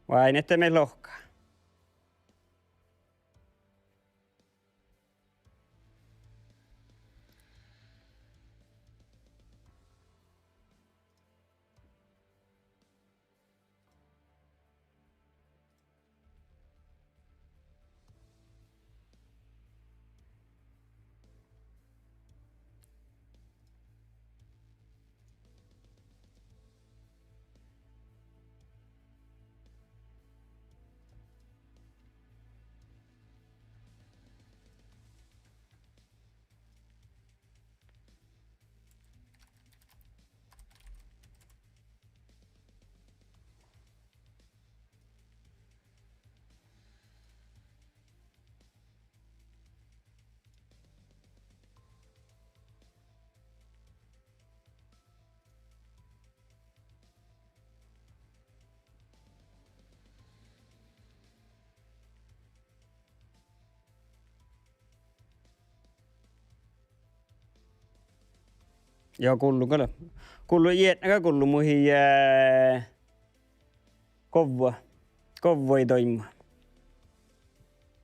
Vain ette me lohkaa. Joo, kullu kyllä. Kullu jätnäkä kullu muihin kovva. Kovva ei toimu.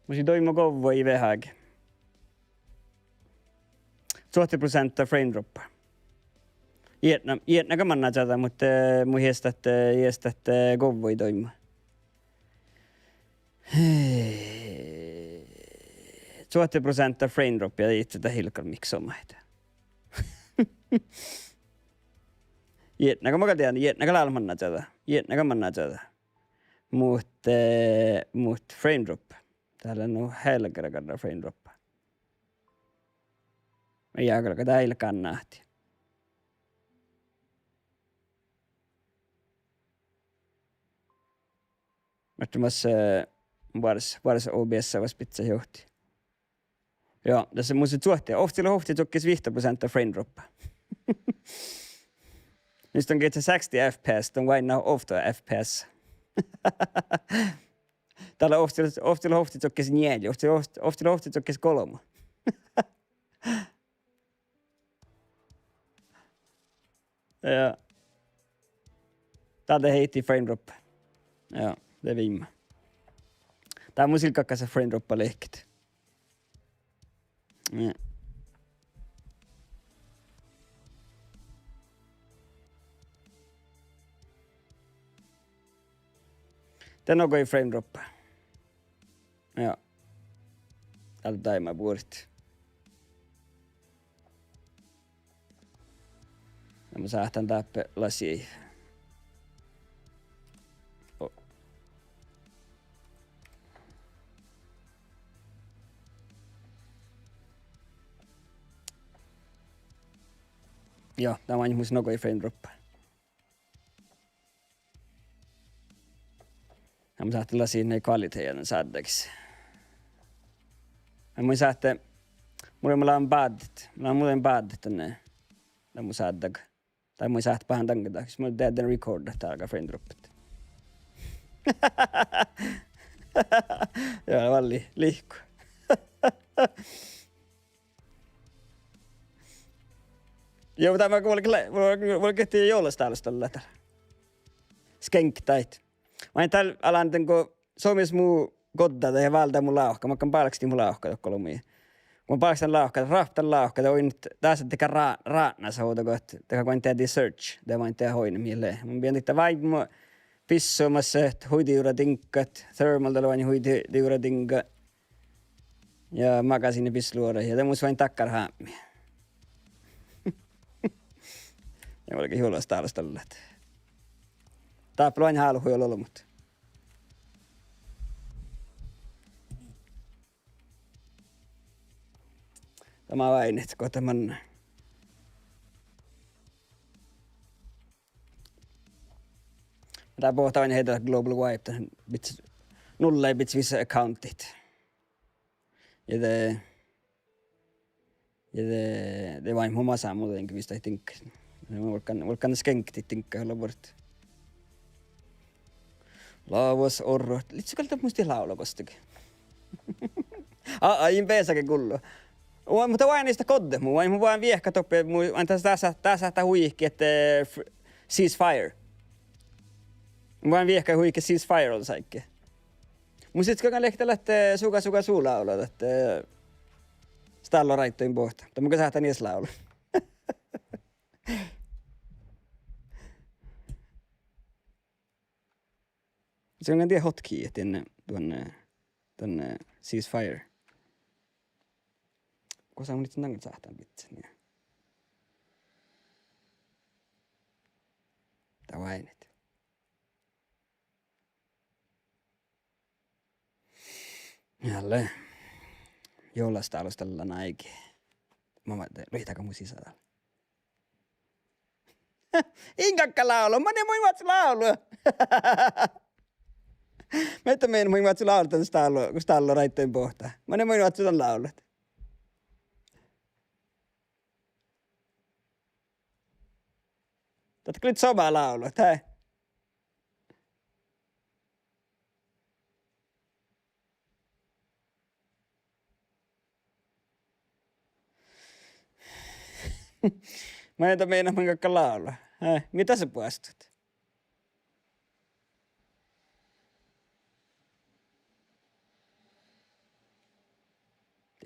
Musi toimu kovva ei vähäkin. 20% frame drop. Jätnäkä manna tätä, mutta mun hiestät kovva ei toimu. 20% frame drop ja itse tätä hilkalla miksi on maita. Jätnäkä mä tiedän, jätnäkä lailla manna tätä. Jätnäkä manna tätä. Mut frame drop. Täällä on helkärä frame drop. Mä jääkälkä täällä kannahti. Mättömässä varsa OBS vas pitää johti. Joo, tässä mun se suhteen. Ofti tukkis 5% frame drop. Nyt on keitä 60 FPS, on vain now ofta FPS. Täällä ofti tukkis 4, ofti tukkis 3. Ja. Täältä heitti frame drop. Joo, det viime. Tää on mun silkakkaisen frame droppa lehkit. Ja. Tän on koi frame droppa. Joo. Täältä taimaa puolit. Ja mä saatan täppä lasiin. Oh. Joo, tää on mun nokoi frame droppa. Ja mä saatan lasiin ne kvaliteetten saadaksi. Ja mä saatan, mulla on baadit. Mulla on baadit tänne. Ja mä saatan. Tai mä saatan pahan tankataksi. Mulla tehdään den recorda täällä frame droppit. Joo, valli lihku. Joo, mutta mulla kehtii joulusta tällä täällä. Skenk tait. Mä en täällä alan tenko Suomessa muu kodda ja valtaa mun lauhka. Mä kan palkasti mun lauhka tokko lumia. Kun mä palkstan lauhka, rahtan lauhka, ja oin taas tekä raatnassa huutokoht. Tekä kun tehdään search, te vain tehdä hoina mieleen. Mä pidän tehdä vain pissuomassa, että huidiuratinkat, thermalta vain huidiuratinkat. Ja makasin ne pisluora, ja te muus vain takkar haamia. Ja olikin juhlasta alusta tällä. Täällä on haalu huijolla ollut, mutta. Tämä vain, että kun tämän. Tää pohtaa vain heitä Global Wipe, nulla ei bits vissa accountit. Ja det vain mun masa muutenkin vista ei tinkka. Volkan skenkti tinkka olla vuodet. Laavas orro. Litsukalta muisti laulakostakin. Ain pesäkin kullu. Mutta vain niistä kodde. Mun vain viehkä toppe. Mun tässä huihki, että ceasefire. Vaan viehkä huike Ceasefire on saikki. Mun sit kakan lehti lähtee suka suulaulot, että Stallo raittoin pohta. Mutta muka sähtää nies laulu. Se on tiedä hotkey, että tuonne Ceasefire. Kun saa mun itse nangat sähtää vitsi. Niin. Tää on ainet. Jälleen. Jollasta alustalla naike. Mä lyhitääkö mun sisällä? Inkakka laulu. Mä ne muivat laulu. Mä ette meidän muivat laulu tän stallo raittoin pohtaa. Mä ne muivat sun laulut. Tätä kyllä sama laulu, hei. Mä en meinaa minkä laulua. Mitä sä puastut?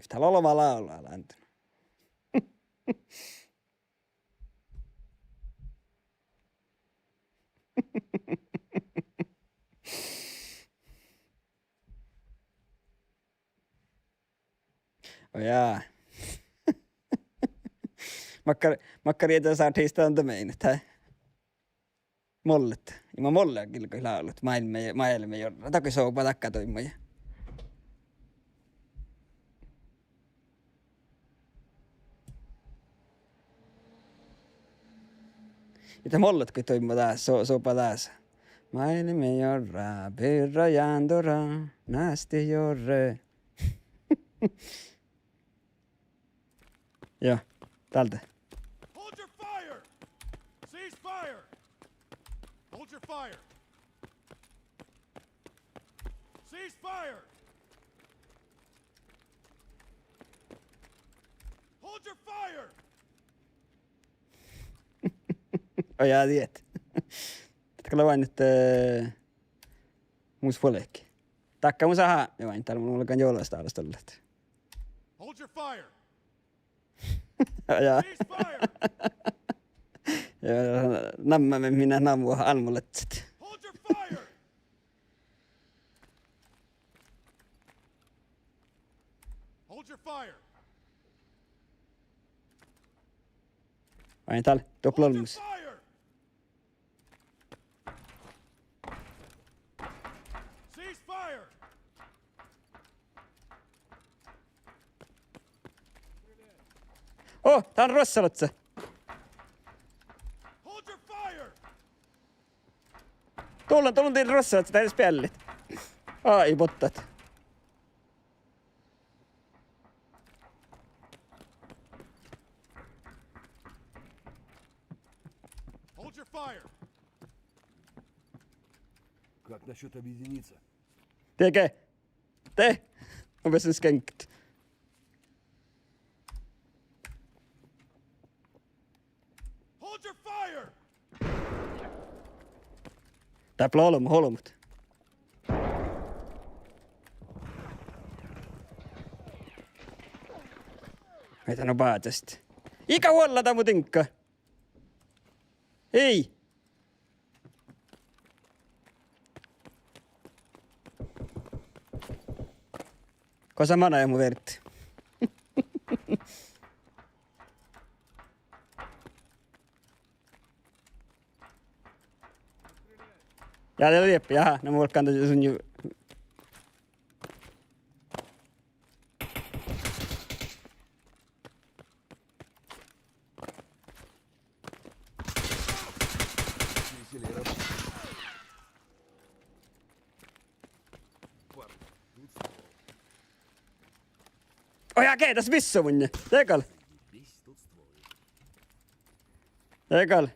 Täällä on oleva laulua läntönä. Oh jaa. Makkari etä saa teistä on tämän, että mollet. Ja mä molle on kyllä laulut. Maailme jo. Takoi soupa takka toimoja. Ja mollet kun toimo taas, soupa taas. Maailme jorra, pyrra jandora, nästi jorre. Joo, tältä. Hold your fire! Cease fire! Hold your fire! Cease fire! Hold your fire! Oh jaa, tiedät. Tätä vain nyt muus polekki. Takka mun sahaa. Ja vain täällä mulla alkaa jollaista alastolla. Hold your fire! Ja Cease fire! nammamme minä namua almuletset. Hold your fire! Hold your fire! Vain täällä Hold your doppelolmus. fire! Cease fire! Oh, tää on rossalotsa. Hold your fire! Tuolla teillä rossalotsa, tää edes pellit. Ai, bottat. Hold your fire! Как насчет объединиться? Teke. Te. On vesi skenkt. Hold your fire! Tää plolum holmut. Meitä on päätöstä. Ikä huollata mu tinkka. Ei. Kosa mana ja mu verti. Ja det är det. Jaha, nu måste det sun ju. Oja, keetas missä mun? Tekal. Tekal.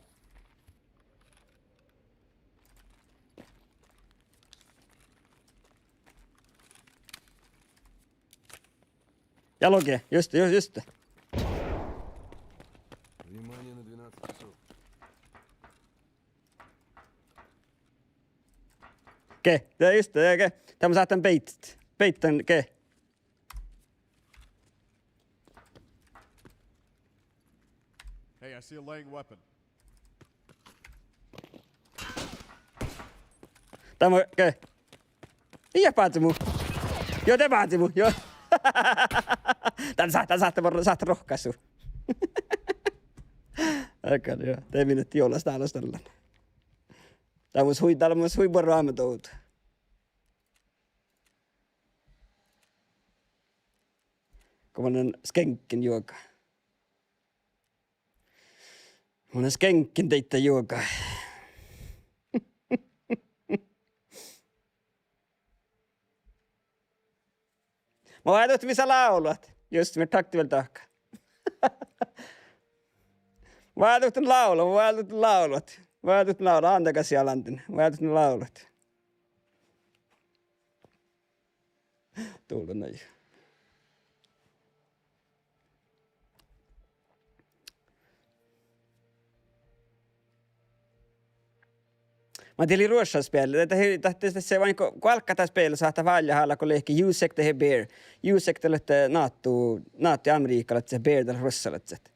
Ja logia, just. Внимание на 12 часов. Ke? Det är just det, ke. Tämä saatan peitten, ke. Hey, I see a laying weapon. Tämä, ke. Iya paatsi mu. Joo, te paatsi mu, joo. Tän saatte rohkaisu. Aikaan, joo. Te minuutti jollasta alustalla. Tämä on hui borraamme toutu. Komanen skenkin juoka. Komanen skenkin teitä juoka. Mä vaadut missä laulat. Just me takti vielä tahka. Vaadut laulat. Antakas jalantin. Vaadut laulat. Tullut näin. Mä tiedin ruotsalaispelet. Tästä se vain kun alkaa spela saattaa välja halla kun lehki Jusek det här bear. Jusek det lite naatti amerikalat se bear det ruotsalaisat.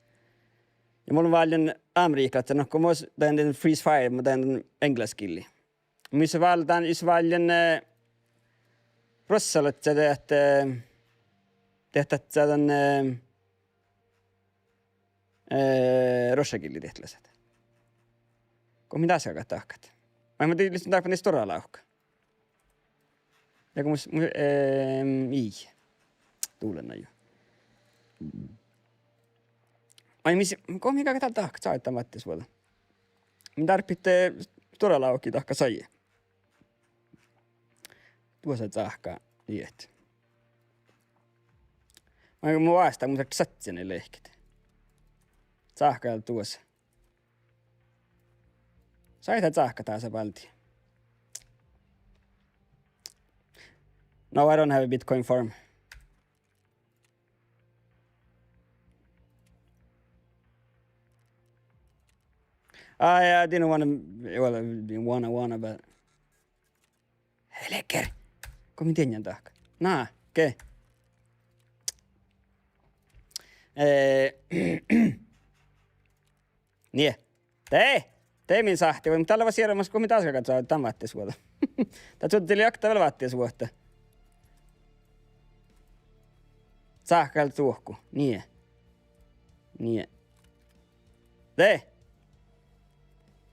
Ja mulla on valjan amerikalat no kun mos den freeze fire med den englanskilli. Missä valdan is valjan ruotsalaisat det att den rossakilli tehtäläset. Kun mitä sä tahkat? Mä tiedän, että tämä on niistä todella laukka. Ja kun tuulen näin jo. Ai kun mikä täällä tahka saattaa mattis vuoda. Minä tarvitsee todella laukki tahka saie. Tuossa tahkaa iät. Mä mun vastaan, mutta satsi ne lehkit. Tahkaa tuossa. Saita tsahka taas valti. No, I don't have a Bitcoin farm. I didn't wanna, but... Heleker! Kom inte in tahka. Nah, ke? Nie. Teemin sahti, mutta tällä vaan siirrymässä, kun mitä asiaa katsoa, tämän vaatteessa vuotta. Tämä suutteli jaktaa vielä vaatteessa vuotta. Sahkailta tuohku. Niin.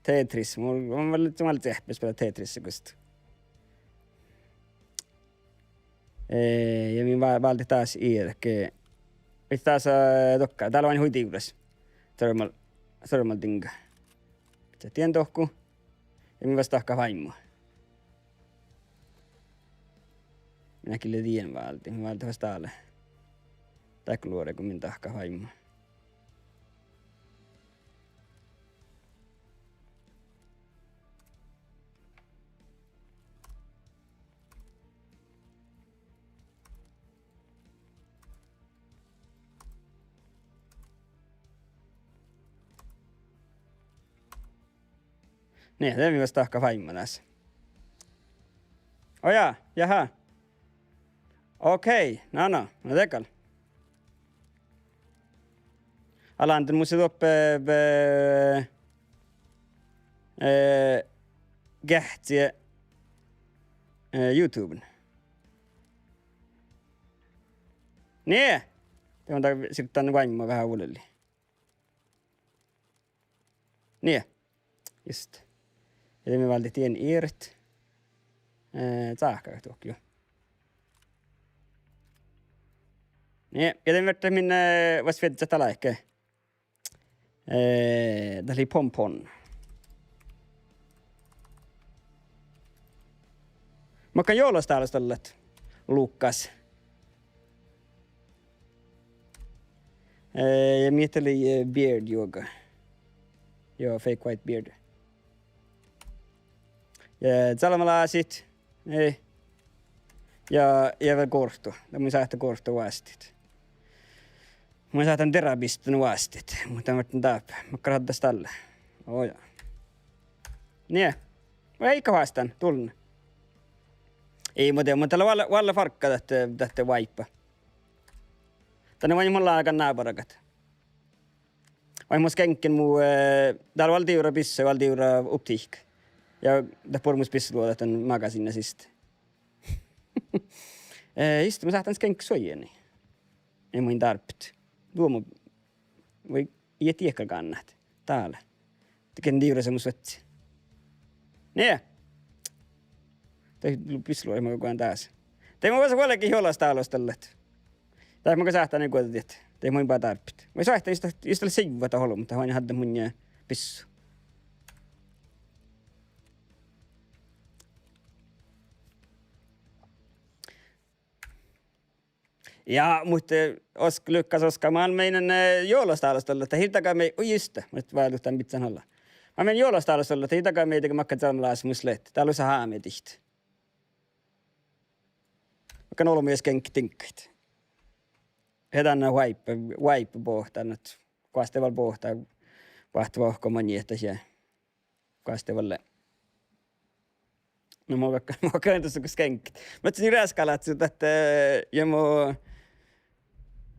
Tetris. Mulla on välillä ehpäs pelaa Tetrissä kusta. Ja minä valti taas iirke. Nyt taas tokkaa. Täällä on vain huitiudes. Thermal dinga. Se tien tohku. Ja minä vasta vaimua. Minä kyllä tien valti. Minä valti vasta alle. Tai luore, kun minä tahka vaimua. Niin, det är vasta tahka vaimua tässä. Oja, jaha. Okei, no tekal. Alanten musi uppe gähtiä YouTuben. Niin, te on sitten vaimua vähän uudelleen. Niin, just. Ja me valittiin irt. Tsahka tuokio. Niin, ja te vette minne vas vedtä talaike. Det oli pompon. Mä kan joulasta täällä stället. Lukas. Ja mieteli beard yoga. Joo, fake white beard. Ja salmalaasit. Ei. Ja vielä korttu. Mä saatan korttu vastit. Mä saatan terapistun vastit. Mutta mä otan taap. Mä karhattas tällä. Oja. Niin. Mä eikä vastaan. Tulna. Ei mä tiedä, mutta tällä valla farkka tähtä vaippa. Tänne vain mulla aika naaparakat. Vain mun skenken muu, täällä valtiura pisse, valtiura optiikka. Ja tämä pormus pisse luoda tämän magasinne sist. Just mä saatan skenk soijeni. Ei muin tarpit. Tuomu, voi ei tiedä kannat. Täällä. Tekee diura se mun svetsi. Nee. Tai pisse luoda mä koko ajan taas. Tei mä voisi kuitenkin jollaista alostalla. Tai mä sähtää niin kuin tiedät. Tei muin pää tarpit. Mä sähtää just tällä seivata holo, mutta vain hadde mun pissu. Ja, mutta lykkäs oskaamaan meidän joulastaalostalla, että hiltakaa me, oi just, mä nyt vaellutaan mitään olla. Mä menen joulastaalostalla, että hiltakaa meitä, kun makkaan saamalaisen musleet. Täällä on se haamia tihti. Mä kan olla myös kenkkitinkkeit. Heidän vaippa pohtaa nyt. Kaasteval pohtaa. Vahtava ohkomani, että se kaastevalle. No mä käyn tuossa kun skenkit. Mä etsin rääskalat, että ja mä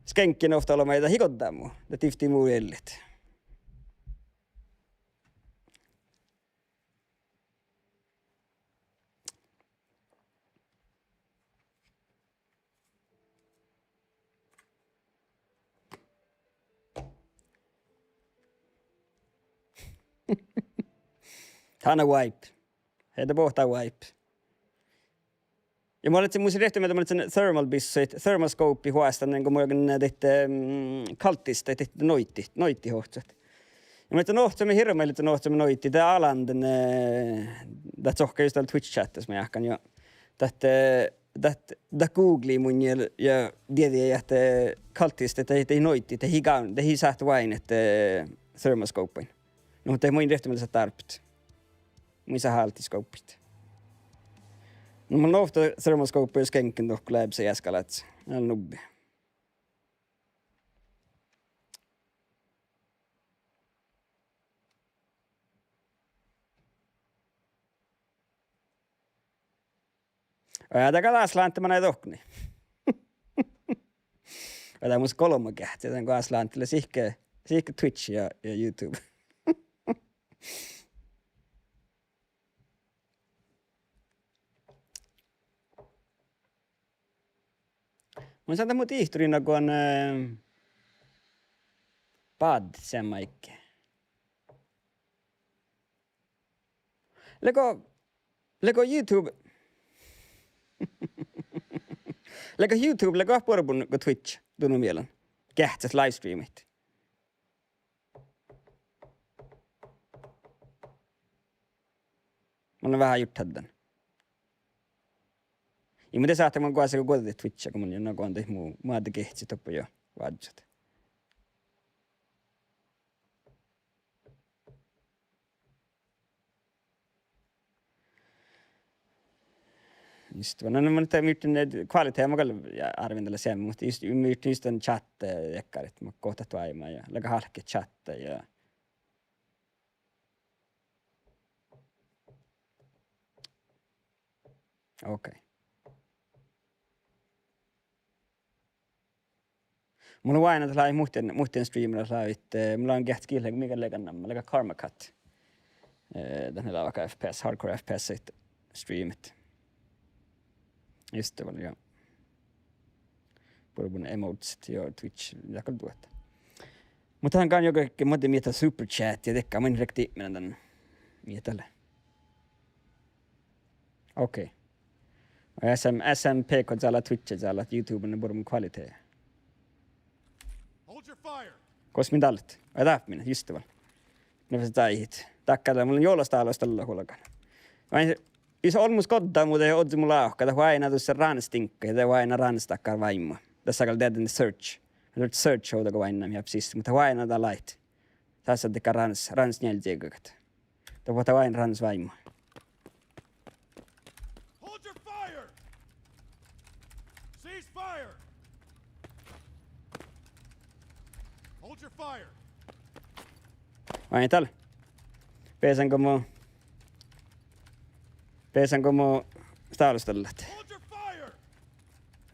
skenkin ofta olla meitä hikottaa mua. Ja tifti muu jellit. Hän on wipe. Heitä pohtaa wipe. Ja mä olin muisen rehtiä, että mä olin thermal bissuit, thermal scope huastan, niin kuin mä olin tehty kaltista, tehty noitti hohtsat. Ja mä olin nohtsamme hirveän, että nohtsamme noitti. Tämä alan, tämä tsohka just täällä Twitch-chattissa mä jahkan jo. Tämä googlii mun ja tiedä, että kaltista, että ei noitti, että ei saa vain, että thermal scopein. No, mutta ei mun rehtiä, että sä tarvitset. Missä haltiskoopit. No mä ofta thermoskoopia ja skenken tohku läpse jäskalat. Näin on nubbi. Äätäkä taas läänttämä näitä tohkuni. Äätä musta kolma kähtiä, tämän kaas läänttele sihkeä Twitch ja YouTube. Mä saatan mut ihturina, kun on pad sen maikki. Lego YouTube. Lego porpun kun Twitch tunnu mielon. Kähtsät livestreamit. Mä olen vähän juttaddan. Ja mitä saatte mun kuitenkin kun kuitenkin Twitcha, kun mun jonnakin on tehty muu maata kehtsi toppu jo vaadusat. Just vaan, no mä nyt myytin kvalitea mä kyllä arvindella sen, mutta just myytin just on chat-jekkarit, mä kohtat vaimaa ja läkä halke chatta ja okei. Mulla on aina tällainen muhteen streamilla mulla on käht skille, kun mikä leikannaan, mä leikkaan Karma Cut. Tänne vaikka FPS, hardcore FPS streamit. Just det var ja. Puhun emotsit ja Twitch ja kaikki tuota. Mutta hän kan joka muuten miettiä super chat ja tekee mun rekti minä tän mietelle. Okei. SMP kun täällä Twitch täällä YouTube ne puhun kvalitet. Hold your fire. Kos min dallet. Ai minä just det var. Ne vasta täihit. Takkalla mulla on joulasta alostalla huolakan. Jos olmus kodda, mutta ei odzi mulla ahka. Tämä aina tuossa ranstinkka ja tämä aina ranstakkar vaimo. Tässä on tehdä search. Tämä search on tämä aina mikä siis, mutta tämä aina tämä light. Tässä on tehdä rans njältiäkökat. Tämä on aina rans vaimo. Hold your fire. Cease fire. Hold your fire. Aina täällä. Pesan como staalustalla. Hold your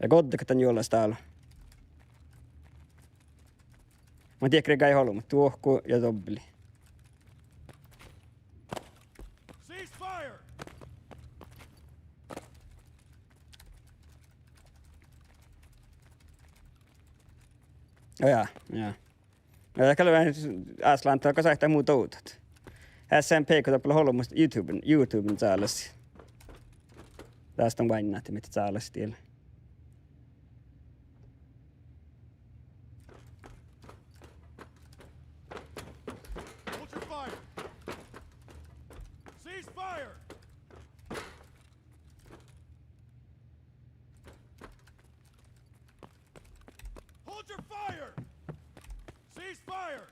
Ja godda kan juolla täällä. Mä tiedän, että ei halua, mutta tuohku ja dobbeli. Cease fire! Ja. Ja kan vähän Aslantaa kasahtaa muut outot. SMP kun tapella halua musta YouTuben täällesi. Tästä on vain nähty, mitä täällesi tiellä. Hold your fire! Cease fire! Hold your fire! Cease fire!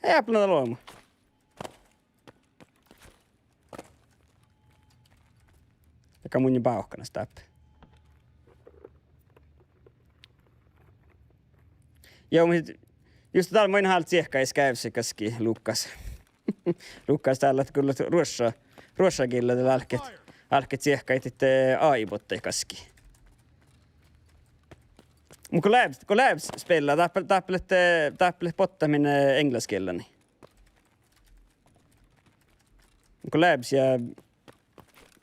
Ei jäplänä loimu. Joka mun pauhkana sitä. Joo, mutta just täällä mä en halua tsiehkäis käyssä kaski Lukas. Lukas täällä, että kyllä ruossa killa alket tsiehkäit, että aibotte kaski. Mutta kun läps spelaa, tappelet pottaminen englanniskieleni. Kun läps ja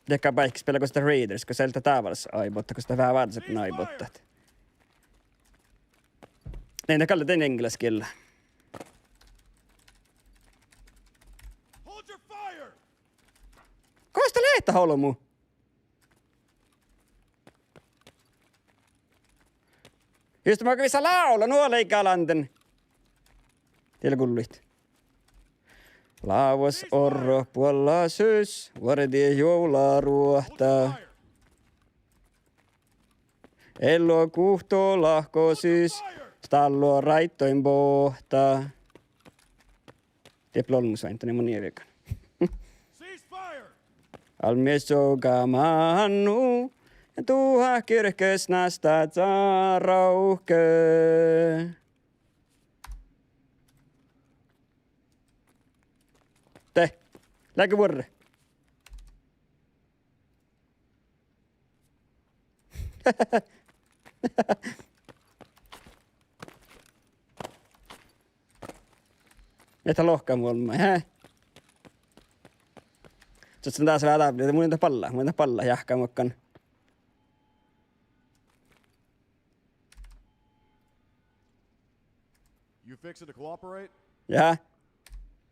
tehdään vaikka spelaa sitä Raiders, kun sieltä tavallissa aibotta, kun sitä vähän varsinkin aibotta. Niin ne kallitaan englanniskielellä. Hold your fire! Koista leitä holmu? Just mä kävin laula nuolle ikälanten. Tiedä kullit. Laavas orro puolella syys, vuoretie joulaa ruohtaa. Fire! Ello kuhtoo lahko siis, stallo raittoin pohtaa. Tiedä plolmus vain tänne monia viikon. Cease fire! Almies sokamannu, ja tuha kyrkös nästä rauhkö. Te, läkö vuorre. Että lohkaa mulla, hä? Sitten taas vähän läpi, että mun ei palla, jahkaa mokkan. You fixing to cooperate? Ja,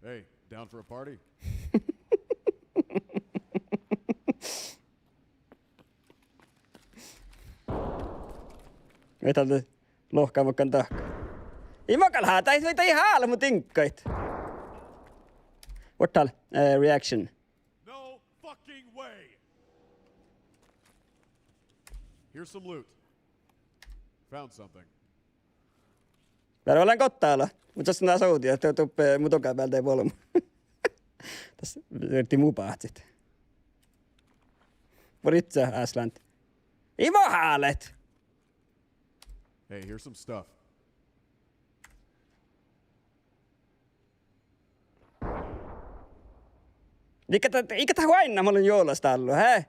Hey, down for a party? ei tältä lohkaa mokkan tahka. Ei mokalhaa, tai ei haala mun tinkkait. What tal? Reaction. No fucking way! Here's some loot. Found something. Väärin ollaan kottaalla. Mutta jos nää soutia, että tuppee mutokaa päältä ei polmu. Tässä yritti mupaat sit. Voritsa, Aslant. Imo haalet! Hey, here's some stuff. Ikä tää huainna, mä olin joulasta ollut, hä?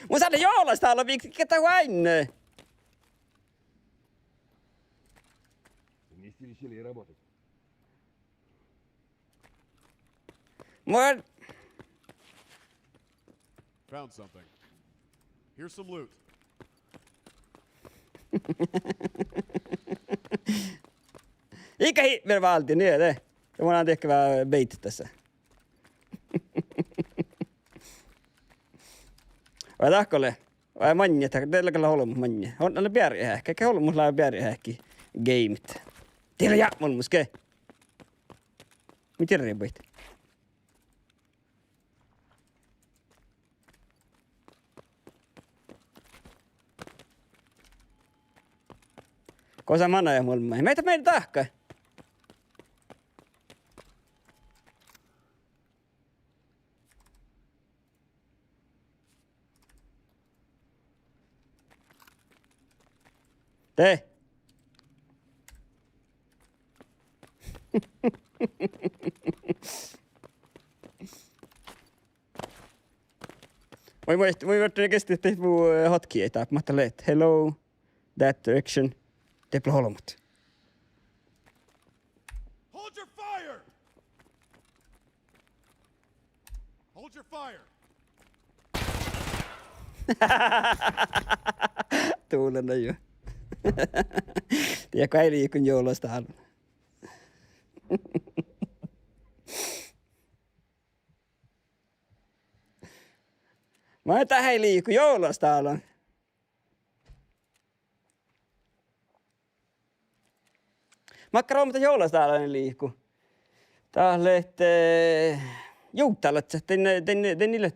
Mun saada joulasta ollut, ikä tää huainna? Вместе решили и работать. Mun... Found something. Here's some loot. Ikä hiiver valti, niin te. Ja mun on ehkä vähän bait tässä. Vai tahkolle? Vai manja, että teillä kyllä holmu manja. On alle bjärje ehkä, eikä holmu lää bjärje ehkä. Gameit. Teillä jää mun muske. Miten riipuit? Kosa mana ja mulma. Meitä tahka. Te. Voi vart kesti tehdä hotkieita. Mä ajattelin, että hello, that direction. Teplo holmut. Hold your fire! Hold your fire! Tuulena jo. Tiedätkö, ei liikun joulusta alla. Mä en tähän liiku joulusta alla. Makkara on, mutta joulusta alla ne liiku. Täällä, että juuttalat, te niille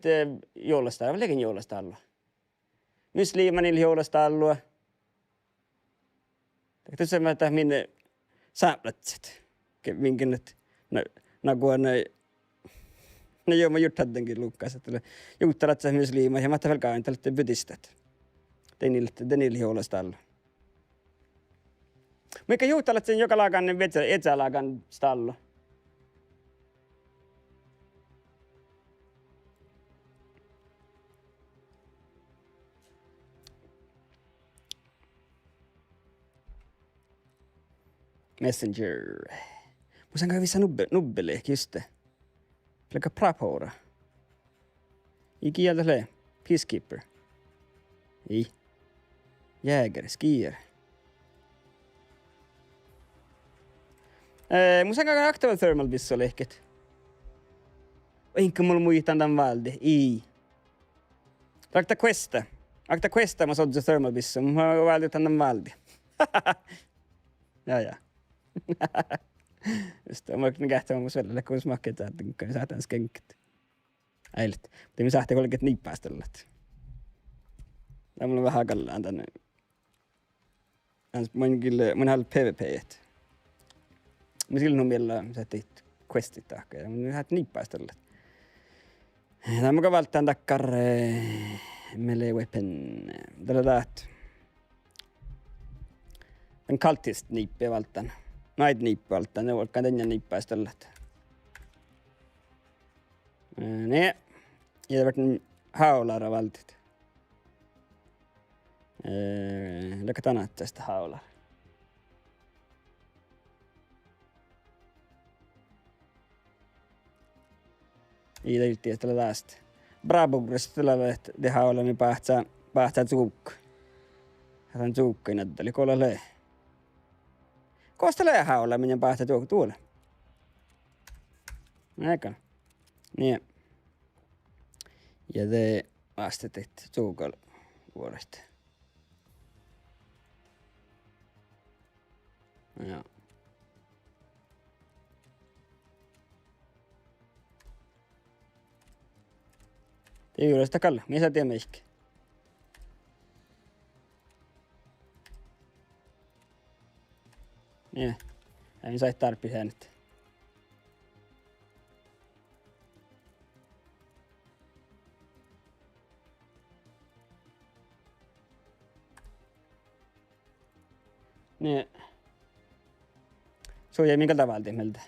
joulusta alla, lekin joulusta alla. Myös liimanille joulusta alla. Tuossa mä tähän minne saaplatset. Minkin nyt, nakuan no joo, mä just hättenkin lukkaas, että juuttalat sä myös liimaa ja mä tähän velkaan tälle budistat. Te niille joulusta alla. Mikä juuttalat sen joka laakan etsälaakan stallo? Messenger. Musan käy vissa nubbelehki just det. Pelkkä prapoura. Ikieltä le. Peacekeeper. Ei. Jägare, skier. Musan käy aktiva thermal vissolehket. Enkä mulla muistan tämän valde. Ei. Akta questa mä sodju thermal visso. Mä valde tämän valde. Ja. Just det, mä kähtää mun svelle, kun mä ketään, että mä saatan skenkit. Äilet. Mutta mä saatte kolket niippäästellät. Tää mulla on vähän kallaan tänne. Mun halli PvP. Mä silloin mielellä saatte questit tahka ja mun saat niippäästellät. Tää muka valtaan takkar melee weapon. Tällä täht. Tän kaltist niippee valtaan. Night niippee valtaan, ne voikaan tänne niippäästellät. Ne. Ja det vart haulara valtit. Läkkä tänät tästä haulara. Iitä yltiä tällä tästä. Brabogrista tällä että det haula niin päähtää tsuukka. Hän tsuukka innan tällä kolla lee. Kosta lee haula minä päähtää tuolla. Eikä. Niin. Ja te vastatit tsuukalla vuodesta. Joo. Te juuri sitä Kalle, mies tiedä meikki. Niin, ei sai tarpeeseen nyt. Niin. Se jäi minkä tavalla meiltä.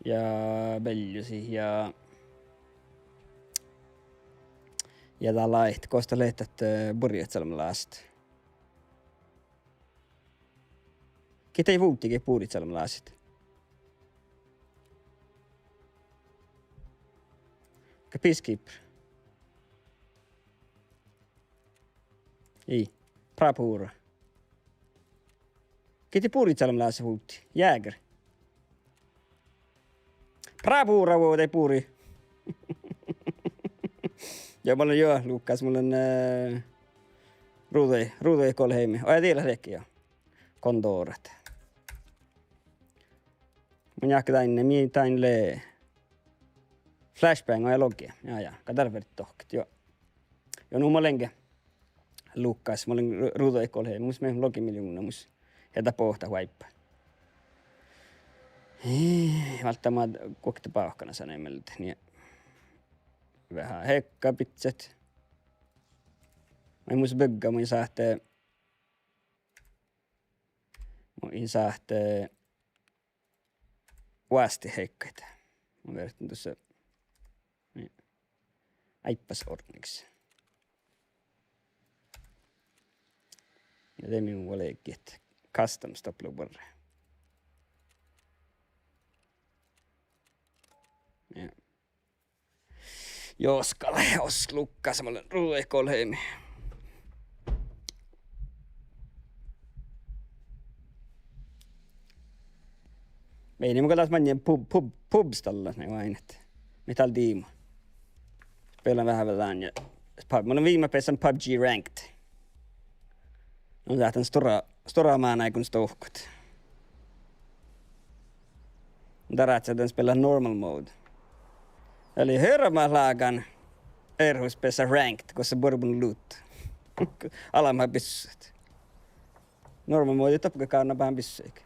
Ja beljusi ja tällaista, kosta lehtät Burjatsalmalaiset. Ketä ei vuuttikin Burjatsalmalaiset? Peacekeeper. Ei. Prapuura. Ketä Burjatsalmalaiset vuutti? Jäger. Prapuura vuote puri. Ja mulla on joo, Lukas, mulla on ruutuja kolheimi. Oja tiedä rekki jo. Kontoret. Mun jahketain mietain lee. Flashbang on logia. Ja. Katarverit tohkit, joo. Jo nuuma lenge. Lukas, mulla on ruutuja kolheimi. Mus me logi miljoona mus. Jätä pohta huippa. Välttämättä kokta pauhkana sanoi meiltä. Niin. Vähän hekkapitset. Mä muista bygga, mun sähtee vasti heikkaita. Mä vertin tuossa. Niin. Aippas ordnings. Ja det är min valekit. Custom stopplubbar. Ja. Joskale os lukkaa samalle ruoikolheimi. Ei niin mukaan taas manjen pubstalla ne vain, että mitä on tiima. Pelaan vähän vähän ja mulla on viime pesan PUBG Ranked. No lähtän storaamaan näin kun stohkut. Darat sä tän pelaa normal mode. Eli hörmä laagan erhuspesa Ranked, koska borbun loot. Alamaa pissuet. Normal mode tapka kaana vähän pissuik.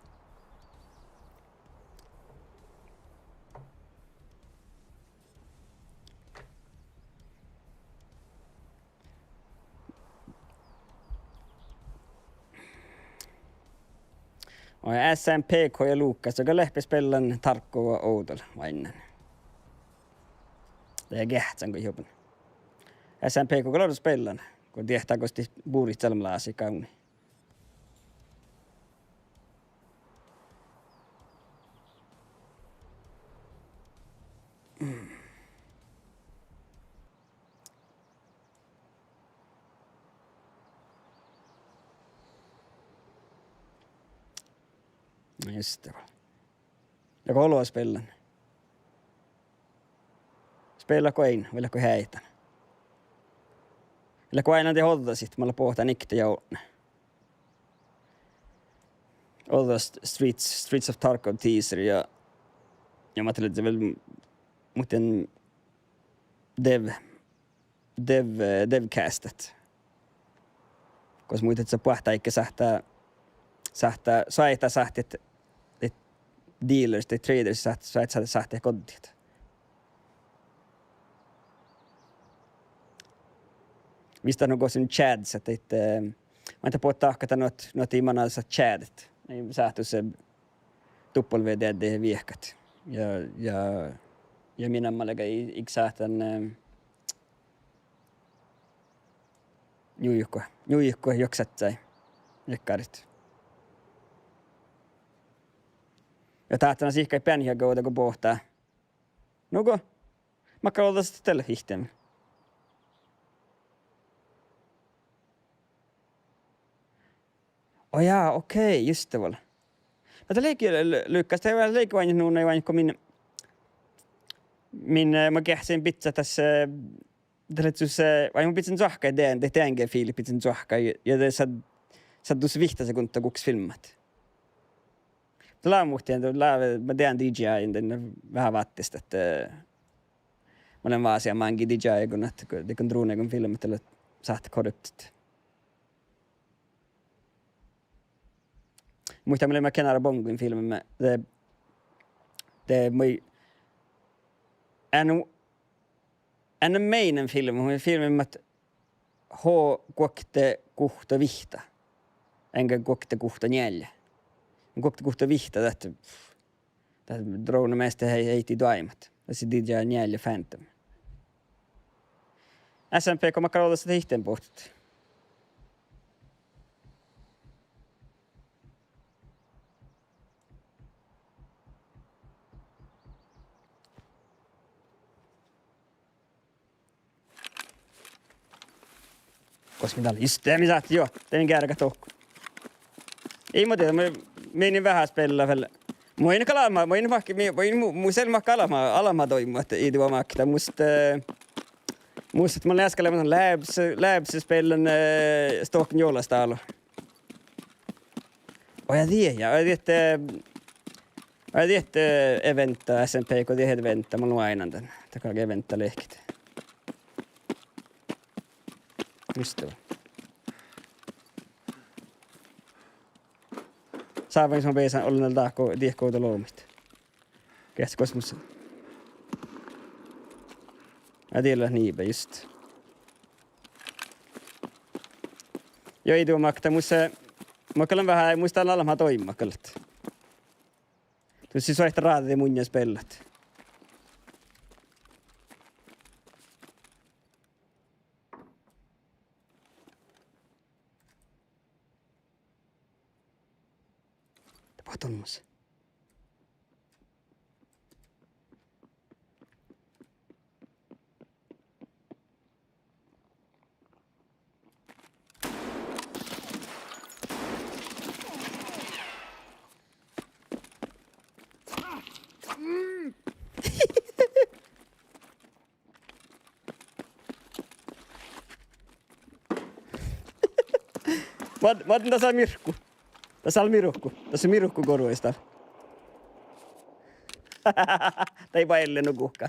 Och SMPK ja Lukas, joka lähpespellan Tarkko och Oudol vainen. Det är gähtsan kun jopan. SMPK kun laidu spellan, kun tietää kosti buurit salmlaasi kauni. Just det. Jag går hålla spelen. Spela kuin ein, vielä kuin häitän. Vielä kuin aina te hodda sit, mä pohtaan ikte ja on. All Streets of Tarkov teaser ja mä ajattelin, että se vielä muuten devcastet. Koska muuten, että se pohtaa eikä sähtää soita sähtet dealers tai traders sähtee kodit. Mistä on sen chads, että mä en puhuttaa ahkata noit imanansa chadet. Niin sähtyy se tuppelvd viehkat. Ja minä mä lägger ik sähtän juujukko joksatsai jekkarit. Ja tahtana sihkai pänhiä gouda kun pohtaa. Nuko? Mä kalolta sitä tällä hihtemme. Oh jaa, okei, just det väl. Mutta lykkääs, tämä ei leikki vain nuun, ei vain kun mä kähsin pizza tässä, vain mun pizzan sohka, det tänke fiili pizzan sohka, ja det sattus vihta sekunta kuks filmat. Laamuhtien, mä tean DJI, vähän vattista, että mä olen vaan siellä mankin DJI, kun drone kun filmat, eller saat korruptit. Muistan, mä kenara bonguin filmin, det är en meinen filmin, että kokte kuhta vihta, enkä kokte kuhta njälje. Kokte kuhta vihta, että drone mest heiti daimat. Tässä DJ njälje Phantom. SMP kommer kalla sitä hihten pohtit. Koska mitä oli just det, mitä joo, tein kärkä tohku. Ei mä tiedä, mä menin vähän spelaa vielä. Mä en kalama, mä en selma kalama toimu, että ei tuo makta. Musta, että mä läskelen labs spelan Stocken joulasta alo. Och jag vet eventa SMP, kun det eventa, mä luon aina tän. Takaa eventa lehkit. Just det. Saavain som besan ollen daako diehkouta loomit. Käs kosmos. Ja tiellä niipe just. Jo ei tuo makta mä kallan vähän muistan alma toimia kallat. Tuossa siis vaihtaa raadati munja spellat. tuommoisen. Mä otin tässä mirkku. Tässä on mirukku. Tässä on mirukku koruista. Tai vaille nukuhka.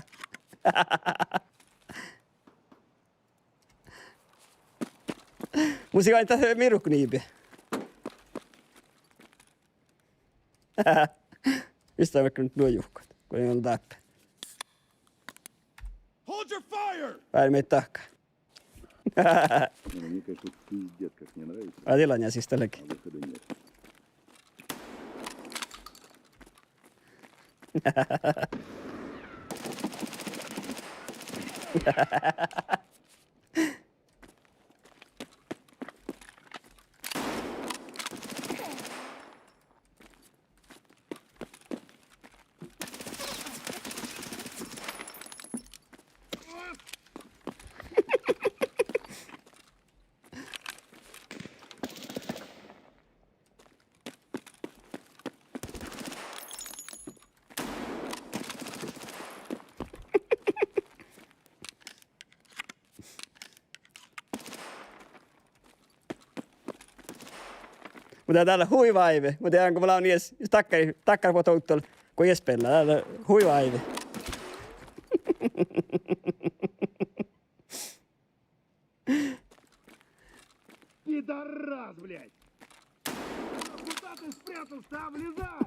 Musika on tässä mirukku niipi. Mistä on vaikka nyt nuo juhkot, kun ei ole tappaa. Hold your fire! Päälle meitä tahkaa. Ну, мне, конечно, пиздец, как мне нравится. А tilanja siis tälläkin. А выхода нет. Mutta täällä huivaive. Mutta tiedän, kun mulla on edes takkari på touttolla, kun edes pelaa. Täällä huivaive. Пидорас, блядь! Куда ты спрятался? Влезай!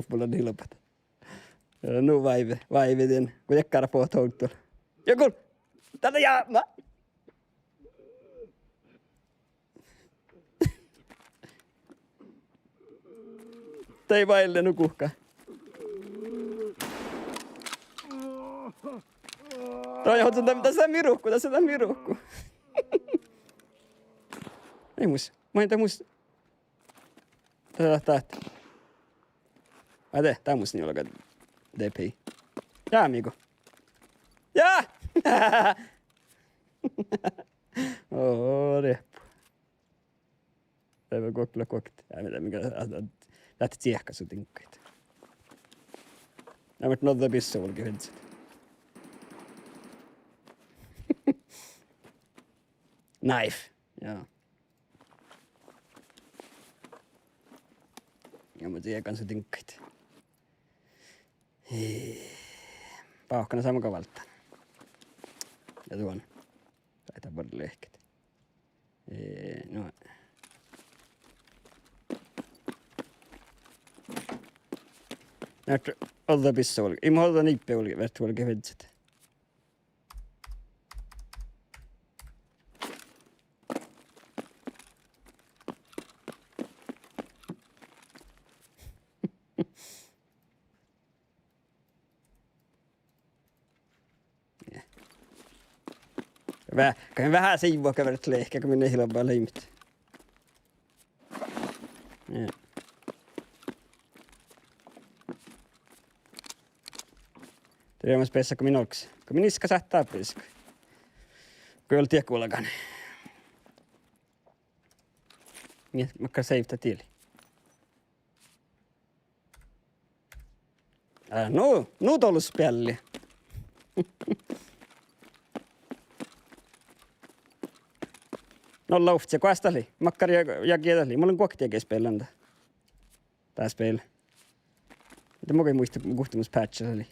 Mulla on hilpat. Nu vaive den. Kun jäkkara på touttolla. Joku! Tänne jaama! Tai vaille nukuhka. Tässä on mirukku, tässä on mirukku. Ei mus. Mä en tää mus. Tätä. Ai tää mus niin olkaa DPI. Jaa, amigo. Jaa! Reppu. Päivä kokkila kokti. Ja mitä mikä lähti tsiehkasu tinkkaita. Nämä nodda pissa olki hydset. Knife. Joo. Ja mä tsiehkan su tinkkaita. Pauhkana saa muka valtaa. Ja tuon. Taitaa paljon lehket. No. Näyttö odda pissa olki. Ei mä odda niippe olki, vertu olki hydset. Kan vähän siivua kävelet lehkä, kun minne hilpaa leimit. Ja. Teemas pessä, kun minä olks. Kun minä iska sähtää piska. Kun ei ole tiekuullakaan. Niin, mä kan seiftä tili. Nu tollu spelli. No lauftse, kun ästäli. Makkari ja kiedäli. Mulla on koktiakin spellanda. Tää spell. Mitä mä oikein muista kuhtumus patchilla oli.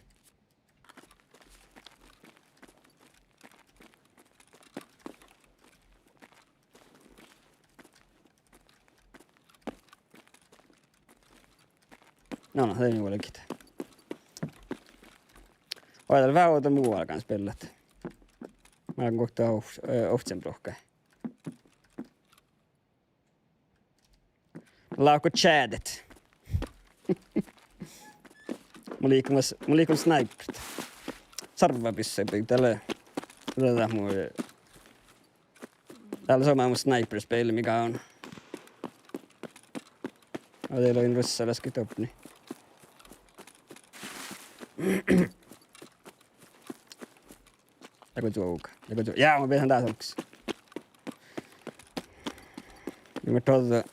No, se ei niin paljon kitää. Oital vähän oota muualla kans pellat. Mä oon kohta ohtsen prohkai. Lauko chadet. Mä liikun sniperit. Sarvapissa täällä on mun sniper-speli, mikä on teillä on russalaiset upp niin. Joku tuoka. Jaa, mä pidän taas onks. Ja mä tuolta...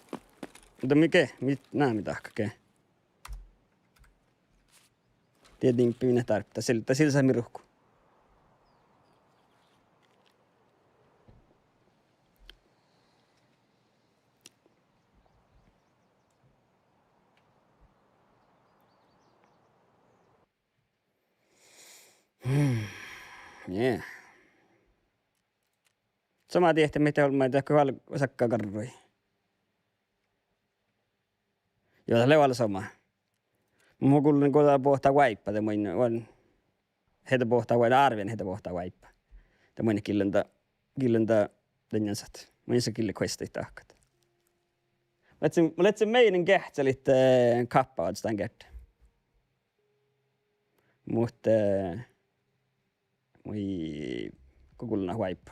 Mutta mikä? Mitä ahkakee? Tiedämpä minä tarvittaa. Sillä saa miruhku. Yeah. Sama tiehtä, mitä on, mä en tiedä, kun osakkaa karrui. Joo, tämä on sama. Mä kuulin, kun tämä pohtaa vaippa, tämä on heitä pohtaa vaippa, arvien heitä pohtaa vaippa. Tämä on killenta lenjansat. Mä se kille koista tahkat. Mä letsin meidän kähtsälit kappaa otstaan kättä. Mutta moi kukulna vaippa.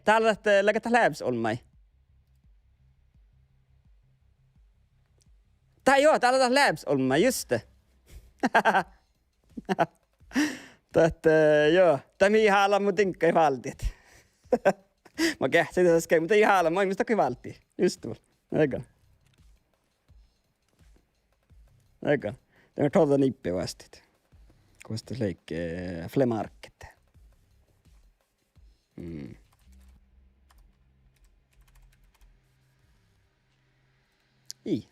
Täällä lähtee läps olmai. Täällä on labs olmai, just det. Joo. Tämä ihalla mun tinkkai valtiet. Mä kähtsin tässä käy, mutta ihalla mä mistä valtii. Just tuolla. Eikä. Tämä on tuolta nippi vastit. Kosta leikkee flemarket.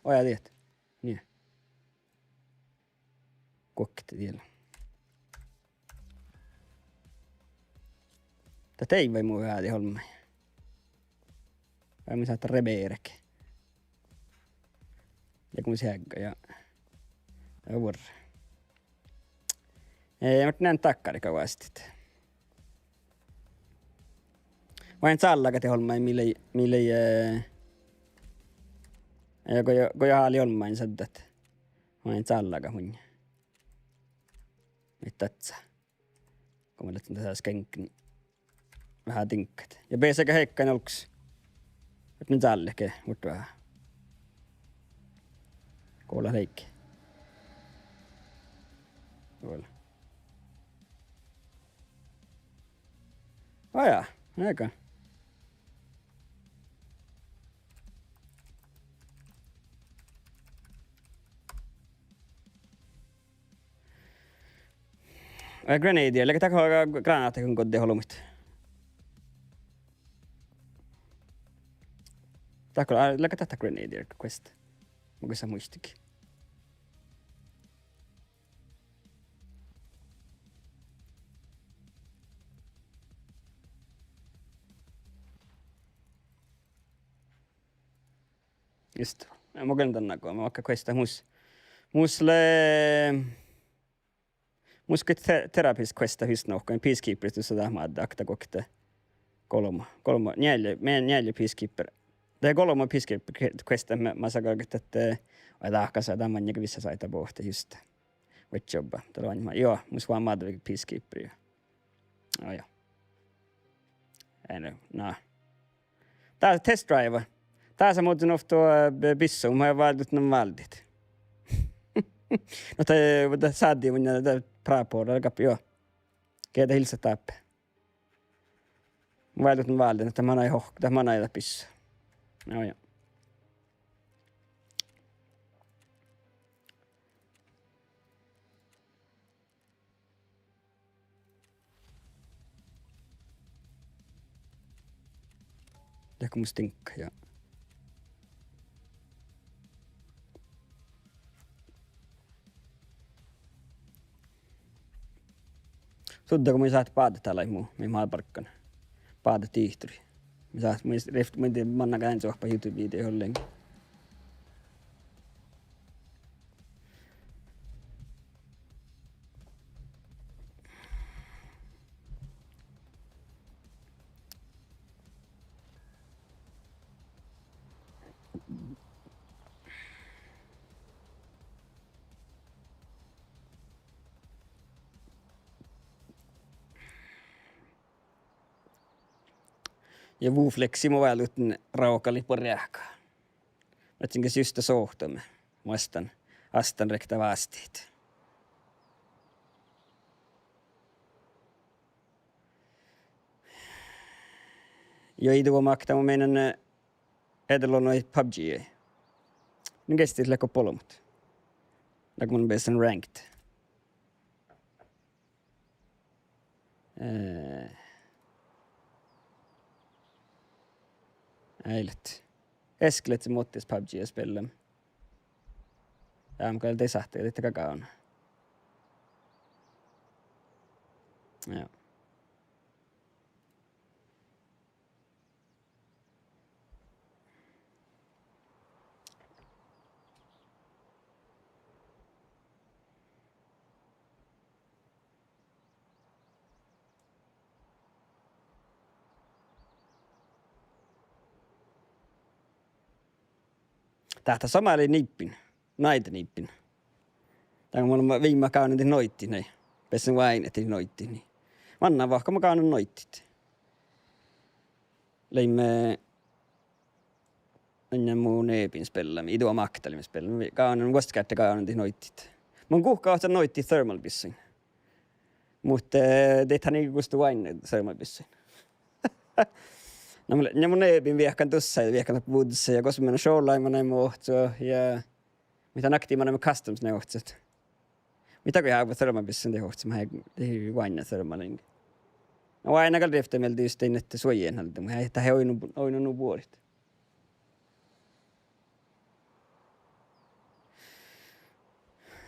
Oja tiedät. Niin. Kokkitte tiellä. Tätä ei voi muu hääti holmai. Vai mä saat rebeereke. Ja kun se hägga ja vuorre. Ei, mutta näin takkari kauastit. Vain sallakat ja holmai, mille ja kun haali holmain saddat. Vain sallaka mun. Mitä tatsa. Kun mä lähtsin tässä skenkin vähän tinkkat. Ja pesäkä heikkain olks. Nyt nyt salleke, mutta vähän. Kuulla heikki. Kuulla. Aja, eikä. Grenadier, lägger tack ha granater kun godde holomit. Tack lägger tätä grenadier quest. Muka sä muistikin. Just. Mä kentan nakoa, mä vaikka questa musle Muska terapis questa hysnohkoin peacekeeper tuossa tahmaadda akta kokte kolma neljä peacekeeper. Det kolma peacekeeper questa mä sakaa että ai tahkasa tämän ja vissa saita pohti just. What job? Tällä on joo, mus vaan maadvik peacekeeper. Oh ja. No. Tää on test driver. Tässä muuten ofta bissu, mä valdut nämä valdit. No det saadi mun näitä praapooda kapi joo. Keitä hilsa tappe. Mä valdut nämä valdit, että mä näin hohkata, mä näin bissu. No joo. Ja kun musta tinkka, joo. Sudda kun mä saat paata tällä muu, mä maaparkkana. Paata tiihturi. Mä saat, mä en tiedä, manna käyn sohpa YouTube-video jollenkin. Ja vuufleksi mä välytin raukali porjahkaa. Otsinkin syystä sohtamme. Muistan astan rekta vastiit. Jo ei tuo makta, mä meidän edellä noi PUBG. Nyt kesti leko polmut. Leko mun besen ranked. Eilet. Esklet se mottis PUBG spelen. Ja mä kyllä tesahti, että kakaon. Joo. Tähtä sama oli nippin. Naita nippin. Tämä on mulla viime kauden noitti näin. Pessen vain, että noitti. Niin. Vanna vahka mä kauden noittit. Leimme ennen muun neepin spellämme. Idua maktalimme spellämme. Kauden vuosikäyttä kauden noittit. Mun kuhkautta noitti thermal bissin. Mutta teethän niin kustu vain thermal bissin. No mun neepin viehkan tussa ja viehkan woodissa ja koska minä showlaiman muohtua ja mitä naktiiman customs ne ohtset. Mitä kun ihan thermabissin te ohtset, mä ei vain thermalin. No aina kalli efter meiltä just ei nette suojien halta, mutta että he oinu vuorit.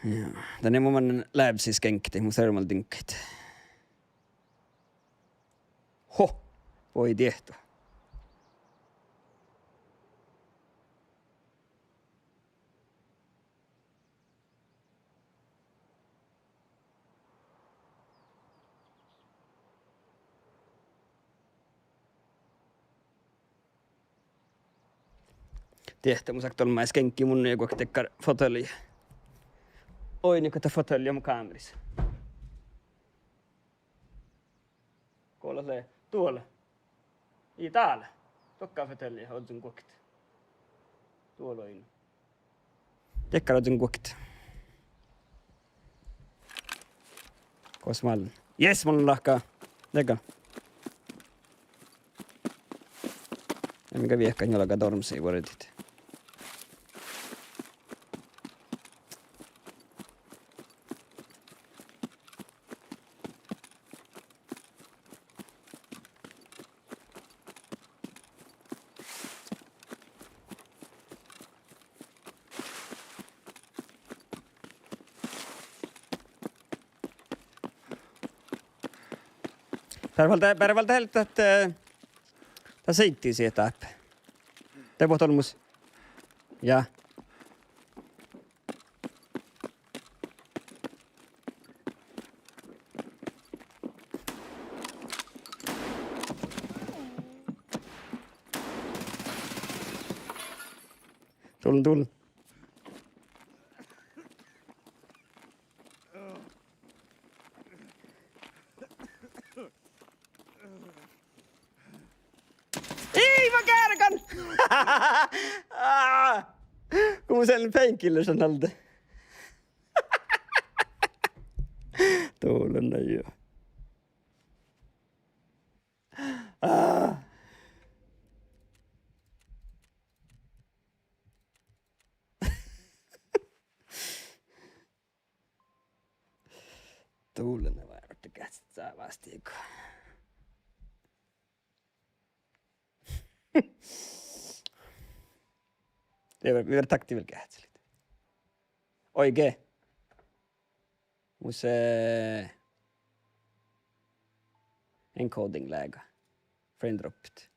Joo, tänne mun läpsis kenkti mun thermal dinkkeit. Ho, voi tiehto. Tiehtä mun sakto olemme kenkki mun joku tekkar fotelli. Oi niin kun fotelli mun kamerissa. Kuulla se tuolla. Ei täällä. Tokkaa fotelli on sun kokit. Tuolla on. Tekkar on sun kokit. Kos mä olen. Jes, mulla on lahkaa. Tekkar. Ja mikä viehkaan jollakaan tormsia vuodetit. Pärvältä helttää, että tää seittii sieltä äppä. Te voit olmus. Ja. Tull. Ei, mä kärkän! Kun mun sellainen painkiller sanalta. Tuolla joo. Tuolla vairotta käsittää vastiinko. Vi var taktivel kähtselit. Oikee. Mus encoding-läga. Friendroppit.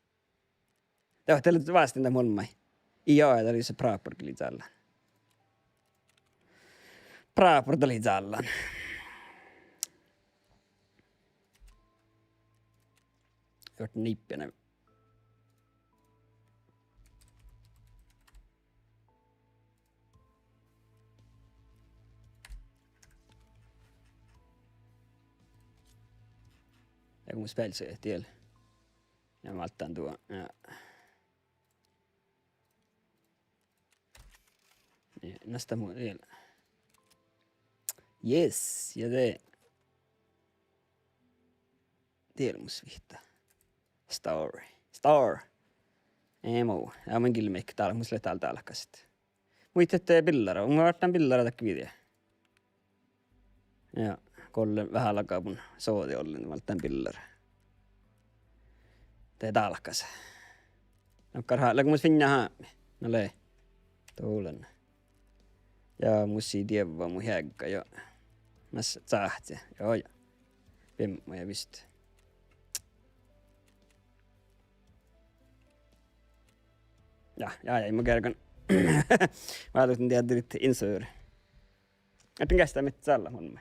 Det var tällä vastinta molmai. Ja, det oli se praaport liitsallan. Praaport liitsallan. Jort nippinä. Ja kun mun spelsee tiellä. Ja mä alttaan tuon. Ja. Nästa muu vielä. Yes, ja det. Delmusvihta. Star. Emo. Ja mun kilmekki täällä, mun sille täältä alkasit. Muitte pillara, mun vartaan pillara takki video. Ja kolle vähän alkaa mun sooti ollen, niin valtaan pillara. Teet alkas. No karhaa, kun mun finna haami. No lee. Tuulen. Ja mun sii tievaa mun hägga jo. Mässä tsahti. Joo ja. Pimmo ja vist. Ja, ei mä kerran. Mä aloitin tiedä, että insööri. Että kästää mitään tällä homma.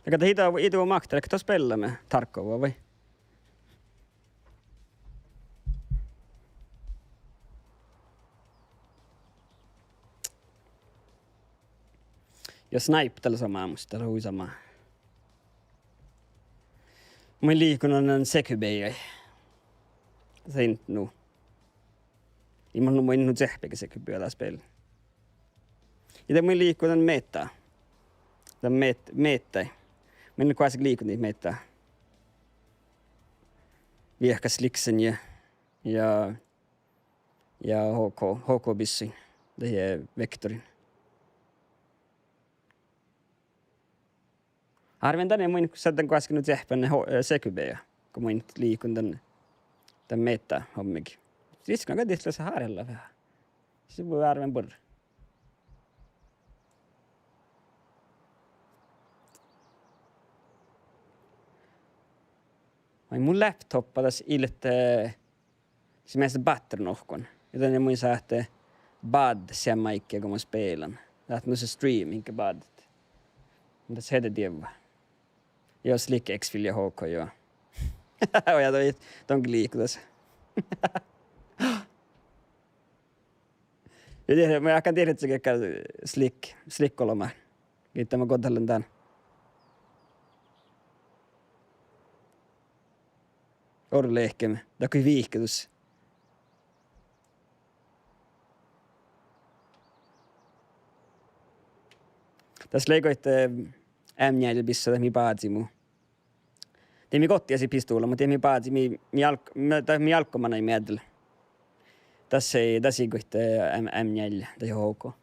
Ja kato hita on maktaa, että tuossa pelaamme Tarkkovaa vai? Ja snipe tällä samaa musta, tällä hui samaa. Mun liikunnan on sekybejä. Se ei nu. Ei mun nu tsehpekä sekybyä taas peli. Ja mun liikunnan meettaa. Tämä meettai. Mä en kuitenkin liikun niitä meitä. Viehkäs liksen ja HK-bissin. Det är vektorin. Arven tänne mun saatan kuitenkin nyt jähpänne sekybeja, kun mun liikun tän meitä hommikin. Siis kan katsoa se harjalla vähän. Se voi arven porra. Mun laptoppa tässä ilta se meistä batterinohkon. Joten jag muistaa, että bad sen maikkia, kun mä spelan. Että nu se streaming badet. Mutta se heitä tiedä. Jag slick X-Filia HK, joo. Och jag tonkin liikutas. Mä kan tiedä, että se käy slick-koloma. Kiittää mä kontallin tän. Orle ehkemme. Det kan viiketus. Tässä leikoitte M4 bissa mi paatsi mu. Teemi kottiasi pistuulla, mutta teemi paatsi mi jalkkomana ei mietellä. Tässä ei koitte M4 tai HK.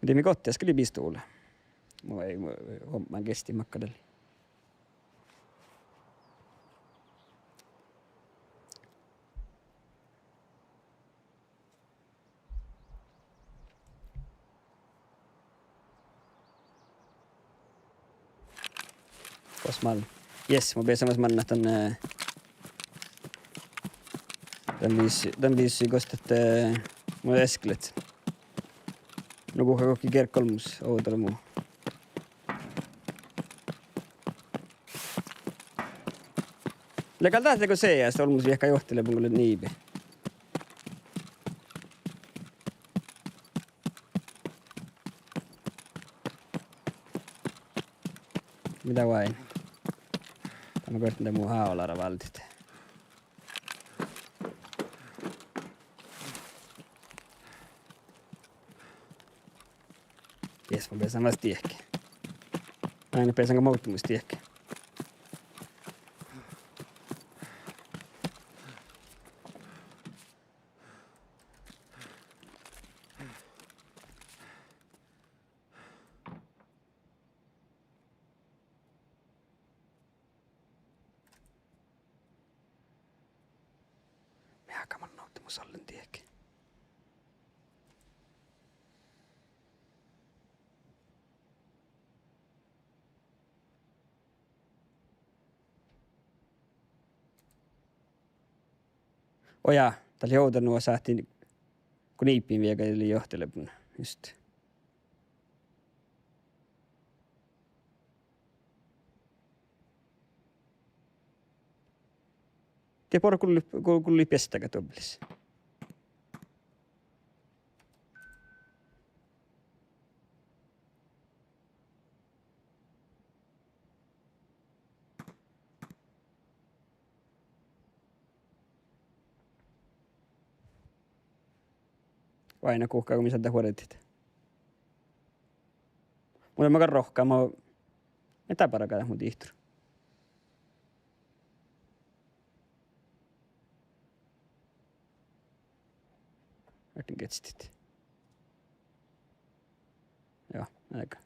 Teemi kottiasi kyllä pistuulla. Mä kesti makkadelle. Osman. Yes, mä pidän samassa manna tän viisi kostat mun esklet. No kuka kokki kerkkolmus outolla muu. Lekal tähtääkö se ja sitten olmus ehkä johtelee mulle niipi. Mitä vain? Tämä koitin muu haolara valtit. Jes, mä pesän vasta tiehkä. Aina pesän kun muuttumus tiehkä. Kaman nauttimus ollen tiehkä. Oja, tällä joutanut saatiin, kun niippiin vielä eli johtelepuna. Just. Te por kulli pestäkä toblis. Aina kuhkaa, kun missä huoletit. Mulla mä rohkaa, mä oon etäparakata mun tihtur. Verkligen ketstit. Joo, aika.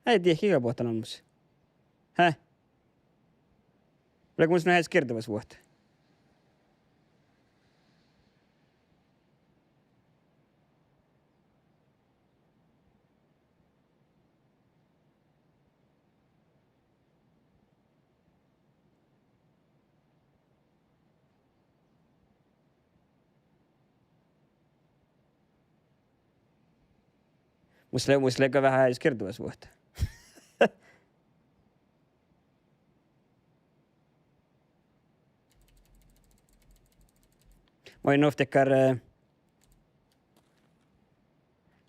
Ei tiedä, kikä vuotta ammus. Häh? Oliko mun sinä edes kertovas vuotta? Musta leikkaa vähän edes kertovas vuotta. Mä olin oftekar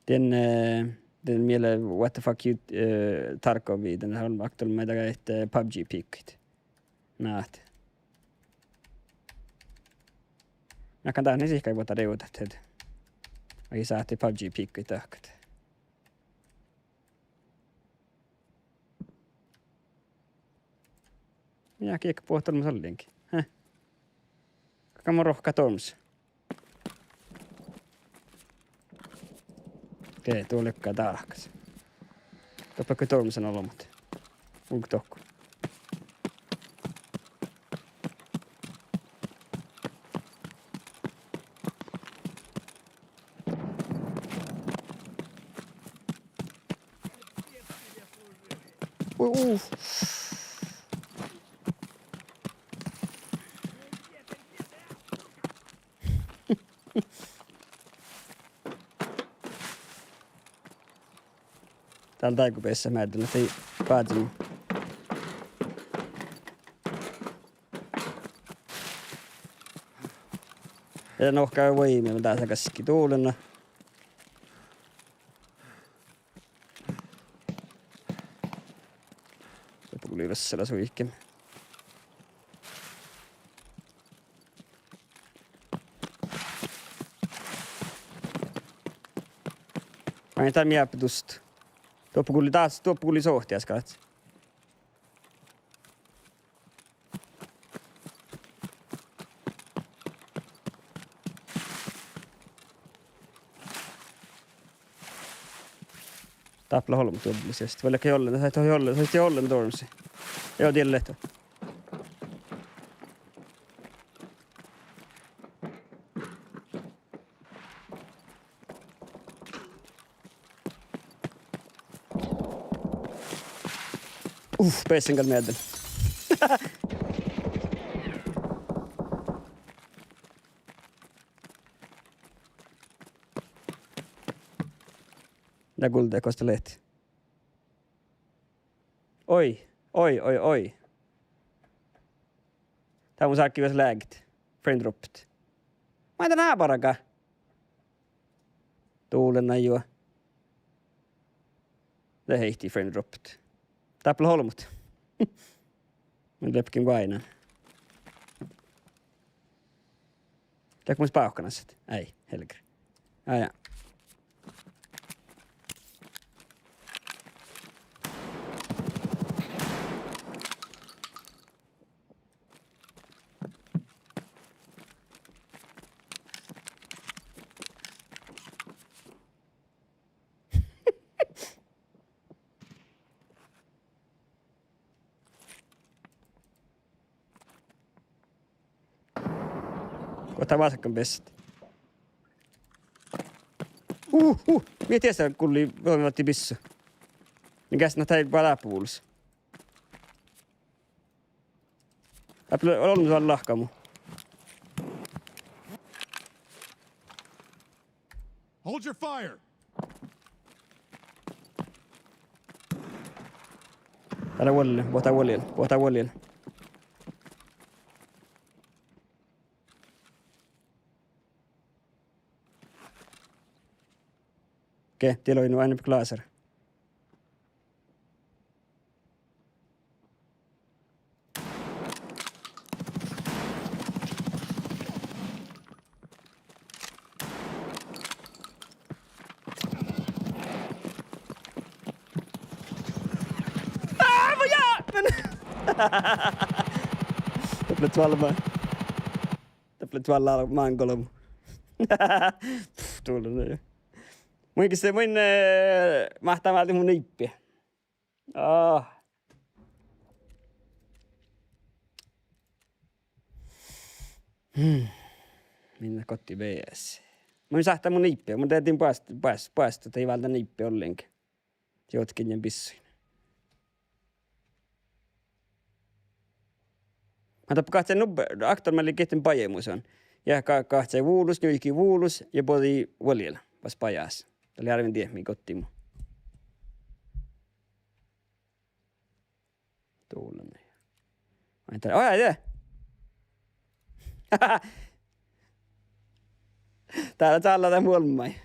den miele what the fuck you Tarkovi, den här aktuella med ett PUBG-pickit. Naat. Mä kan tähän esikä vuotta reuta, että ei saati PUBG-pickit tahkat. Minä kiekka puhuttelma salliinkin. Häh? Kaka mun rohka toms. Okei, tuo lykkaa tarkas. Toppakko tomsen olomat. Ulk tokku. Täällä taikupeessa mä ajattelin, että ei päätynyt. Ja nohkaa voimia, mä tässä käsikin tuulena. Jopa kun liivessä suihkemme. Mä en tää miäppitusta. Tuoppu kulli sohti äsken. Tappla holmu tuollisesti. Vaikka jollen, sait jollen tormsi. Joo, tiedä lehto. Pessin kanssa mietin. Ja kultee kosta lehti. Oi. Tää mun saakki myös lääkit. Friend dropped. Mä en tänään parakaan. Tuulenna juo. Det heihtii friend dropped. Tappla holmut. Mun lepkin vaina. Teekö mun pauhkanasset? Ei, helkri. Aja. Ota vasakkaan pessit. Mie tiedä, kun voimatti pissu. Mikäs näitä ei valapuulus. Olemme tuolla lahkamu. Hold your fire. Täällä wallille, puhutaan wallille. Okei, teillä on aina glaser. Täplet vallaan mankolomu. Tullut jo. Muinkin se muin mahtaa maalti mun niippiä. Minä kotiin VS. Muin sahtaa mun niippiä. Mun tehtiin päästä, ei vältä niippiä ollenkin. Jotkin ja pissuin. Mä tappa kahtseen aktor mä kehtin pajemuson. Ja kahtseen vuulus, nyiki vuulus ja podi voljella vas pajas. Tämä oli arvin tiedä, mihin kotiin mun. Tuulen. Oi, jää. Täällä täällä tää muolmai.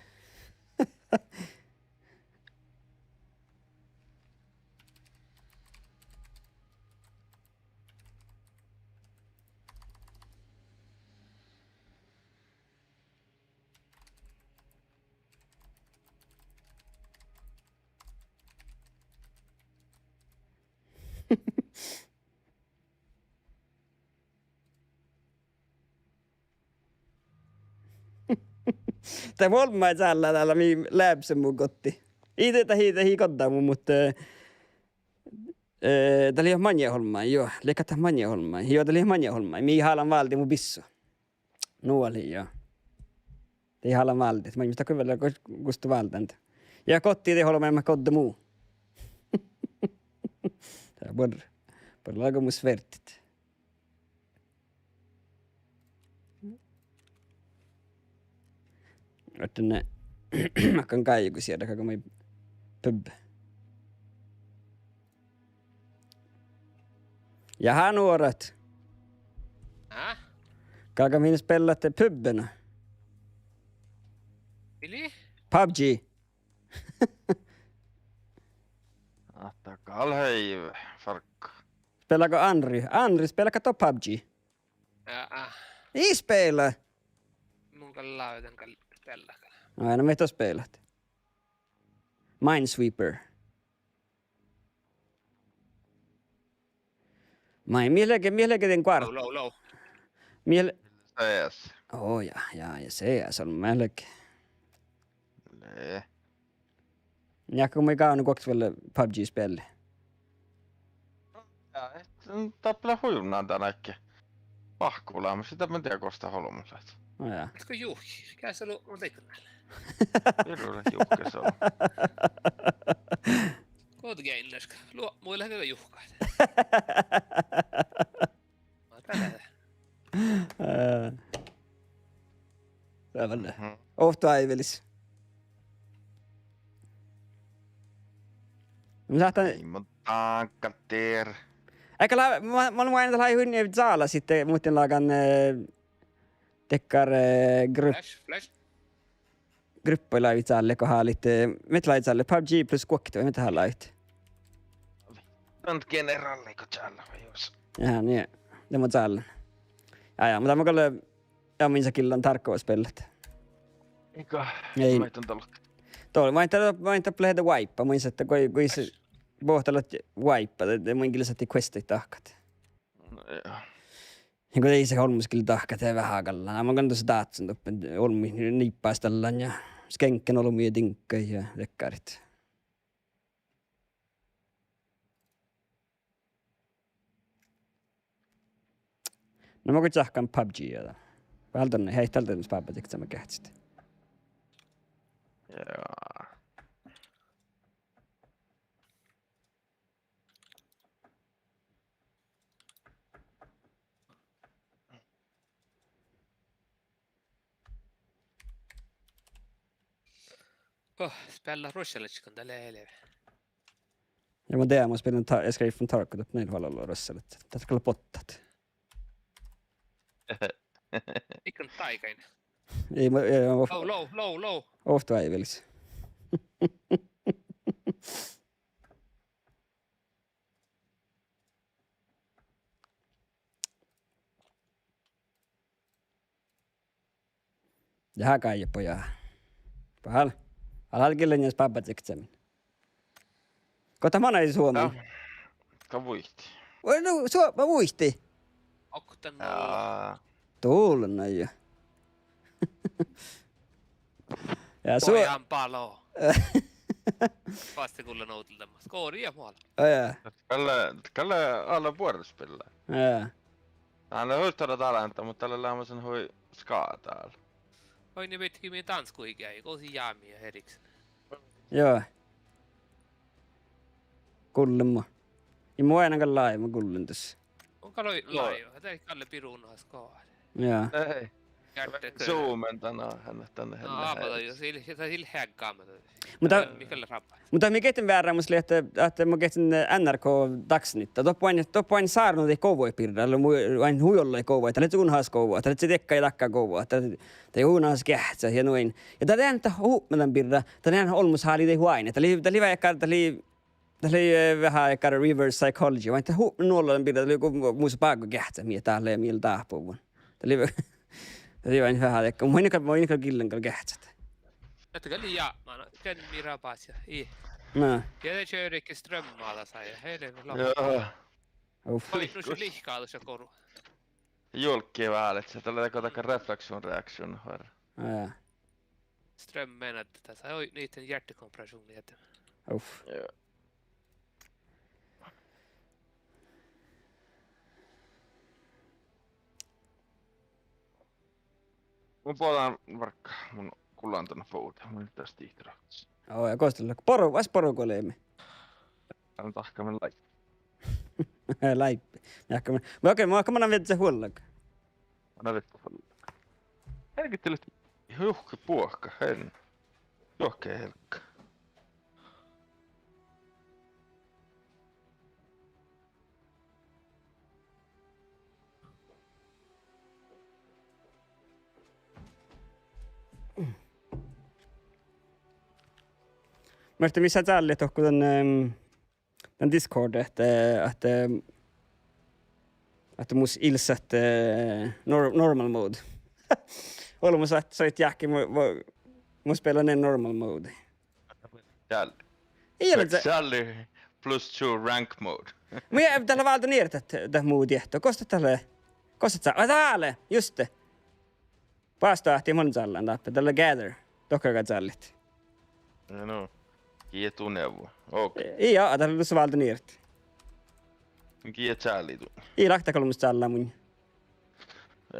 Tämä molemmai täällä mi läpsen mun kotti. Ite hi kottaa mun, mutta täällä on manjaholmai, joo. Leikataan manjaholmai. Joo, täällä on manjaholmai. Mi haalan valti mun bissu. Nuoli, joo. Ei haalan valti. Mä mistä kyllä kustu valtanta. Ja kotti te holmai mä kodda muu. Tää on aika mun svertit. Tänne mä kan kaiku sieltä, kun mä pub. Jaha nuoret. Kaka minä spellatte pubbena. Eli? PUBG. Attakal hei, farkka. Spelako Andri? Andri, spelaka to PUBG? Ei spela. Mun kan lautan tällä. No aina me to spelat. Minesweeper. Mieläkin den kvart. Low. CS. Ja CS on melkein. Nee. Ja kun me käyn koks vielä PUBG-spelle. Ja, tappele hujunnan tänäkin. Pahkuulaamme sitä, mä en tiedä, kosta holmulat. No ja. Oletko juhki? Käy se ollut mun teikönällä. Hirveellä juhke se on. Koot geinnöskä. Luo muille hyvä juhkaat. Mä tällä. Aivan. Ohto aivelis. Mä saatan... Ei mun tankkateer. Eikä mä olen aina tällä hunnia saala sitten muuten laakan tekkar Flash. gruppa lait alle kohalit. Met lait alle PUBG plus kokto, mitä hän lait. Tant generalle ko täällä jos. Jaha, niin. Det må täällä. Ja, mutta mä kyllä ja minä killan tarkkoa spellet. Eikä. Ei. Mä on tullut. Tuolla mä en play the wipe, mä että kun se pohtalat wipe, että mä kyllä saatti questit tahkat. No joo. Niin kun ei se holmus kyllä tahkat ja vähän kallaan. Mä kannattaa taatsun tuppen olmi niippaistellaan ja skenkken olmi ja tinkkai ja dekkarit. No mä kun tsahkan PUBGia. Vähän tonne, hei tältä nyt pääpätikö sä mä kähtsit. Joo. Spela Rochelletskan tällä helveä. Ja mä tean, mä spelen Escape from Tarkov upp neil valalla rösselet. Tätä kyllä pottat. Ikon taikain. Ei mä Low. ofta ei vilis. Jaha kai pojaa. Pahal. Alal killen jos pappa tseksämin. Kota mana ei Suomi. Ka vuihti. Oi no Suomi muisti. Oktan Tuulen jo. Ja Pojan palo. Vasta kulla noutiltamas. Kooria muualla. Ja. Kalle alla vuorospilla. Ja. Hän on huistara talenta, mutta tällä lämmösen hui skaa täällä. Oi ne vettikin meidän tanskuikia ja koosi jaamia heriksen. Joo. Kullemma. Ja mua ainakaan laima kullen tässä. Onko laiva? Tätä ei Kalle piruunnas kohdalla. Joo. Ei. Zoomentana hänne tänne. No aapata jo, sillä häggaamata. Mikällä rappaa? Mutta mä kettin väärä musta että mä kettin NRK dagsnitta. Toppain saarnut ei kouvoi pirdalla, vain huijolla ei kouvoi. Tällä tunhaas kouvoi, tällä se tekka ei takkaa kouvoi. Tällä huunaas kähtsä ja noin. Ja tällä ei näitä huumetan pirda, tällä ei olmus haali ei huaine. Tällä oli vähän aikaa reverse psychology, vain tällä huumetan pirda, tällä joku muussa paikka kähtsä, miä täällä ja millä tahpuu. Tällä oli vain vähän aikaa, mä inikään killen kanssa kähtsät. Että kalli jaamana, kän mirapas ja i. No. Ja te köydikki strömmaata sai ja heille Joo. Uff. valittu lihkaalus ja koru. Julkki välit, se tällä takotaka reflection reaction här. Ja. Strömmen, että tässä on niiden hjärtekompression jätä. Uff. Joo. Mun puolaan varkka mun kullantunut pouta, mun nyt tästä ihtirahtis. Joo, ja kostella. Poru kuuleemme. Täällä on tahkamen lai. Läippi. Mä okei, mä annan vettä huollaka. Anna vettä huollaka. Herkittelet juhki puokka, hen. Juokkee helkka. Mä ehtin missä täällä tohku tän Discord, että mus ilsat normal mode. Olemme soit jähki mus pelanneen normal mode. Jälli. Ei ole se. Jälli plus 2 rank mode. Mä ei täällä valta niirtä tätä muu tiehtoa. Kostat sä? Täällä, just. Paasta ahti mon tällaan tappe. Tällä gather. Tokkakaan tällit. No. Kietuneuvo. Okei. Ei jaa, täällä tuossa valta niirtä. Kiet jälli tuu. Ei lahta kolmus täällä mun.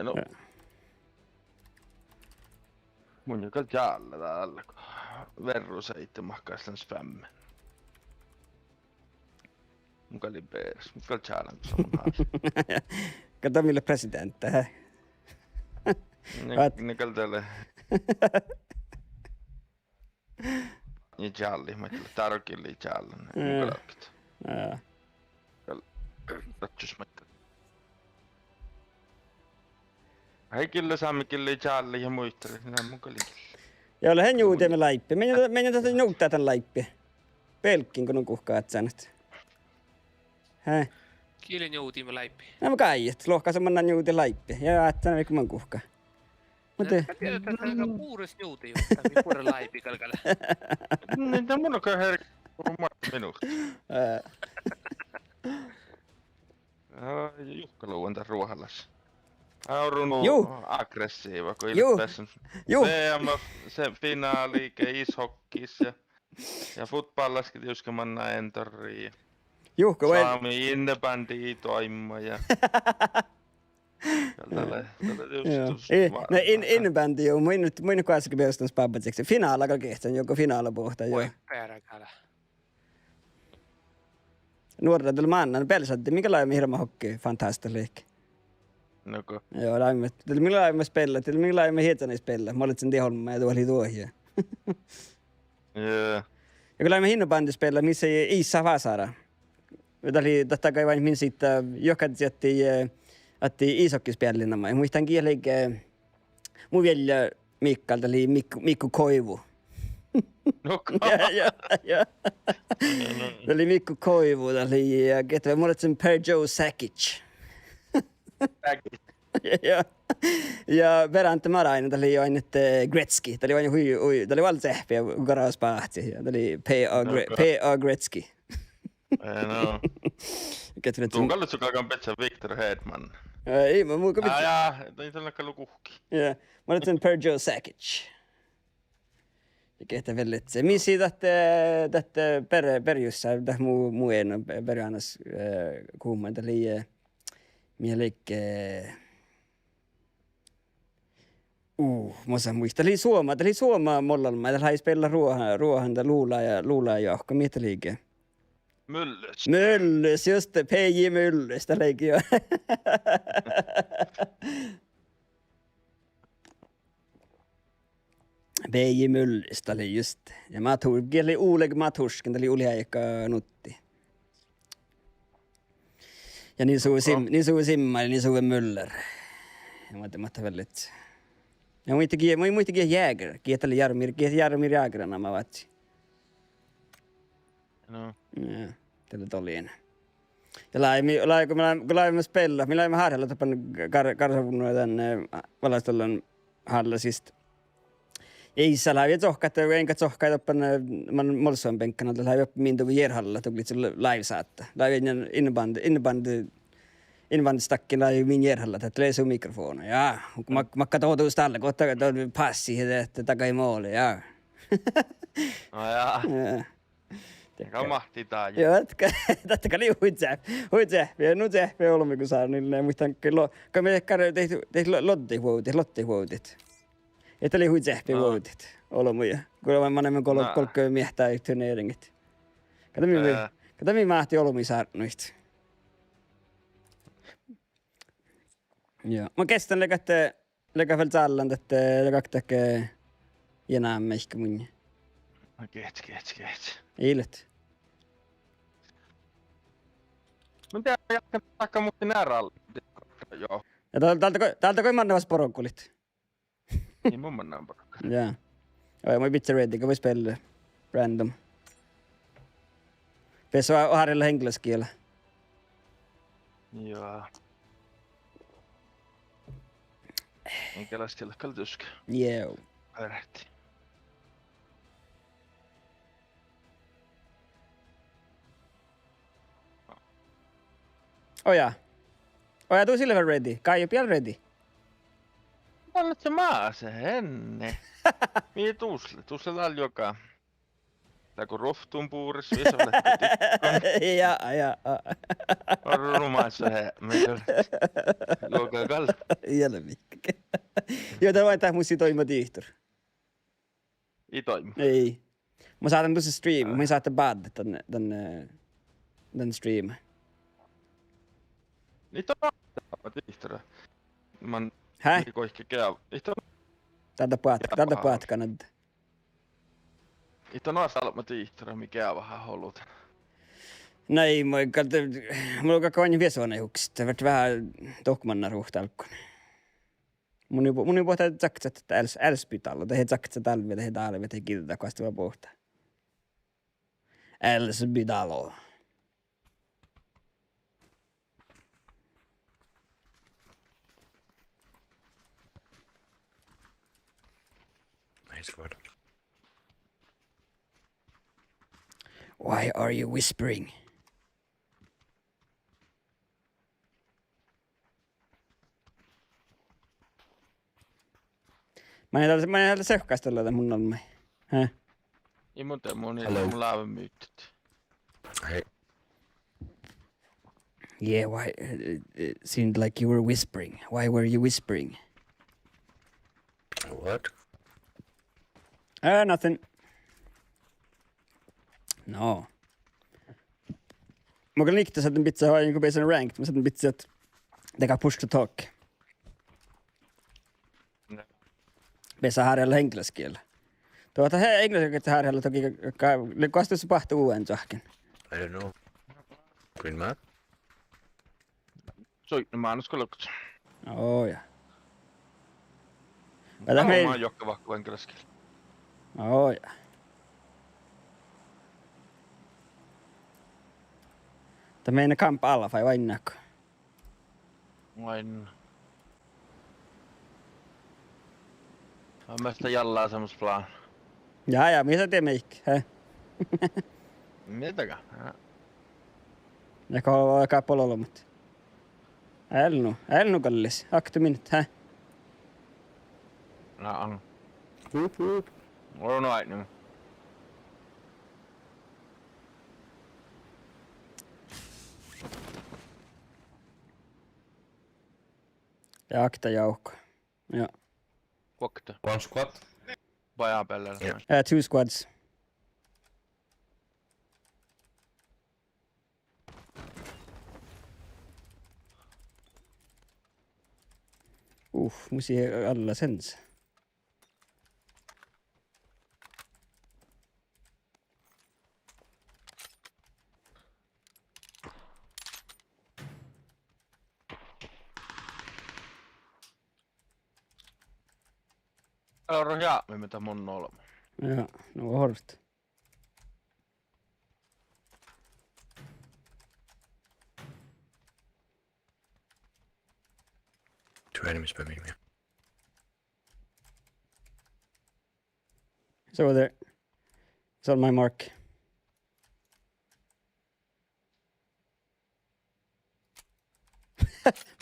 No. Mun joka jäällä täällä. Verru 7 mahkaislan spämme. Mun kalli peeres. Mun kalli jäällä kun saman haas. Kato mille presidentti, hä? Ne kalli tälle. Ja jälli. Mä tälle tarkille jäällä. Mun kalli alkit. Ratsus mä tälle. Hei kyllä saamme kyllä jälli ja muistele. Nää mun kalli. Joo, lähden juuteemme laippi. Mennään tätä nuuttaa tän laippi. Pelkkin kun on kuhkaat sanat. Hä? Kielen juutimme läippi. Nämä kaiet. Lohkaisen mannan juuti laippi. Ja ajattelin, mikä mä kuhkaa. Mutta... Mä tiedän, että tässä on puures juuti juuttaa. Mikä puure laipi kalkalla. Niitä mun on kai herkki. Minusta. Jukka luuan tän ruohallas. Aurunut aggressiiva, kun ilmeisesti VM se finaali, ishokkis ja futballaskin juskemanna entoriin. Saami innebändi toimma ja tälle just no innebändi joo, muin kuitenkin päästään spabbatseksi. Finaala kaikesta, joko finaala pohta joo. Voi peräkälä. Nuorta tuli mannan pelsatti, minkälainen hirma hokki fantastiliikki. Noko. Joo, lämmin. Minkälainen spella, minkälainen hietsäni spella. Mä olin sen teholma ja tuoli tuohia. Joo. Ja kun lähdemme hinnobandispeillä, missä ei saa Vasaara. Tämä oli totta kai vain minun siitä, joka jätti isokkispellinä. Muistan kielikin, mun vielä Mikael, tämä oli Mikko Koivu. No Ja. Tämä oli Mikko Koivu, tämä oli, ja mulla oli sen Per Joe Sakic. Ja perään Marainen, tämä oli aina Gretzky. Tämä oli aina tämä oli valta sähpiä, kun karas pahti. Tämä oli P.A. Gretzky. No. Tuun kallut sukakaan petsä Victor Hedman. Ei, mä muuka pitää. Jaa, ei tällä kallu kuhki. Ja, mä olin sen Per Joe Sakic. Ja kehtä vellet se. Missi tätä perjussa, tätä muu en ole perjannas kuumaan. Tämä oli mielekke... Mä saan muistaa. Tämä oli Suoma mollalla. Tämä oli spela ruohan, luulaa ja johka. Mitä liike? Myllys, just det. P.J. Myllys, det lägger jag. P.J. Myllys, det oli just. Ja det oli Oleg Maturskin, det oli Uliaika Nutti. Ja niin suu Simma, niin suu Müller. Ja mä tämmötä väldigt. Ja mä muistakin Jäger. Kietali Jaromir Jägeränä mä vatsi. No. Ja, tällä tolien. Ja kun mä laimme spella, mä laimme harjalla tapan karsavunnoja tänne valastollan hallasista. Ei sä laivi tsohkaat, enkä tsohkaa tapan molsoin penkkana, että laivi mintu kuin Jerhalla, tuli sulle live-saatta. Laivi innebandystakkin laivi min Jerhalla, että leisuu mikrofona. Ja, kun mä katsoin tällä, kun ottaa passi, että takai mooli, ja. No jaa. Aika mahti tää. Joo, tätä oli huitsehpi. Ja nyt sehpi olemme, kun saa niille. Muistan, kun me tehtiin lottivuotit. Että oli huitsehpi vuotit olemme. Kun mä annamme kolkkoja miehtää turneringen. Kato mi mahti olemme saarnoista. Joo. Mä kestän läkä väl tällan, että läkäktäkö jänäämme ehkä mun. Keets. Eilet. Mä tiedän, jatkan taakka muuten näärällä. Joo. Ja täältä kun mannavas porokkulit. Niin mun mannaan porokka. Ja. Ja mä bitse ready, kun voi spela random. Peso harjalla henkilöskielä. Joo. Henkilöskielä kaltuska. Joo. Ärähti. Oja, tuu silver ready. Kai pian ready. Olet se maase, henne. Mie tuusle laal joka. Tää kun roftun puuris, viis olet Ja. on rumaissa he. Joka kall. Jälle mikkä. Joo, tää vain tää mussi toima tiihtor. Ei toimi. Ei. Mä saatan tuossa stream. Mä saatan bad tän stream. Niitä on tiihtorä. Man Häh? koihke käy. Niitä on Tältä patkanad. Niitä on noissa alma tiihtorä, mikä vähän hollut. No ei, mulla on koko ajan viesuonehukset. Tämä vähän tohmanna ruhtalkkun. Mun ei puhuta tsaksat, että älspytalo. Tehe tsaksat alvi, tehe talvi, tehe kilta, kun vaan puhuta. Älspytalo. Nice word. Why are you whispering? Mä en täällä seuhkaistella tätä mun olme. Häh? Ei muuten mun laaven myyttyt. Hey. Yeah, why? It seemed like you were whispering. Why were you whispering? What? Nothing. No. Mä kyllä niktä saatan pitää vaan jonkun peisen ranked. Mä saatan pitää, että teka push to talk. Pesä harjalla henkilöskielä. Tuota he englanniksi harjalla toki kastussa pahtu uuden tahkin. I don't know. Green map? Mä annan skolukut. Ja. Mä meil... oon jokka vahku enkeleskellä. Ja. Tämä meidän kamp alla vai vainnako? Vain. On mä sitä jallaa semmos plan. Ja, mitä te meikki? Mitäkään? Ja kun alkaa pololla, mutta... Älnu kallis. Aktu minut, No on. On aina. Ja akta joukko. Joo. Kokta. One squad? Vajaa pelleillä. Joo. 2 squads. Musi alla sens. Älä ole jaami mitä mun olema. Ja, no hårt. Two enemies spamming me. It's over there. It's on my mark.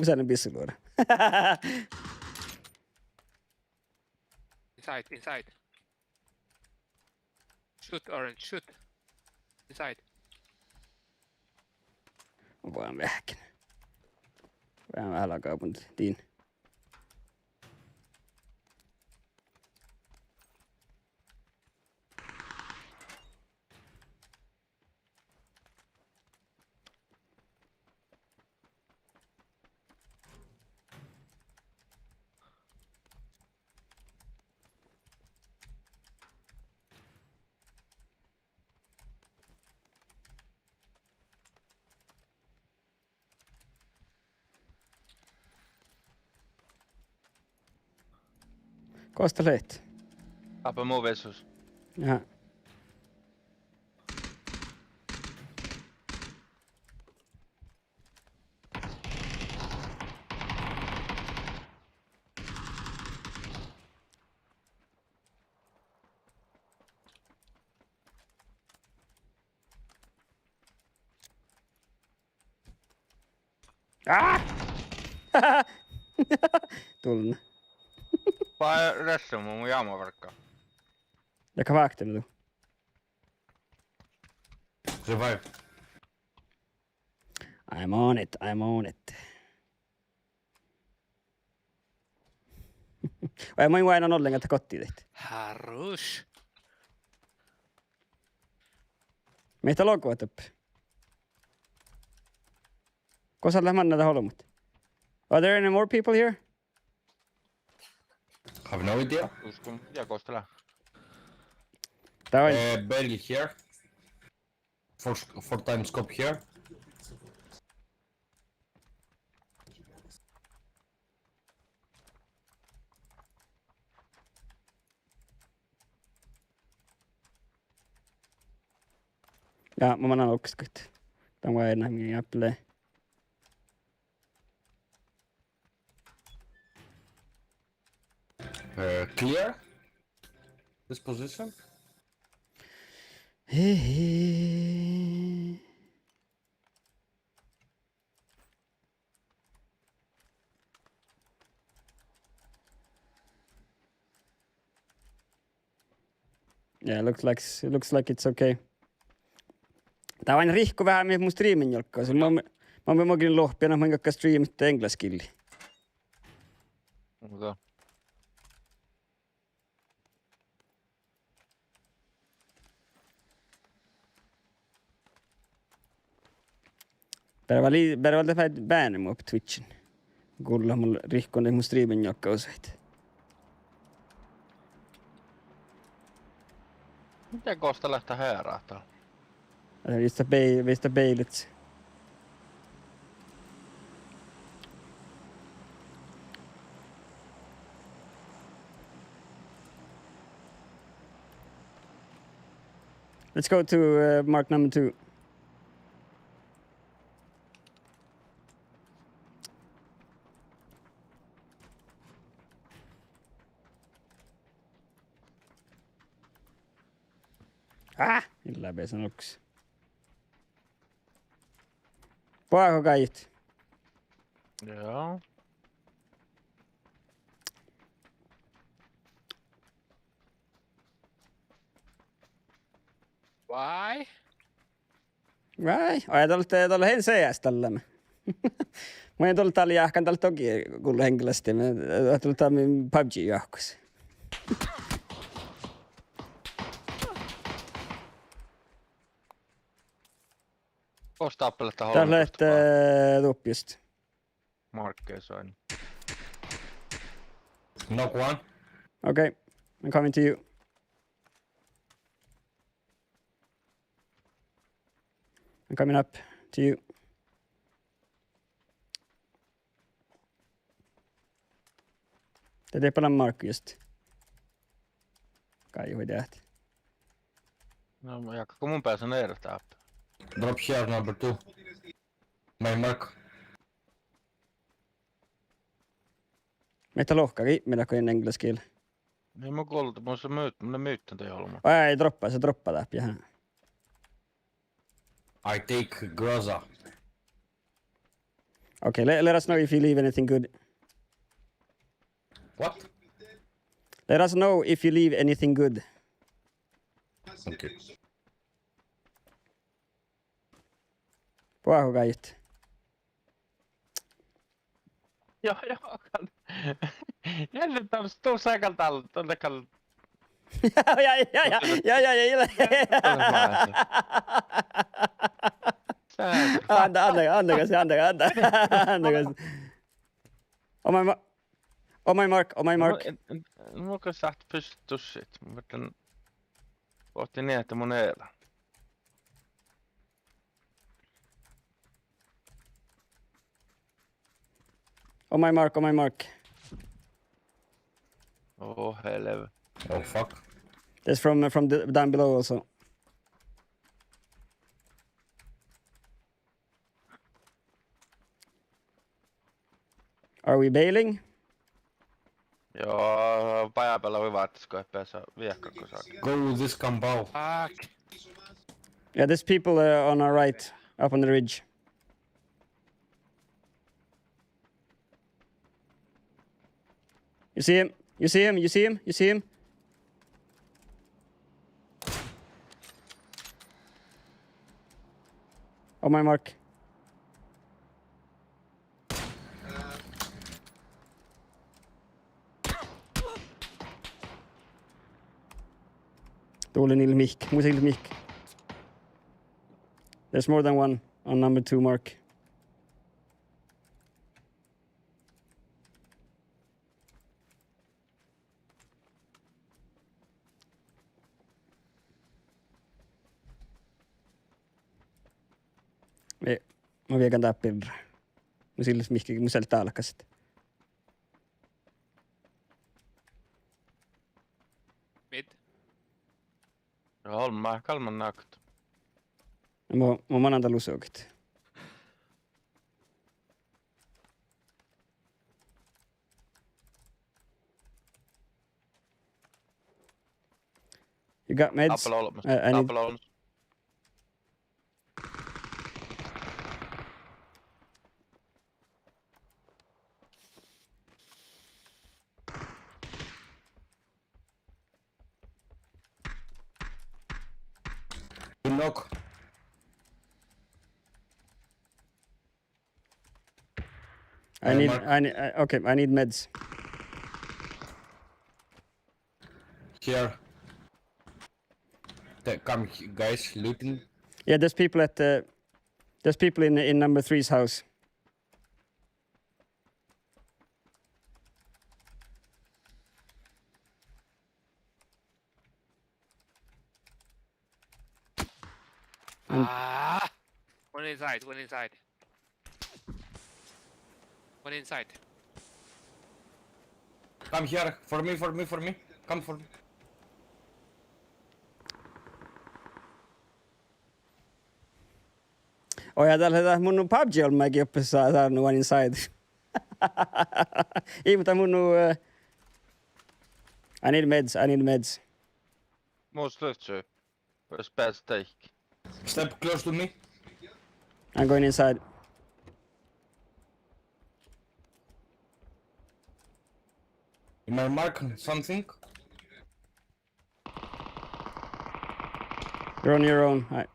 Usein bisseluoda. Inside. Shoot, Orange, shoot. Inside. Vaan vähäkin. Vähän alakaupuntiin. Kosta leit. Appa muu vesus. Ja. Tulna. Vai ressu mun jaamavarkka. Ja kavakti nu. Revive. I'm on it. Vai mä aina ollenkaan, että kotiin tehty. Harush. Meitä logoa töppi. Kosa lämmän näitä holmut. Are there any more people here? Have no idea. Uskon. Ja kostele. Tää on. Belly here. Four times scope here. Ja mä annan okkskut. Tämä on enää minä play. Clear. This position. Yeah, looks like it's okay. Tää on aina rihku vähän mun streamin jolkkaa. Mä oon mokin lohpiana, mä enkä streamit englanskilli. Mutta Bär valta bääne mua på Twitchin. Kuulla mulla rihkon mun streamin jolkkaa useita. Miten Kosta lähtee heerahtaa? Vista beilit. Let's go to mark number 2. Läpi sanoksi. Paako kaiut? Joo. Why? Vai? Ajatellut tuolla hen CS tällä. Mä en tullut täällä jahkan täällä toki kuule henkilösti. Mä ajatellut täällä PUBG jahkus. Kosta appeletta Täällä holmusta tuuppi just. markkeesoin. Knock one. Okay, I'm coming to you. I'm coming up to you. Tätä ei paljon markku just. Kai juhi tähti. No jakko mun päässä neerästä appel. Drop here, number 2. My mark. Meitä lohkari, mitä kuin engelsk kiel. Ei mä kuullut, mun se myyttän toi holma. Ei droppaa, se droppaa läpi. I take Groza. Okay, let us know if you leave anything good. What? Let us know if you leave anything good. Okay. Paako kaiut? Joo. Jännä tuu säkältä tuonne kall. Antakas. On my mark. Mulla kyllä sä pystyt tussit. Mä pohti niin, että mun eellä. On my mark. Oh, helve. Oh fuck. There's from the, down below also. Are we bailing? Joo, pajapäällä voi vaattisko päässä viehkakko saa. Go with this compound. Fuck. Yeah, there's people on our right, up on the ridge. You see him? On my mark. Tuli niillä mihk. Muisilla mihk. There's more than one on number 2 mark. Mä viekän tää pirra. Musillis mihki, musel taalakasit. Mid. Joo, mä kalman nakut. Mä manan tää lusukit. You got meds? Appel olemassa. I need... Appel olemassa. Knock. I need meds. Here. Come, guys, looting. Yeah, there's people at there's people in number 3's house. Ah! One inside, one inside. One inside. Come here, for me. Come for me. Ja tällä mun PUBG on mäkin oppissa saanut one inside. Ei, mutta mun I need meds. Most löytyy. First bad steak. Step close to me. I'm going inside. You may mark something. You're on your own. Right.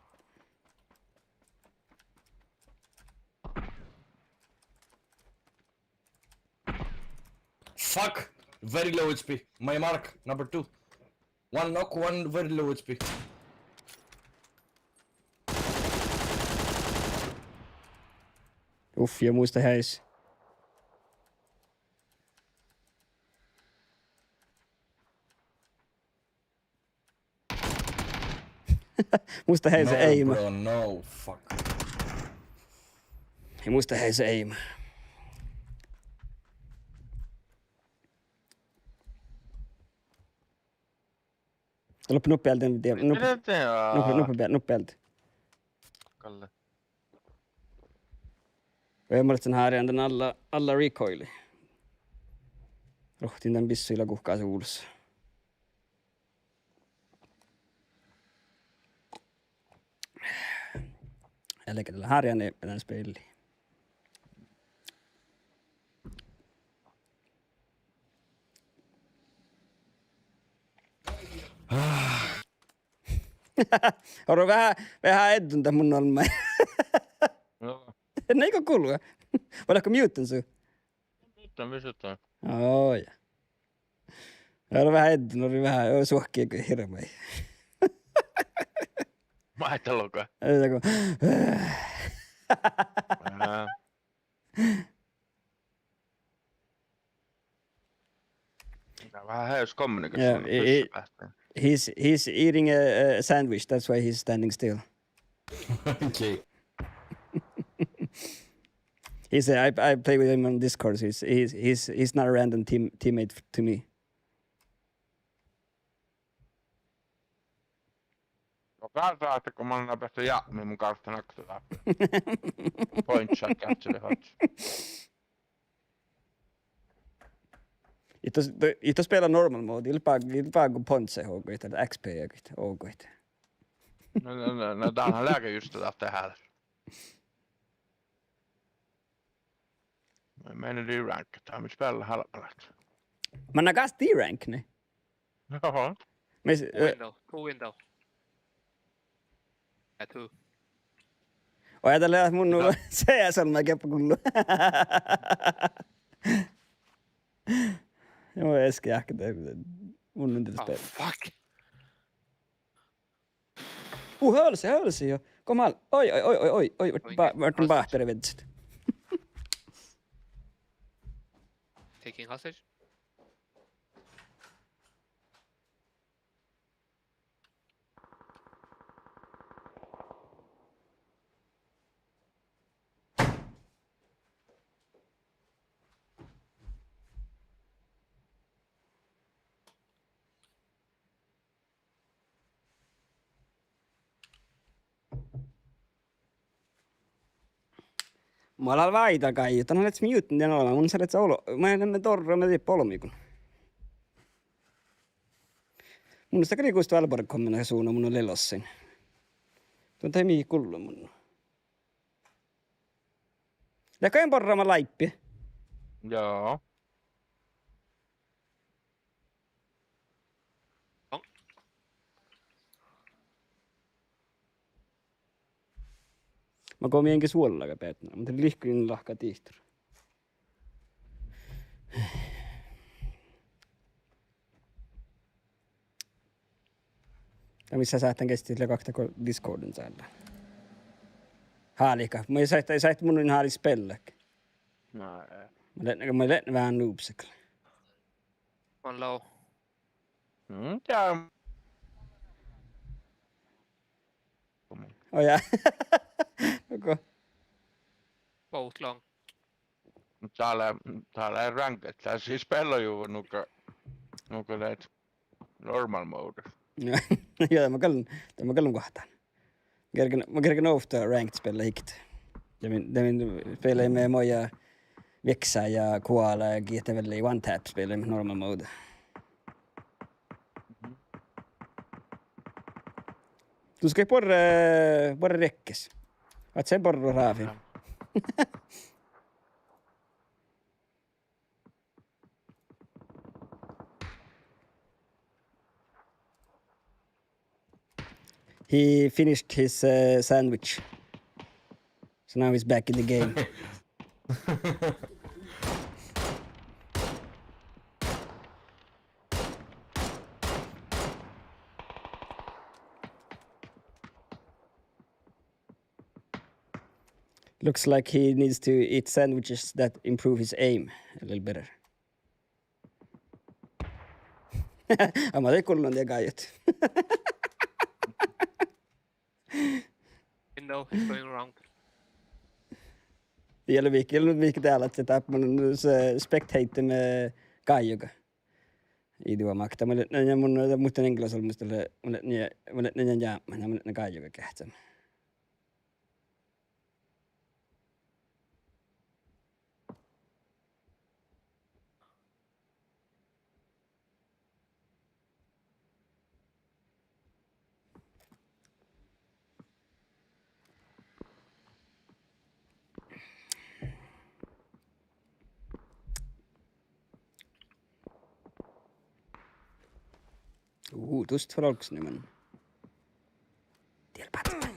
Fuck! Very low HP. My mark, number 2. One knock, one very low HP. Uff, jag muista häis. Muista häis se aim. Bro, no, fuck. Ei muista häis se aim. Loppu nuppealta. Nuppealta. Kalle. Jag muistan häärään tän alla recoili. Rohtin tän pissuilla kuhkaa se ulos. Eli tällä häärään ei pitää spelliä. Oro vähän edunta mun olma. Joo. Eikö kuulua? Voidaanko muuten sun? Pysytään. Oi. Oro vähän edun, oli vähän suhkia kuin hirveä. Maitaloka. Joku. Vähän häys kommunikaatio. Yeah, he's eating a sandwich, that's why he's standing still. Okay. He said, I play with him on Discord. So he's not a random teammate to me. Katsotaan, että kun mä olen päästy niin mun kanssa naksutaan. Point shot catch the hot. Ito spela normal mode, ilpaa kun pontse houkuit, että XP houkuit. No tämähän lääke just tätä tehdä. Mä menen D-rank, tää on spela halpalla. Mä nakas D-rank ne. Joo. Two window. Two. Ajatellaan, että mun CS on mä keppakullu. Joo, äsken ehkä mun on tietysti. Oh, fuck. Hölsi jo. Kom al. Oi. Vart bättre vedset. Taking hostage. Mä olen vaita kai, että no let's mute den olemaan. Mun salet olo. Mä en torro med det polomikun. Mun sitä kyllä kuusta Valborg kommena suuna mun on lelossin. Tuon ei mihin kullu mun. Ja kai porrama laippi. Joo. Mä komienkin suollaga päätnä, mutta lihkuin lahka tihtur. Ja missä sä tämän kestit sille kakta Discordin säällä? Haalika. Mä sait mun haali spelläk. No ei. Mä lennä vähän noobsekle. One low. Tää på mun. Oh ja. Okay. Both long. Täällä ei ranked. Tää siis spelar ju nuka det normal mode. Joo, mä kallon kohtaan. Mä kerken ofta ranked spela hikt. Min spelar med moja växa ja koala ja GTA väl i one tap spelar med normal mode. Du ska borra räckes. Att sen borra raafin. He finished his sandwich. So now he's back in the game. Looks like he needs to eat sandwiches that improve his aim a little better. Mä tein kuullut ja kaiut. No, it's going wrong. Vielä viikki täällä, että se tappaa se spectate me kaiuka. Idua makta. Mä mun muuten henkilösolmustelle, mä ne kaiuka kähtsämä. Tuosta frolks nimen. Tiedä patsa.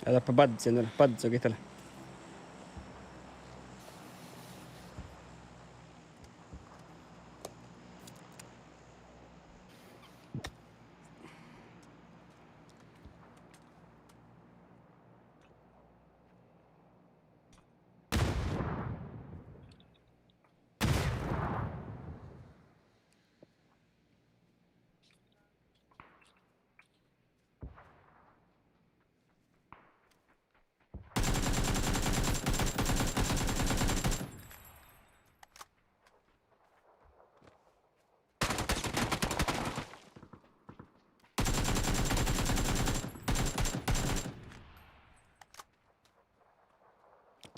Äläpä padso kitellä.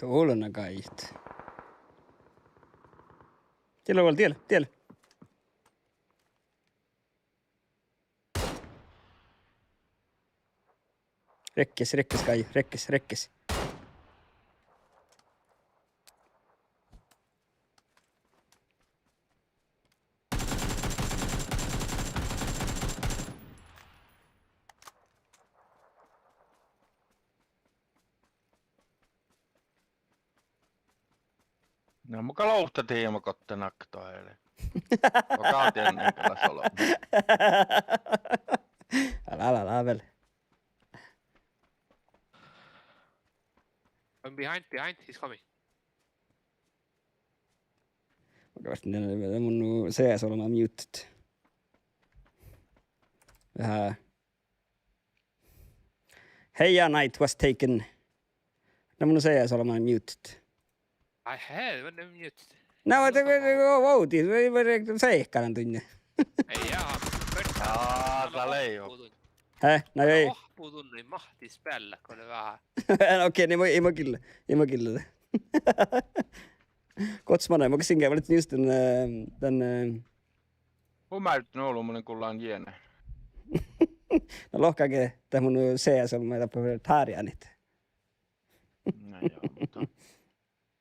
Tuolla kait. Tiellä. Rekkes kai, rekkes. No muka louhta tiima kotte naktoile. Vakaatien enkällä solo. Älä väl. I'm behind, he's coming. Vakavasti ne mun CS olemaan muted. Vähän. Heija night was taken. Ne mun CS olemaan muted. I had when I'm muted. No, vouti, seikkainen tunne. Ei jaa, Tää leijo. Häh? No ei. Ohpuutunnin mahtis päällä, kun oli vähän. Okei, niin ei mä kyllä. Kotsmana, mä käsin käydä just tän... Humäyt noulu mun kullaan jene. No lohkake, tää mun CS on meitä tääriänit. No joo, mutta...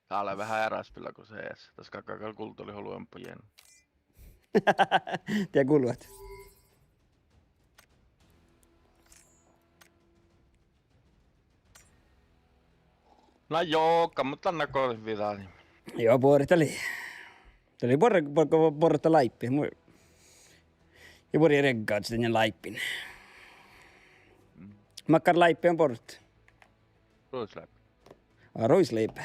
Täällä on vähän eräspillä kuin CS. Tässä kakakalla kulta oli holuempa jene. Tiedä kuuluvat. No joo, mutta näköisesti vielä. Joo, puoritali. Tuli porta laippi. Ja puori reggaat sitten laippin. Makkar laippi on porut. Ruisleipä. Ruisleipä.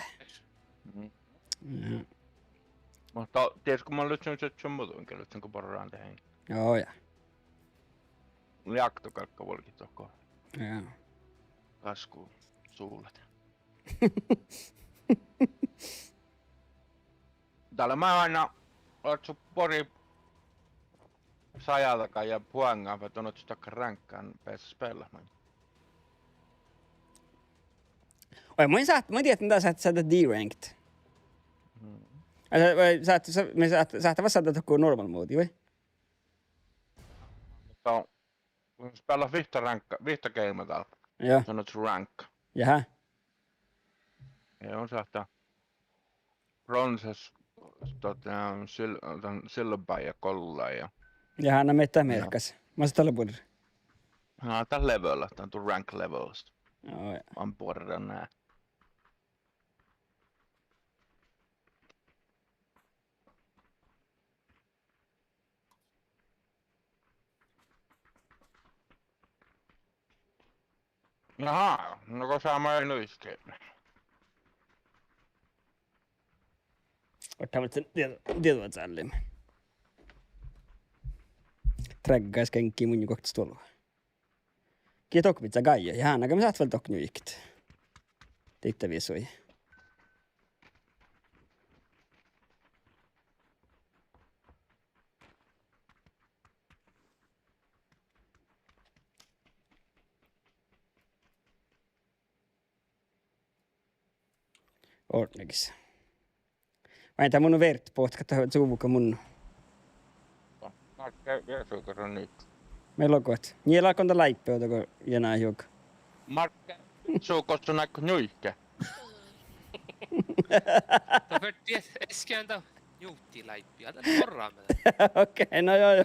Mutta tiedätkö, mä lytsyn sen muutenkin, lytsynkö porraan tehden. Joo, ja. Jaktokalkka volki toko. Joo. Kasku suulet. Täällä mä aina ootsu pori sajatakaan ja puangaan, että on takka ränkkaan päässä spelamaan. Oi, mä en tiedä, mitä sä saat D-ranked. Me saat vastata joku normal mode, vai? Mutta kun spelaa vihta game täällä, Joo. se on rank. Jaha. Ja on saattaa bronzes, silloin ja kolla ja Jaha, no meitä merkas. Mä oon tällä puolella. tää levelillä, tää on rank levels. Joo, ja. On puolella nää. Jaha, no kun saa ei nuiskeen. Ottamat sen tietoa sälliin. Träggas kenki mun kohta tuolla. Kiitos pitää gaia. Jaha, näkö me saat väl tok nyikit. Tiitte visui. Ordnigis. Vain tää mun on vert pohtka tähän suuvuka mun. Jeesuukas on nyt. Meillä on kohta. Niillä on laippi, otako janaa joka. Markke, suukossa on aika nyikkä. Då för det äskande juuttiläippi. Ja tänne porraan mä. Okei, no joo.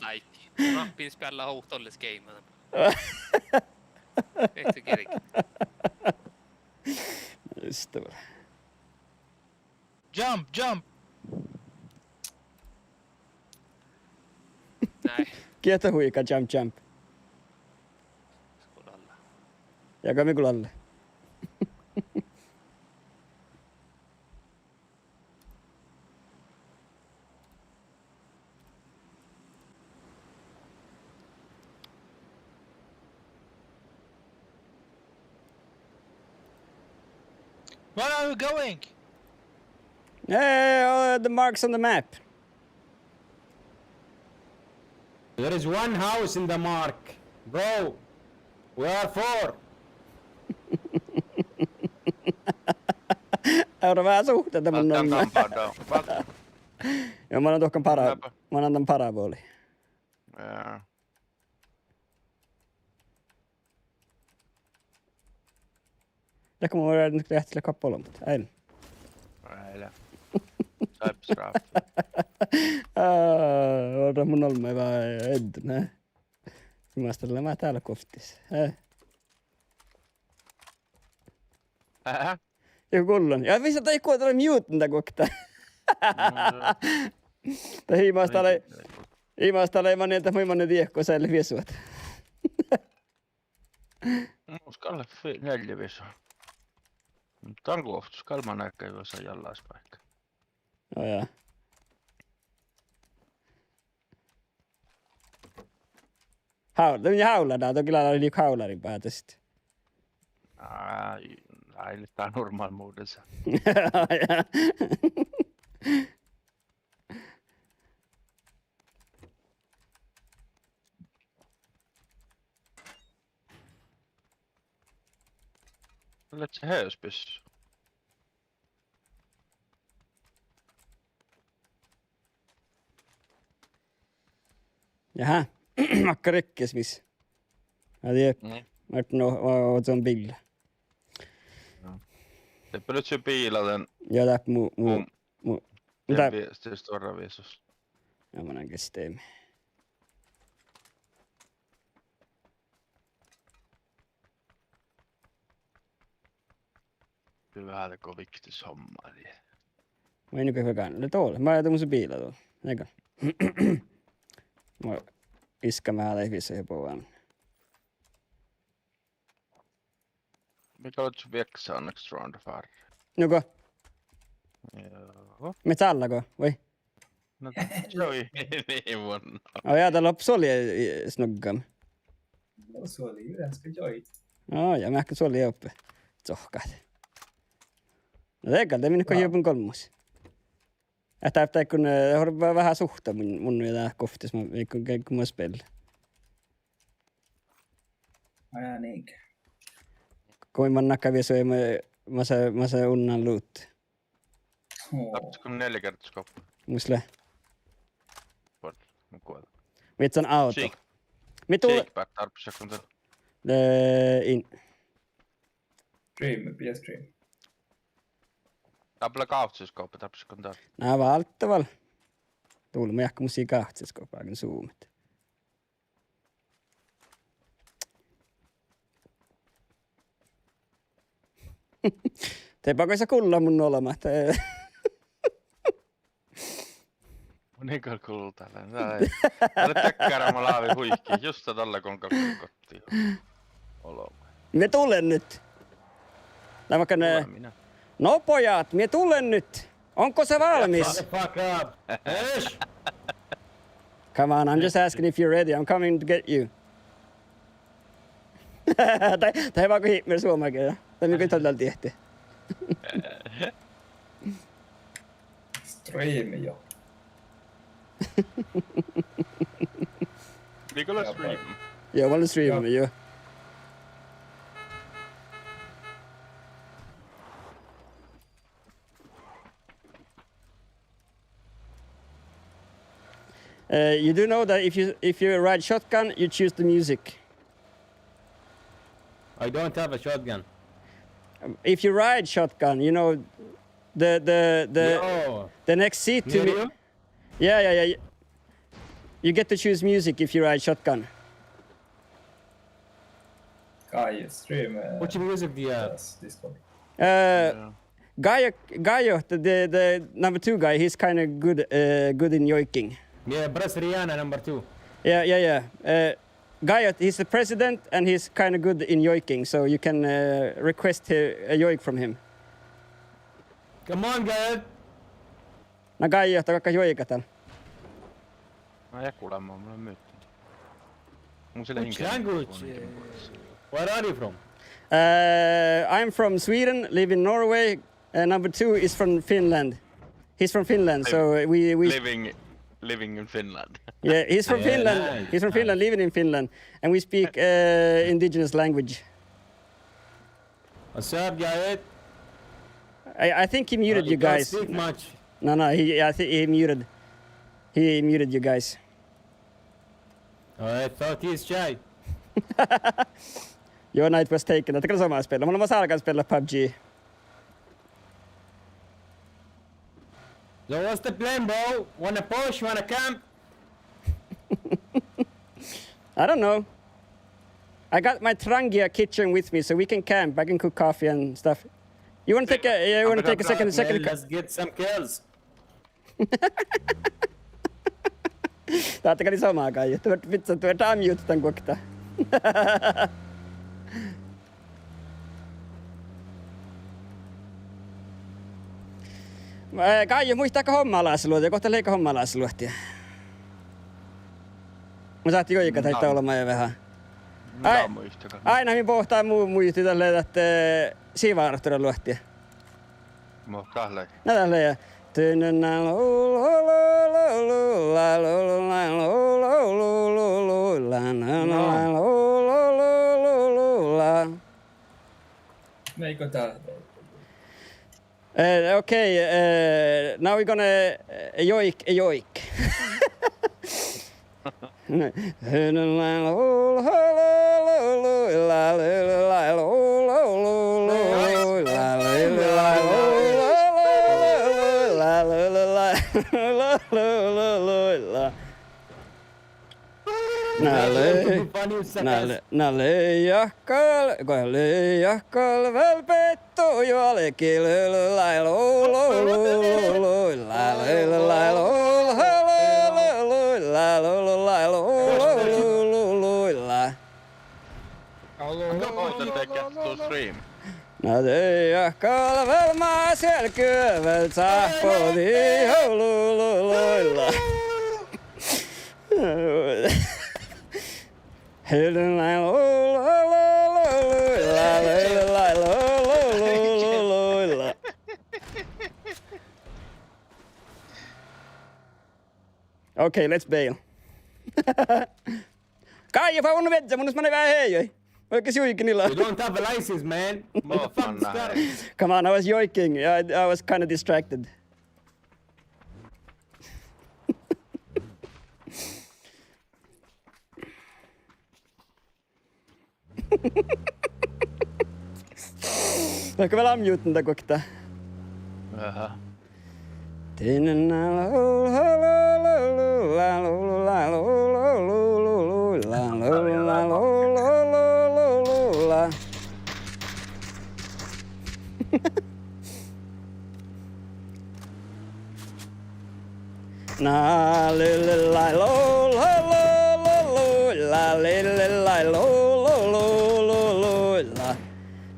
Läippi. Nappin spela hohtolles game. Ehti kirk. Just det. Jump! Nej, Kieta huika, jump. skådalla. Jaga me kulalle. Where are you going? Hey, the marks on the map. There is one house in the mark. Bro, we are 4. Euro vähän suhteita mun noin. Joo, mä annan tuohon mä annan tämän paraboli. Ehkä mä voin nyt lähteä sille kappaleelle, mutta ei. Ei. Saipsraaf. Ota mun olme vaan ednä. Ilmastella mä täällä koftis. Joku kullon. Ja visst ei kuitenkaan ole mute ntä kokta. Tai hiimastalle mä niiltä muimanen tiekko säille viesuat. Uskalle 4 visu. Tarkoitus kalman aikaa ei voi saa jallaispaikka. No jaa. Hauladaan, toki lailla oli haularin päätä sitten. Äilittää normaalmuudensa. Olet se höyspys. Jaha, makka rykkes miss. Ja tiedä, vart no on bild. Det plötsligt bilen Ja täp mu. Täp. det stora visus. Ja mä näin systeemi. Hyvä teko viktis homma. Mä en nykyään hyvä kannalla. Tuolla, mä ajatin mun se biila tuolla. Eikä. Mä iskä mä lähdin vissä jopa vaan. Mikä on Vexa next round far? Joko? Joo. Met allako? Vai? No se oli niin mun. Ajatella soli snuggam. No, se oli yleensä joit. Ja mä ehkä soli oppe. Tsohkaat. No eikä te minne hiupan kolmus. Että kun on vähän suhta mun ja kohtis, kun mä spelin. Aja niinkö. Kun mä kävi söi, mä se unnan luut. Tappisiko 4 kertaa skoppa? Musle. Mä kuolen. Vitsan auto. Shakeback tarppisiko kun In. Stream, pidä stream. Double kahtseskooppa tarppisiko kun Nää valttaval. Tuuli mä jahka musia kahtseskoopaakin zoomit. Teepä se kulla mun olema. Monikal kuuluu tällä. Täällä tökkäärämä laavi huikki. Just tällä kun kakkoon kotiin. Oloma. Me tulen nyt. Tai vaikka ne... No pojat, me tulen nyt. Onko se valmis? Shut the fuck up! Eish! Come on, I'm just asking if you're ready. I'm coming to get you. Tai vaikka hiimmel suomakin. Tai mikä todella tehty. Stream jo. Nicolas stream. Joo, mä olen streamannut, joo. You do know that if you ride shotgun, you choose the music. I don't have a shotgun. If you ride shotgun, you know Yo. the next seat to Near me. you? Yeah. You get to choose music if you ride shotgun. Kai stream. Which music do you have? Yes, Discord. Gaio, the number 2 guy, he's kind of good in yoiking. Yeah, press Rihanna number 2. Yeah. Gaio, he's the president and he's kind of good in yoiking, so you can request a yoik from him. Come on, guys! No Gaio, vaikka joikatan. Mä ja kuulemma, mulla on myytty. Mun sille Which language? Where are you from? I'm from Sweden, live in Norway. Number 2 is from Finland. He's from Finland, so we living in Finland. yeah, he's from Yeah, Finland. nice, He's from Finland, living in Finland, and we speak indigenous language. What's up, guys? I think he muted you guys. Don't speak much. No, I think he muted. He muted you guys. I thought he's shy. Your night was taken. Tätä samaa spela. Mulla on alkaa spela PUBG. So what's the plan, bro? Wanna push? Wanna camp? I don't know. I got my Trangia kitchen with me, so we can camp. I can cook coffee and stuff. You wanna take a second? Man, let's get some kills. Tätä kävi samaa kai. Vitsa, tuo damjut tän kokta. Kaiju, muistaako hommalaisluotia? Kohta leikka hommalaisluotia. Mä saatti joikata itse olemaan jo vähän. Mitä muistakaan? Aina minä pohtaa muisti tälleen, että siivaarahtura luotia. Mä kahleen. No tälleen ja... Meikö tää? Okay, now we're gonna yoik. Leijakkal välpettu joalekin I'm going to take us to stream. No ja kalvel maa selkyövel tsahpodi houlululoilla. Okay, let's bail. Kaija, fa on vedza, mun mä ne vähän heijoi. Oikein juikinilla. You don't have a license, man. Motherfucker. Come on, I was joking. I was kind of distracted. Vaikka vielä ammuutin tää kokta. Jaha. Na lille lai lo lo lo lo la lille lai lo lo lo lo lo la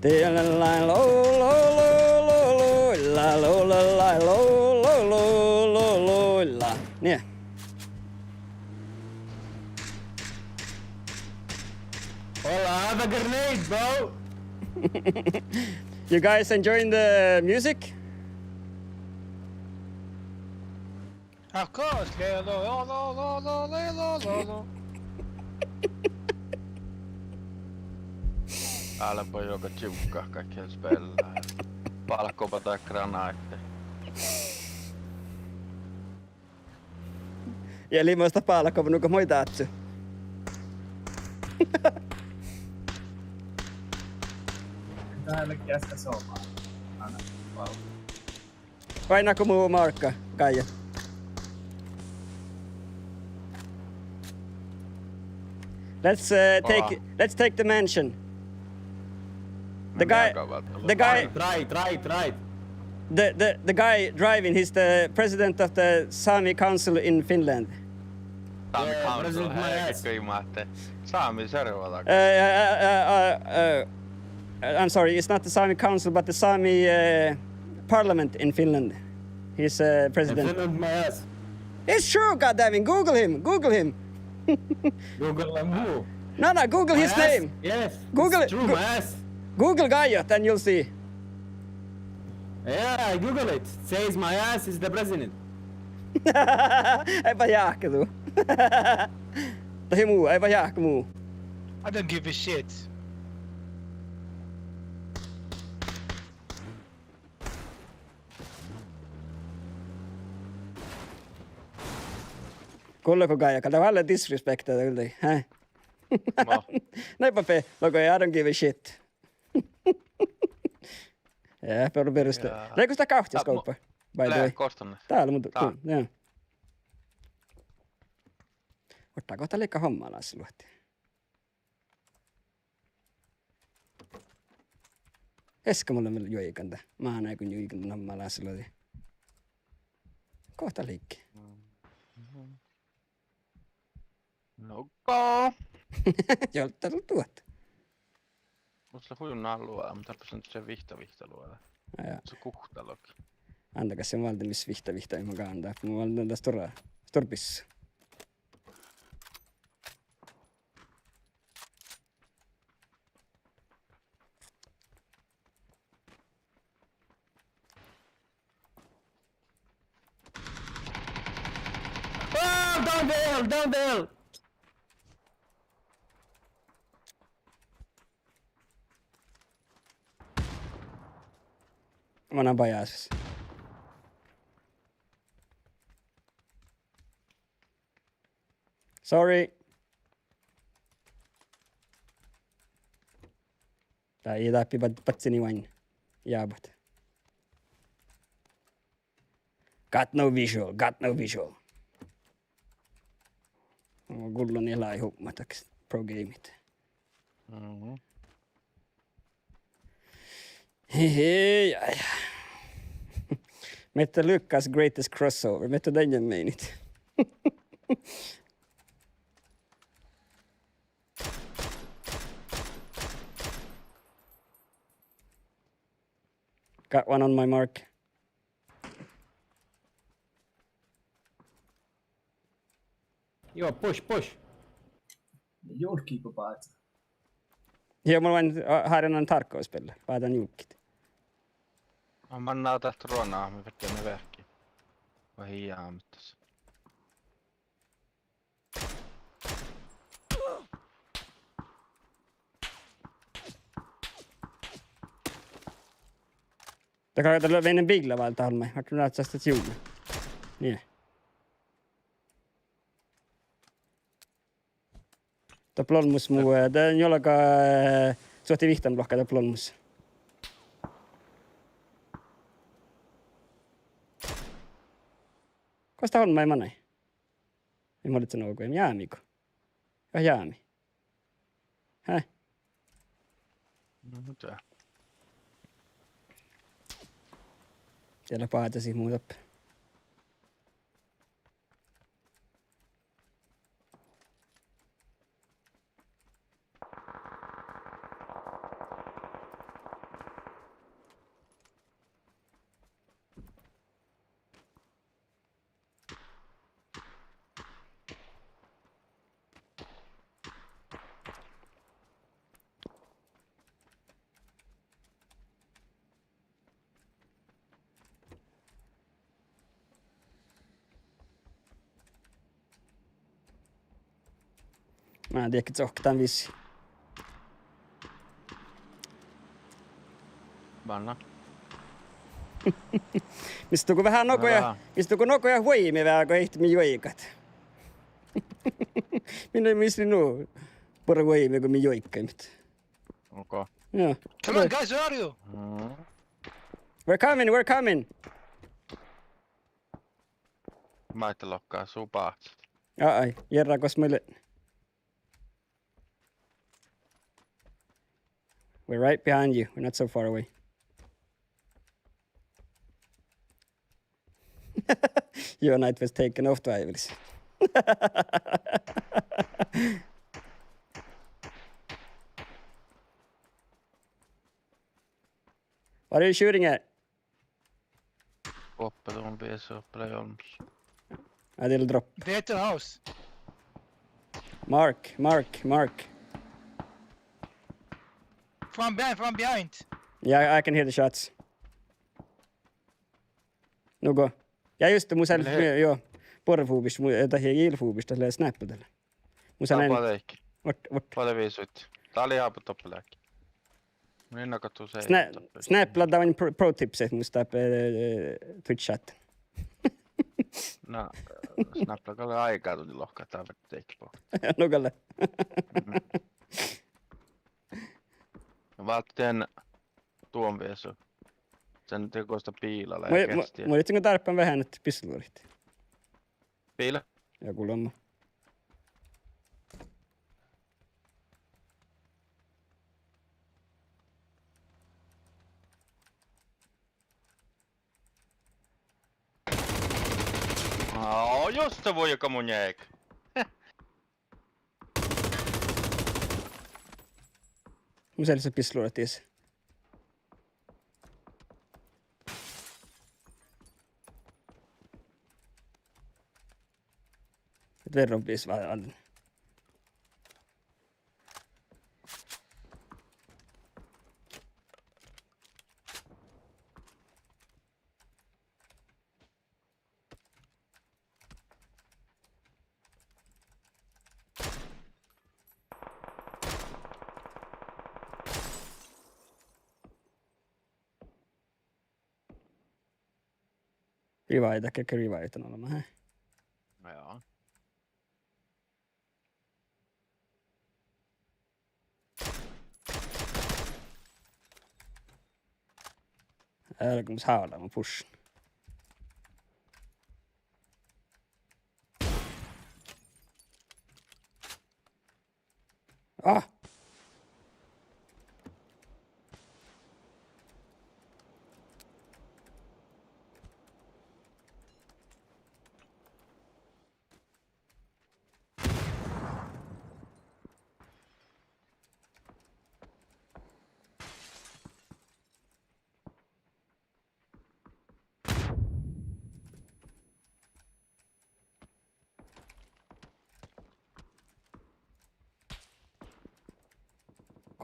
lille lai lo lo lo lo lo la lo lo lai lo lo lo lo lo la yeah. Well, I have a grenade, bro. You guys enjoying the music? Of course. Älä voi joka tiukkaa kaikkia spellaa. Palkkopa tai granaatteja. Ja limoista palkkoa, nuka moi taatsu. Täälläkin äsken somaan. Anna. Wow. Painaako muu markka, Kaija? Let's take the mansion. The guy, Right. the guy driving, he's the president of the Sami Council in Finland. Saami Yeah, Council, president my ass. häikäkköimaatte. Saami servata. I'm sorry, it's not the Sami Council, but the Sami Parliament in Finland. He's president. Defend my ass. It's true, goddammit. Google him. Google and who? No, Google his My ass? name. Yes. Google it's it. true, my ass. Google Gaia, then you'll see. Yeah, I Google it. It says my ass is the president. Eipä jääkkä tuu. Tai muu, eipä jääkkä muu. I don't give a shit. Kuuleeko Gaia, kato vähän disrespectaa kyllä. Häh? No. Näinpä pe, logo I don't give a shit. Ja, peruste. Leikko sitä kahtiaskouppa? By the way. Kostonne. Täällä, mutta Tää. joo. Ottaa kohta leikkaa hommaa Lassi Luotti. Eska mulle juikanta. Mä näin kun juikanta hommaa Lassi Luotti. Kohta liikki. No. Jolta tuot. Mutta se huijunnan luoda, mutta tarvitsen nyt se vihta luoda. Ja. Se kuhtalokin. Antakas sen valtamis vihta ei mä kantaa. Mä valtan tässä torpissa. Oh, down the hill. Mä näen pajaasessa. Sorry. Tää ei läpi patsini vain. Jaabot. Got no visual. Kullon elää hummataksi pro gameit. Mm-hmm. Hei. Mette Lucas greatest crossover. Mette den meinit. Got one on my mark. Joo, push. Julkki på paat. Joo, mulla vain harjoinnan tarkkauspelle. Päätän julkit. Man näytät ruonaa, me vetää ne verkki. Vai hiljaa mittas. Det kan jag lägga en bigla väl till mig. Vart du nästan stationen. Nej. Ta plonmus mu, ta on jollaga suhti vihtam lohkada plonmus. Kas ta on, mä ei manai. Ei mä olitse nouku, ei jäämiko. Ja jäämi. Häh? No mitä? Siellä paatasi muuta. Mä en tiedä, että se ohkitaan vissi. Vanna. Mistä kun vähän nokoja huimi vähän, kun ehti minun joikat. Minä ei missi nuu. Pora huimi, kun minun joikkaimet. Okay. Joo. Come on, guys, where are you? We're coming. Mä ette lokkaa supaa. Ai, Jerra, kos meille... We're right behind you. We're not so far away. Your night was taken off, Tvaivelis. What are you shooting at? Uppe tuon viesi uppe jolmus. I did a drop. They're at the house. Mark. From behind. Yeah, I can hear the shots. No go. Ja just musel, joo. Porrfuubis, tai ilfuubis, tällä snappudella. Musel näin. Tapateikki. Vart. Paljon viisuit. Tää oli haapu toppelääkki. Niin nakattu se. Snap ladda vain pro tipset musta Twitch chat. No, snappakalle aikaa tuli lohkaa tää teikki po. Nogalle. Vältteen tuon viesu. Sen tekoista piilalla Mä ja kestiä. olitsinko tarpeen vähän nyt pistolurit? Piila? Joku lomma. Just se voi joka mun jäik. Musel se pistolurit ties. Et verran piis vaan. Rivaita, kekkä rivaita on olema, heh. Joo. Älkää mus haala, mä pushin. Ah!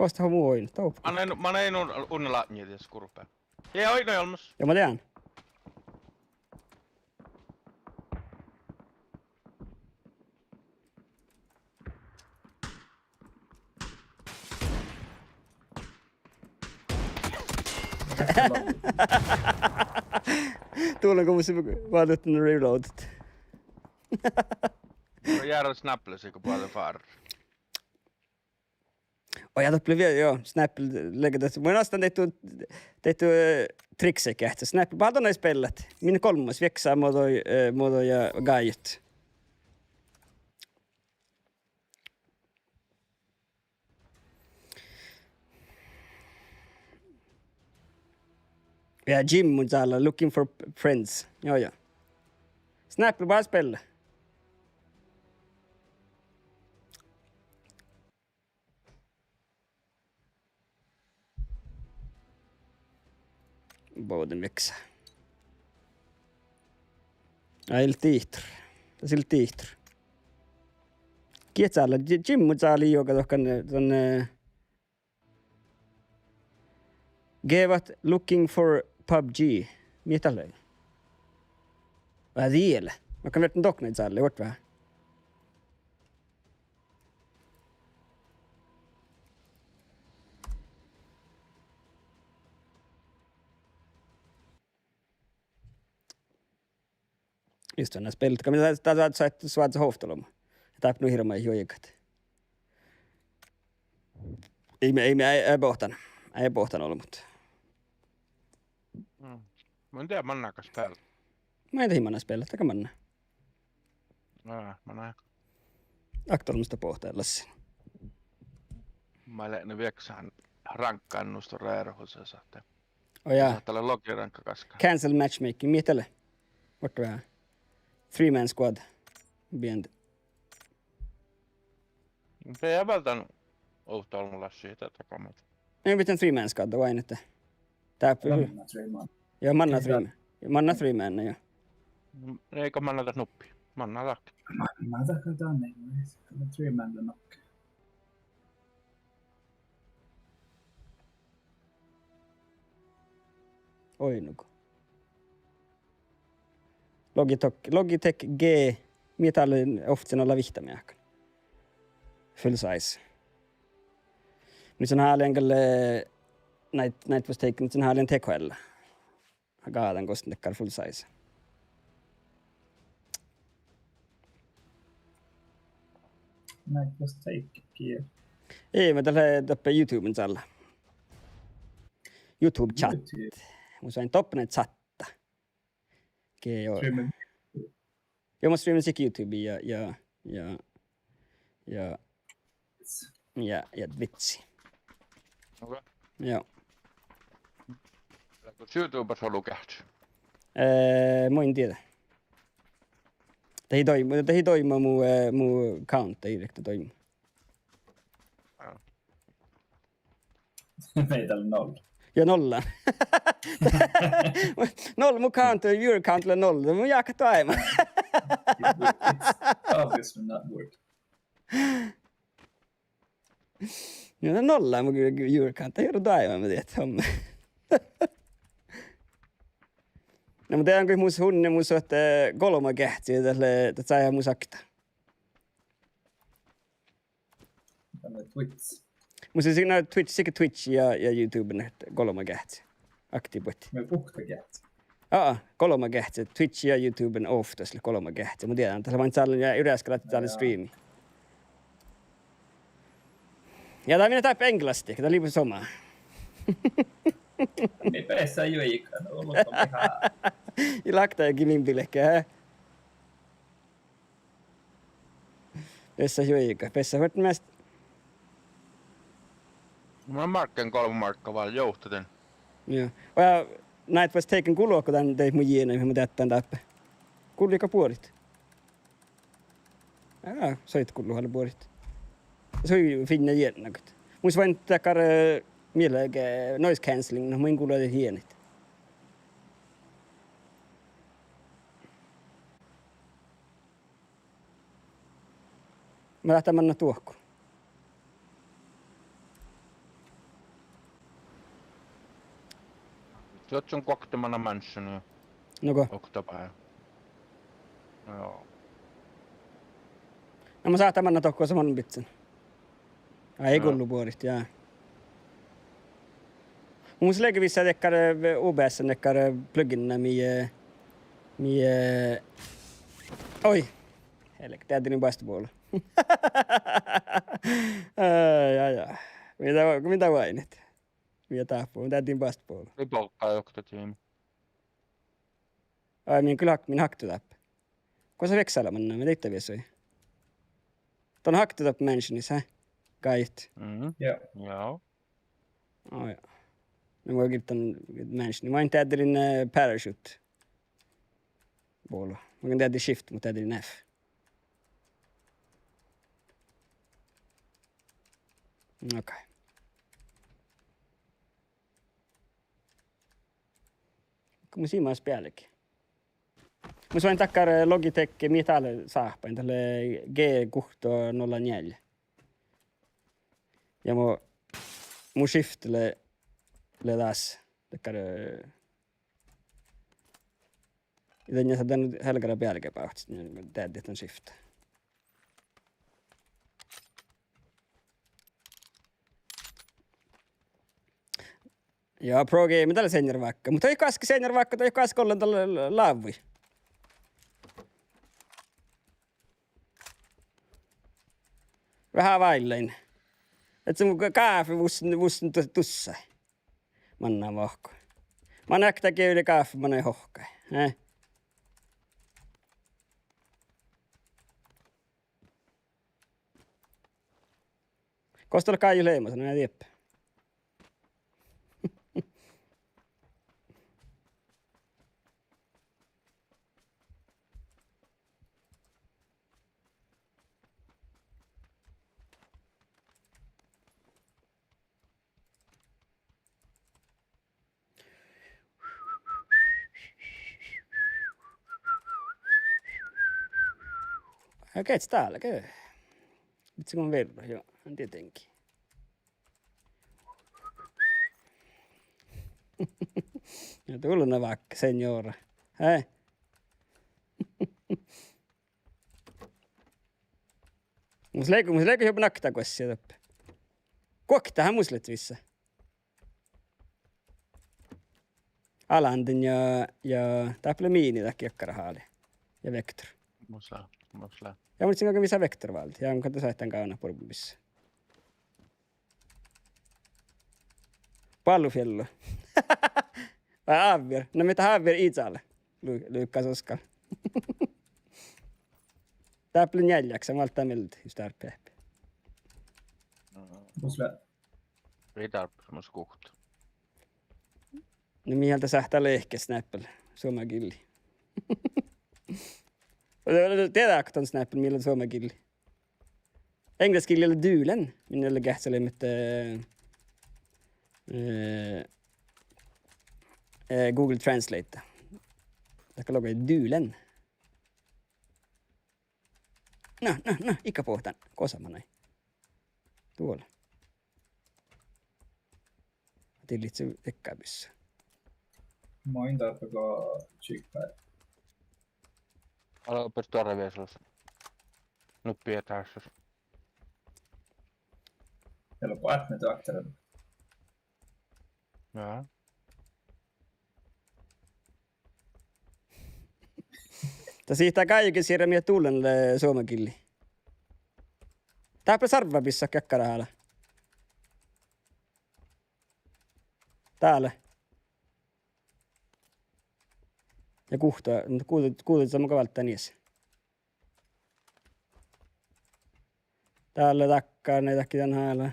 Kosta muu oin. Taup. Ma näin unnella niitä skurpea. Ja oin olmas. Ja mä tean. Tuolla kun musta vaadittu reloadit. Jäädä snappelesi kun paljon far. Och jag blev Snap lägger det. Men nästan det trickset efter Snap. Bara när spelet. Min kolmas växa modo ja gaiet. Ja Jim mun täällä looking for friends. Joo. Snap bara spela. Båden växer. Ja il tihtor. Tas il tihtor. Kietsäällä Jim mun täällä joka tohkan tonne Gevat looking for PUBG. Mitä löi? Vähän vielä. Mä kan verran dokneet saalle, oot vähän. Just det, när spelet kan vi ta så att svart hoftolom. Tapp nu hirma i joikat. Ei båtan ollut, mutta. Mä en tiedä, mannakas päällä. Mä en tiedä, spela, taka manna. Mä näen. Aktuaalista pohtaillassin. Mä lähden vieksään rankkaan nusta reerhussa saatte. Oh ja. Saattaa olla logirankka kaskaan. Cancel matchmaking, mietele. Vart vähän. 3-man squad. Biend. Se ei vältän uhtolmulla siitä takamat. Ei mitään 3-man squad, vain että. Tää ja manna 3-man. Manna 3-man, joo. Eikö mannata nuppi? Manna lakki. Mannata katsotaan, ei ole 3-man nokka. Oi nuko. Logitech G. Mitä oli oftisen vihtämiäkään. Full size. Nyt on häälienkälle näitä voisi teikki, nyt on häälien tekoilla. Gaadan kostin tekkar full size. Näitä voisi teikkiä. Ei, mä tällä tappaa YouTuben tällä. YouTube chat. Mun sain toppinen chatta. Okei, joo. Jag måste streama sick YouTube ja vitsi. Okei. Joo. YouTubessa on lukehti. Mä en tiedä. Tämä ei toimi mun count, ei riktigt toimi. Meitä on 0. Ja nollan. Noll mun count, your count on 0. Mun jääkät aivan. It's obviously not working. Ja nollan mun your count, ei joudu aivan, mä tiedän, homma. No, mutta teidän kun muus hunne muus oot kolma kehtiä tälle, että saa ihan musakta. Tällä Twitch. Muus on siinä Twitch ja YouTuben kolma kehtiä. Aktivoitti. Me puhta kehtiä. Kolma kehtiä. Twitch ja YouTuben off tässä kolma kehtiä. Mä tiedän, tässä vain täällä ja yleensä täällä streami. Ja tää minä täppä englanti, tää liipuu somaa. Niin päässä ei ole ikään ollut ihan. I lakta ja kivimpilekkä, hä? Pessä juika, pessä hört mest. Mä markken 3 markkaa vaan jouhtaten. Joo. Ja näet vois teiken kulua, kun tän teit mun jiena, mihin mä teettän täppä. Kullika puolit. Soit kulluhalle puolit. Se oli finna jienakot. Muis vain takar mieläkä noise cancelling, no mun kuuluu hienit. Mä lähtän mennä tuohku. Oot sun koktemana mansioni Noko. oktapäivä. No joo. No mä saatan manna tokko saman bitsen. Ai ei Joo. kullu puolista, jaa. Mun se lägger vissa deckar OBS deckar pluginna mi oj. Helk, det hade ni bäst boll. Ja. Mitä vainit? Mitä tappuu? Mitä hade ni bäst boll? Ei polkkaa joktatiimi. Ai min haktu tapp. Kun se veksalla manna, me teitte viesoi. Ton haktu tapp mentionis, hä? Kait. Yeah. Joo. Oh, ja. Nu var jag mention. Mä en tädrin parachute. Bolla. Mä kan tädri shift mot tädrin F. Okei. Kun mä siinä päällekin. Mä sain takkar Logitech Metal saappain tälle G604. Ja mun shiftille taas takkar iten jag satt den helgara päällekin pauhtis, niin täydet on shift. Joo, pro game tällä senior vaikka. Mutta ei kaski senior vaikka, tai kaski ollen tällä laavui. Vähän vaillein. Et se mun kaafi vussin tussa. Manna vahko. Mä näktäkin yli kaafi, mä näin hohkai. Kostalla kai leima, sanoo ja tiepä. Käyts täällä, käy. Vitsi kun verran, joo, tietenkin. Ja tulluna vaikka, seniora. Hei. Mus leiku jopa nakta kossia toppe. Koktahan muslet vissa. Alandin ja täple miini takia jakkarahaali. Ja vektor. Musla. Ja mun sinä visa vektor valti. Ja onko tässä ehten kauna purbissa. Pallufjello. Vai Aavir? No mitä Aavir itsalle? Lyykkäs Oskar. Täplin jäljäksä, mä oltaan miltä just tarpeempi. Ei tarpeeksi kuhta. No mieltä sähtää lehkes snäppel. Suomen gilli. Tiedätkö ton snäppel, millä suomen gilli? Engelskillillä dyylen. Minne kähtseli mit Google Translate. Taikka lukee dyylen. No, ikka pohtan. Kosamana. Tuolla. Tillitse tekkääpissä. Mä en tarpeekaan cheekpad. Alo opettaa reviisuus. Nuppi etäisyys. Eller på ett med aktören. Joo. Siitä kaikki siirrämiä tullen suomen killi. Tääpä sarvapissa käkkärahalla. Täällä. Ja kuhtaa, mutta kuulit sama kavalta niissä. Täällä takkaa, ne takki tän haalla.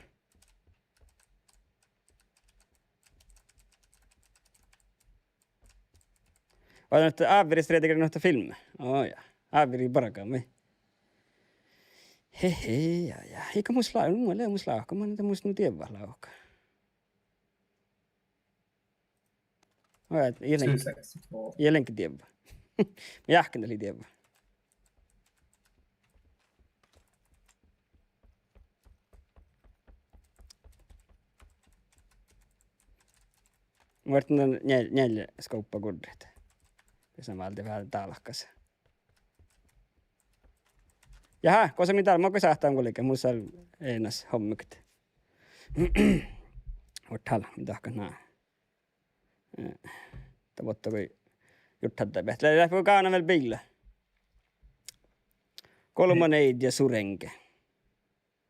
Olen nyt Aavirista reetikin noita filmejä. Ja. Aaviri parakaamme. Hehe, ja. Eikä musta laukka, mä niitä musta nyt tiedä laukka. Jelenkin tiedä. Mä jähkäntelin tiedä. Mä oon 4 skouppakudrit. Ja mä oltiin vähän talkas. Jaha, koska mitä mä sahtaan kulikin, musta ei näs hommikti. Ottala, mitä kannaa. Tavoittaa kun juttat täpehtä. Lähpuu kaana vielä biillä. 3 neid ja surenke.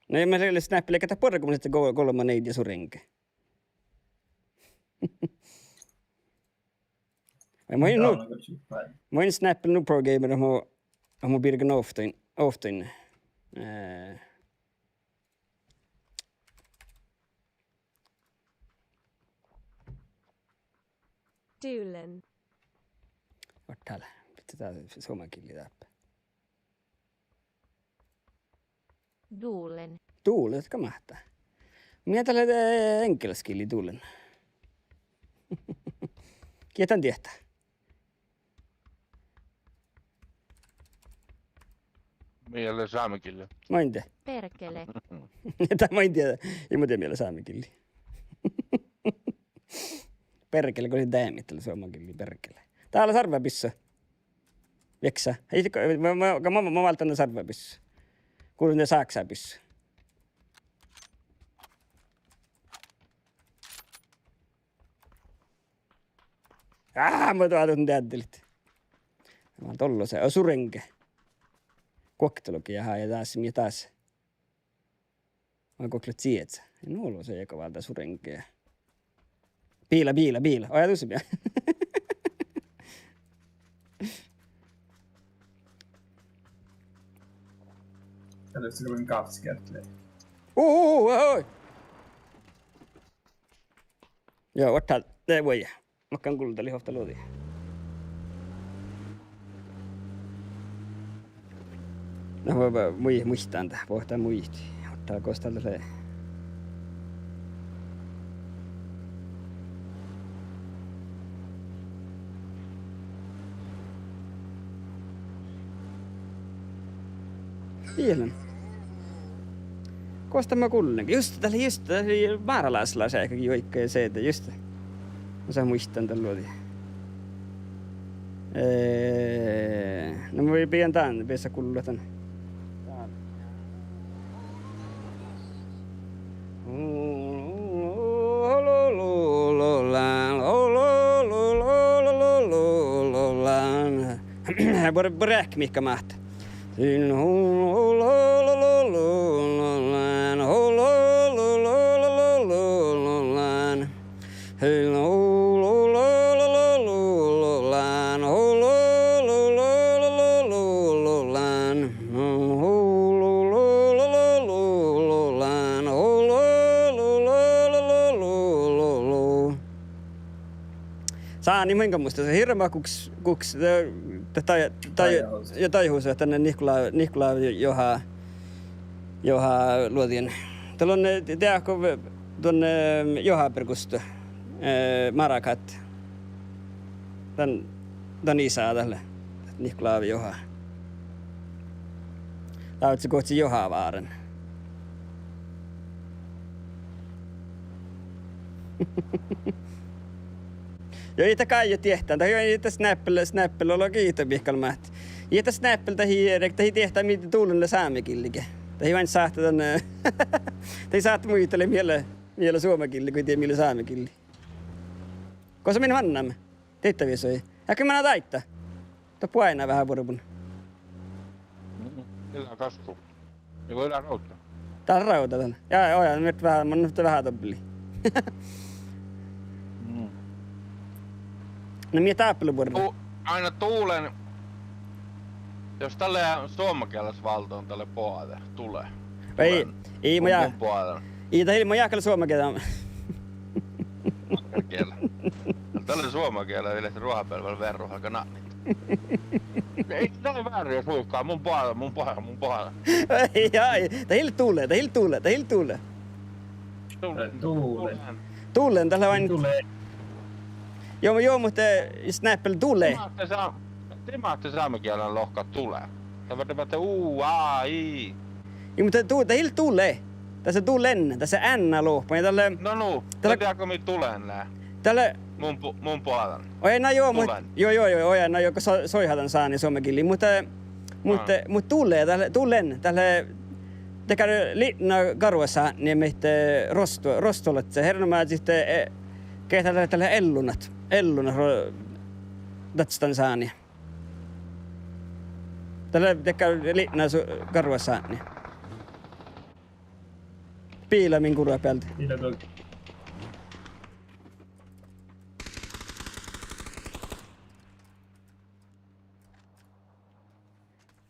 No ei mä sille snappille ketä porra, kun mä sitten 3 neid ja surenke. Mä oon snappille nu pro gamer om mä birgen often. Dulen. Ottala. Pitää suomen kieli läppä. Dulen. Tuulen, jotka mahtaa. Minä tällä enkelskieli tuulen. Kietän tietää. Miele saamekille. Mä en tiedä. Perkele. Mä en tiedä. Ei mä tiedä miellä saamekilli. Perkele, kun oli däämittely suomakilli. Perkele. Täällä sarvapissa. Veksä. Mä valtan sarvapissa. Kuulun ne saksapissa. Mä tuotun teattelit. Mä oon tollo se. Surenke. Koktelukin ja taas. Mä oon koktelut sietsä. En ollut se joka valta surenkeä. Biila. Ajatus vielä. Eller så går det en gaffskärtle. Oi! Joo, ottaa. Ei voi. Makkaan kultali hofta luoti. No voi muistaan tää. Pohtaa muisti. Ottaa kostalta se. Vielä. Kosta mä kuulenkin. Just tällä määralaisella se eikäkin joikka ja se, että just. Mä saan muistan tällä luoti. No mä voin pian tän, piessä kuulla tän. Börjäk mikä mahta. Saani minkä muista se hirma kuks taihuus tänne Nihkula Joha luotien. Täällä on tiedätkö tuonne Joha perkusta Marakat. Tän isää tälle Nihkula Joha. Lähdetään kohti Johavaaren. Jo itä kai jo tietää, tai jo itä snappilla olla kiito pihkalmähti. Itä snappilta hiirek, tietää mitä tuulelle saamekillike. Tai vain saahta tänne, tai saahta muistele miele suomekilli, kun tiedä miele saamekilli. Koska minä vannamme, tehtäviä soi. Äkö minä taittaa? Tuo puainaa vähän purpun. Kyllä kasvu. Ja voidaan rauttaa. Täällä rauta tänne. Joo, nyt vähän toppeli. No mitä tääppelypurra? Aina tuulen, jos tälle suomakielessä valtoon tälle poate tulee. Ei mä jää. Mä jääkällä suomakielellä. Tälle suomakielellä yleensä ruohapelvällä verran aika nannit. Ei se ole väärin jos huikkaa, mun puolella. Ei, tää hill tuulee. Tuulen tällä vain. Joo, mutta snappel tulee. Timaatte saamenkielen lohka tulee. Tämä on i. Joo, mutta hill tulee. Tässä tulen, tässä n-lohpa. No, tiedätkö mi tulen nää? Mun puolella. Oi, no joo, Tulen. joo, no joo, kun soihatan saa, niin somekilli, mutta tullen tälle tekee liitna karuassa, niin meitä rostolet se hernomää sitten kehtä tälle ellunat datstan saani. Tälle tekee liitna karuassa, niin piila min kurva päältä.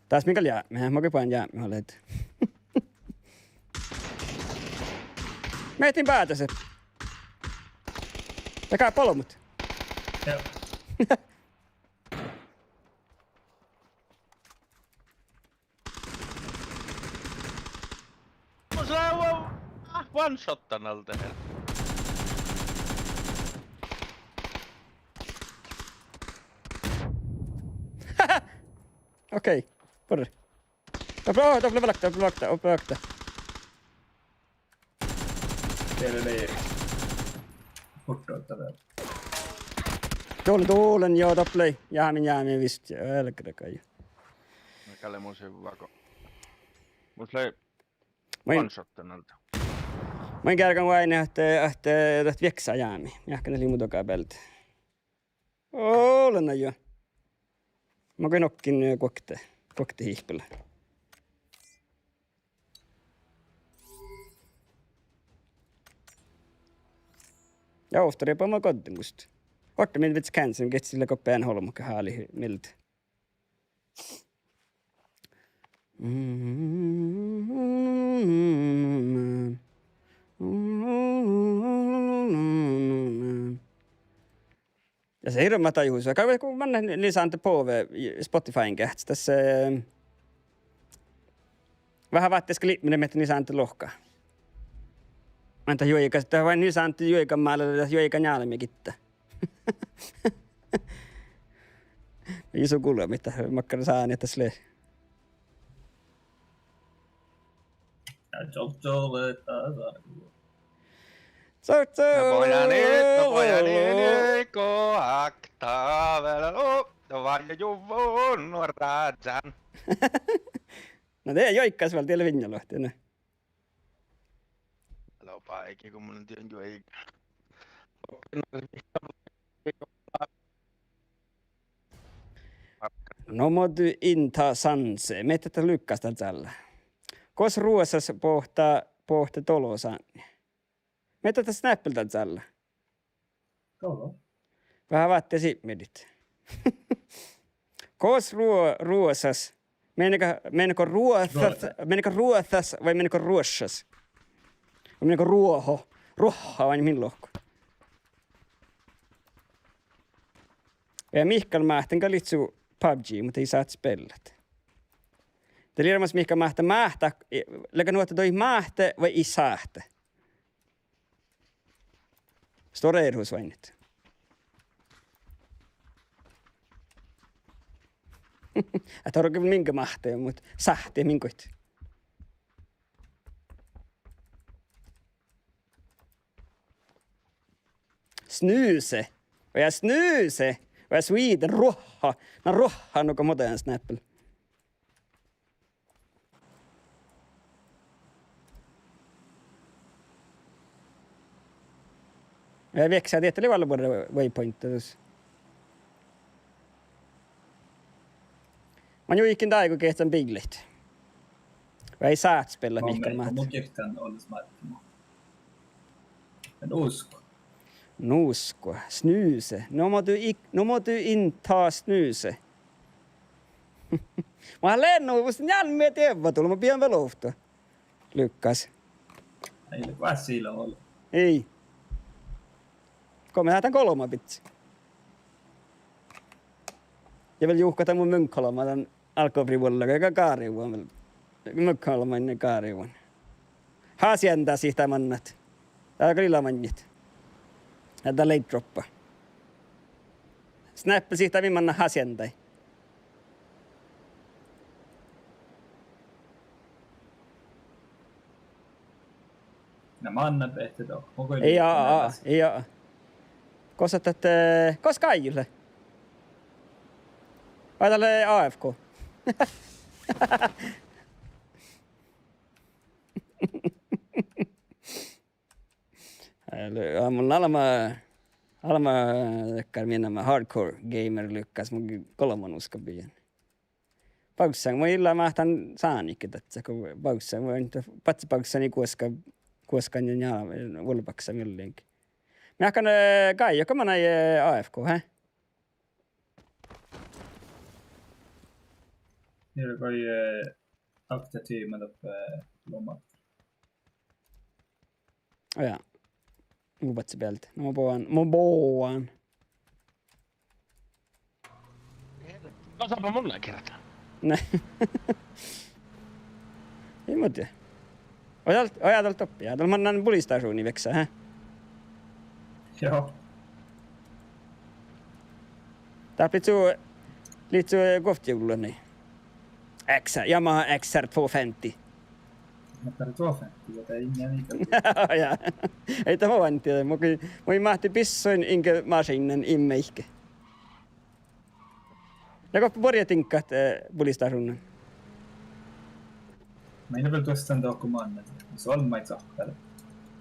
Taas minkä jäämme, mä kipaan jäämme olet. Mietin päätä se. Takaa polmut. Joo. One-shottan alta här. Okei, porre. Tople valakta. Teillä leiri. Puttoittavaa. Tuolen joo tople. Jäämin visst. Älkää kai. Mikäli mun se vako. Mut lei Mä one-shottan alta. en kärkän vain että vieksää jäämi. Jääkkä ne limutokaa päältä. Olen jo. Mä koin nokkin kokte hiihpellä. Ja oftare på mig godden just. Orta min vits kansen get sille koppeen holmukka haali miltä. Ja se hirveä tajuus. Kun mä näin lisään på Spotifyn kähts tässä vähän vaatteessa liittyminen meitä lisään lohkaa. Mä en juoika, sitten vain lisään juoikan maalle juoikan jälmikitta. Iso kuulua, mitä makkara saa niin tässä lee. No voidaan nyt koaktaa vielä. No vaan jo juvun rajan. No te joikkaas vielä tielle Vinjalohti. No. Lopa eikä kun mun työn juoika. No modu inta sanse. Meitä tätä lykkästä tällä. Kos ruossas pohta tolosan. Meitä tätä snappilta tällä. Kolo. Vähän vaatteja siipmedit. Kos ruossas. Menikö ruothas vai menikö ruossas? Vai menikö ruoho? Ruoha vai min lohko? Ja Mihkal mähten kalitsu PUBG, mutta ei saat spellat. Det är det Mihkal mähtä, lägga nuotta toi mähtä vai ei saahte. Står det hos vainit. Että on kyllä minkä mähtä, mutta sähti minkoit. Snuse. Och jag snuse. Och jag Sweden roha. När roha något modern snappel. Jag växer det till alla våra waypointers. Man gick in där och get en biglet. Och jag satt spela Mikael Matt. Mun kektan olisi markkinoilla. En usko. Nusko, snuse. No må du inta snuse. Mä olen lennut, musta jälmeen tievä tulla, mä pidän velofta. Lykkäs. Ei ole väsillä ollut. Ei. Kom me lähdetään kolma pitsi. Ja vielä juhkata mun mönkkalama tän alkobrivuolla, joka kaarivuon. Mönkkalama ennen kaarivuon. Haasientaa siitä mannat. Täällä grillamannit. Tää late droppa. Snappi siitä viimanna haasientai. Nämä annan tehty tuohon. Ei. Kos Kaijille? Vai tälle AFK? Mun alma tekkar minna hardcore gamer lykkäs mun kolman uskabien. Paussang mä illa mahtan saanikki tätsä, kun paussang mä nyt patsi paussani kuoskan ja vulpaksa millinkin. Mä hakkan Kai, joka mä näin AFK, hä? Hier kan je achteteamen op lommat. Oh ja. Mun patsi pealt. No mä boan. Osaapa mulle kertaa. Nej. Ei mä tiedä. Ajateltu oppia. Ajateltu mä annan polistaisuuni veksää, hä? Ja, Tää liitsuu koftijulluun, niin. Yamaha XR 250. mutta det var 50, det är ingen lika. Ja. Ei tämä vaan tiedä. Moi mahti pissoin inke maskinen immeihke. Ja koppi porjatinkkaat polistaisuunnan. Mä en väl tuosta sen dokumannen. Se on mä itse.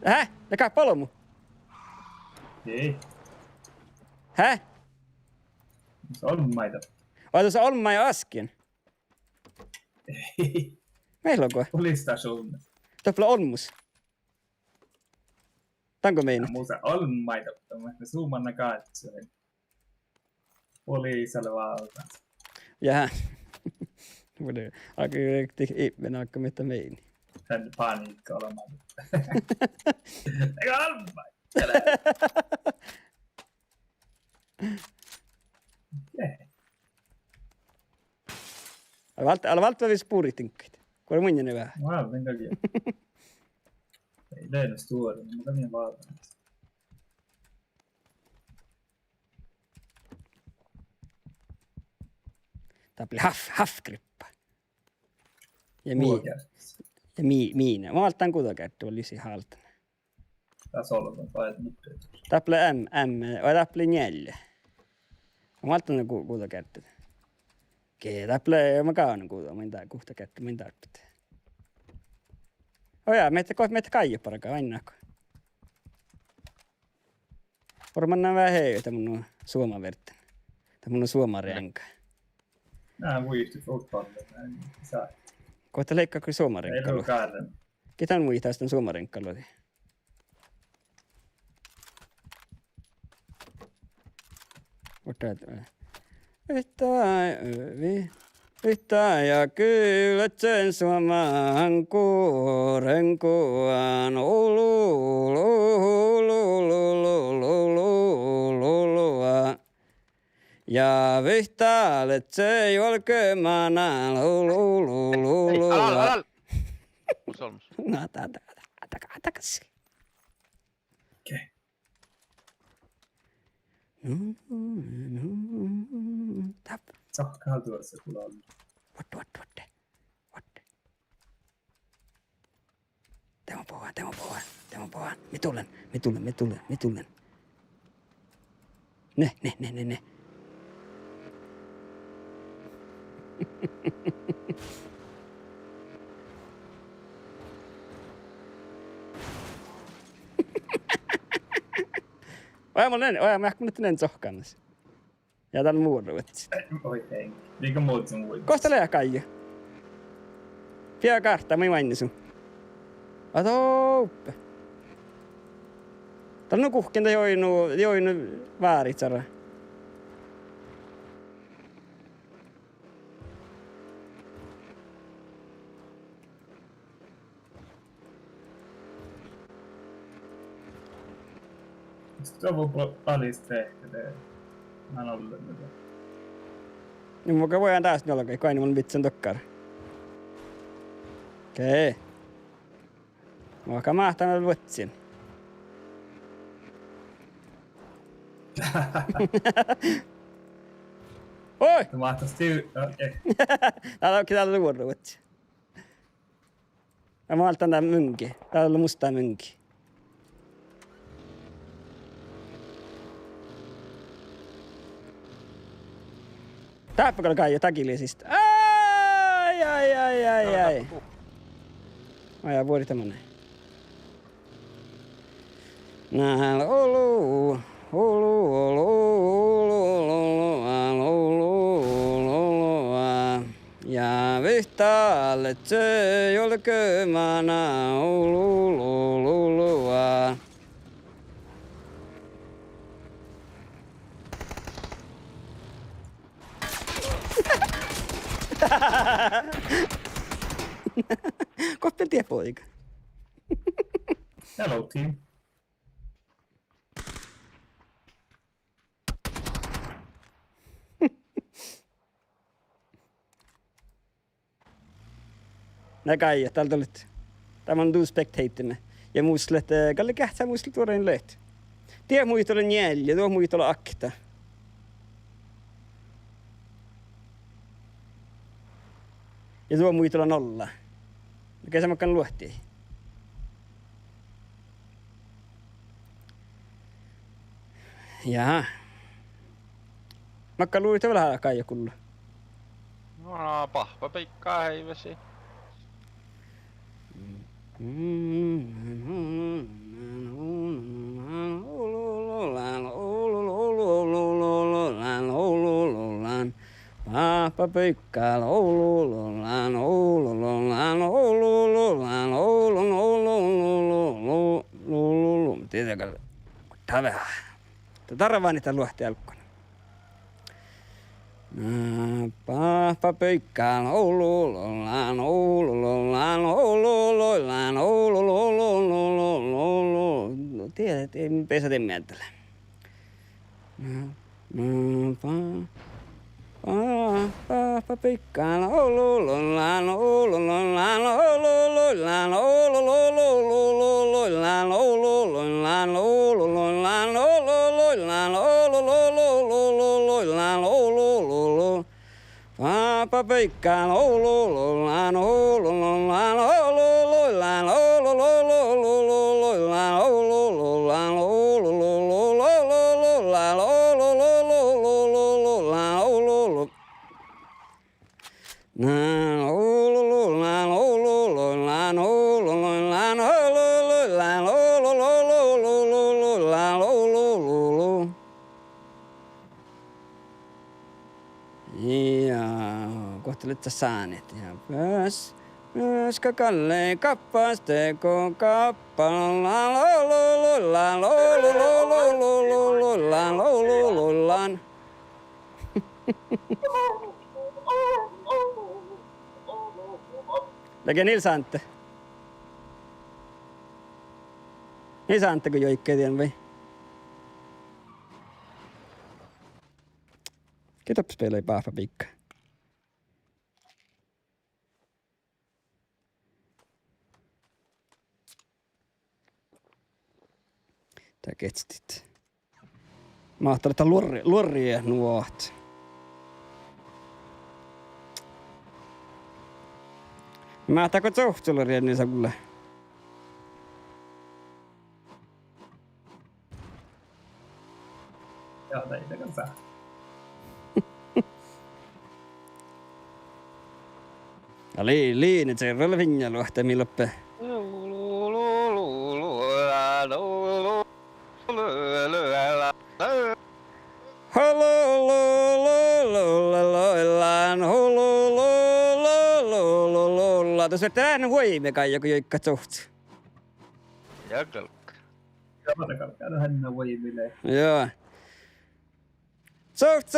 Hä? Ja palomu? Ei, Hä? se on maita. Oota se Olma ja Askin. Ei, Meillä onko? polisstation. Toppla Olmus. Tanko meina? Muuta on maita, mutta me zoomanna katsoen. Poliisalla valta. Jaha. Aika riktigt ihminen aika mitä meini. Hän paniikka olemaan. Eikä on maita. Alla valtavia spuritinkkit. Kuule mun jänne vähän. Mä olen takia. Ei löydä stuori, mutta niin valta. Tää oli hafgrippa. Ja miina. Mä valtaan kutokerttu oli lisi haltan. Tässä on vain nyt. Tää oli tää oli 4. Mä valtaan kutokerttu. Tää oli mä kauan kutokerttu, min tarvitse. Oja, meitä Kaiju parakaan, ainaako. Varmaan nää vähän heitä mun suomavertten. Tai mun suomarenka. Nää muisti fotbollin. Saa. Kohta leikkaa kuin Ei suomarenkkailu. ole kaaren. Ketään muistaa sitten suomarenkkailu. Yhtä ja kyllä sen suomaan kuoren kuvan ja vihtaalet se jolkemana Alal! Solmus. Takas. Okei. Tap. Sakkaa tuossa kyllä on. What? Tämä puhua. Me tulen. Ne. Oja, mä hakkaan nyt näin sohkannas. Ja täällä muurruvetsi. Oi hei. Liika muut sun muut. Kosta lää Kaiju? Pia kartta, mä mainnin sun. Atouppe. Täällä on kuhkinta joinu vääritsara. Sitten on palista ehkä. Mä en ollut mitä. Niin mukaan voidaan taas jollekin, kai mun vitsen tokkar. Okei. Muokka mahtanut luotsin. Oi! Se mahtaisi okei. Täällä on luotsi. Ja mä altan tää mynki. Täällä on musta mynki. Täppä kai takilisista. Ai. Aja vuori tämmönen. Nääl olu. Ja vihtaalle se jolkemana ululululua. Koppeltiin poika. Hello, team. Näkai, täältä olet. Tämä on tuu spectatorne. Ja muislet, Kalle Kähtsä muislet tuorein lehti. Tie muistolla njälje, tuo muistolla akta. Ja tuo muistolla nolla. Mikä se makkaan luohtii? Jaha. Makkaan luulitte vähän Kaija kullu. No, pahva peikkaa heivesi. Papa pykkä Tiedätkö? Tavea. Tarvaa niitä luohtia alkkoina. Papa pykkä tiedät, ei pesä tee mieltä. Paprikkaan olulullaan olulullaan olulullaan olululullaan olulullaan olulullaan olulullaan olululullaan olululu paprikkaan olulullaan olulullaan olulullaan olululullaan olulullaan kohtelet sä saanet ja myös kakalle kappas teko kappalalla lololollan lolololollan lololollan. Lägger Nils Ante. Nils Ante kun joikkee tien vai? Ketop spelaa Pahva Pikka. Tää ketstit. Mä ajattelin, että luoria nuot. Mä ajattelin, että sohtuluoria niin saa kuule. Ja, det kan säga. Ja liinit se rolle vinjalu, että milloin. Tuossa tään voimme kai joku joikka suht. Jäkälkä. Ja mä käydään hennä voimille. Joo. Suht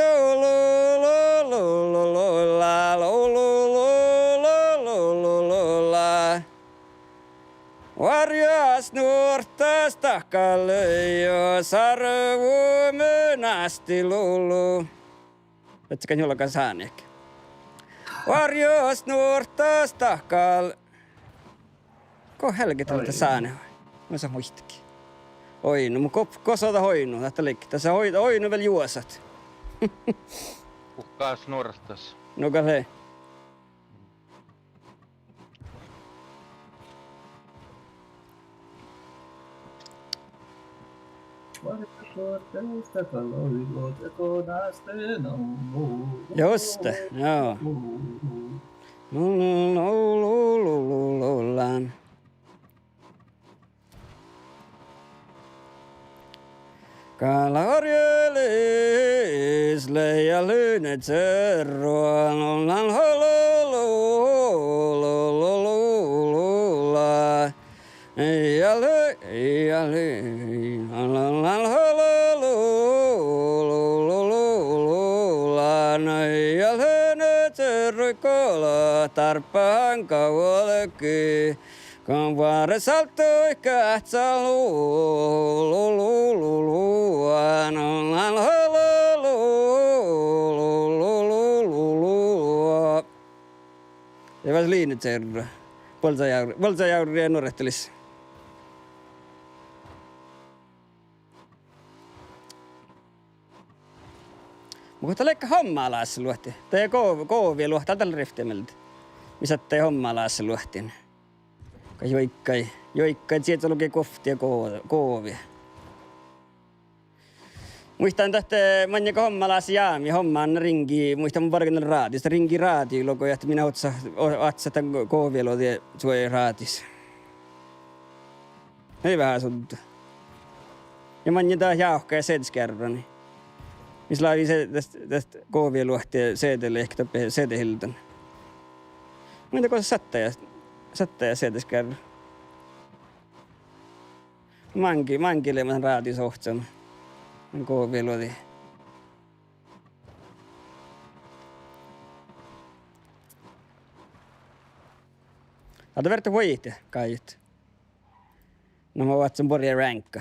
Varjas nuortas tahkalle jo sarvuumen asti lulu. Etsikään jollakaan saaneekin. Varjas nuortas tahkalle. Ko helketeltä saane. Mä saan muistakin. Oinu, mun kosota hoinu. Tästä liikki. Tässä hoinu vielä juosat. Kukaas nuortas? No se. Varkakorteista kaloivat ja konasten on. Just det, joo. Lululululululan. Kalarjelis leija lyynet serroa lullan hololulululula. Ja lullan hololululula. Ja lyynet serroikola tarpaan kauollekin. Kan vare saltoi kähtsä luuluuluan ollaan hololuuluuluulua. Det var linet serra. Polsajauri ja norrettelis. Mutta leikka hommalaassa luotti. Tai koovia luotti tällä riftemeltä. Missä te hommalaassa luottiin. Joikkai, sieltä lukee koftia koovia. Muistan tästä manjaka hommalaasi jaami, hommaan ringi, muistan mun varkin raatista, ringi raati logo, että minä otsata koovia luotia suoja raatis. Ei vähän sudda. Ja manjata jauhka ja sedskärrani. Missä laadi tästä koovia luotia seetelle ehkä toppe seetehiltan. Mitä kun sattaja sedskärra. Mankileman raatis ohtsana. Koovia luotia. Hade varit skit kajut. När man varit som börjar ranka.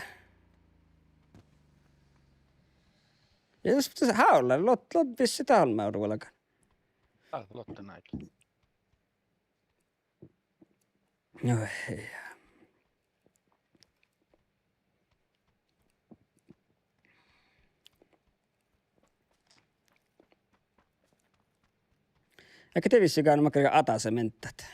Just se haula, låt vissi talma ruolakan. Lotte näikin. Joo, hei. Eikä te vissikään mä käyn atasementtat.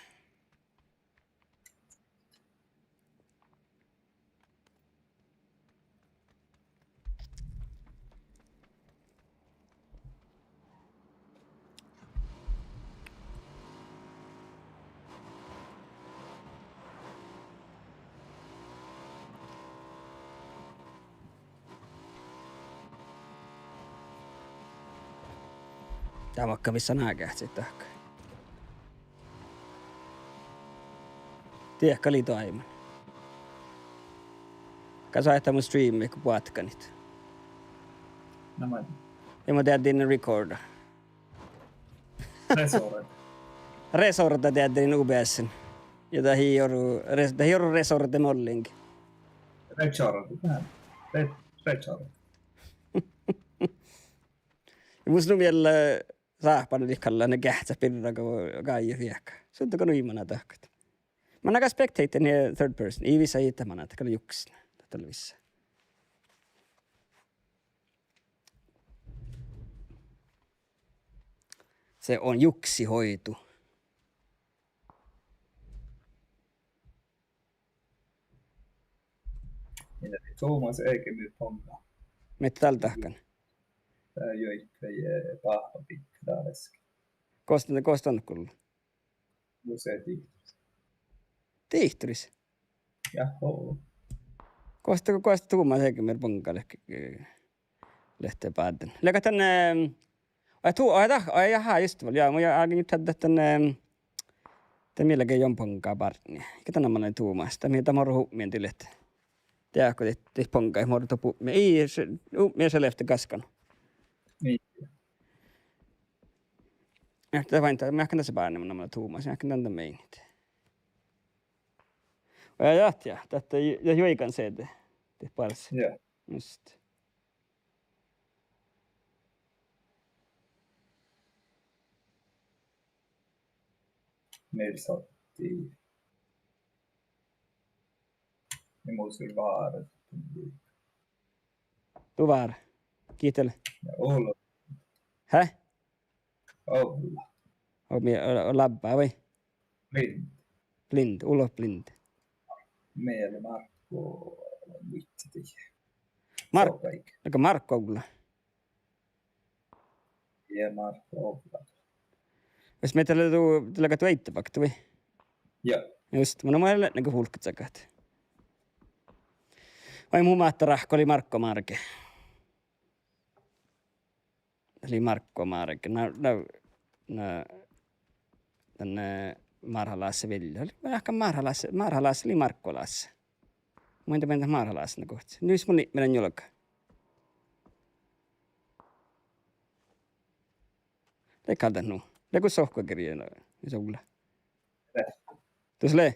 Tää vaikka missä nääkähtsi tahka. Tiedätkö liito aiemmin? Kasa että mun streami kun puatkanit. No mä Ja mä teettiin recorda. Resorta teettiin UBS:n. Jota hioru resorte mollinkin. Rechorat. Ja musta vielä saapana liikalla ne kähtsä pirra kai hiekka. Se on toko nuimana tahkat. Mä näkä spectate niin third person. Ei vissa itämana, että kalli juksina. Tätä oli vissa. Se on juksi hoitu. Tuomas eikä nyt homma. Meitä tällä tahkan. Tää joikkajee pahva pikku taaleski. Kostan kulla. Usein tihtis. Tihturis. Jaho. Kosta tuumaa sekin meidän ponkalle lähtee päätän. Läkä tänne... Ai jaha, just väl. Jaa, mun aakin nyt hädä tänne... Tämä milläkin jonponkaa partnia. Eikä tänne mä olen tuumasta. Mitä mä oon mietille, että... Tiedätkö, että ponkaa ei muodotu puhumme. Ei, minä se lefti kaskanut. Niin. Mä vain ehkä tässä päälle, mä olen tuumasta. Ehkä tänne meinit. Ja jahtia, tätä joikan seete. Parissa. Joo. Just. Meillä sattiin. Niin mulla oli vaara. Tuu vaara. Kiitele. Ja olla. Häh? Olla. On labbaa vai? Blind. Ulo blind. Meillä Markko vitsi. Aika Markko Oula. Ja Markko Oula. Kas me tällä tuu eitapaktu või? Ja. Just, mun on mõelnud nagu hulkad sakat. Vai muu maatta rahko oli Markko Marke. Oli Markko Marke. Tänne Marhalaassa vilja. Oli ehkä Marhalaassa oli Markkolaassa. Mä en tiedä Marhalaassa ne kohti. Nyt mun menen julka. Leikkaan tän nuu. Leikku sohkokirja iso ulla. Tuossa lee?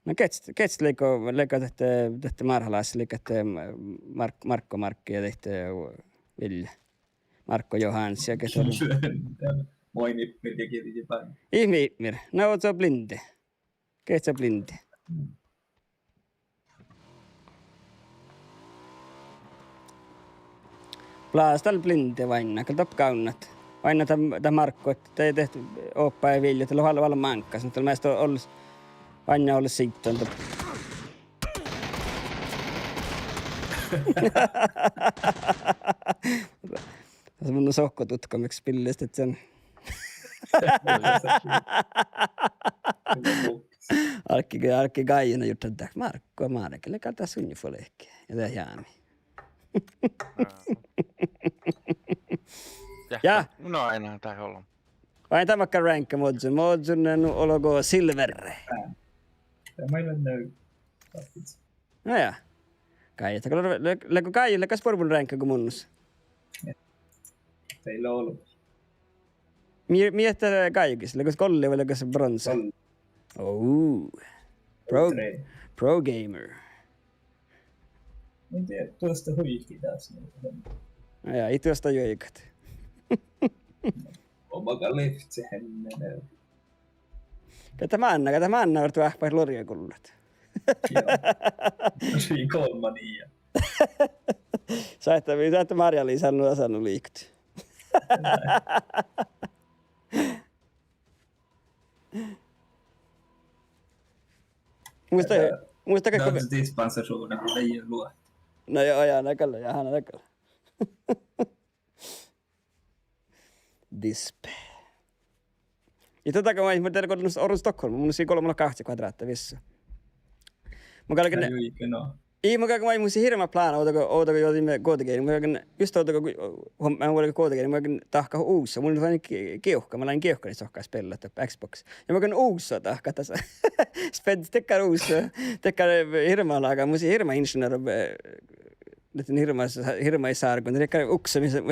No ketst leikkaa tehtä Marhalaassa leikkaat Markko Markki ja tehtä Vilja. Markko Johans ja ketä oli. Moin Ippmir ja kirji päin. Ihme Ippmir, no oot sä blinde. Keet sä blinde? Plaastal blinde vain, kun top kaunnat. Vain tämä Markko, että te tehty oppa ja Vilja, teillä on paljon mankkas, mutta meistä on ollut vain ollut siitä. Tässä mun on sohkotutkamiksi pilleistä, että sen... Arkki Gaijana juttu, että Markko Markille kaltaa sunnifolekkiä. Ja tämä jäämi. Ja. No enää tää olla. Vain tämä vaikka rankka modsun. Modsun ologo silver. Tämä ei ole näy. No ja. Kaijata. Leko Kaijille kas porvun rankka kuin munnus. Teillä on ollut. Miettä Kaijukis. Lekos kolli vai lekos bronsa? Oh. Pro gamer. En tiedä, tuosta huikki taas. No ja, ei tuosta joikat. Omaka lefti hänen. Kata Anna vartu ähpäis lorjakullat. Joo. Siinä kolmania. Sä et Marja-Liis sanonut liikty. Muista kaikko... Tämä on dispensationen, kun ei ole luo. No joo, ja näköllä, ja hän näköllä. Dispe. Ja kun mä tein kodannut Orun Stockholm, mun on siinä 3,2 kvadraattia vissä. Mä kalkin ne... Ei, mä kalkin mä hirveä plana, ootako joutimme kootekein. Mä kalkin, just ootako, mä olin kootekein, mä kalkin tahkaa uussa. Mulla on vain kiuhka, mä lain kiuhka, niin sohkaa spellat Xbox. Ja mä kalkin uussa tahkaa tässä. Speds tekkar uussa, tekkar hirveä laagaa. Mä olisin hirveä insinöör, hirveä saari, kun tekkar uksa, mihin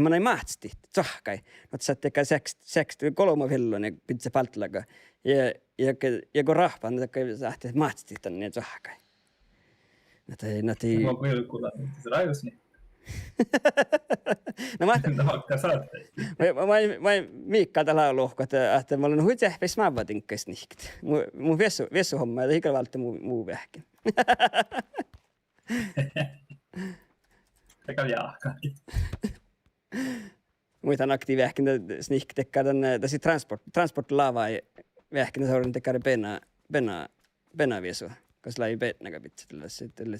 mä näin mahtsti. Sohkai. Mutta sä tekkar 3 villoinen pizza paltlaga. Ja kun rahpaan, tekkar sähti mahtsti tänne, niin sohkai. Mä oon kyllä kuulla, että se rajus niin. No mä Miikka lauluhko, että mä olen huitsehpis maavatinkkais nihkit. Mun vessuhomma, että ikävä välttä muu vähkin. Eikä jaahkaakin. Muitan aktiiviähkin, että snihki tekkaa tänne, tässä transportlavaa ja vähkin, että se on tekkaa penaa viesua. Koska ei petnäkä pitää tällä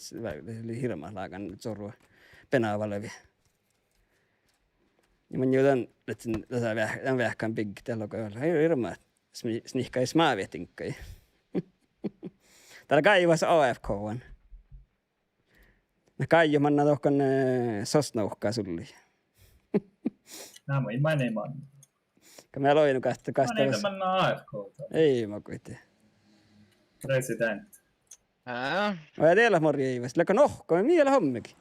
hirmaa laakan sorua penaa valevi. Ja mä juutan, että tässä on vähkään big tällä kohdalla. Ei hirmaa, snihka ei smaavietinkai. Täällä kaivassa AFK on. Mä kaijumanna tohkan sosnauhkaa sulli. Nämä ei manna. Kun mä loin kasta. Mä ei manna AFK. Ei mä kuitenkin. President. Ja teillä morja ei vasta. Läkkä nohko, me miellä hommikin.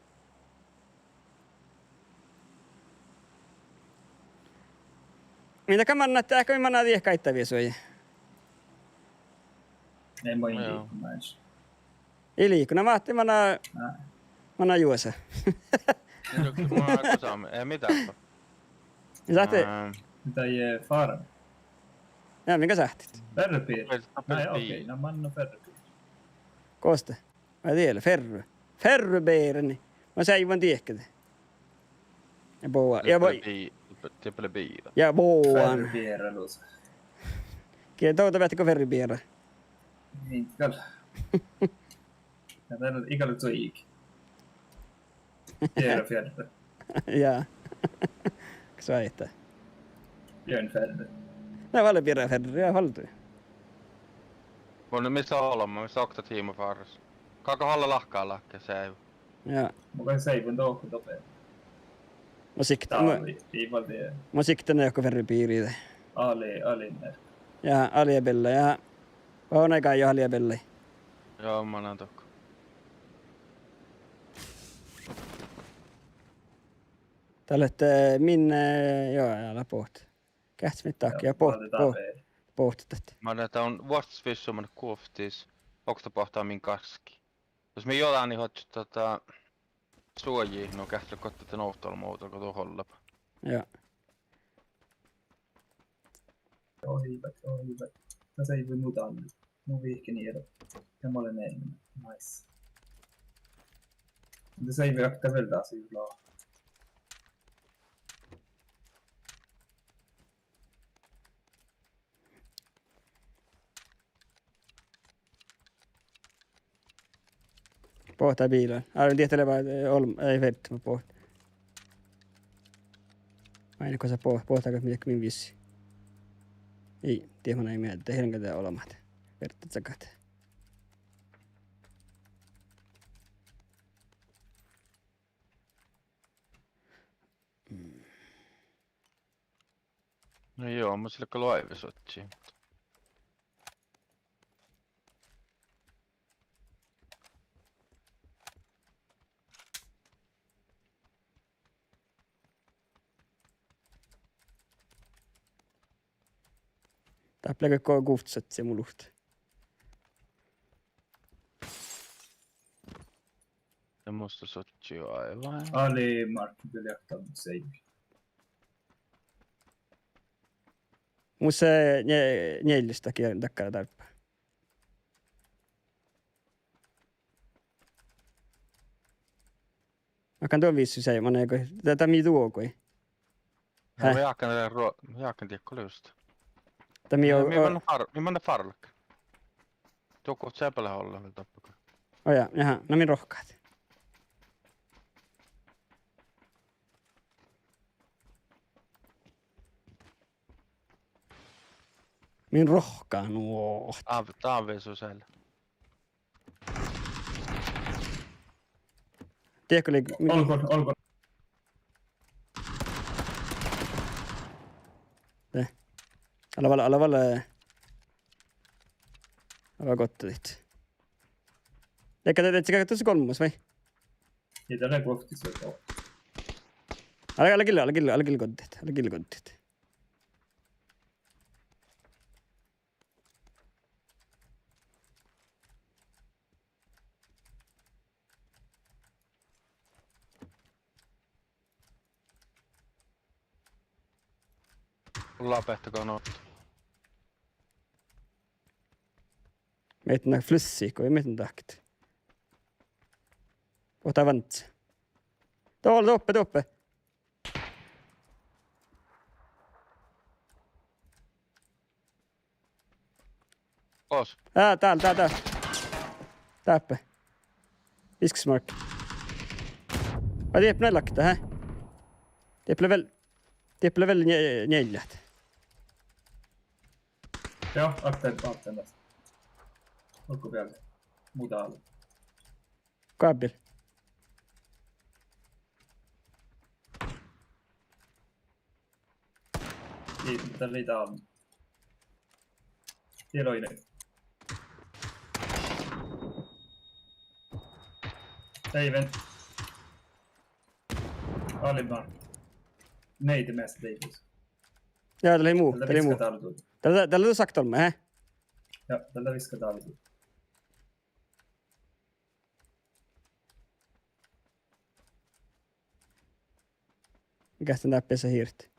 Mitä kamanna, että ehkä me mannaa tiedä kaittavia suoja? Ei moi liikkumaisi. Ei liikkuna, mä ajattelin mannaa juosa. Ei mitään. Mitä ei farm? Ja minkä sähtit? Ferropiir. Okei, no manno ferropiir. Kosta? Mä tiedä, Ferrobeerni. Mä säivän tiehkätä. Ja boa. Ja boan. Ferrobieraluus. Kiel touta vähtikö ferrobiera? Niin, kyllä. Ja täällä on ikävä tuik. Tiedä fjärde. Ja. Så heter. Björn fjärde. Det var det Ferrari, jag håller det. Mun missä olemme, missä okta tiimo farras. Kaako halla lahkaalla, se ei. Ja. Mukaan seivun tohku topea. Mä sikten joku Ferrari piiri. Alin. Ja Aliabella ja on aika jo Aliabella. Joo, mä näen tokko. Tällä joo, älä pohti. Kähtis mit takia pohti tätä. Mä näen, että on vastusvissuman kuoftis. Okta pohtaa min kaski. Jos me jotain niin hot suojii, no kähtely kotta nouhtoilla muuta, kun tuo hollapa. Joo. Hyvät. Mä seivun mutaan. Mun vihki niedä. Ja mä olen enemmän. Nice. Mutta seivun akta väl taas hyvää. Pohtaa biilaan. Arvin tietää vaan ei vettä, mä pohtaa. Aina kun sä pohtaa, mitä min vissi. Ei, tiedä, mä näin mieltä, että heidän käteen olemat. Vertat sä käteen. No joo, mä sillä kun laivesottiin. Täppläkö koo kuftset se mun luht. Ja musta sottii aivan. Ali Mark kyllä jahtaa mut seivi. Mun se neljästäkin takkara tarppaa. Mä kan tuon vissi se, mä näekö. Tätä mi tuokoi. Mä jaakan tiekko löystä. Tämä on... Millainen farlak? Joku tsepällä olla vielä tappakaa. Oja, jaha, no min rohkaat. Min rohkaa nuo. Tää on vielä siellä. Tiedätkö oli... Olkoon. Alla kottelit. Eikä te teetkö tuossa kolmas vai? Ei tällä kohti se ole. Alla kille kottelit. Lapehtakaa noita. Meitä nää flussi, kun ei meitä tahkit. Ota vantse. Toppe. Oos. Täällä. Täppä. Isks mark. Tiep näin lakta, hä? Tiep level 4. Joo, ajattelin tästä. Olko vielä muuta alla? Kaabil. Tällä ei tää on. Tiedoinen. Seiven. Alimar. Neiti meistä teipus. Jaa, tällä ei muu. Tällä on saktolma, hä? Joo, tällä viskataan alkuun. Mikä sitä näppiässä hiirti?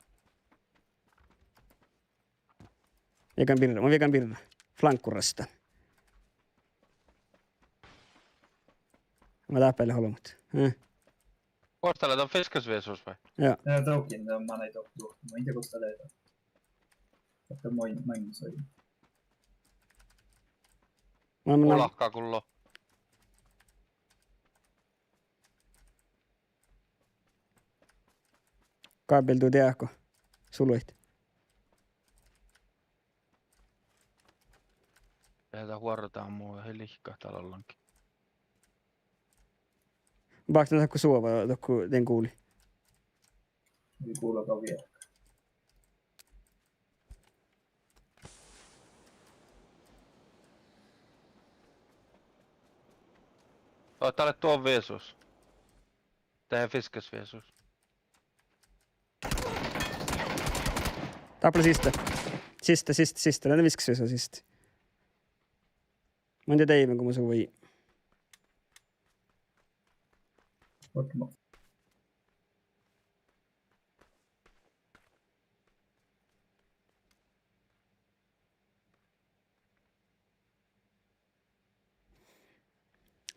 Mä viekan birra. Flankkurasta. Mä täppäille holmut. Ostele ton fiskasviesus vai? Joo. Ja toki, mä ei tohtu. Mä en tiedä, koska leitä. Mutta mä en soi. Ulahkaa kullo. Kaabeltuu teako. Suluit. Tehdään huorataan muu ja he lihkaa talollankin. Baaks nähdä kun suova, kun den kuuli. Ei kuulokaan vielä. Tälle tuon Vesus. Tähän fiskas Vesus. Tappele sista. Näitä viskas se sista. Mä en tiedä teivän, kun mä suvin. Otmo.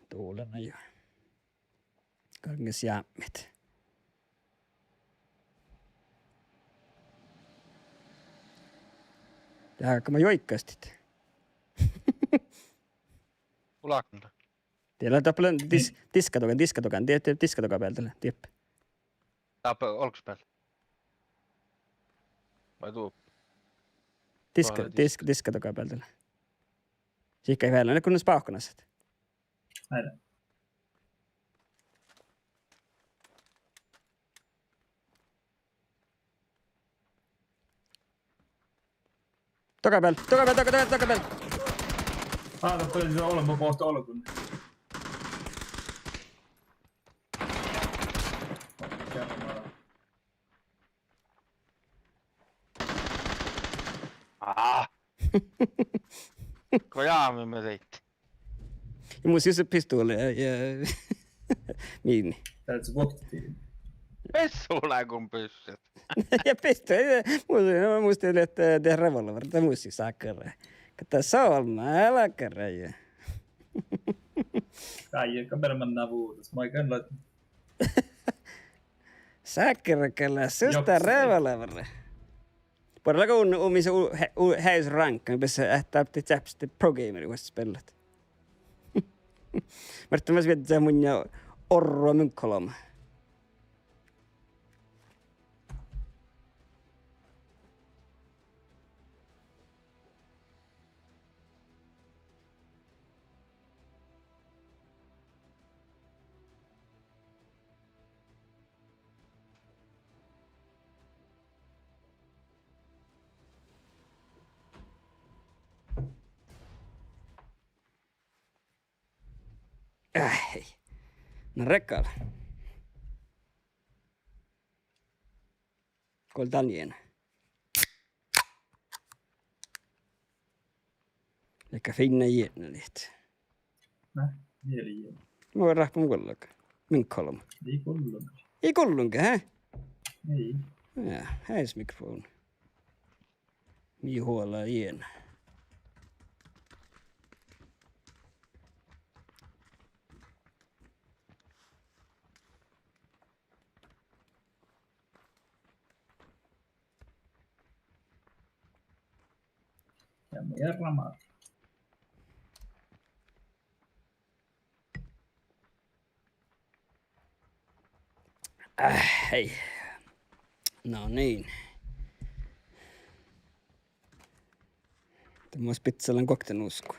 Tuulena jo. Kangas jäämmet. Tehdäänkö mä joikkaistit? Ulakunda. Teillä on tappelen tiskatokan. Tiedätte tiskatokan päältä. Tiedätte. Olks päällä? Vai tuu? Tiskatokan päältä. Siikka ei vähellä. Ne kunnes pauhkonasat. Näin. Toka päällä. Tuli se olema kohta olkun. Kojaamme me teitte. Ja mun siis pistooli ja miini. Täällä se voktettiin. Pessuulää kun pyssyt. Ja pistooli. Mä muistelin, että tehdä revolver. Tämä muistin sakara. Kato solmaa, älä käräjä. Kai, kameran navuutus. Mä oikein laitan. Sakara, susta revolver. Bara gå och missa häs rank. Jag behöver äta upp till täpste pro-gamer i spelet. Mutta mä vet että mun ja orro munkkolom. Hei. No rekalla. Col Daniel. Eikä finna jäänä liit. Näh, mieli joo. Mä voin rahpa mukallakaan. Minkkolma. Ei kullun. Ei kullunkaan, hä? Ei. Ja, häis mikrofon. Mii huolaa jäänä. Ja meidän ramat. Hei. No niin. Tämä olisi pizzalan koktenusku.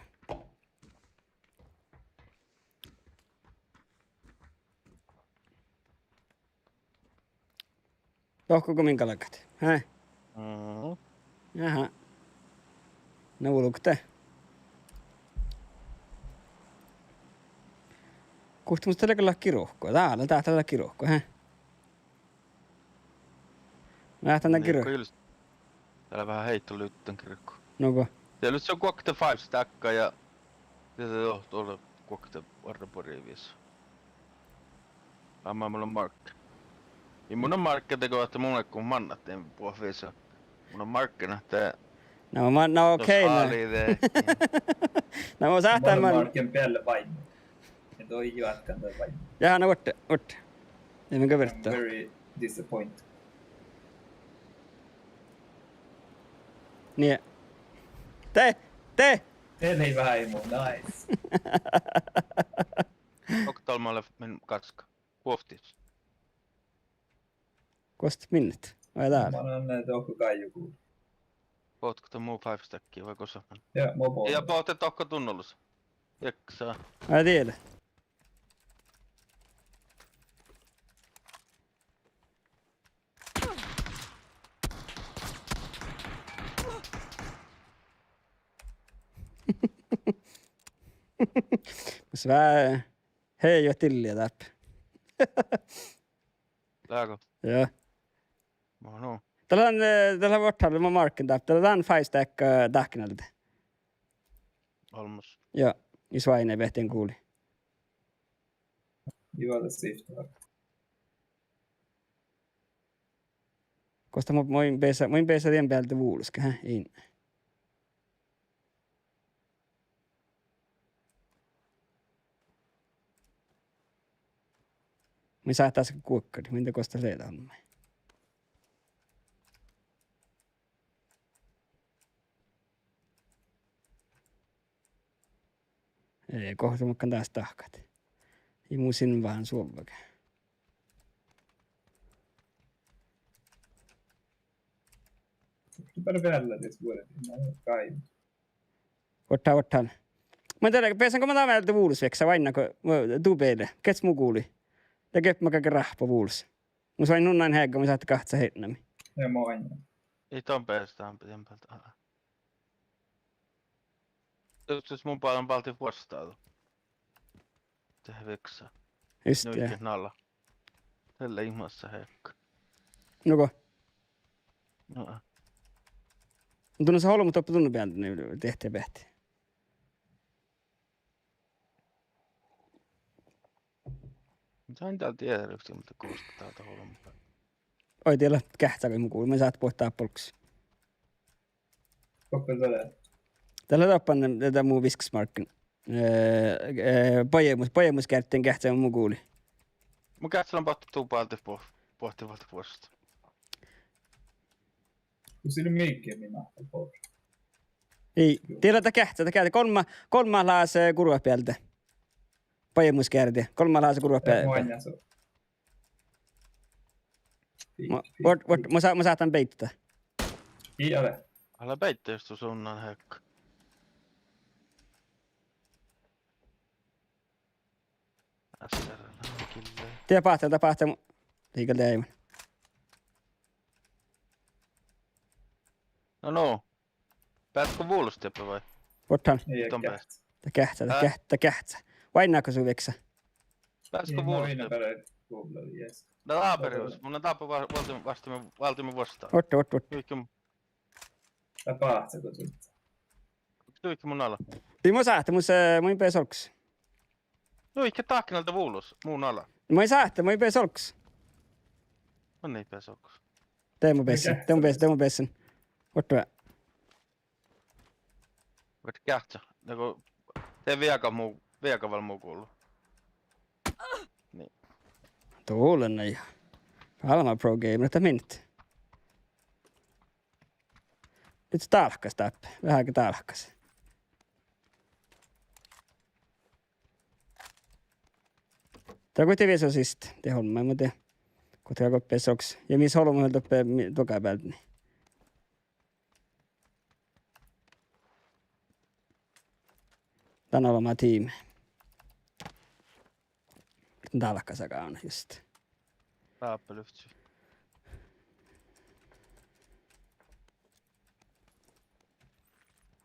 Johkuko minkä lakat? Hä? Jaha. No ulukte. Kuhti musta tällä kirohkoa. Täällä tähtää kirohkoa, hä? Mä lähtän tän kirohkoa. Täällä vähän heitto lyttön kirkko. Noko? Siellä nyt se on kokte 5 stacka ja se tuolla kokte varaporiviissa. Amma mulla on markka. Niin mun on markka teko, että mulle kun mannattiin puhviissa. Mun on markkina tää. No okei. No mä sähtään mä markken päälle vain. Ja toi jatkan toi vain. Jaha, no otte. Ei minkä vertaa. Very disappointed. Niin. Te! Ei vähän imu, nice. Koktalmalle men katska. Puhtis. Kosta minnet? Vai Mä täällä? annan näitä, onko Kaiju kuullut. Pootko te muu 5 stackia vai kosahan? Ja mopo. Ja pootte tokko tunnollus. Jaksaa. Vai tiedä. Mas vähän hei jo tilliä täppä. Lääkö? Joo. No. Tällä on borttalle mä markin täppä. Tällä on 5 stack tähkinältä. Almos. Joo. I Svaine vehtiin kuuli. Juota siftaa. Kosta moin pesä tien päältä vuuluska, hä? Ei. Me saattais kuokkari, minkä kosta leitä on. Ei, kohta mukaan taas tahkat. Ei muu sinun vähän suovakin. Super vällä det vuodet. Mä oon Kaiju. Ottaa. Mä tiedän, pesänkö mä tavelta vuulusveksä vainnako tubeille. Kets muu kuuli. Ja kepp mä kaiken rahpa vuulus. Mä sain nunnain hägga, mä saatte kahtsa heittämämi. Ja mä aina. Ei ton päästään pitän päältä. Jos mun paljon valti vuostaa. Tehdä veksaa. Just No ja. ikinä nalla. Tällä ihmassa heikko. Nuko? No. Tunnu se holmu toppu tunnu päältä, niin tehtiin pähti. Sain täältä tiedä yksi, mutta kuulostaa täältä holmua. Oi tiellä kähtää, kun mä kuulin. Mä saat pohtaa polksi. Koppel tulee. Tällä tappan tätä muu viskasmarkkin. Pajemus kärttiin kähtää, mä kuulin. Mun kätsellä on pattu pohtivalta vuosista. Kun siinä minkkiä minä on. Ei, tiellä tätä kähtää. Kolma laas kurva päältä. Pajemus kärti. Kolma laas kurva Mä päältä. aina se. Mä saatan peittää. Ei ole. Älä peittää, jos tuossa on heikko. SRL kyllä. Tiedä pahtaa. Liikalta jäivän. No. Päätkö vuolusteppe vai? Ottaan. Ei Ton ole Tää kähtsää. Vainnaako sun veksä? Päätkö Mä aina vuolusteppe? pärä Google, yes. No taaperius. Mun on taapu valtimme vastaan. Otta. Tää pahtsa kun sun. Tuikki mun alla. Ei mä saatte, mä en pää solks. Tuikki tahkinalta vuulus. Muun alla. Mä en saatte, mä en pää solks. On ei pääse okus. Teemu pessin. Otta. Voit kähtsä. Tee viekaval muu kuuluu. Tuulen ja. Alma pro game, että minut. Nyt se talhkas täppä. Vähänkin talhkas. Tää on kuitenkin vielä sistä. Tehon, mä en tiedä. Kun tää koppia soks. Ja missä haluaa muilta toka päältä. Niin. Tän on oma tiimi. Talhkasakaan on just. Taapelyhtsy.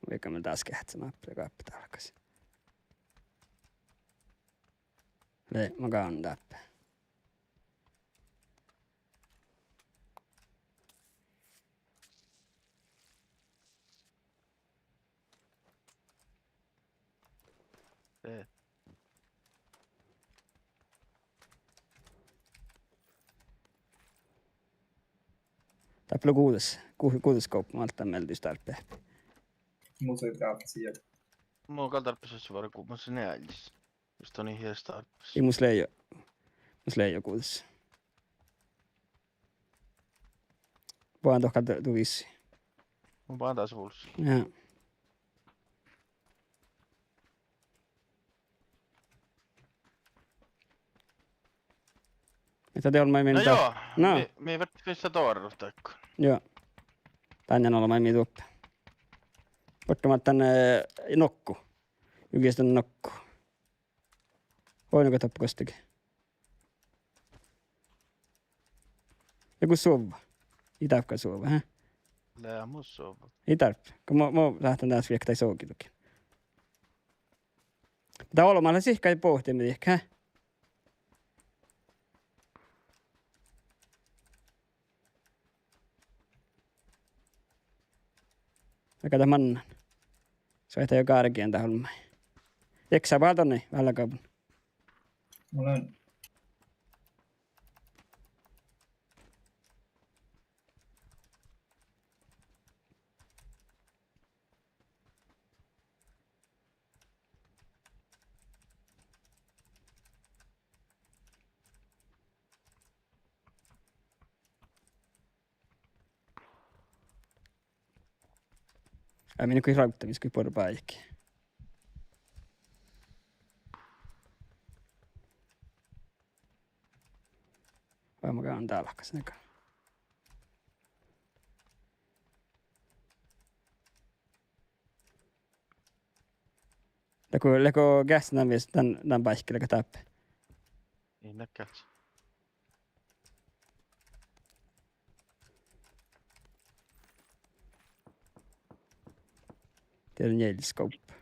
Vaikka mä taas kähtsämään, kaappi talhkas. Mä kaan täppä. Tee. Täppä kuudes kouppa, mä otan meiltä just tarpeen. Musiikkaapsia. Mulla on kaltarppisessa vuoro, kun mä sen äälis. Just on niin hiesta arppis. Ei mus leijo kuudes. Vaan tohka tuvissi. Mun vaan taas vuulussa. Joo. Että te olemme No minä. joo, No. me vart vissa tårar taikku. Joo. Tänne olemme minä tuoppe. Ottamat tänne nokku. Ykistön nokku. Voinko tappa kostikin? Joku suova. Itäpä suova, hä? Lää mun sova. Itäpä. Kun mä lähtän taas vielä tai soukitukin. Mutta olemalle sihka ei pohtimme ehkä, hä? Kato mannan. Se on jo karkien tahon. Eksä vaan tonne väläkaupun. Mulla on... Ai minä kuin rauttamis kuin porpaikki. Vai mä käyn täällä hakkas näkään. Leko käsnän mies tän paikki leko tappe. Niin näkääts. Tiedän jäljilskauppa.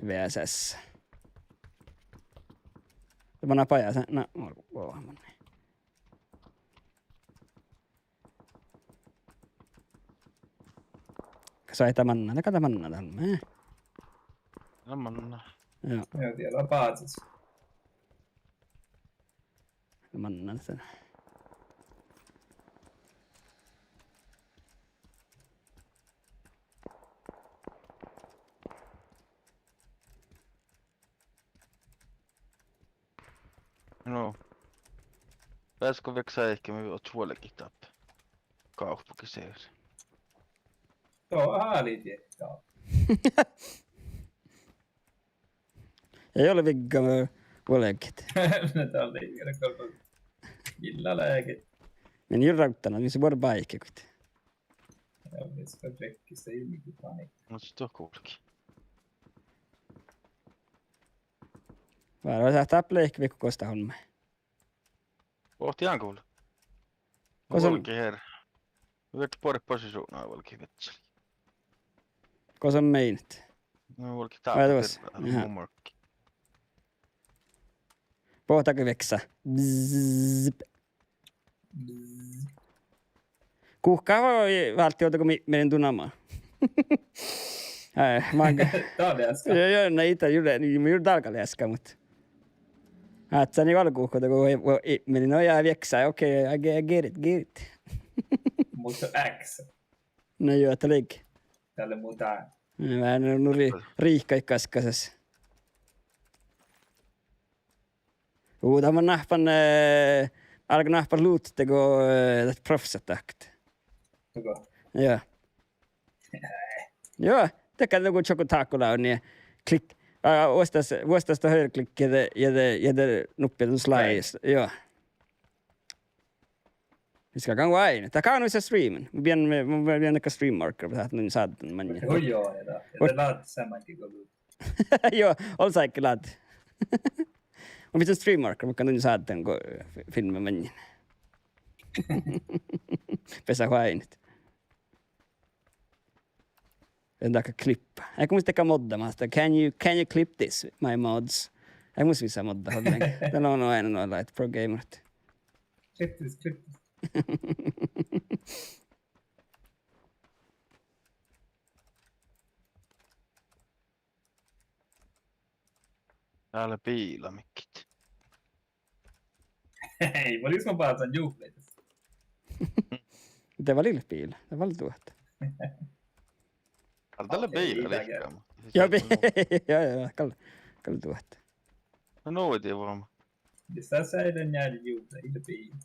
Ja VSS. Tämä on paja sen. No, mä Sai manna, kata manna tällä. No manna. Joo, Joo, siellä on paatsas. manna sen. No. Pääskö veksää ehkä me oot suolekin tappe. Kaupunkiseeri. Joo, haalitiettaa. Ei ole vigga volekit. No tää on liikana kolme. Millä lääket? Men ju rautana, niin se voi paikka kut. Joo, missä on rekkistä ilmikin paikka. No sit on kuulki. Vaan saa tapple ehkä vikku kosta homma. Pohti ihan kuulu. Kosa- Volki herra. Vyöt puoli posisuunaa volki vetseli. Kosa meinit. No volki Ai täällä. tuossa, jaha. Mun morkki. Pohtako veksä? Bzzz. Kuhkaa voi välttämättä, kun menen tunamaan. Mä oon... Tää on äsken. Joo, no itä juuri, niin mä juuri tarkalleen äsken, mutta... Että niin valkuuhkoita, kun meni nojaa vieksää, okei, I get it. Mutta X. No joo, että leikki. Tälle muuta. Vähän on riihkai kaskasessa. Tämä nahpan, alkoi nahpan luutte, kun professat takt. Joko? Joo. Joo, tekee joku choco tacola on niin klick. Vuostas ta högerklick ja det nuppet slice. Joo. Vi ska gå aina. Ta kan visa streamen. Vi bien näka stream marker på att nu satt man. Oi joo, ja det laat samankin kuin. Joo, on säkki lad. On visa stream marker, man kan nu satt den gå filma man. Pesa huainit. En takia klippa. Eikö muista tekee moddamaan sitä? Can you clip this, my mods? Eikö muista vissaa moddaa hoddenkin? Täällä on aina noilla, että pro gamerit. Clip this. Täällä piilamikkit. Hei, voliko mä päätän juhleita? Mitä välillä piillä? Tämä välillä tuotta. Täällä Okei, piilalikkaamaan. Joo, kalle tuotta. No noiti voima. Jos tässä ei den jäädä juhleita piin.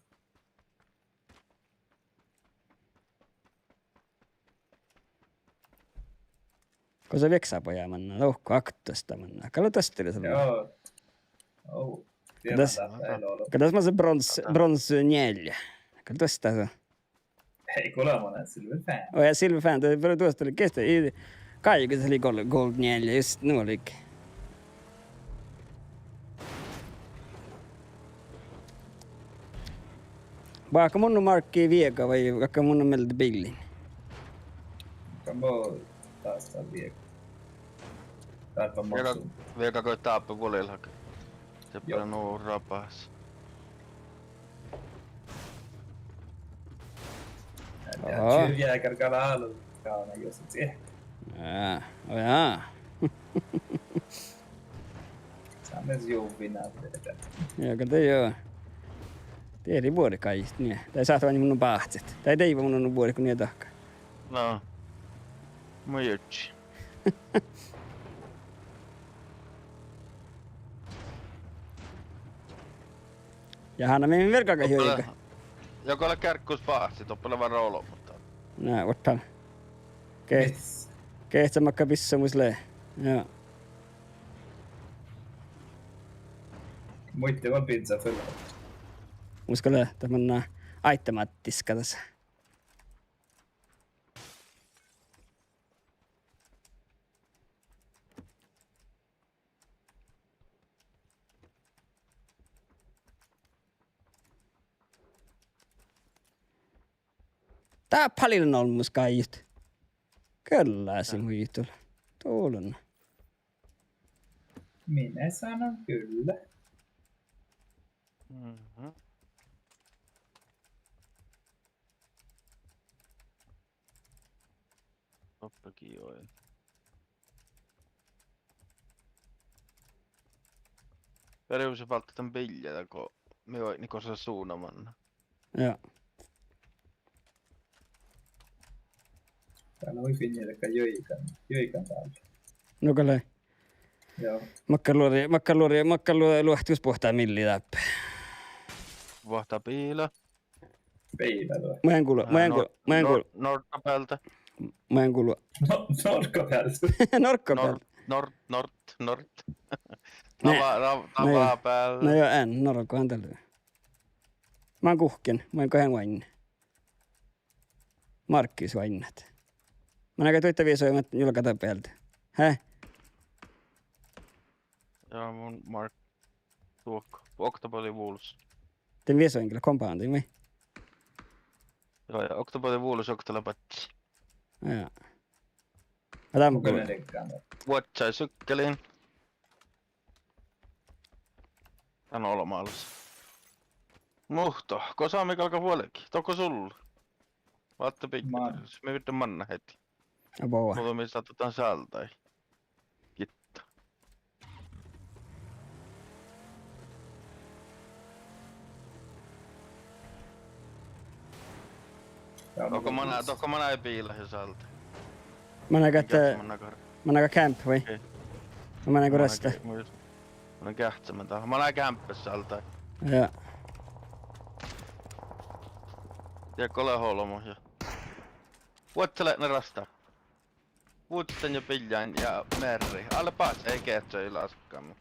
Kun se veksää pojaa manna, lohko aktosta manna. Kalle tästä oli sellainen. Joo. Oh. Katas mä se brons 4. Katas tässä. Hei, kuule, mä näen Silver Fan. Ja Silver Fan, tuosta oli kestä. Kaikessa oli gold 4, just nu olikin. Vaikka mun on markkii vieka vai vaikka mun on meiltä billin? Kan bara taas tää viekko. Täältä on maksu. Vieka koittaa appi volilla. Se paljon nuu rapas. Tjuvjägare kallar alla kauna just det. Ja. Sammes jobbig näyttää. Ja kato joo. Tiedä vuori kaikista niin. Tai saat vain mun pahtset. Tai teivä mun on vuori kun niitä tahkaa. No. Mun jutsi. Ja Hanna me verkaakaan joika. Joko ole kärkkuus pahasti, toppele vaan roolo, mutta... Nää, ottaa. Kehtsä makka pissa muslee. Joo. Muitte vaan pizza fulla. Uskalle, tämän aittemattiska tässä. Tää paljon on mus kaiut. Kyllä se muitul. Tuulun. Minä sanon kyllä. Mhm. Toppakin joo. Perus valta tämän biljata, kun me voi niinku se suunnamanna. Joo. Täällä voi finniä jöikan täällä. Nukalle. Joo. Makkaluori luohtius pohtaa milli läppä. Vahtaa piila. Peilä. Mä en kuulu. Nordkapelta. Mä en kuulu. No, norkkapäältä. Norkkapäällä. Nord. Ne. Tavaa päällä. No joo, norkohan tällä. Mä oon kuhken. Mä oon kahden vainne. Markkis vainnat. Mä näkään tuitta viisoimat julkata päältä. Häh? Joo, mun Mark. Tuokko. Octopoly Wolves. Tän viisoin kyllä kompaundi, vai? Joo, ja Octopoly Wolves Octolapatsi. Joo. Mä tämän Kuka ne kuulun. tekkaan? Vuotsai sykkeliin. Tän olmaalus. Muhto, kosa mikalka vuolekin. Toko sulla. Vaatte pikkuisen. Me vittu manna heti. Aboa. Mutta me saatetaan saltai. Kitta. Toko mä näin piila ja salta. Mä näkään, että mä näkään camp, vai? Ei. Mä näkään rasta. Mä näin kähtsämän tahan. Mä näin kämppes saltai. Joo. Ja kole holmo ja... Vuotsele ne rasta. Vuotsen ja piljain ja merri. Alle paas ei kehtsö yläskaamme.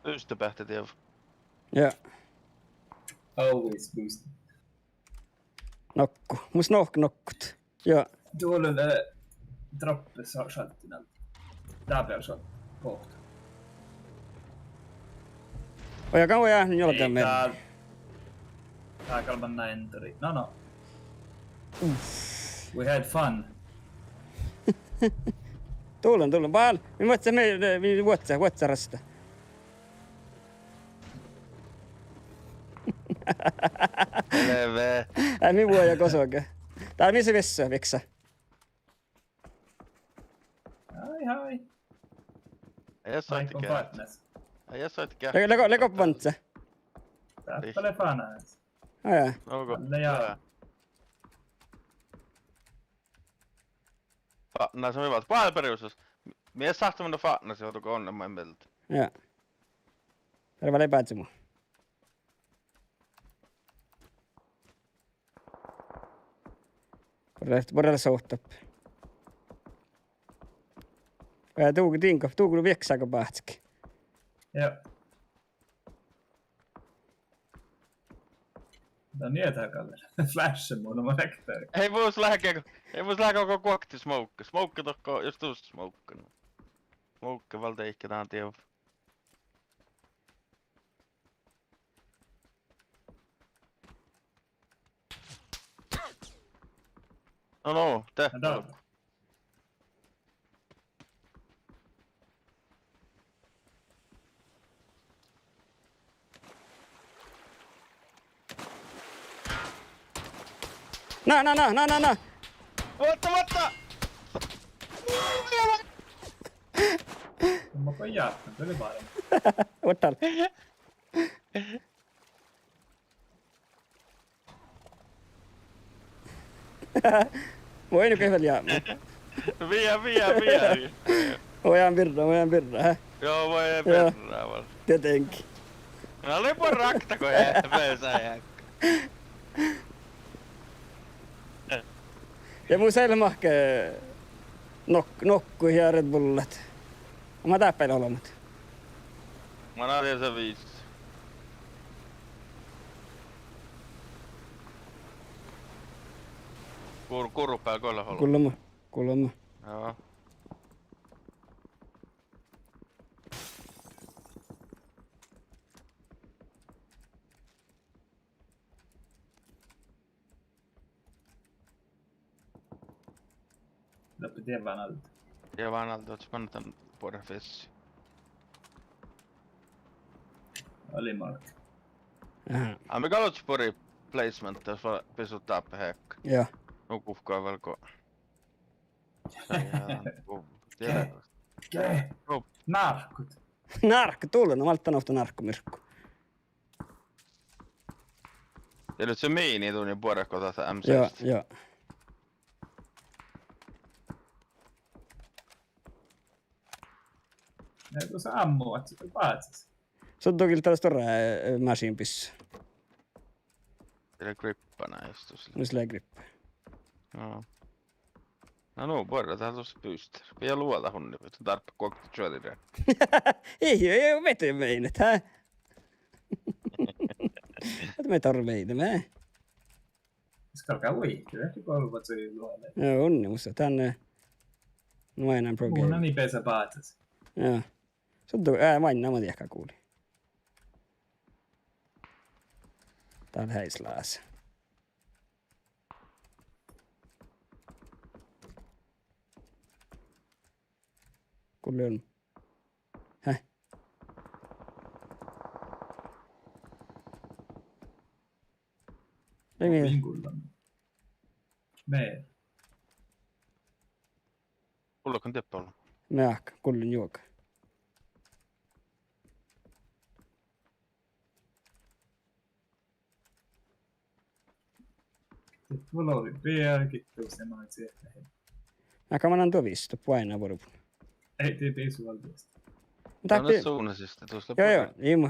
Ystäpähti tiedä. Joo. Always boost. Nokku. Mus nokkut. Joo. Tuolla on droppe schalten allt. Där blir shot. Kohta. Oja kauan jäänyt joltain meidän. Tää kalman näin tori. No. We had fun. Tulen. Vaan. Mi vuotsa rasta. Leve. Mi vuoja kosoke. Tää missä vessa veksa. Hai. Ei soitti Michael kähtää. Partners. Ei soitti kähtää. Leko vantsa. Täppele fanas. Aja. Onko? Jaa. Fatnas on hyvä. Paljon perustus. Mies sahtu mennä fatnas joutuuko onnemmain meiltä. Joo. Terve lepätsä mun. Borrella sohtab. Ja tuugu vieksaga pahtski. Joo. No niin, etääkällä. Flash mun on rektori. Ei vois lähe koko kuokti smoke. Smoke tokko, jos tuosta smoke. Smoke valta ehkä tää on tiedä. No, tehty. No, No. What? mä voin jatkaa, tuli vaan. Ottal. Voi nyt hyvältä jaa. Via. Voidaan virraa, hä? Joo, voi perraa. Tietenkin. No oli mun raktako jähpöösä. Ja mun selmahke nokku ja Red Bullet. Mä täppäillä olemat. Mä näin se 5. Kurru päällä koilla holo. Kuulemma. Joo. Läppi tien vaan alta. Ja vaan alta, oot pannut tän puolen fessi. Oli Mark. Aha. Me katsot pori placement, jos vaan pisuttaa pehekka. Joo. Nukufkaa velko. Kee? Joo. Narkut. Narkku, tullut. No malttan ofta narkkumirkku. Ja nyt se miini tuli puorekko tästä M7. Joo. Ne tuossa ammuu, että se paatsis. Se on toki tällaista machine piss. Sillä grippana istuu sillä. No sillä grippa. Joo. No, borra tää tuossa pystyy. Vielä luolta hunni, että tarppa kuokta tjöötiä. Ei oo vetyä meinet, hä? Että me tarveimme, mä. Ska alkaa uihtua, ehkä kolmat syy luolle. Joo, onni musta. Tänne. No aina pro Muuna game. niin pesä paatsis. Joo. Se on mainna, mä tiedä kuuli. Täällä häislaas. Kuuli on. Häh? Ei mitään. Vinkulla. Meer. Kuuluuko on tieppa olla? Me ahka, kuulin juoka. Mulla oli vieläkin tuossa noin sieltä. Aika mä annan tuo viisi, painaa vorupun. Ei tii piisuvaltiasta. Mutta Tämä on suunnasista tuosta. joo. Ei mä...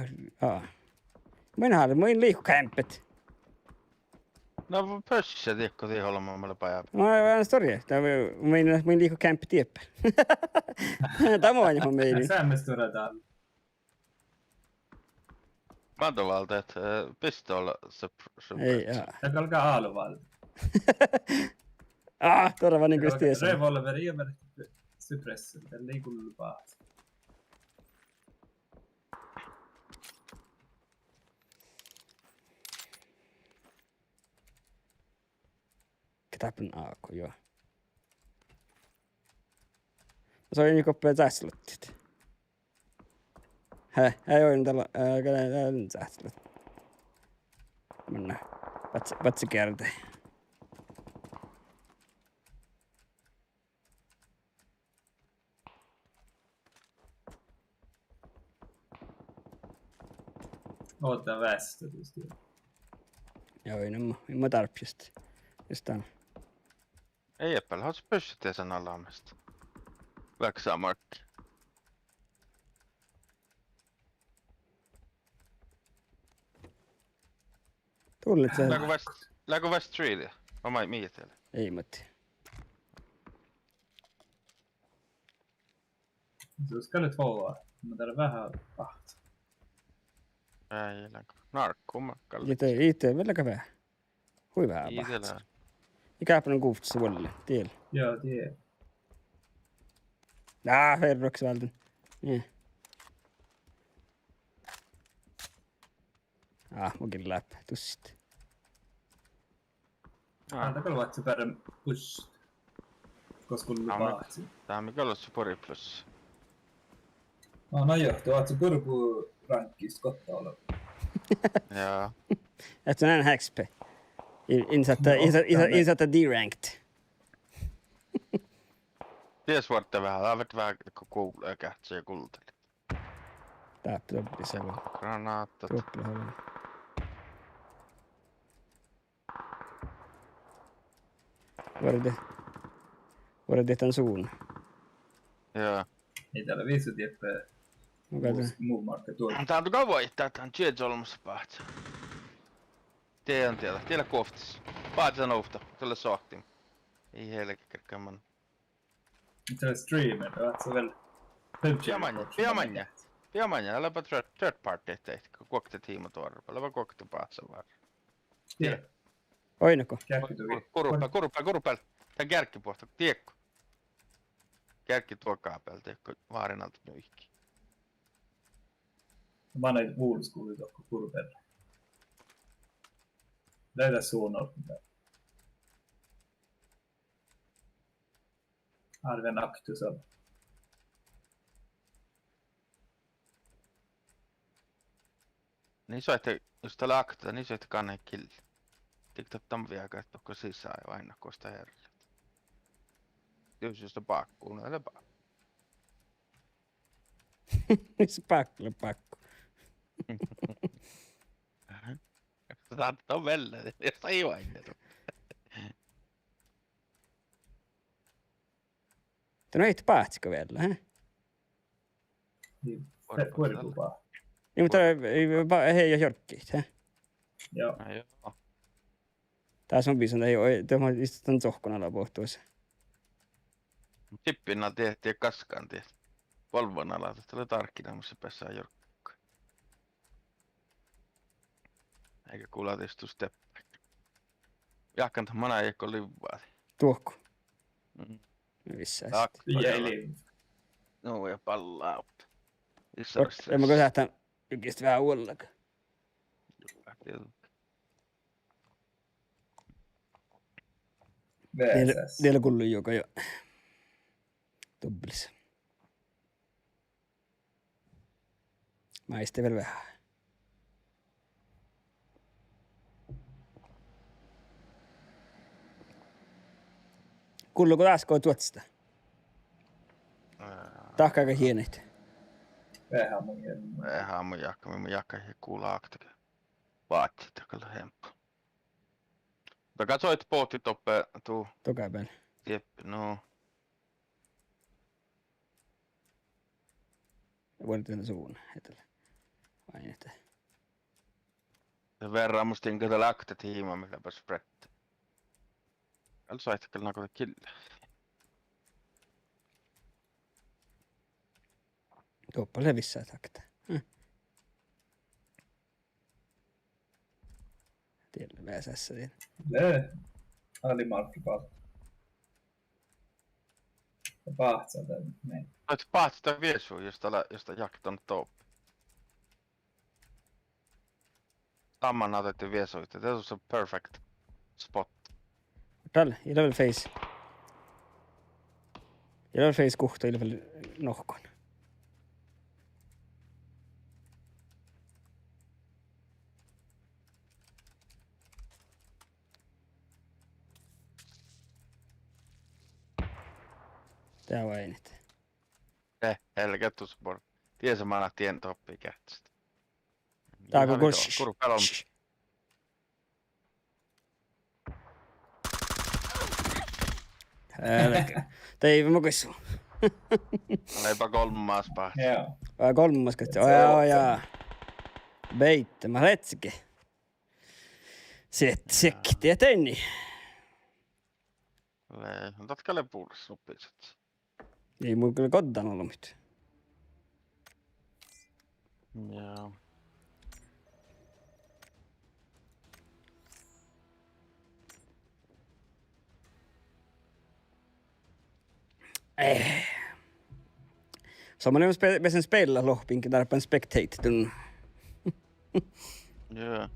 Mä liiku kämpet. No pössiä tiekko siihen olemaan meillä pajaa. Mä oon storia. Mä liiku kämppi tieppä. Tämä on johon meinin. Säämmästura täällä. Mantovalta, että pistolla Ei, jaa. Täällä alkaa aaluvalta. Tuoda vaan niinku tiesä. Revolveri ja suppressor. Täällä ei kuulu pahat. Kitapen aako, joo. Se on niinku pääsäslottit. Ei oo tällä säslot. Mennä. Vatsi kärte. Oota västö tietysti. Joo, ei mä tarpsista. Just tän. Ei epäillä, oot pössit ja sen alaamista. Väksää markki. Tullit se. Läkö West Streetia? Oma mietellä. Ei mut. Så ska det två vara. Men det är vähän vahti. Ei elänkö. Narkkuma. Itse välillä vähän. Hui vähän Itellä. pahat. Ikäpä on kuuftissa vuodelle. Tiellä. Ja, det är... Verroksi vältän. Niin. Mukin läppä. Tussit. Antakaa vaikka se päärä push. Koska on vahti. Tää on mikä ollut se pori plus. No joo, tuo se purku rankkista kotta olla. Joo. Että on näin XP. Insatta D-ranked. Ties vuotta vähän. Lävet vähän kun kuulee kähtsä ja kulteli. Täppä toppisa vaan. Granaattat. Toppila haluaa. Var det en zon? Joo. Ei täällä viisi tieppää. Muu markka tuolla. Tää on kauan itää, tää on Jedge olemassa pahtsa. Tiedän tiellä. Tiellä koftis. Pahtsa noufta. Tällä sohtim. Ei helkä kerkkämän. Täällä streamer, det var så väl... Piamanja, äläpä third party teit, kun kuokte tiima tuolla. Äläpä kuokte pahtsa vaan. Tiedä. Oinako? Kurupel. Tän kärkkipuolta, tiekko. Kärkki tuokaa päällä, tiekko vaarinalta nyihki. Mä annan niitä vuuluskuulia tuohon kurpelle. Löydä suunnalta. Arven aktusella. Niin soitte, jos täällä akta, niin soitte kanne killi. TikTok tämän vielä katsoa sisään ja aina kosta herrille. Jos pakkuun, no älä pakku. Se pakko. Saattaa on välillä, jos ei vain. Tämä on yhtä pahtsikko vielä, hä? Niin, purkupaa. Niin, mutta hei ja jorkkit, hä? Joo. Joo. Tässä on biisun, tämä on istuttanut tohkon alapuhtuissa. Tippinä tehtiin kaskaan tehtiin. Volvon alalta, tuli tarkkinaamassa päässään jorkkaan. Eikä kulatistu steppäin. Jahkanta mana ei ole livaa. Tuokku. Mm. Missään Jäi No ja pallaa. en mä kyllä sähtään ykistä vähän uollakaan. VSS. Teillä kullu joka jo. Tubblissa. Mä istin vielä vähän. Kulluko taas koi tuotsista? Tahka aika hienit. Vähän mun jakka, mun jakka ei kuulla aktakaan. Vaatsit kyllä hemppu. Mutta katsoit pohti toppe tuu. Toka päällä. Jep, no. Voin tehdä suun hetellä. Vain että. Sen verran musta inkä tällä akta tiima, milläpä spretti. Kyllä sait kyllä nakota kille. Tuoppa levissä takta. Tiedä VSS. Det alimarkki palta. Pahtsa den. Nej. Olet pahtista viesu, josta jakton tooppi. Samman otettiin viesuita. This was a perfect spot. Tällä, i level face. I level face kuhto, i level nohkon. Tää on ainit. Helgettu sport. Tiesä mä aina tien toppii kähtistä. Tää on koko Kuru pelon. Tei mä koissu. Leipä kolmas pahti. Joo. Vai kolmas katso. Ojaa. Beitte, mä letski. Sekti ja tenni. Tatkalle puolessa sopikset. Ei mulla kyllä koddan ollut mitään. Joo. Så man är med sin spela loppinke där på en spectate. Joo.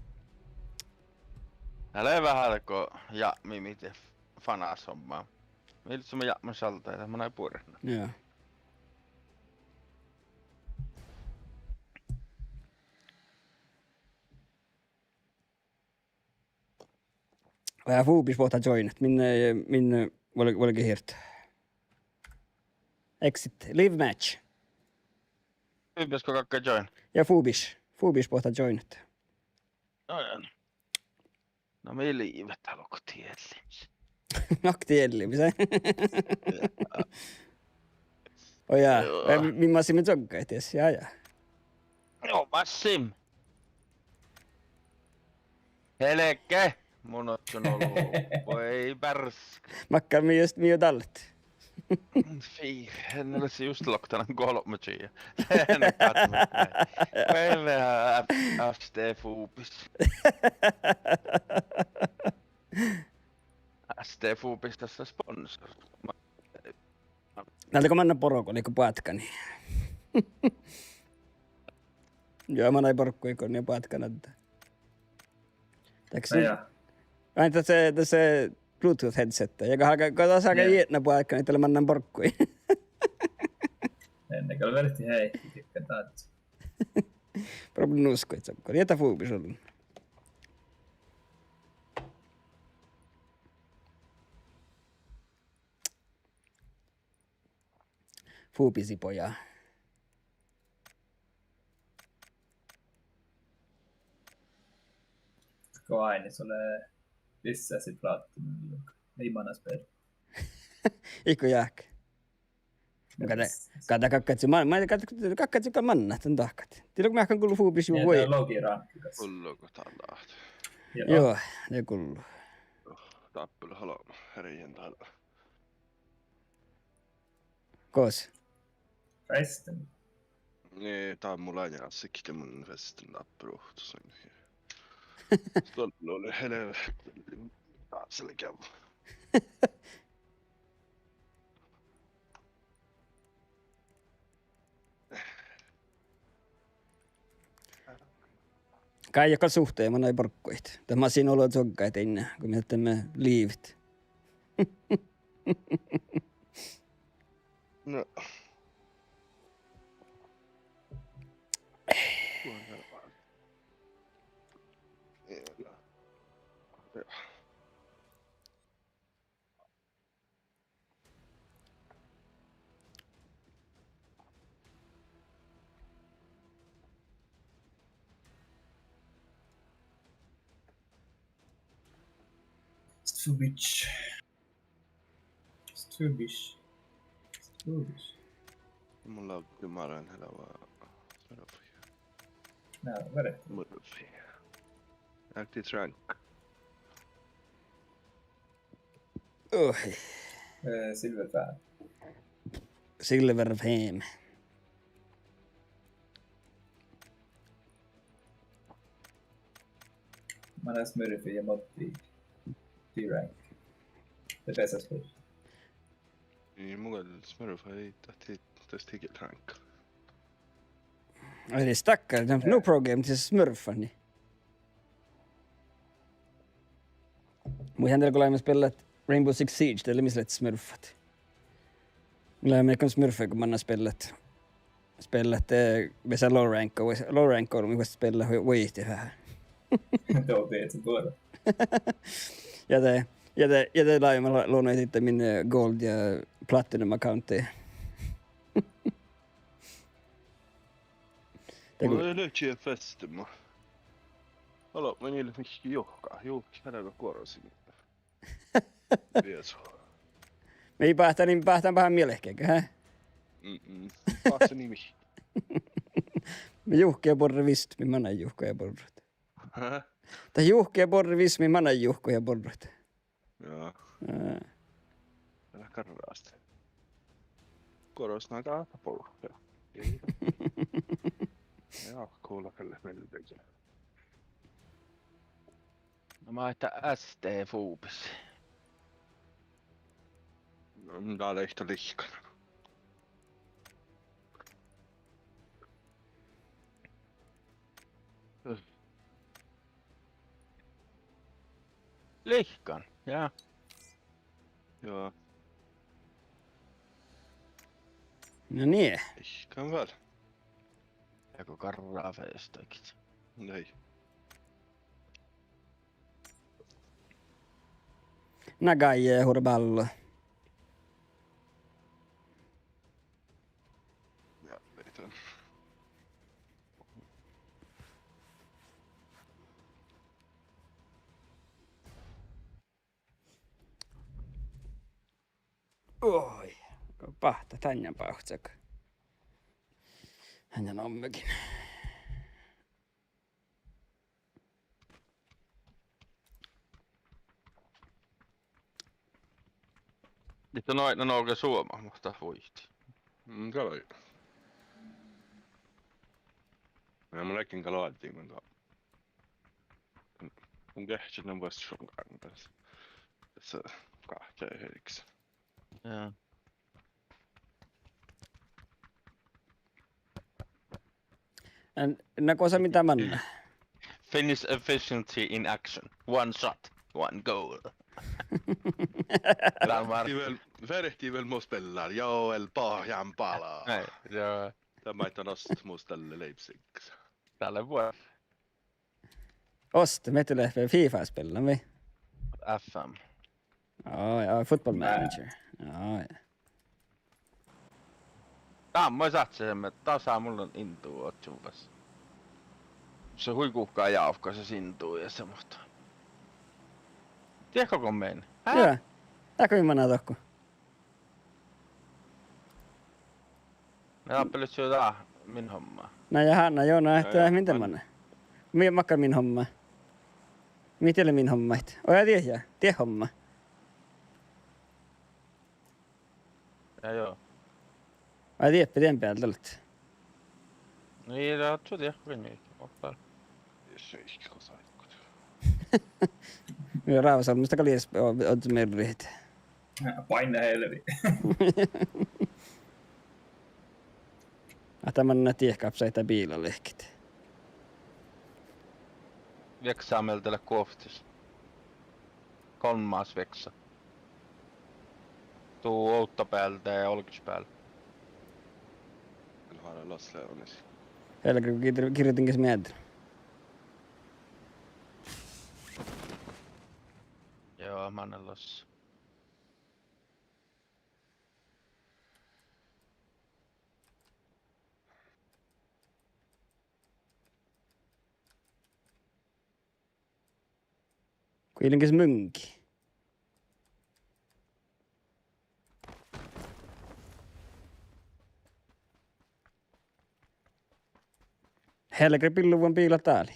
Älä vähän alkoi ja mimiti fanas hommaa. Miltä sun ja mä salta ja mä näin puolella. Ja. Vähän Foobis pohtaa joinat. Minne voliko hirtä? Exit. Live match. Pitäisikö kakka join? Ja Foobis. Foobis pohtaa joinat. No me liivet haluatko tiedellins. Aktielli, mitä? Oh jaa. Minä olisin mit jogga etes. Ja. Joo, Massim. Helke. Mun on ollut. Voi pärsk. Makkaan mi jo tallet. Fy, henne olisi just loktanan 3 G. Henne katsomaan. Meille FST Foobis. ST Foobis tässä sponsor. Näiltäkö manna poroko, oliko patkani? Joo, mä näin porokko ikon ja patkana. Aina tässä Bluetooth headset. Ja katsotaan aika jätnä paikka, niin tällä mannan porkkui. Ennen kuin vedettiin hei, tykkään taatsi. Problem usko, että se on. Jätä Foobis ollut. Foobisi pojaa. Ska aina sulle lisäsi platinum i mannaspel. Ikko jääk. Kata kakkatsi manna, tän tahkat. Tiedä kun mä ähkän kuuluu Foobis juu voi. Logi rankkikas. Kulluuko tällaat? Joo, ne kuuluu. Tappelu haloo, herjentällä. Koos. Festen. Niin, tää on mulla jäänsikki mun festen tappeluhtus. Tuolla oli helvetti. Taas oli käy. Kai joka suhteen, mä näin porkkuit. Tämä siinä ollut sokkait ennen, kun me teemme liivit. No. Stubich. Mulla on ymmärrän elävää. Nää on vedetty. Murphy. Active rank. Silverfää. Silver Fame. Mä näin Smurfy ja Motti. D-rank. Det är bästa spel. Niin, mulla Smurf ei tahti tästä hikellä rank. Eli stackare, no pro game till smurfar ni. Muistan teillä kun olemme spelat Rainbow Six Siege, teillä missä olet smurfat. Millä olemme melkein smurfia, kun mä annan spelat vesa low rank on, mikä spela voitti vähän. Då vet jag bara. Ja te laajemmalla luonnoin sitten min gold ja platinum accountia. Mulla ei löytyy festimaa. Alo, mä niille miksi johkaa. Juhki, hänellä kuorosin. Viesu. Me ei päähtään vähän mielehkeäkö, hä? Pahtse nimi. Me juhki ja porre vist, me mannan juhko ja porret. Hä? Tai juhki ja porre vist, me mannan juhko ja porret. Joo. karraasti. Korostaa kaata polkea. Ja kuulla kelle meille tekee. No mä että ST Fuubis. No, tää lehto lihkana. Lihkan, ja. Joo, No niin. lihkan väl. Joku karraa feestakit. Nej. Nagaje hurballo. Ja, vetän. Oi. Pahta tänne pahtsak. Hän on mekin. Nyt on aina nouke suoma, mutta voihti. Kaloi. Ja mun äkkin kaloittiin, kun kun kehtsinä voisi sun kanssa. Tässä kahteen heiksi. Ja. Näkö mitä manna? Finnish efficiency in action. One shot, one goal. Verehtii väl mus pellar, Joel pohjan palaa. Nej, ja Tämä ei nost mus tälle Leipzigissä. tälle vuodelle Ost, me tulee FIFA spela vi. FM. Ja, football manager. Ja. Tää mä satsemme, tasa mulla on intuu otsupas. Se huikuhkaa jaufka se sintuu ja semmoista. Tiedätkö kun meni? Joo. Tääkö minä tokko? Ne tappelit syötää min hommaa. No ja Hanna, joo, no että Ja, miten manna? Makka min homma. Miten min homma? Oja tie homma. Ja joo. Ai tie pidem pealtä olet. Niin, det tror jag rinner. Ottaa. Se iskko saikkut. Minä Rausalmista kallis oot merrit. Paine helvi. Tämän tiehkapsaita biilalehkit. Veksaa meiltä kohtis. Kolmas veksa. Tuu Outta päältä ja Olkis päällä. Kyllä haana Lasse onisi. Helkä kirjoitinkin mietin. Joo, mä annan lossa. Kuitenkin munki. Helkä pilluvan piila täällä.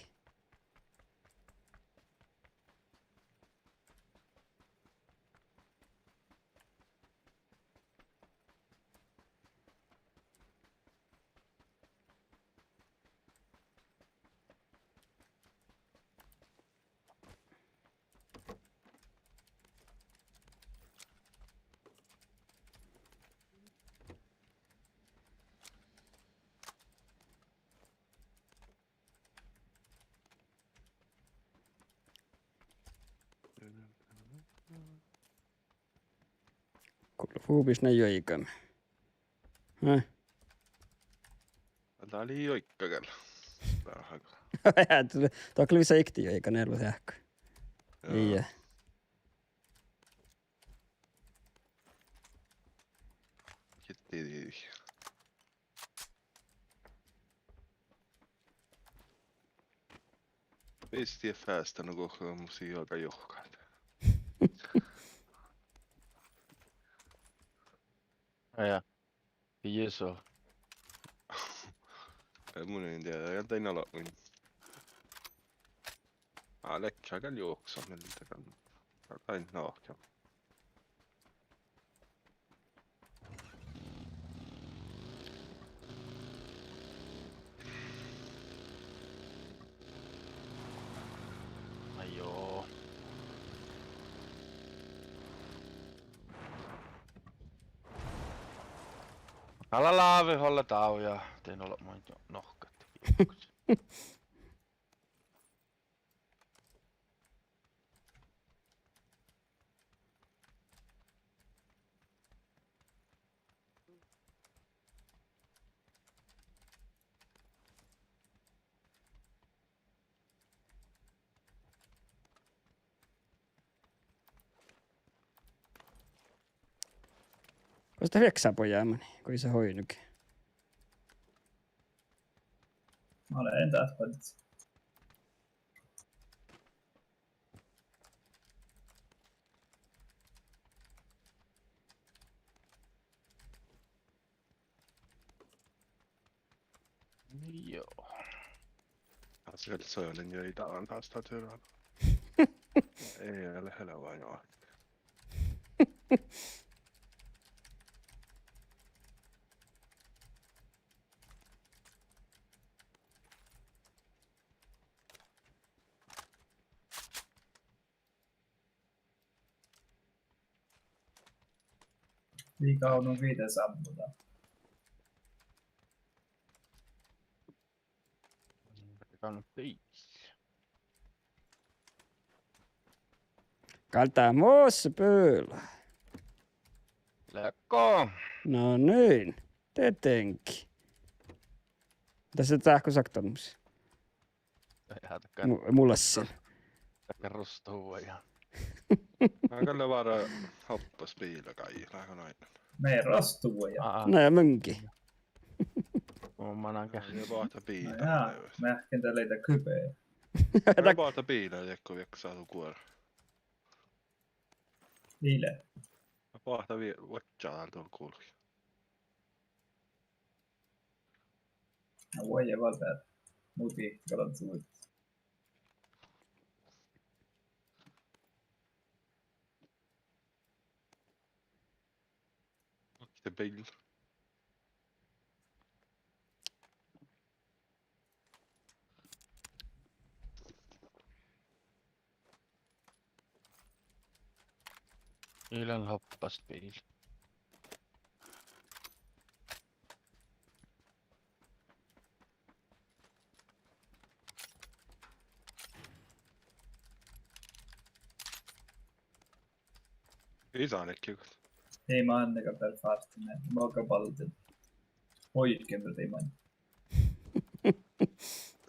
Kuule fuubis ne joikam. Tää oli joikkakalla. Vähän. Tuo kyllä se ikti joika nervu sähkö. Iya. Kitti. Pisti fästä no kohta musi joka johkaa. Ja. Jeeso. Mun ei tiedä, ja tein aloin. Lekkääkään juoksa, miltä kannattaa. Tain nahkia. Alla laavi hålla tau ja tein olla mun nohkat. Kosta Veksäpojaa meni, kun se hoinukin. Mä olen taas paitsi. Joo. Alltså sölen gör idag en tastaturen. Eller hela vad jag. Liikaa on 5 sammuta. Kannut viisi. Kaltaa moossa pöylä. Lekko! No niin, tietenkin. Tässä tahko saktanus. Ei hätäkään. Mulla se. Rustuu ja. Man kan vara hoppas bilar kai, lähkö noin. Me rastuu ja. No ja mönki. Mä näkään. Ja vaata bilar. No jaa, mä ähken leitä kypeä. Jag vaata bilar, jäkko vekko saatu kuora. Niille. Mä vaata watchaan tuolla kulki. No voi ei valtaa. Muuti, kalan suut. Inte bil. Ilän hoppas biil. Isän ekkikot. Ei mä anneka per fartinen. Mä oon kapalten. Oikein ei mä.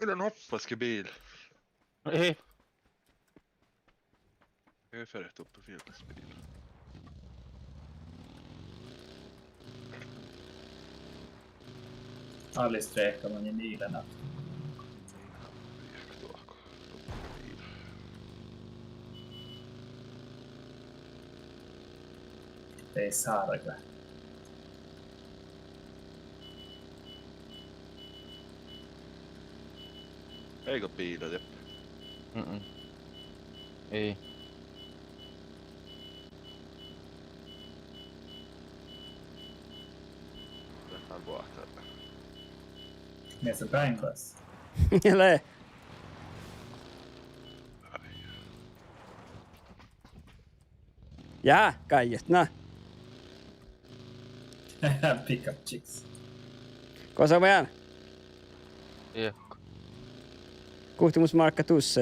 Ilän hoppaski bil. Ei. Jag är färdigt upp på fjällsbil. Alistreekkaman ja niilänä. Ei saaraka. Eikö biiler, Jeppe? Ei. Lähdetään vaahtaa. Mies on päinkäs. Ele. Ja, Kaijet, no. Pick up chicks. Kosa mä jään? Iekko. Kuhtimusmarkka tusse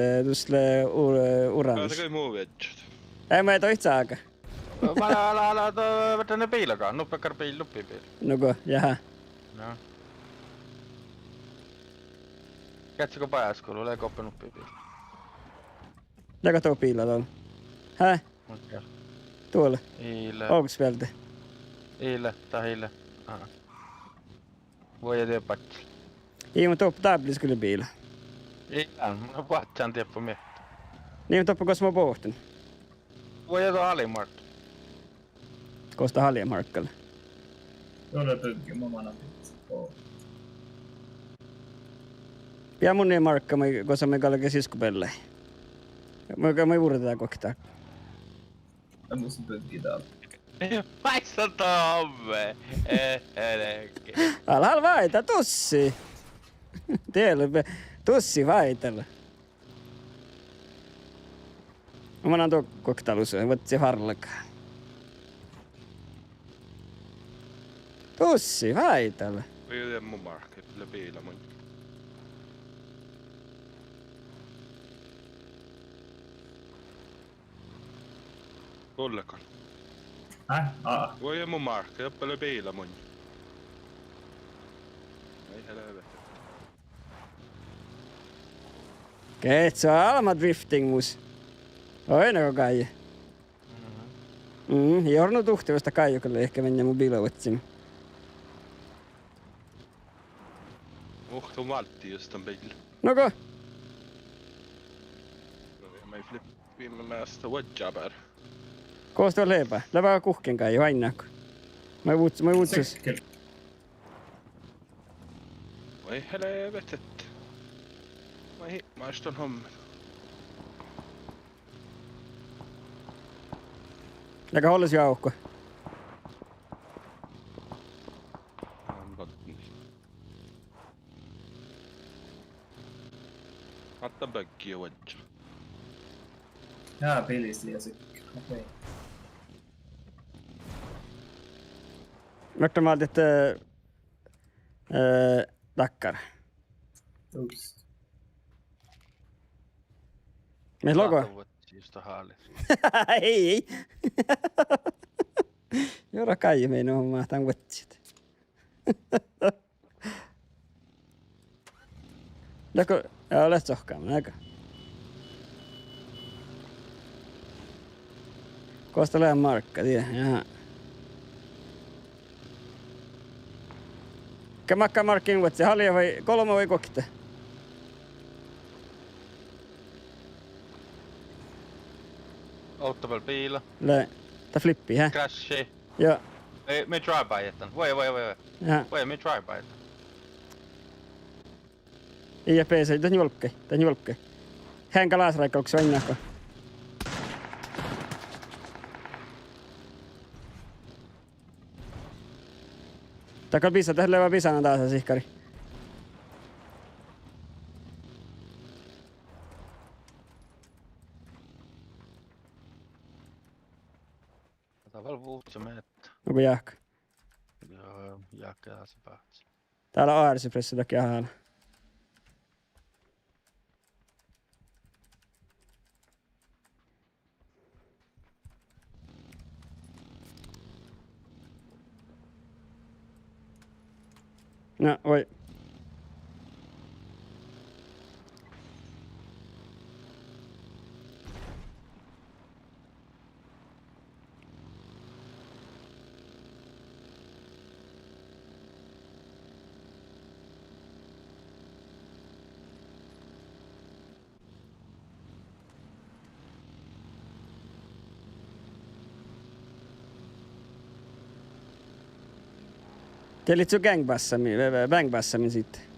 urans. Päätäkö muu vedget? Ei mä et oo itse aika. Älä vettä ne piilakaan. Nuppekar piil, luppi piil. Nuko, jaha. No. Kätsikö pääskoulu, leikko oppi nuppi piil. Läkö tuo piila tuolla? Häh? Okei. Tuolla? Iile. Onks vielä? Iile, tahille. Aha. Voi eteen patsi. Ei, mutta tuoppa taaplis kyllä piila. Iilän, mä vatsaan tieppu mie. Niin, mutta koska mä pohtin. Voi eteen alimark. Kosta haljamarkkalle. Tuolla pyyhki mamana pitää. Oh. Pia mun niin markka, koska me kalke siskupelleen. Me uuritetaan koktaa. Mä musta pyyhki täällä. Paissa tomme! Elenkin. Alhaal vaita, tussi! Tiedä, tussi vaitella. Mä annan tuo koktailus, voit se harlakaan. Pussi, väitällä. Vad är mun market eller bilar mun? Kollegan. Vad är mun market? Jag spelar bilar mun. Nej helvete. Et se on Alma drifting mus. Aina kai. Jornu tuhtivasta kai kyllä ehkä mennä mun bilovetsin. De valde just en bil. Noko? Mä flippin med mesta webjabber. Koostaa leipää. Läpää kuhken kai aina. Mä vutsus. Oi helvetet. Mä iston hommen. Läkä holles joukko. Hatta böggi och wedge. Jaa, pelisti ja sitten. Okei. Mutta mä otin, takkar. Just. Mihin logo? Just härligt. Ei. Jora kai meinaa hommaa tän vetsit. Läkö, olet sohkaamaan, aika. Kosta lään markka, tiedä, jaha. Kämakka markkin vetsi, halja vai kolmo vai kokte? Auto väl bilar. Lä, ta flippi, hä? Crashi. Joo, Ei, me drive-by jätän. Voi. jaha. Me drive-by jätän. Ei PC, tän julkkei. Hänkä laasraikkauksia vainnaako? Takal pisa, tähän levää pisana taas sihkari. Tää väl vuutsi mettä. Onko jahka? Joo, jääkää se päätsi. Täällä on AR-suppressi takia haala. No, voi. Telit su gangbassamin sitten.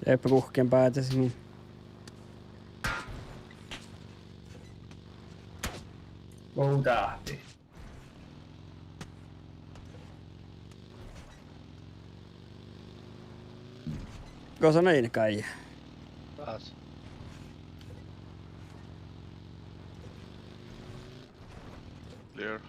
Teepä kuhkeen päätäsi. Voutahti. Kosa meidän kai. Taas. Clear.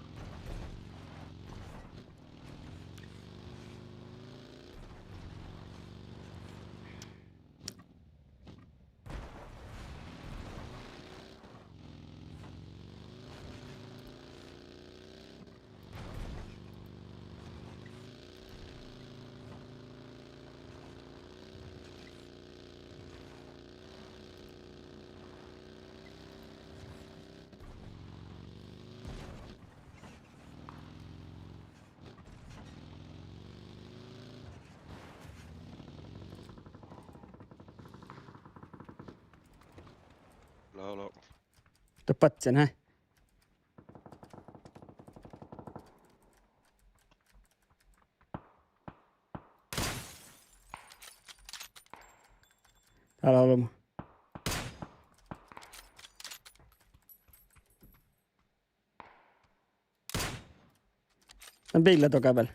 Hallå. Tappat sen, hä? Älä olma. On bilen toka peal.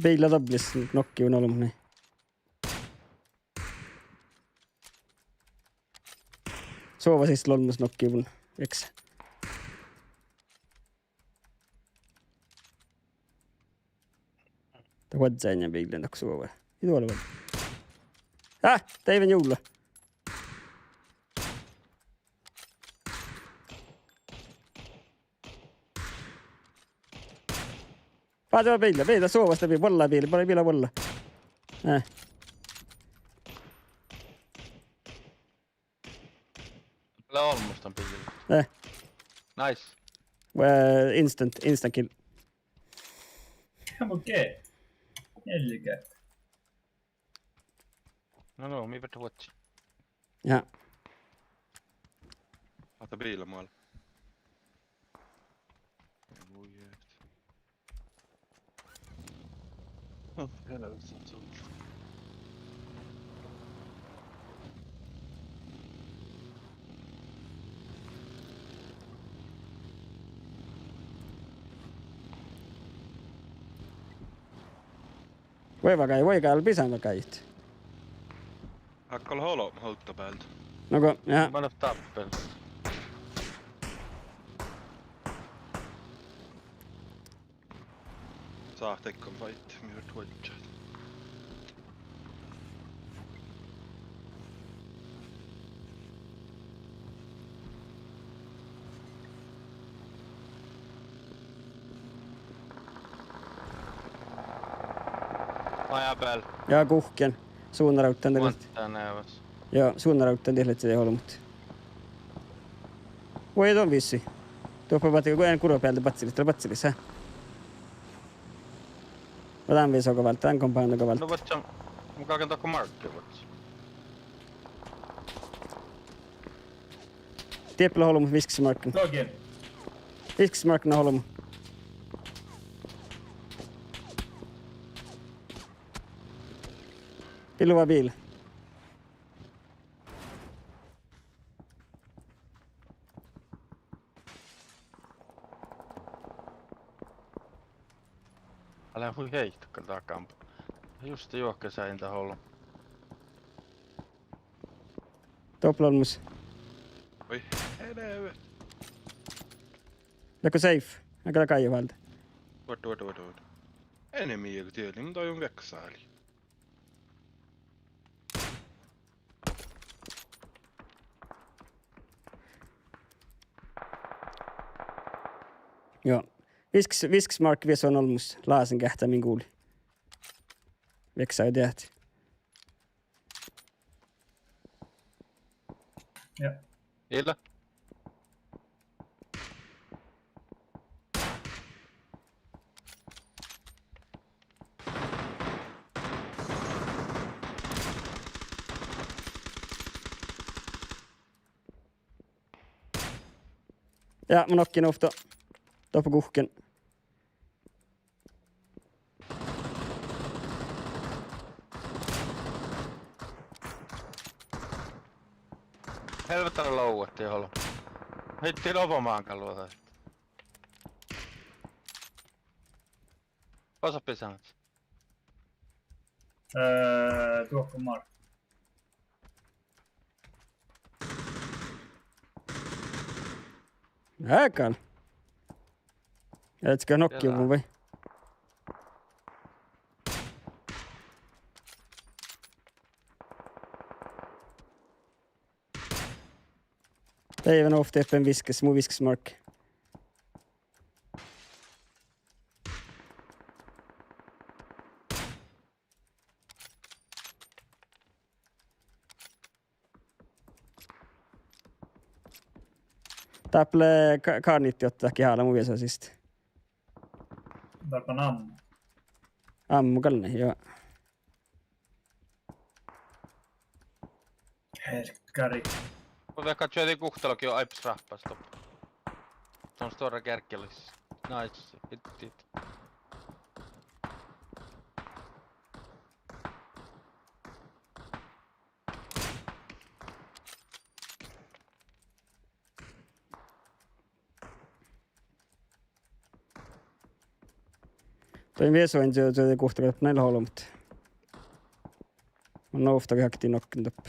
Bilen tablis nokki on olema nii. Soova siis lolmus nokki mun, eks? Ta wadzain ja bilen tak soova. Ei tuolla vaan. Teivän juulla. Päätä peillä suovasta vielä, valla vielä, paljon vielä valla. Kyllä olmustan pillillä. Nice. Instant kill. Okei. 4 kertaa. No, mi vart watch. Ja. Ata bilen muualla. Voi jävligt. Helvete som sol. Voi käydä pisänä käit. Hakka olla holo hautta päältä. Noko, ja. Mä oon tappel. Saa tekkon fight, mi vart watchat. Maja pääl. Ja kuhken. Suunnarauttaan teille. Montaa näyväs. Joo, suunnarauttaan teille, että se ei ole, mutta. Voi on vissi. Tuoppa vaati, kun en kurva päältä patsilissa, hä? Otan viisi okavalta, tämän kompaan okavalta. No vatsa, mukaan kantaa markki vatsa. Tieppillä holmu, viskismarkkin. Login. Viskismarkkin on holmu. Pilluva biil. Älä voi heittää takampa. Just juokkesäin taholla. Toplolmus. Oi helvet. Joko safe? Aika kaivalta. Vart. Enemmän joku tiedä, mutta toi on veksaali. Joo. Viskismark vies on olmus. Laasen kähtämin kuuli. Veksaa jo tehty. Ja. Illa. Ja, mun nokkin ofta. Toppa kuhken. Helvettävä louetti holo. Hitti lopomaan kalluota. Osa pisänät. Tuokko Mark. Äkään. Jätkö nokki mun vai? Even off teppen viskes, mun viskesmark. Täple karnitti ottaa kihalla mun viesasista. Tarkan ammu. Ammu kalne, joo. Helkkari. Kuten katsoin kuhtalokin on aips rahpasta. Se on stora kärkkelis. Nice. Hit. Toi viesoin se kohta näillä holmut. On ofta hakti nokken upp.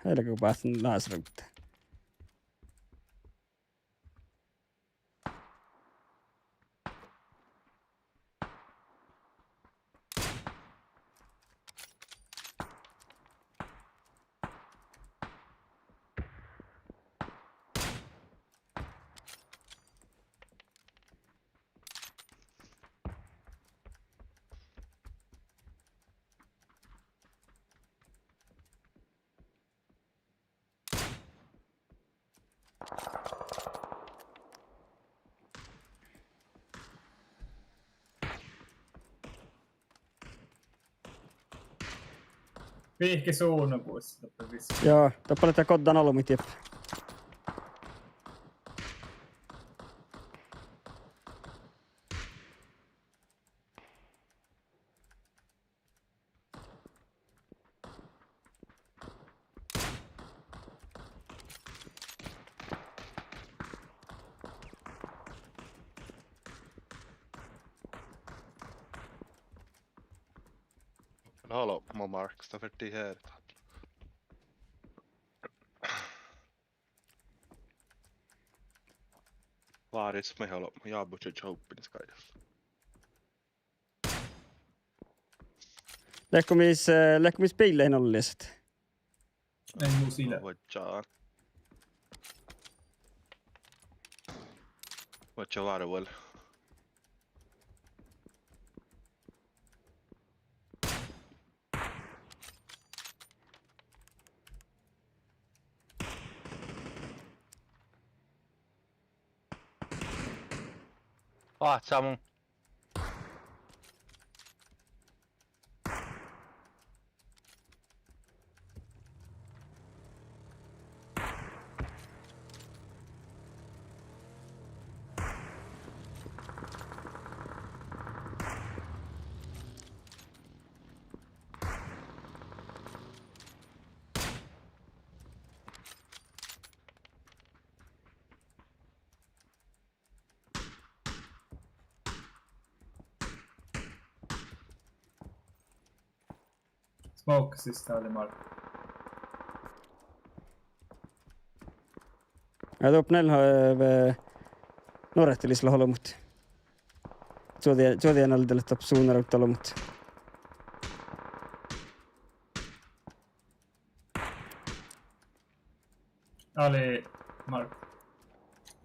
Här går bara en läsruta. Vihki suunapuissa. Joo, toppale tää koddan alumit jep. Hallå, Mark, står för det här. Vaaris me halo, jag borde jobba i skajda. Lähkumis peileihin olliset. Ei muu sillä. Vatsa varvel. Vaatsaa mun. Smoke sista oli Mark. Ja top näillä Norrehtilisilla holmut. Suodien aldelle top suunnarut holmut. Ali Mark.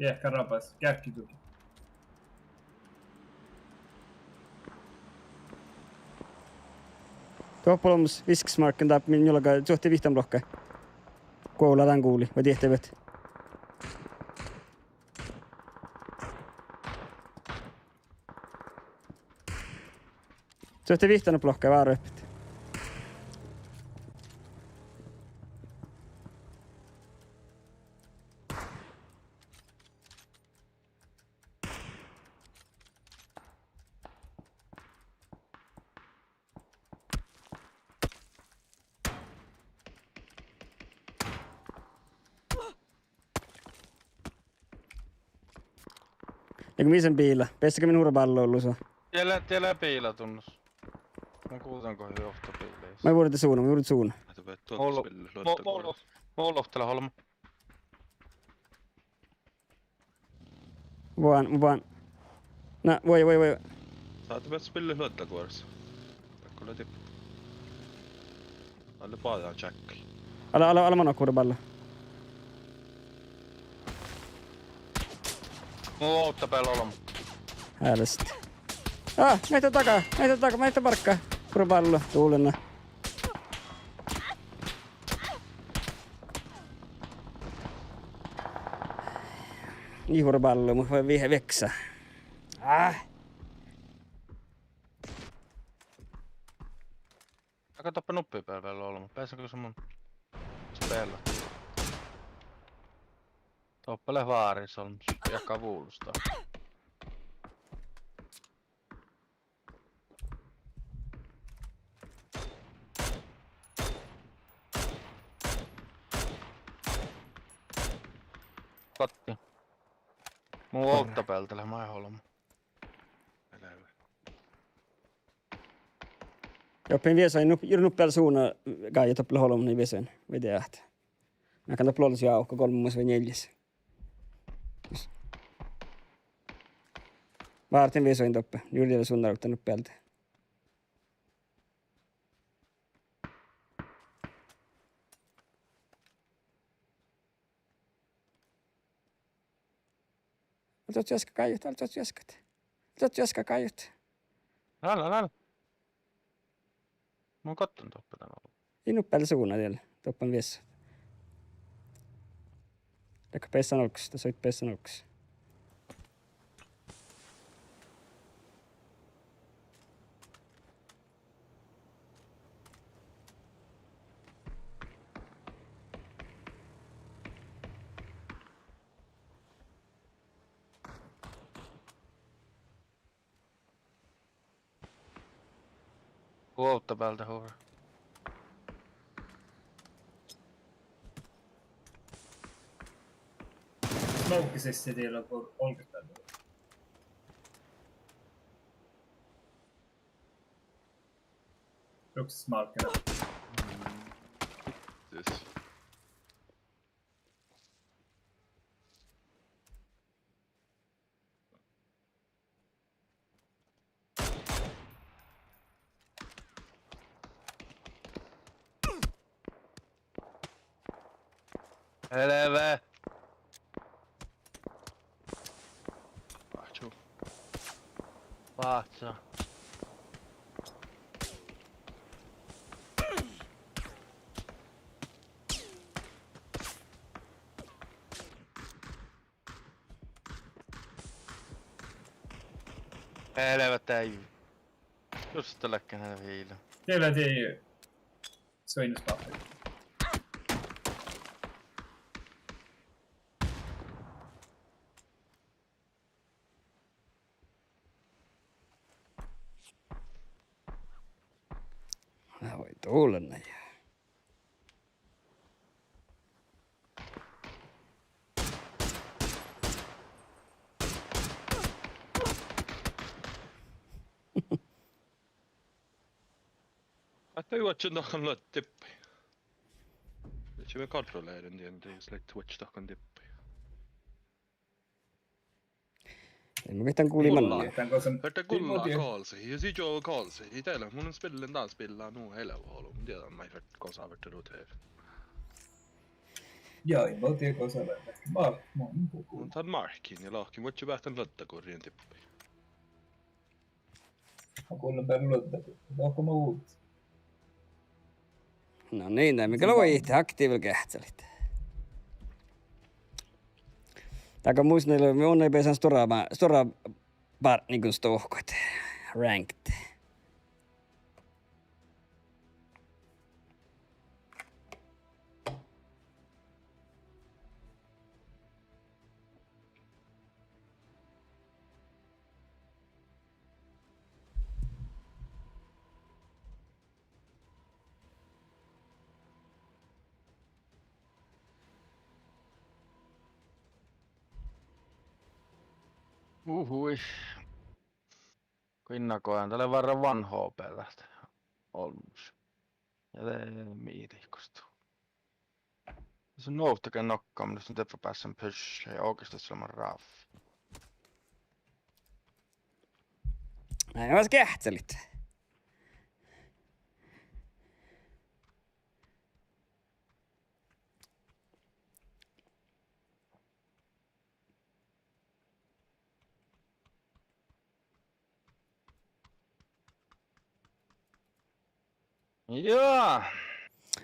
Ehkä rapas. Kärki tuki. Topolomus visksmarken tap min jollaga suhti vihtan blokka. Kouladan kuuli, vai tehtävät. Suhti vihtan blokka, vaan röppit. Eikö misen piillä? Pessäkö minun urballo ollut se? Tiellä piilatunnus. Mä kuutanko johtopiileissä. Mä vuodet suuna. Moloftele holma. Vaan. Nää, voi. Saat vet spille luottakuorissa. Takko löytyy. Alle paadaan jackli. Ala mano urballo. Molotopel holma. Häälesti. Näitä takaa, näitä parkkaa. Urballo, tuulena. Ihurballo, mun voi vihe veksä. Katoppa nuppipelvellä olema. Pääsenkö se mun spellä? Toppele vaaris on jakaa vuulusta. Kotti. Mun outa peltele, mä en holma. Elävä. Joppen viesain nuppel suuna kai toppel holm niin viesain videohta. Mä kan toppel olisi aukko 3-4. Varten viesain toppe. Julialla suunnaruttanut peltä. Otat jaska kaiut, otat jaskat. Otat jaska kaiut. Älä. Mä oon kattonut toppe tän ollut. Nuppel suuna vielä. Toppan viesa. Lekka pessan olks, tässä oit pessan olks. Outa peltä huora. Smoke sessi teillä on olkestaan. Ruksas markkina. Siis. Elävä. Vahtsuu. Vaatsa. Elävä täijy. Just tälläkään hänä viillä. Teillä ei soinnuspaperi. Mä voi tulla näin. Att Twitch-docken lät tippi. Det är ju kontrollerar den, det är släkt Twitch-docken tippi. Ei mä ketään kuuli mannia. Hörte kulla kaalsi, ja sit joo kaalsi. I teillä mun spillen taas spillaa nuu helva olo, mun tiedän mä ei kosaa verta ruut hev. Joo, ei voi tiedä kosaa verta. Mä oon puhuu. Mun taan markin ja lahki, mut jo vähtän löttäkorjien tippi. Mä kuulen päivän löttäkorjien. Onko mä uut? No niin, näin mikä voi itse aktiivilla kähtsälit. Taka muisnella me on ei pesän stora bar niinku stohkot. Ranked. Uhui. Innakoihan tälle varran vanhoa pelästä. Olmus. Ja miitikosta. Se on nouhtaken nokkaaminen, jos nyt epä päässä pyssy ja oikeesti se on raffi. Näin vas kähtsälit. Joo!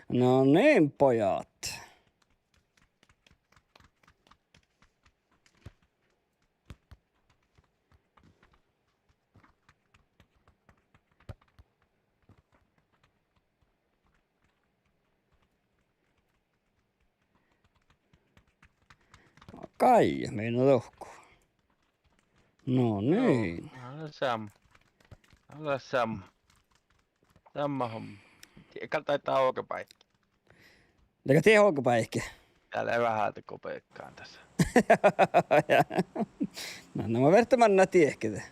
No niin, pojat. Kai, meina lohku. No niin. Älä Sam. Samma homma. Eikä taitaa oikeapäin. Eikä tee holkapäihki. Täällä ei vähän kopeikkaan tässä. No mä verta manna tiehkitä.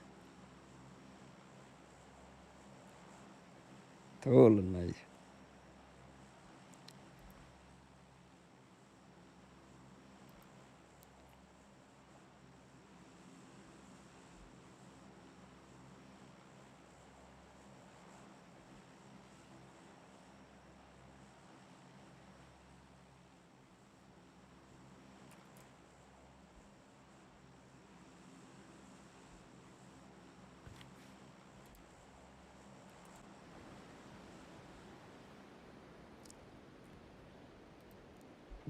Tuolla näin.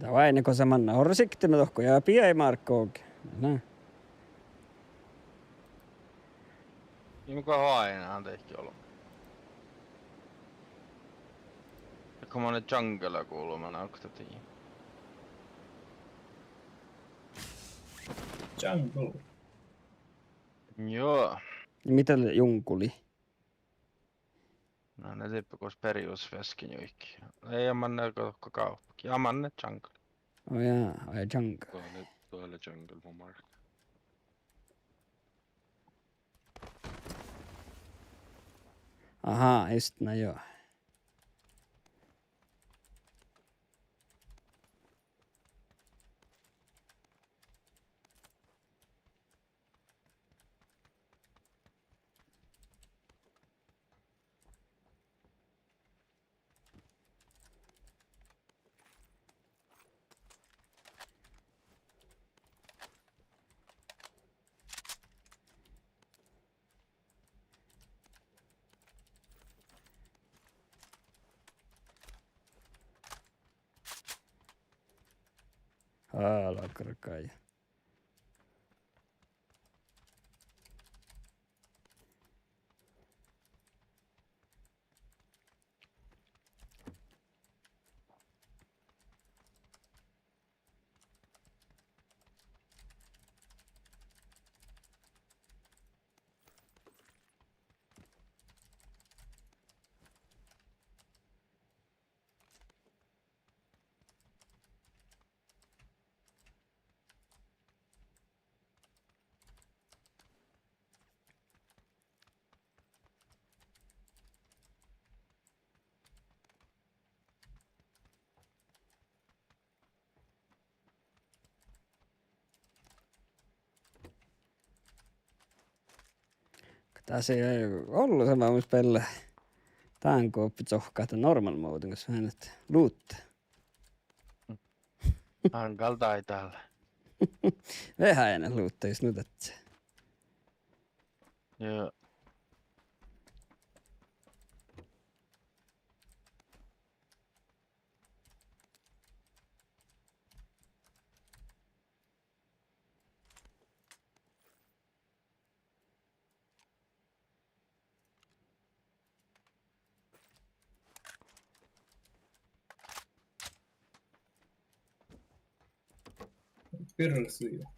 Davai, kun se manna horsikti me tohko ja pieni markkookin. No. Muka hainaan tehty ollut. Ja kun mä ne jungle kuulumana, onko tätä? Jungle. Joo. Mitä junkuli? No ne tippukos perusveskin joikki. Ei manne kohko kauppakin. Ja manne jungle. Oh jaa, ai jungle. Tuolle jungle mun mark. Ahaa, just no joo. Alakarkai. Tässä ei ollut sama mun spelle. Tää on kooppi tsohkaa tämän normal moden, koska hän nyt luutte. Hankalta ei täällä. Vähän ennen luutte, jos nyt etsä. Joo. Persuja.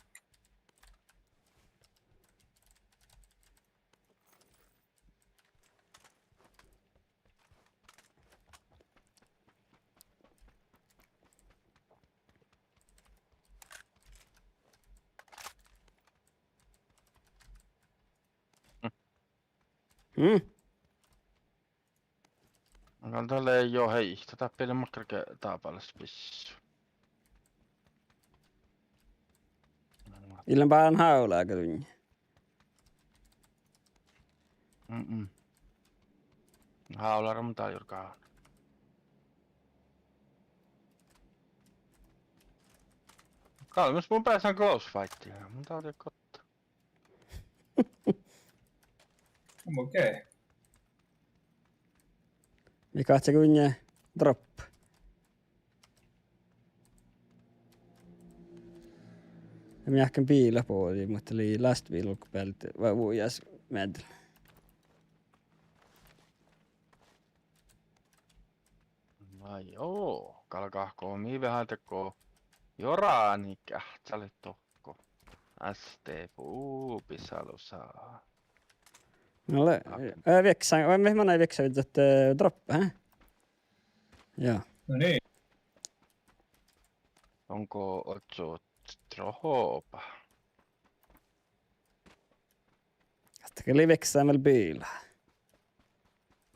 On tällä ei oo hei, tätä peli makkarke taapalles pissu. Illan päällä haulaa kyllä. Haulara mun tajurkaa. Kalmis mun päässä on close fightia. Mun täytyy kotta. Okei. Mikä se kun drop? Ja minä ehkä piilapuoli, mutta oli last viilukupelti vai vuojas medl. No joo, kalkahkoo mii vähän tekoo. Joraani kähtsälle tokko. ST puupisalusaa. No växa, man är växa ut att droppa, hä? Ja. No niin. Onko otsut Strohopa. Jag tycker det växer väl bil.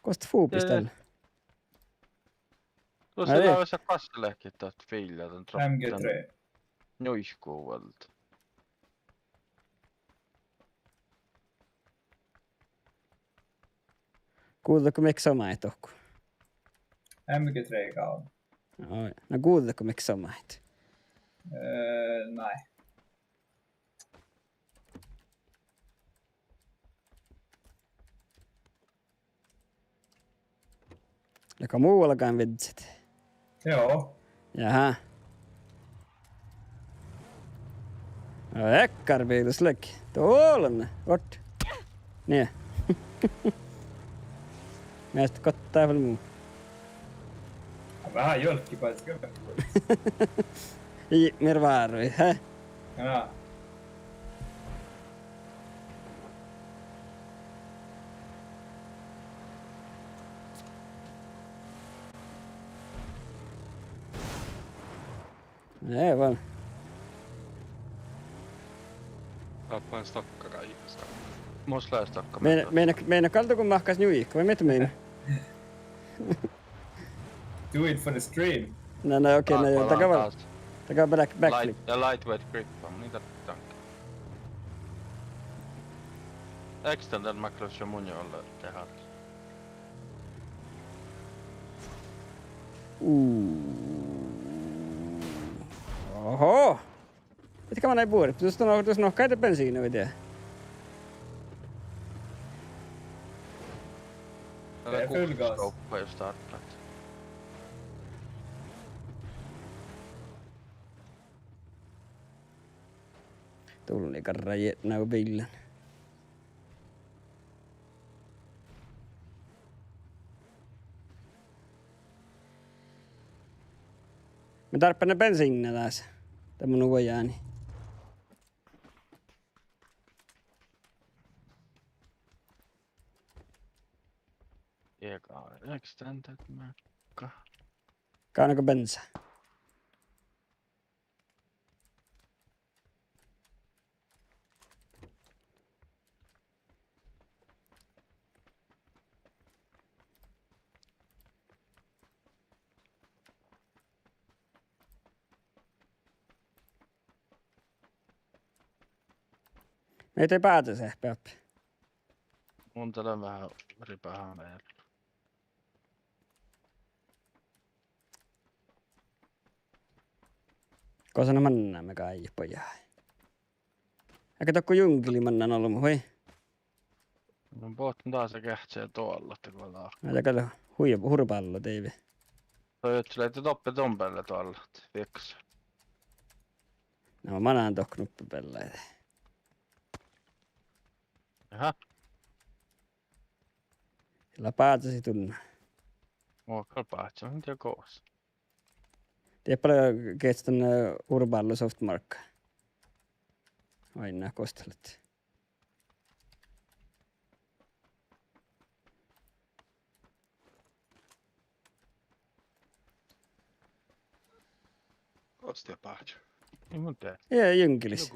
Kostar fotboll. Tuossa Ai. on se kastelehkin tuot fiilia ton MG3. Nuihkuuvalta. Kuuletko miksi omaa tohku? MG3 kauden. No kuuletko miksi omaa? Nej. Joka muuallakaan vitsit. Joo. Jaha. No äkkarpiilusläck. Tuollainen. Vart. Niin. Mielestäni kottaa vielä muu. Vähän jolkki paitsi kyllä. Mer varvi, hä? Ja. Nej, vaan. Tappa en stackare ihmistä. Musta lähtökkä. Meina kalta kun mahkas nuikka, vai mitä meina? Do it for the stream. No okei, no takaa backflip. Ja lightweight grip on, niitä tankkeja. Extended macros ja mun jolle tehdään. Oho! Mitkä mä näin puhurit? Tuossa nohkaita bensiina vai tiedä? Det är full gas. Stoppa ju startat. Tulli karraje nää bilen. Me tarppane bensiinina taas. Tää mun uvojaani. Eka extended macka. Kaanako bensa? Meitä ei päätä se, Peppi. Kuuntelen vähän ripäähän meillä. Kosana mannaa me kai pojaa. Eikä tokko junkili mannan ollut, hui. No pohtin taas se kähtsee tuolla, että kun ollaan. Mä kato hurpallo teivi. Toi et sille toppi ton päälle tuolla, vieks. No manaan toh knuppipelleitä. Jaha, Sillä päätäsi tunna. muokkal paatsa, en tiedä koos. Tiedä paljon kestän hurpallo softmarkka. Aina kostelet. Ostia päätjö. Ei mun tee. Ja jynkilis.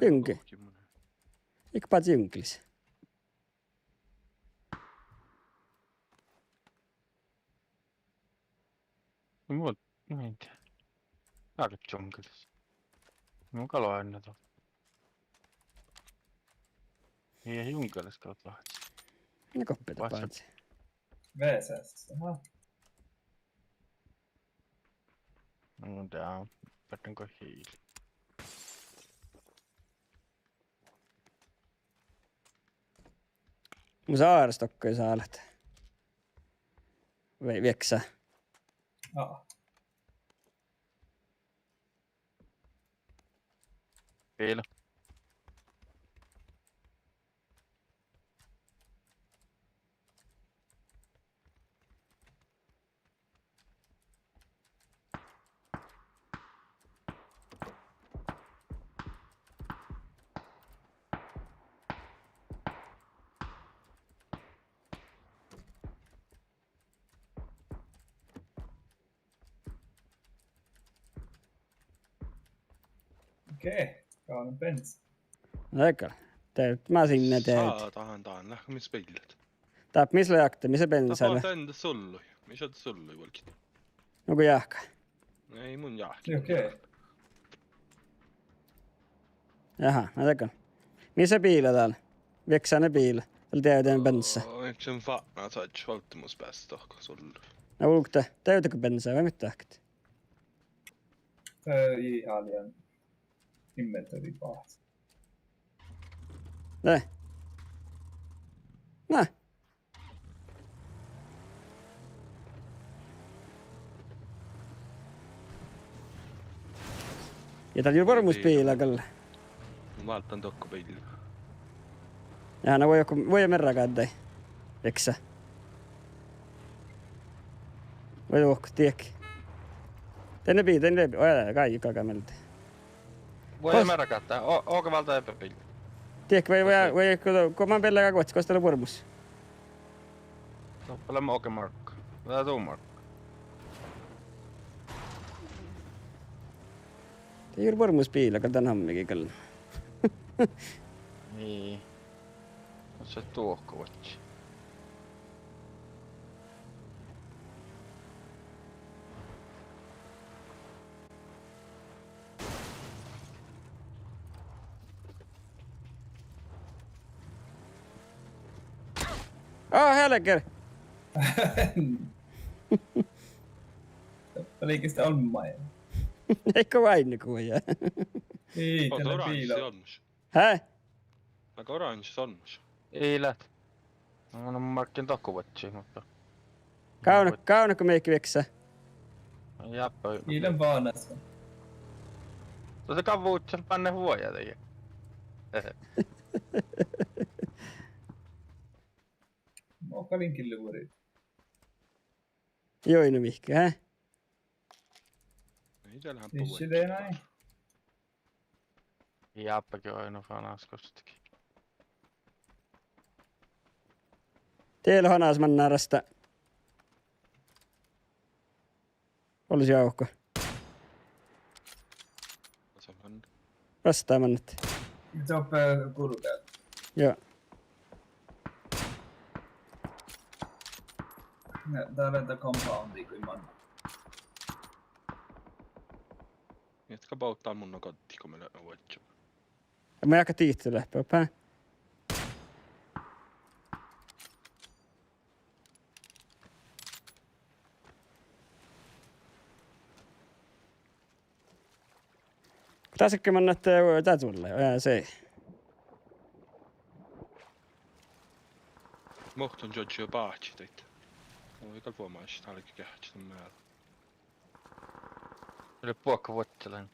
Jynki. Eikö paatsi jynkilis? Ei mun, no en tiedä. Aika junkelis. Mun kalo aina tuolla. Ei junkelis kautta lahti. Ne koppeita Paatsi. paatsi. VSS. Aha. No tää on. Pätänkö hiili? Mun saarastokko ei saa lähteä. Vieksä. Ja. Hiili. Okei, kauan pens. Eikä. Mä sinne teet. Saatahan lähkö missä peilet. Taap missä jakte, missä Tää bensalle? vaan enda sullui. Missä oot sullui volkit? No kun jahka. Ei mun jahki. Okei. Jaha, eikä. Missä piila täällä? Veksää ne piila. Täällä täyteen bensa. Eikö sen fatna att sait valtimuspäästä tohko sullui? No ulkta, täytäkö bensaa vai mitä ähkät? Ihan liian inventory pahat. Näh. Näh. Ja täällä on varmuuspiila kyllä. Mä vaatan tokko peilillä. Ja no voi merra käydä. Eksä. Voi uhko, tiedäkö? Tänne läpi. Oi, kaikki meltä. Voi määrä käyttää. Onko valta epäpilli? Tiedätkö, kun mä pelaa kakotsi, koska täällä on varmuus. Se on paljon muuke markka. Tää tuu markka. Tää juuri varmuuspiila, kun tän hammikin kyllä. Niin. On se tuokkovatsi. Helger! Oliko sitä olmaja? Eikö vain kuja? Ei, On tällä oranssi piilo. onmus. Hä? Aika oranssi onmus. Ei läht. Mä oon markkin tokkuvatsi, mutta... Kaunako meikki veksä? Jäppä. Piilon vaanassa. Se kavuut sen panne huoja tekee. Mokalin killuvurit. Joinu mihkä, hä? Ei täällähän Missä puhuta. tee näin? Jäppäkin on aina fanaskostakin. Teillä hanas mannarasta. Olisi jauhko. Vastaa mannat. Se on kuru täältä. Joo. Täällä on compoundia kuin manna. Jätkä pauttaa mun kotti, kun me löydän vuotsi. Mä aika tiihty läppä, pää. Tässäkin mennä, että tää tulee, se. Mohtun Giorgio Paci teit. Oikeal vuomaisi, tää olikin kähtsä määrä. Oli puokka vuotselainen.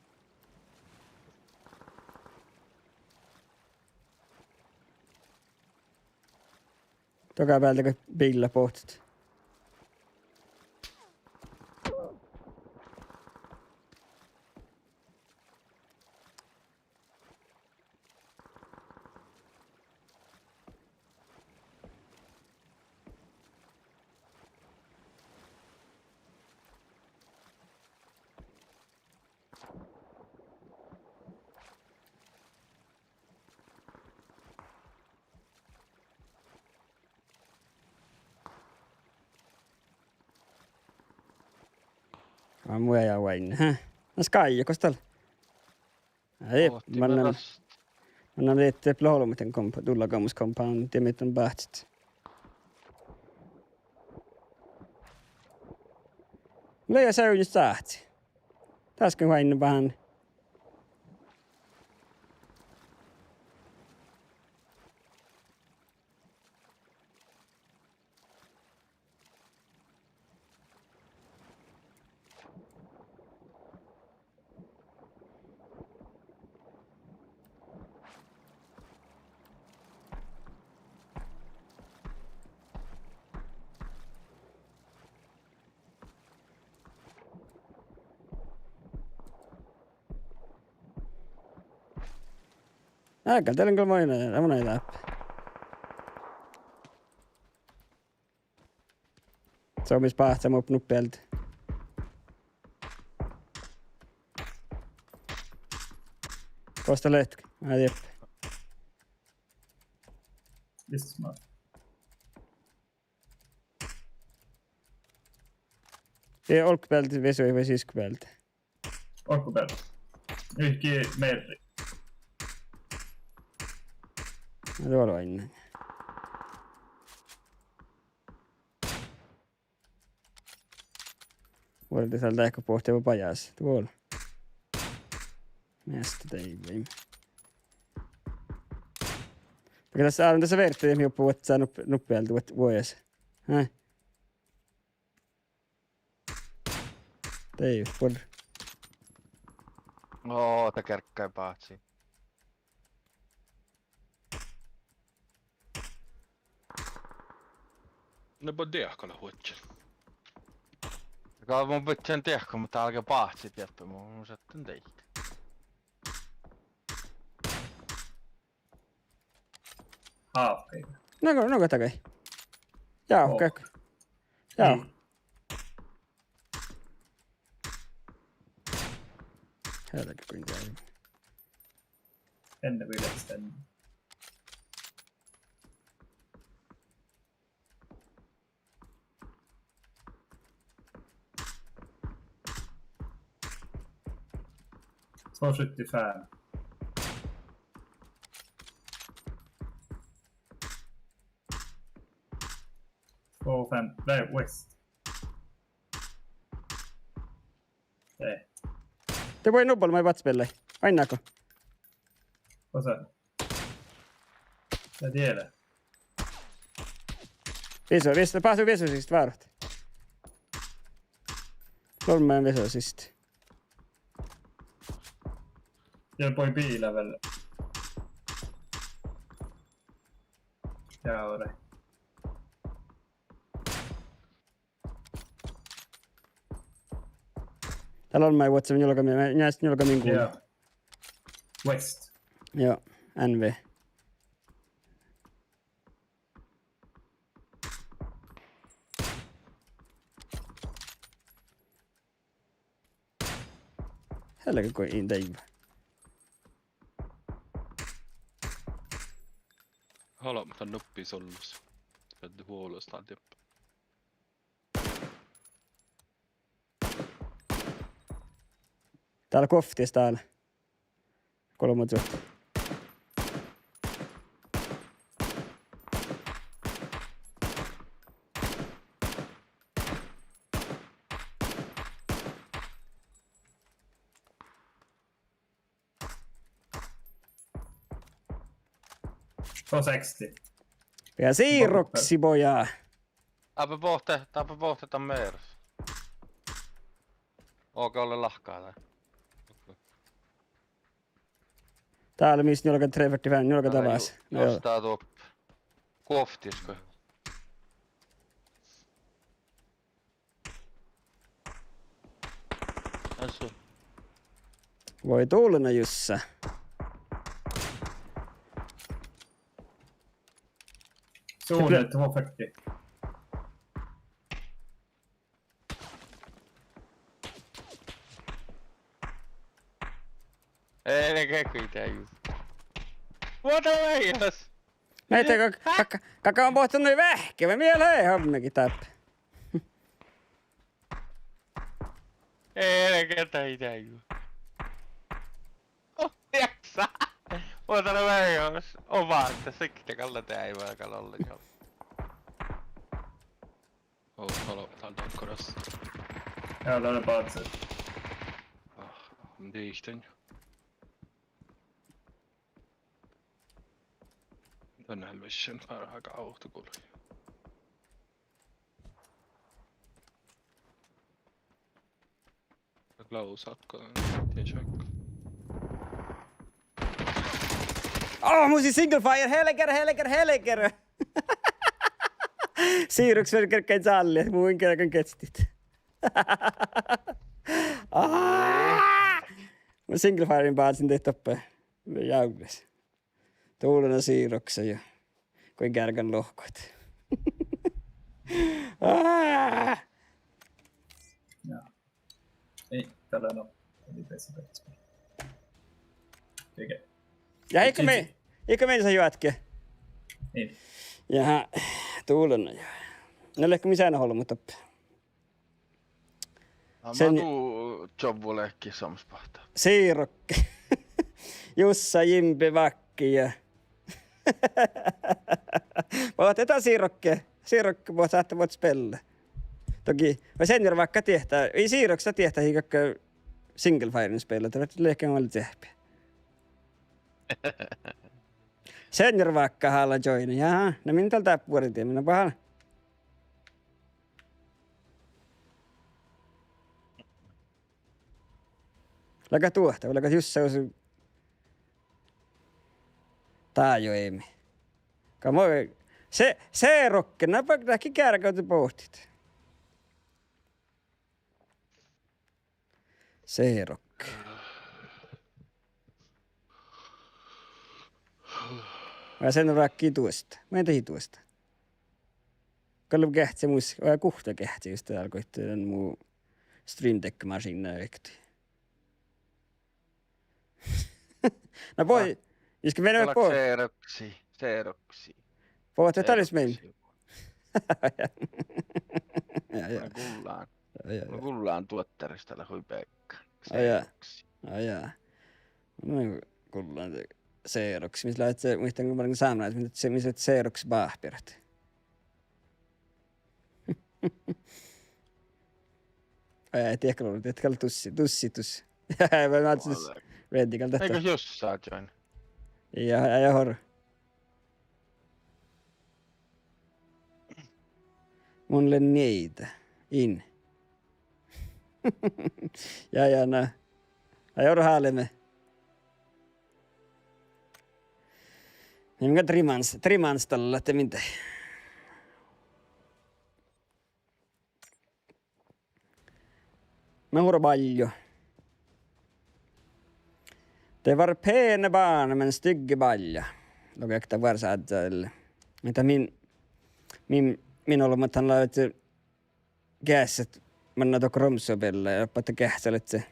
Toka päältäkö pillä pohtit? Mua ja vain, hä? Nas Kaija, kos täällä? Ei, mä annan liittää ploholomaten tulla compound ja mitä on pähtsit. Mulla ei ole just saatsi. Täsken vain vähän. Aika, teillä on kyllä monen läpi. Se on missä pahtsa mopnut pelti. Kosta letki. Mä tiedä. Istusmaa. Ei olkpäältä vesui vai siskpäältä. Olkupäällä. Yhki merri. Mä tuolla ennen. Voidaan täältä ehkä pohtia pajas. Tuolla. Mästä teivim. Tässä on tässä verttiin jopa että saa nuppialta vuodessa. Häh? Teiv, pod. Oo, ta kerkkäin paatsi. Ne på diakalla huotsen. Joka mun pitää tiedä, mutta alkaa paatsi tietty. Mun sitten teitä. Haafkeita. Något takai. Jaa, kak. Jaa. Helvete kuinka ei. Ennen yleistä ennen. Så 75. Två fem, nej west. Nej, Te voi nubbal mai vatspelle. Ainnako? vad sa du? Jag delar. Viso, pääsy vesosista vaarot. 3 vesosista. Jag på en bil väl. Ja, det. Täällä on mai WhatsApp julkamin, näistä julkamin kuulla. Ja. West. Joo, NV. Helga kuin in Dave. Haluan mä tän nuppi sollus. Täytyy huolostaa tiepä. Täällä koftis täällä. 3000. Så 60. Ja siirroksi pojaa. Tääpä pohte meeros. Ooko ole lahkaa tai? Täällä missä julka 345, julka talas. Nostaa tuo koftisko. Asu. Voi tuulena Jussa. Zonen 240. Ei kuitenkaan just. What a yes. Meitä kaka on pohtunut vähkevä mieleen ei hommekin täppä. Ei ketään just. Oh, jaksa. What a yes. On vaan, että sekin kalletaan ei voi alkaa ollenkaan. Hallå, täältä on koras. Ja, då är det bara att Men det gick den. Tänne helvesen aika auto kuului. Klausaatko? Tiedätkö? Musi single fire, Helger! Siirryks vielä kerkkäin salli, että muun kerran ketstit. Mä single firein pääsin teitä toppeen. Jäydes. Tuulena siirroksen ja kuin kärkän lohkot. Ja. Ei, tällä on. Eli pesipetsi. Okei. Ja eikö me saa juotke? Ei. Jaha, tuulen. No lehkö misään holmut upp. Mä Sen- tuu jobbulekki samspahtaa. Siirokki. Jussa Jimpi Vakki ja... Otetaan siirokki. Siirokki voi saatte voit spella. Toki, vai sen jär vaikka tietää. Ei siiroksa tietää hiikakka single firein spella. Tämä lehkään oli tehpiä. Sen jär vaikka haalla join. Jaha, no minä tältä puolitin. Minä pahalla. Läkä tuohta, läkä Jussa olisi... Tää jo ei. Kamoi. Se rokke, napakta kikärkäyty pohtit. Se rokke. Mä sen rakki tuosta. Mä en tehi tuosta. Kallu kähtsi muus, vai kuhta kähtsi just alkoi muu Stream Deck machine ekti. No voi, iske menemme po. Seeroksi. Poot talis mein. Mä kullaan tuottarista lähui Pekka. Ajaa. No kullaan seeroksi. Missä lähet se, muistan kun mä olin saamana, että se missä seeroksi baahpirat. Ai tiedä kallu, et kallu tussi. Mä ajattelin, Reddikalta. Eikö jossain join? Ja horro. Mulle niitä. In. ja no. Ja haalemme. Niin minkä trimans tällä, että mitä. Mä hurra paljon. Det var pene barn men stygge balja. Lukekta varsaadzaille. Mitä min olemathan laivat kässet manna to kromsopelle ja patta kähsälet se.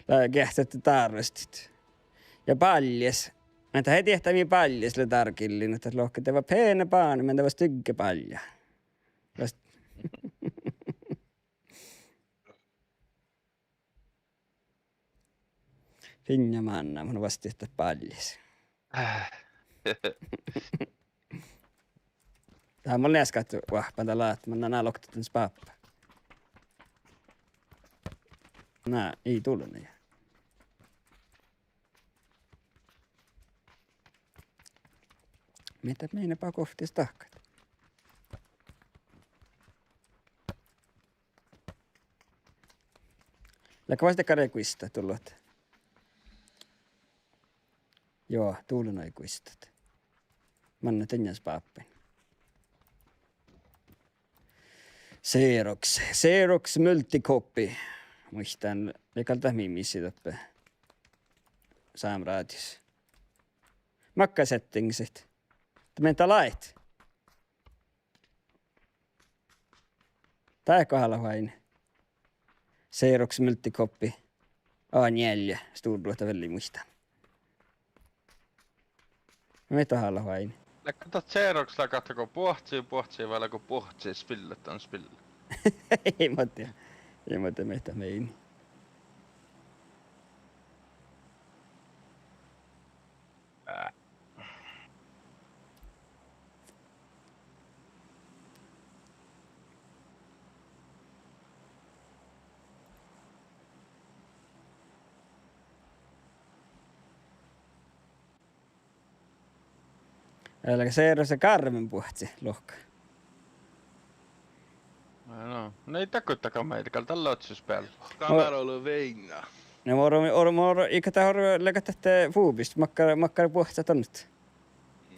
Lää kähsätte tarvestit. Ja paljes. Että he tehtäviä paljesle tarkillin, että lohke det var pene barn men det var stygge balja. Finja manna, mun vasti, että paljes. Tähän mulla näskattu vahpanta laat, mä nää loktetun spappa. Nää ei tullut niin. Mitä meina pakoftis tahkat? Läkö vasta karekuista tullut? Joo, tuulun aikuistat. Manna tänjäs paappein. Xerox multicopy. Muistan, leikalta mimissi toppe. Saamraadis. Makka settingsit. Mentä lait. Tää kohdalla vain. Xerox multicopy. A4. Stuurduota velli muistan. Mitä haluaa vain? Läkkätä Xeroxilla katsoko pohtii vai kun pohtii spillet on spille. Ei mä tiedä mitä meini. Äläkä se Karmen puhti lohka. No ei takuttakaan meitä, tällä otsis päällä. Kameralla veinä. Ne moro ikätä läkätä fuubista makkara puhta tonnut.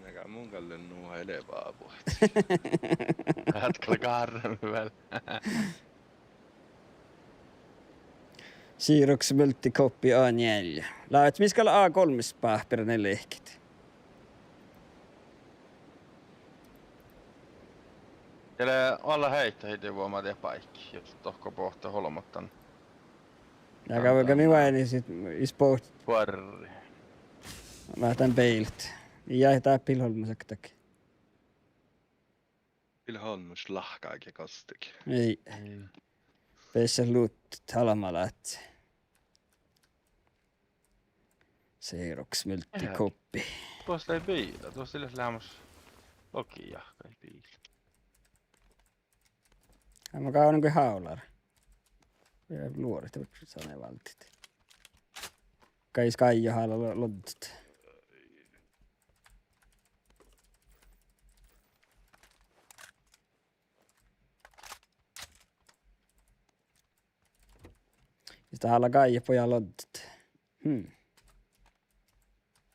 Näkä mun kalle nuuha elevaa puhti. Hetkellä Karmen vielä. Xerox multicopy A4. Laat miskalla A3 pahpera ne lehkit. Siellä alla heittä heti voimaa tehdä paikki, jos tohko pohtaa holmottan. Jag kan mig vain sit isport Parri. vähän peilit. Ja tää pilholmusak tak. Pilholmus lahkaakin kastikin. Ei. Peissä luut talamalat. Seeroks myltti koppi. Tuossa ei piila. Tuossa ei lähemmäs lokijahka ei piila. Mä kauan kuin haular. Ja luorit sanee valtit. Kais Kaija haala loddut. Sitä haala Kaija poja loddut.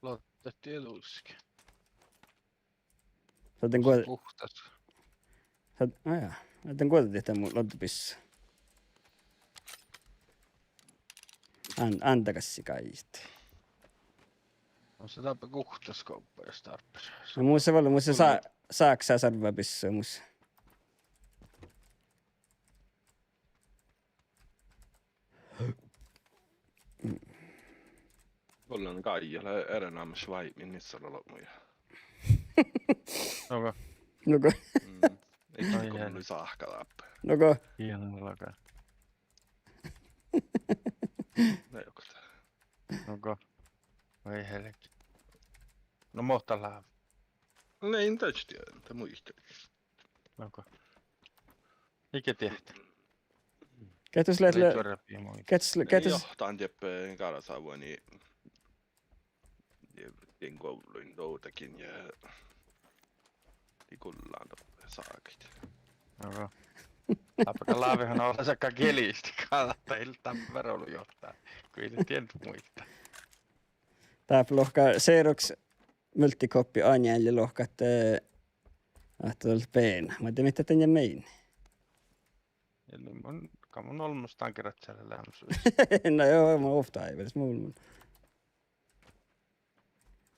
Lottettiin eluski. Saten kuitenkin. Puhtas. Ajaa. Saten kuitenkin tämän mun loddupissa. Antakas Kaijista. On se tapa puhtaskauppa jos tarpeeksi. No muussa voi muussa saaksaa sarvaa pissua muussa. Ollaan Kaijalla erinomaisesti vaimin niissä loppuja. Onko? Noko. Ei kun saahkalappa. Noko. Hieno lakaa. Ne jokota. Onko? Voi helki. No mohta laav. Ne ei tästä entä muista. Onko? Mikä tehtä? Kätys lähdle. Kätys. Johtaan Jeppe Karasavuoni. Jevtin kouluin toutakin ja tikullaan saakit. Onko? Lapaka laavihan on olasakka kelisti. Kannattaa iltaan verolu johtaa. Kun ei ne tiennyt muita. Tää lohka seeroks multikoppi anjälli lohkat ahtolt peen. Mä tiedän mitä tänne mein. Eli mun olmustaan kerrat siellä lämmössä. No joo, mä ofta ei edes mulla.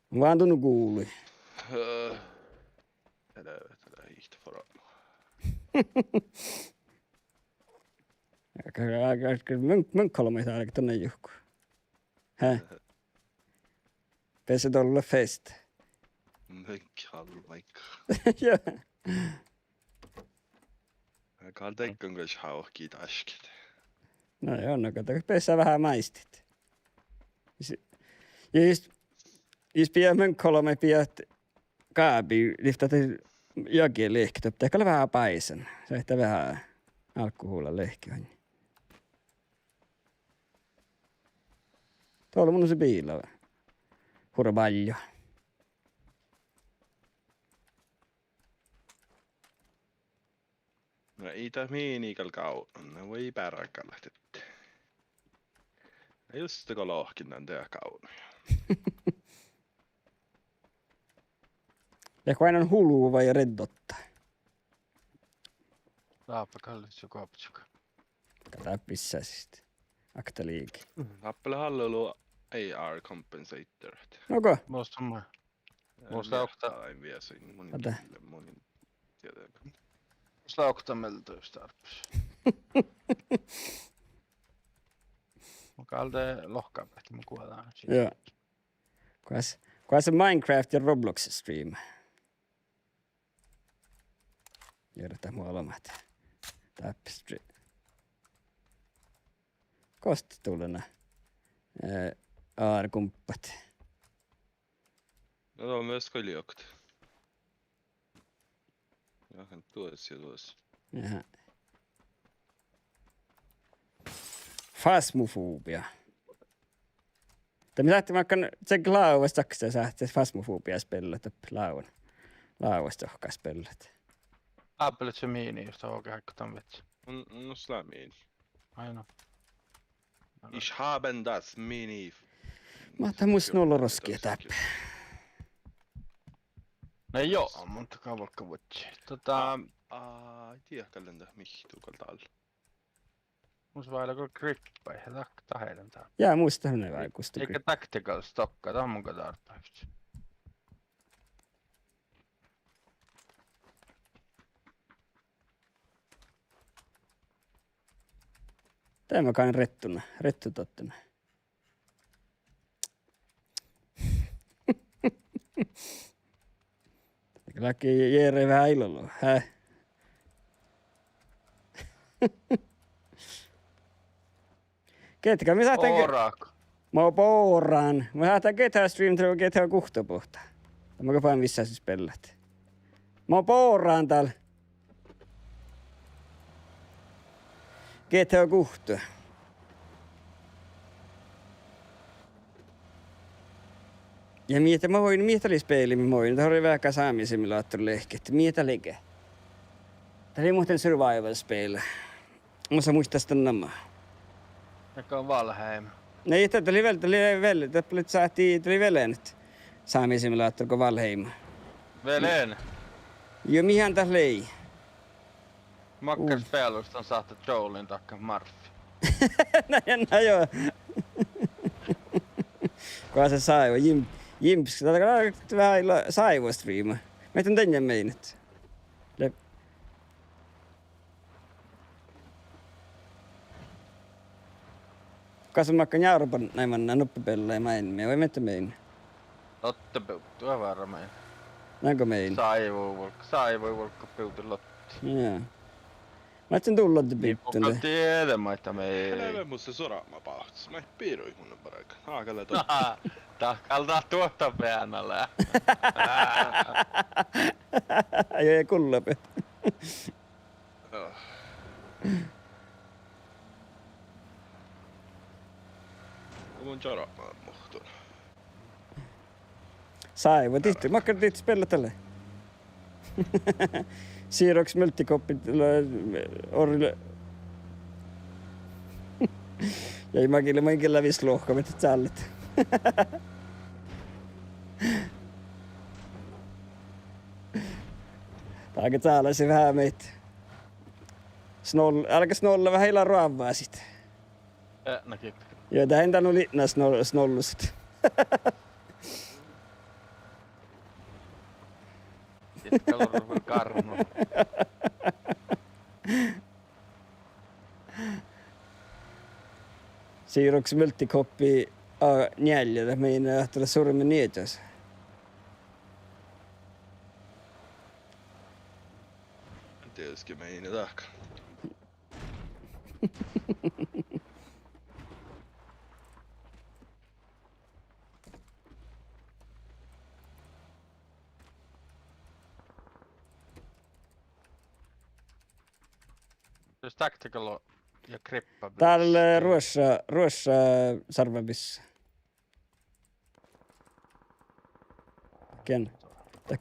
Mä vaan tunnu kuului. Tätä hiihtä fora. Munkkolma ei ainakin tonne juhku. Häh? Pese tolle fest. Munkhalmaikka. Joo. Karl Denkon kanssa hauhkii taskit. No joo, no kato, pessä vähän maistit. Ja jos pidä munkkolma pidät kaabi, liftat jokin lehkitä. Pitääkö olla vähän paisen. Se ehkä vähän alkuhuulla lehki on. Tuolla mun on se biila. Hurra paljon. No ei tää miinikal kau. No voi pärkkällä lähtetty. Just kun lohkinnan tää kaunoja. Ja kun aina on huluu vai reddotta. Laapa kallis joku apsuka. Kataa pissää sitten. Akta liike. Tappele hallelu AR compensator. Noko? Musta on Musta okta. Ain vie sin monin Ota. monin. Tiedäpä. Musta okta melto jos tarpeeksi. Mä kalde lohkaa pähti mun kuolaan. Joo. Kuas se Minecraft ja Roblox stream. Järjestää molemmat. Tapstream. Kosta tullena. AR-kumppat. No on myös koiliokta. Jahan tuossa ja tuossa. Jaha. Fasmofobia. Tämä saatti vaikka se lauvasta, kun sä saatti fasmofobia spellet upp lauan. Lauvasta ohkaa spellet. Appelet se miini, jos on oikein haikko tämän vetsi. No slamiin. Aina. Ich haben das Mini. Mä otan musta nolla roskia täppä. No joo, monta kavalkka vetsi. Ei tiedä kalenda mihtuukalta alla. Musta vailla kun grippa ja taheilen tää. Jaa, muista hänen vaikusta. Eikä tactical stokka, tää on mun tarpeeksi. Tämä kai rettu tottuna. Laki Jere vähän ilolla. Häh? Ketkä me saataan... Oraako. Mä poraan. Me saataan GTA Stream till GTA kuhtopohta. Mä kapaan missä siis pellat. Mä poraan täällä. GTA kuhto. Ja mä voin mietalispeili, mä voin. Tämä oli vähän saamisimulaattorilehket. Mietalike. Tämä oli muuten survival-spel. Mä saan muistaa sitä namaa. Joka on Valheim. Nej, det är väldigt. Det blev så att det är väldigt. Saamisimulaattor kuin Valheim. Velen. Jo, mihän tässä lei? Makkarspelusta on saattu Joelin takka Marfi. Nej, joo. Kuka se saivo? Jimps. Tätä on vähän saivo-striima. Mä et on tänne meinat. Kasvamakka Jaurupan näin nuppipelleen mä voi mettä mein. Lotte puuttua varmaan. Näinkö mein? Saivoi volkka puutu Lotti. Joo. Mä etsin tullut pittune. Kuka tiedä, että me ei. Älä musta soraamaan pahtis. Mä piirui mun paraikaa. Haakalle toi. Tahkaltaa tuottaa päänällä. Ei kullape. Mun soraamaan muhtun. Saivo, tihti. Mä akkaan tihti spela tälle. Siirroks multikoppit orille. Ja mä inkin lävis lohkamet tället. Taake täällä se vähän meitä. Alkas nolla vähän illa ruovaa sit. Näki. Joo, tää entä oli snolluset. Kalorven karnu. Siirroks multikoppi A4 meidän ahtoilla sormen nietös. Tietysti meini tahka. Jos tactical ja grippa. Täällä ruossa sarvabissa.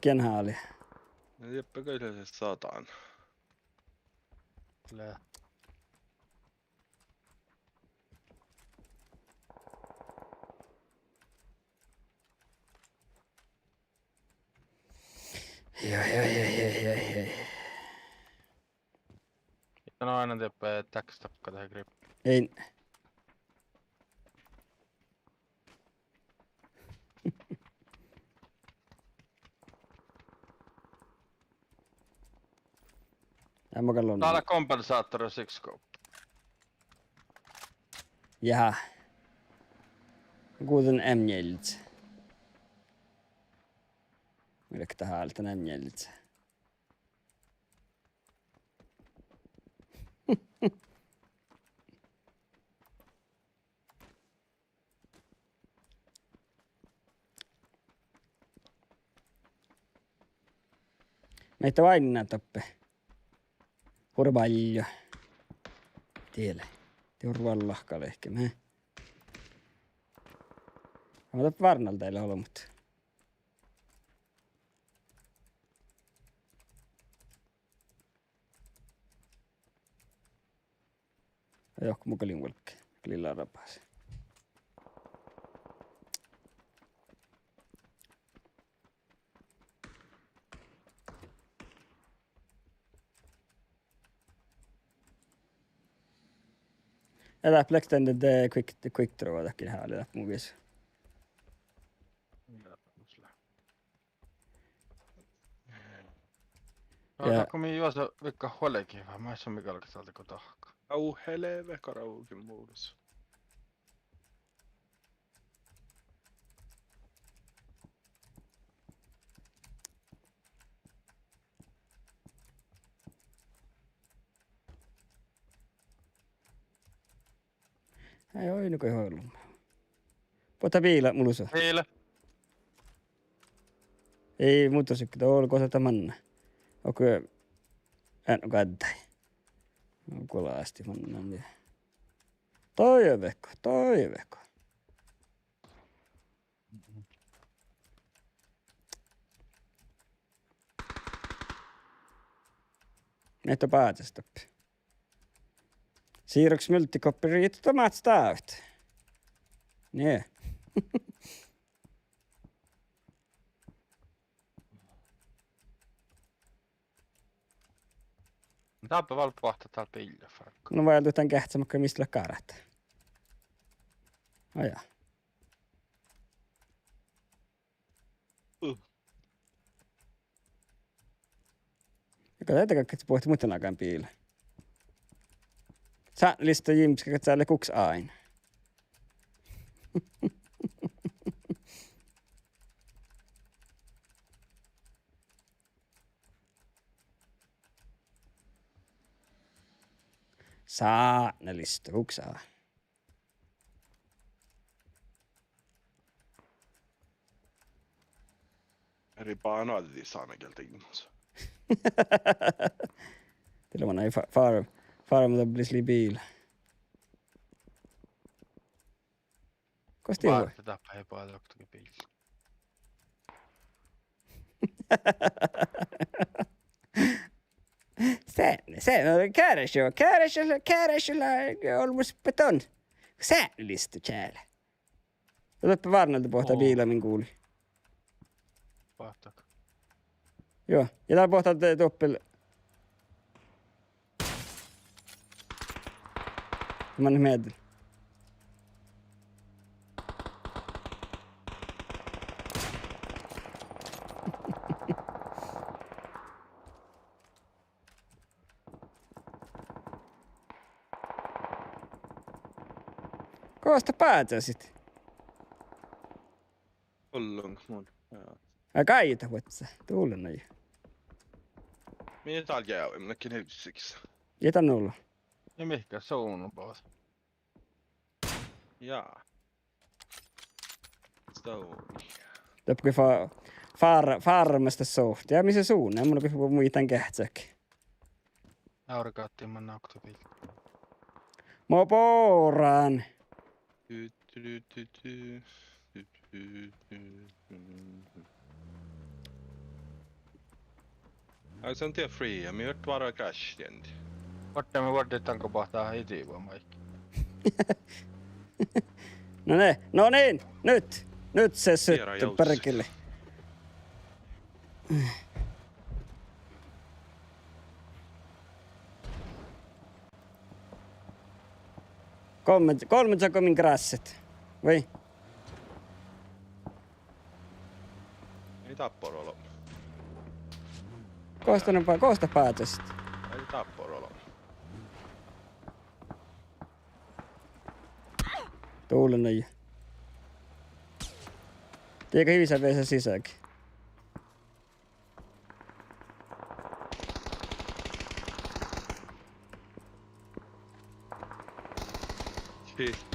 Ken haali. Jeppe kyllä se sataan. Kyllä. Joo. No aina teppää takstakka tähän grip. Ei. Mä kallon. Täällä kompensaattori 6 scope. Jaha. Kuten M4. Mielekä tähän M4. Meitä vain toppe. Hurra palju. Tiele. Turvan lahkalle ehkä mä. Mä toppe varnalta teille holmut. Joo, mukalin volkke. Klilla rapaas. Älä plekten det quick draw takin härligt mun vis. Ja kun minä juosa vaikka huolekin, vaan mä en saa mikä alkaa täältä kun tahka. Kauheleve karaoke muodossa. Ei ole nyky ollut. Pota viila mulusa. Viile. Ei mutosykki, olko se manna. Onko en kaddai. Onko laasti mannan vielä. Toiveko. Näitä päätöstoppi. Siirroks multikoppi riittää tomatstaavit. Nee. Täältä valta vahtaa täällä pilja, Farkko. No vaeltu tän kähtsämäkkä mistä kaarat. Aja. Eikä tätä kaikki pohti muuten aikaan piillä. Sä lista jimska, että sä kuks aina. Saa ne lista, huksaa. Eri paanoa saamenkieltä innossa. Till och med far med blir sli bil. Kosti voi. Vaarta tappa hepaa doktokin pilja. Sen on kääräsjö almus beton. Säännöllistä täällä. Oletpa varnalta pohtaa biila min kuuli. Vahtako. Joo, ja täällä pohtaa toppel. Mä oon mietin. Koosta päätäsit. Ollonko mun? Joo. Kaita vuotsa. Tuulen näin. Minä täällä jää, minäkin helsiksissä. Jätä nolla. Ja mihinkä suunnan pois? Jaa. Stone. Täpkö farmasta sohti. Ja missä suun? En mun kun muitan kähtsäkin. Aurikaattiin mä nauktu pilja. Mä poraan. Jag sen till free, jag har hört vara crash igen. Varten me vuodetaanko pohtaa hiti vaan Maikki? No niin, nyt se Tiedä syttö joutsi. perkele. Kolme sako min grasset. Vai? Ei tapporolla. Koosta päätöstä. Ei tapporolla. Tuulen näin. Tiedätkö hyvissä veissä sisäänkin? Shit.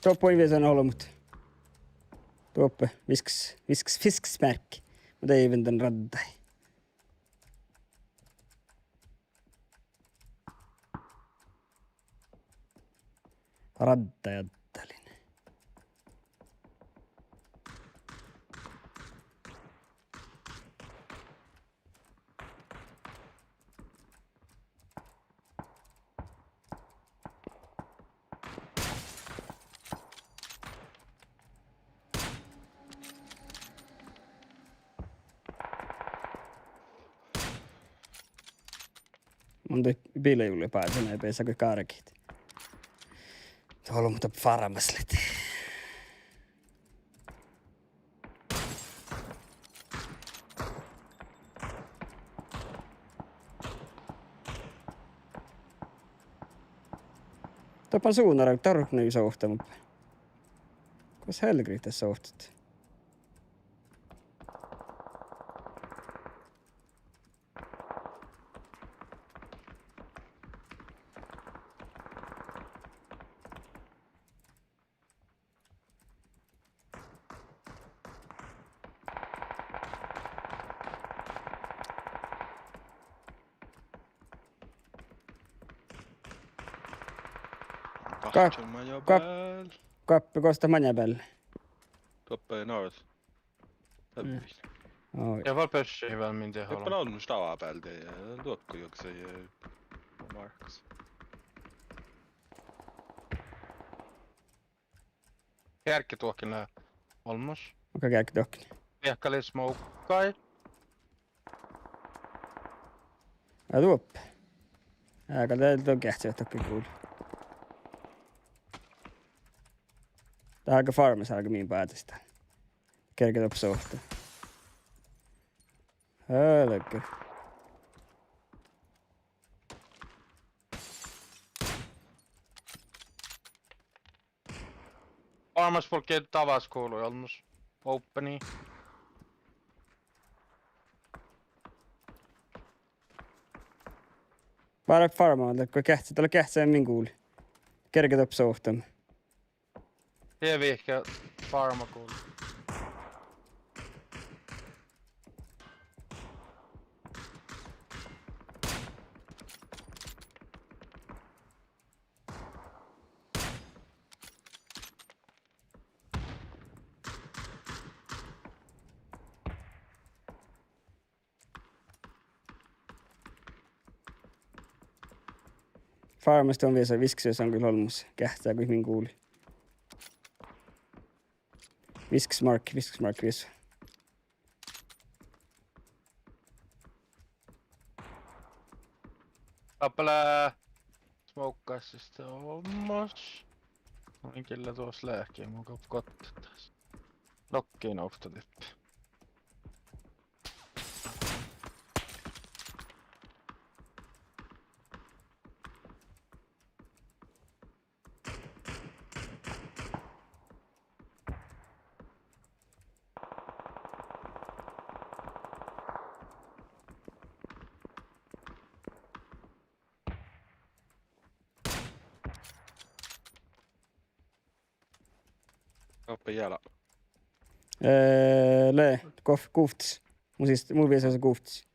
Tuoppa ei vielä sanoo olla, mutta... Tuoppa, fisksmärkki. Mutta ei ventän raddai. Raddajattelin. On toi bilejulle pääsen, ei peisä kuin karkit. Tuolla on mutta farmaslet. Topan suunnara tarvitsee sohtaa, mutta kas helgriitä sohtat. Kahtsen maja pääl. Kappi kosta manja päälle. Toppe north. Läppis. Oi. Jag var pörsig väl min det Toppe håller. on stava pääl det. Luokko joksai Marks. Kärki tuokin olmos. Okei, kärki tokki. Ehkali smokeai. Ja tuoppe. Aika teiltä on kähtsä tokki kuuli. Tää on aika farmis aika mihin päätöstä. Kerkeet op sohtaa. Hölkö. Armas folket tavas kuului olmos. Openi. Vaara farmaalta, kun kähtsä, tuolla kähtsä min kuuli. Kerkeet op sohtaa. Hevi ehkä farma kuului. Farmasta on vielä se visks, on kyllä olmus. Kähtsää, kun min kuuli. Visks mark, vies. Kappale smokeassa sitten olmos. Noin kyllä tuossa lääkkiä mun katsotaan. Lokkiin autotippi. Toppe jäällä. Le, kufts. Mun vies on se kufts.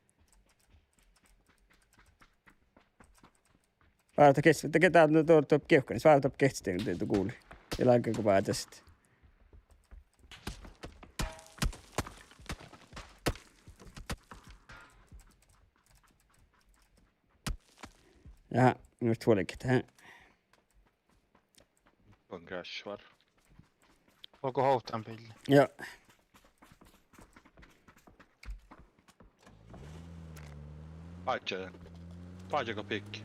Vaarata kesti, että ketään tuo keuhka, niin vaarata kesti, että kuuli. Ja lainkaan kun päätä sitten. Jaha, minusta huolikin tähän. On crash var. Olko houtaan pilli? Joo. Paitseko pikki?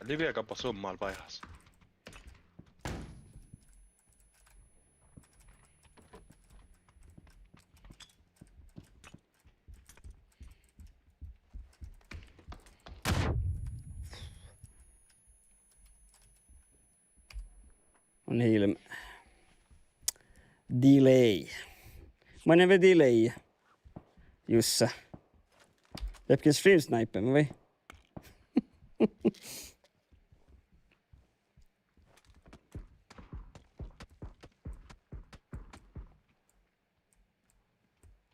Liviakapa summaal vaihas. On ilme. Delay. Mä en vielä delay. Jussa. Jäpkin stream sniper, mä vai?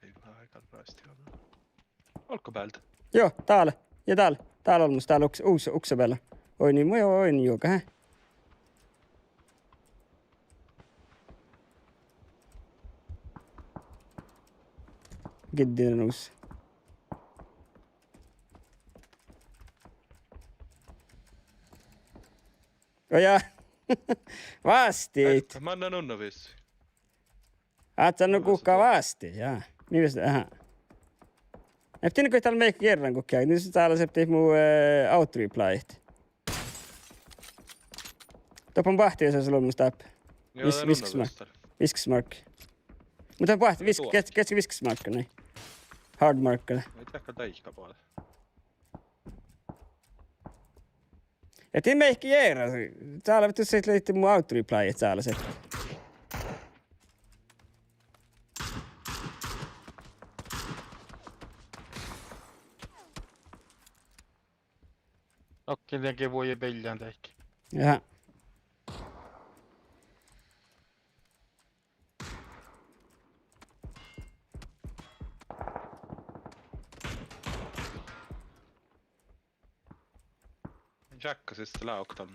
Ei vähän aikaa raisti on. Olko päältä? Joo, täällä. Ja täällä. Täällä on musta täällä ukse päällä. Oi niin, oi niin, joka hä? Giddinen uusi. Oh jaa. Vasti. Mä annan unna vissi. Oot sanonut kukaan vasti, jaa. Mistä, aha. Ja pitäisikö täällä meikki kerran kun käy, niin se täällä se pitäisi mun auto-replyt. Topan pahti, jos on sulla musta app. Viskismark. Mutta pahti, keski viskismark, niin. Hard marker. Ei tiedäkö täihkä puolella. Ja tii meikki kerran. Täällä vittu se liittyy mun auto-replyt täällä se. Nokkin tietenkin voi peljään teikki. Jaha. Jacka siis se lauktan.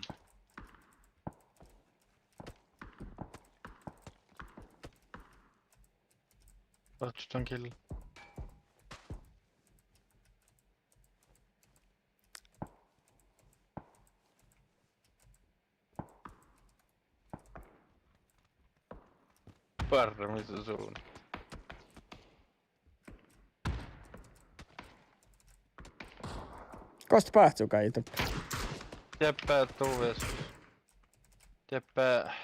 Katsotaan kill. Parra, missä se on? Kosta pahtuu kai itse. Jeppää tuves. Jeppää.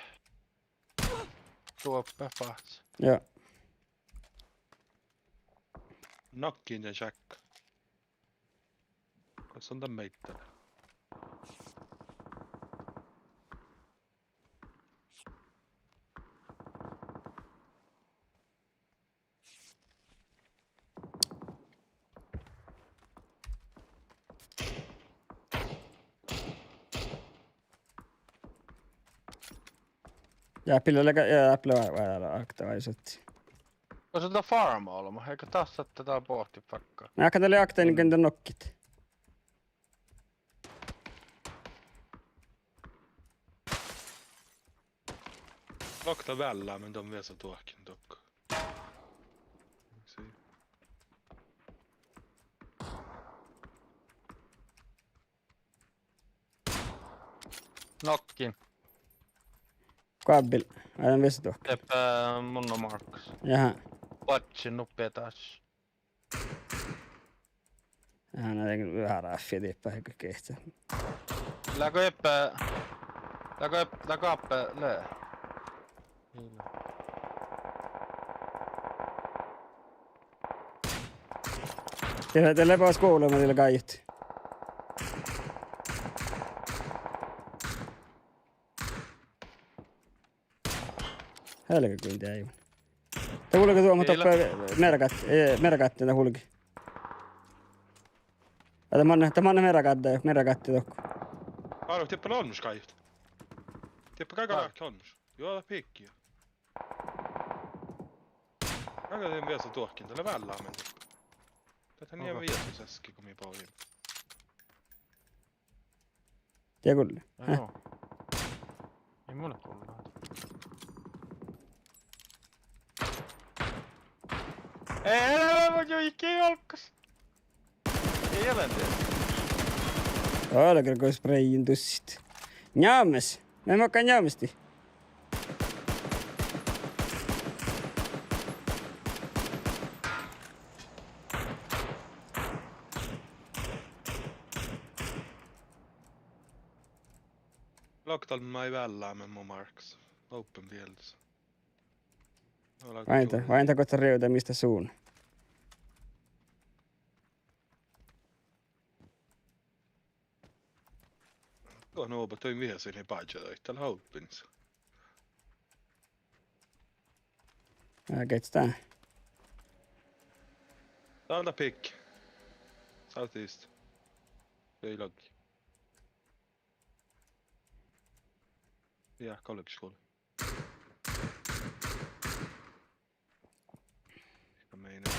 Tuoppä pahts. Joo. Nokkin ja Jack. Katson tän meittänä. Ja Apple aktivaisuutti. On se farma-olma, eikö taas saa tätä pohti fakkaa? Mä katselin akteen kentän nokkit. Lokta vällää, men de vet så tuokin dock. Nokkin. Kabel. Aivan vesituokka. Jeppää mun on Markus. Jaha. Watchin nuppia taas. Jaha, näin vähän raffia tiippaa eikö kehtää. Läkö jeppää... Läkö appe löö. Teillä lepäis kuulemaan teillä kaiut. Helkä kuinti aivan. Te hulki tuomaan toppaa merkatti te hulki. Tämä on merkatti tokko. Arvo, tippä onnus kaiut. Tippä kaikki raakki onnus. Joo, pikkiä. Kaikki teen vielä se tuohkin, tällä vällää mennyt. Tätä niin viesosesski, kun minä pohjin. Tiedä kyllä. Joo. Ei mulle tullut. Ei, älä mä jo ikinä olkas. Ei ole tiedä. Olkaa kun sprayin tussit. Njaames. Me mokka njaamesti. Loktal mä ei vällää men mun Marks. Open fields. Vain kohta riuta mistä suun. Tuo nuoba toin viesin ei paitsi täällä openissa. Kestää. Tää pick. Southeast. Ei loggi. Ja, college school. Ska mena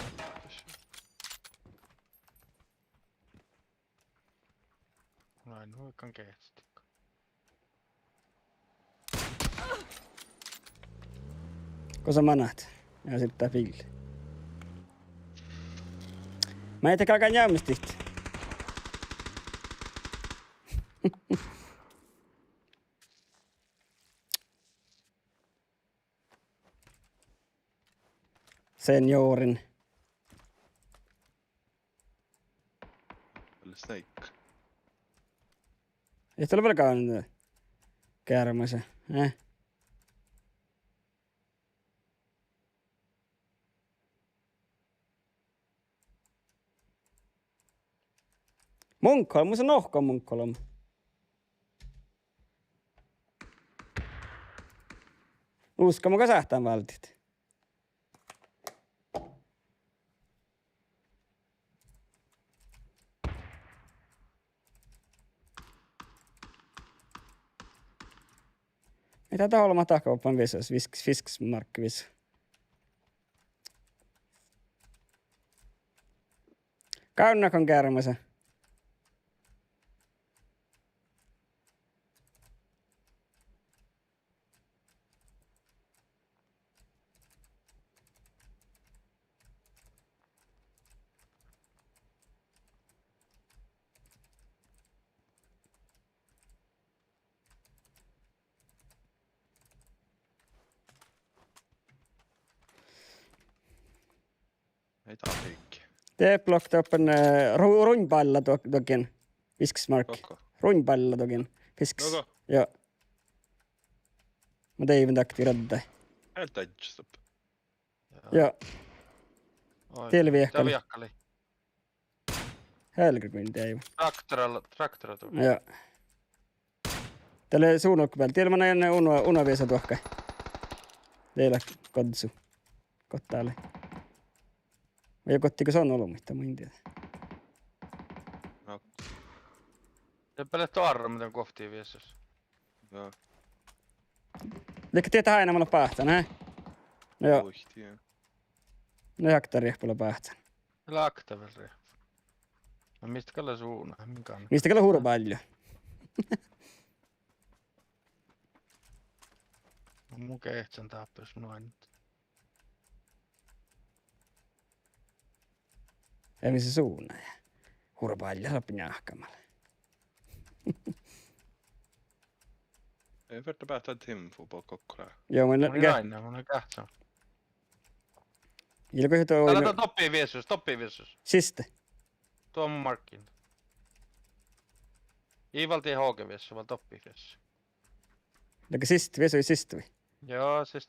Näin huikan kesti. Kosa manat. Ja sitten pilli. Mä ei tekään njaamesti. seniorin. Eller Snake. Ei ole velkaan käärmänsä. Munkholm, mun se nohko Munkholm. Uska muka sähtään valtit. Mitä tää olema takaupan visos, fisksmarkkivis. Kaunnakon käärmänsä. Ei tää liikki. Det plockade upp en rundballa dogen. Fisksmark. Koko. Rundballa dogen. Fisks. Koko. Ja. Mä tein even takti räddä. Helt edge upp. Ja. Oi. Till Tää viekkali. viekkali. Helgrin tein. Traktorilla tuli. Ja. Tälle suunnokkupäin. Tiedä mä näin unaviesa tuohka. Teillä kodsu. Kottaalle. Vai kottiko se on ollut mitään, mä en tiedä. No. Se peletty arro, miten kohtiin viesos. Joo. Liekka tietää aina mulla pähtän, hä? No joo, Puhtia. no jaktariehpulla pähtän. Laktavel. No mistä kalle suuna? Minkä on? Mistä kyllä hurbailja? Mun kehtsän tappis noin. Ei missä suuna ja hurbailja lappi njahkamalla. Ei verta päättää Timfu på Kokkola. Joo, mä Mun näin. aina, mun kähtsän. Ilko hito Täällä oina. on toppii viesos. Siste. Tuo on mun markkin. Iivaltiin hooke viesos, vaan toppii viesos. Ilko siste, vesoi siste. Joo, siis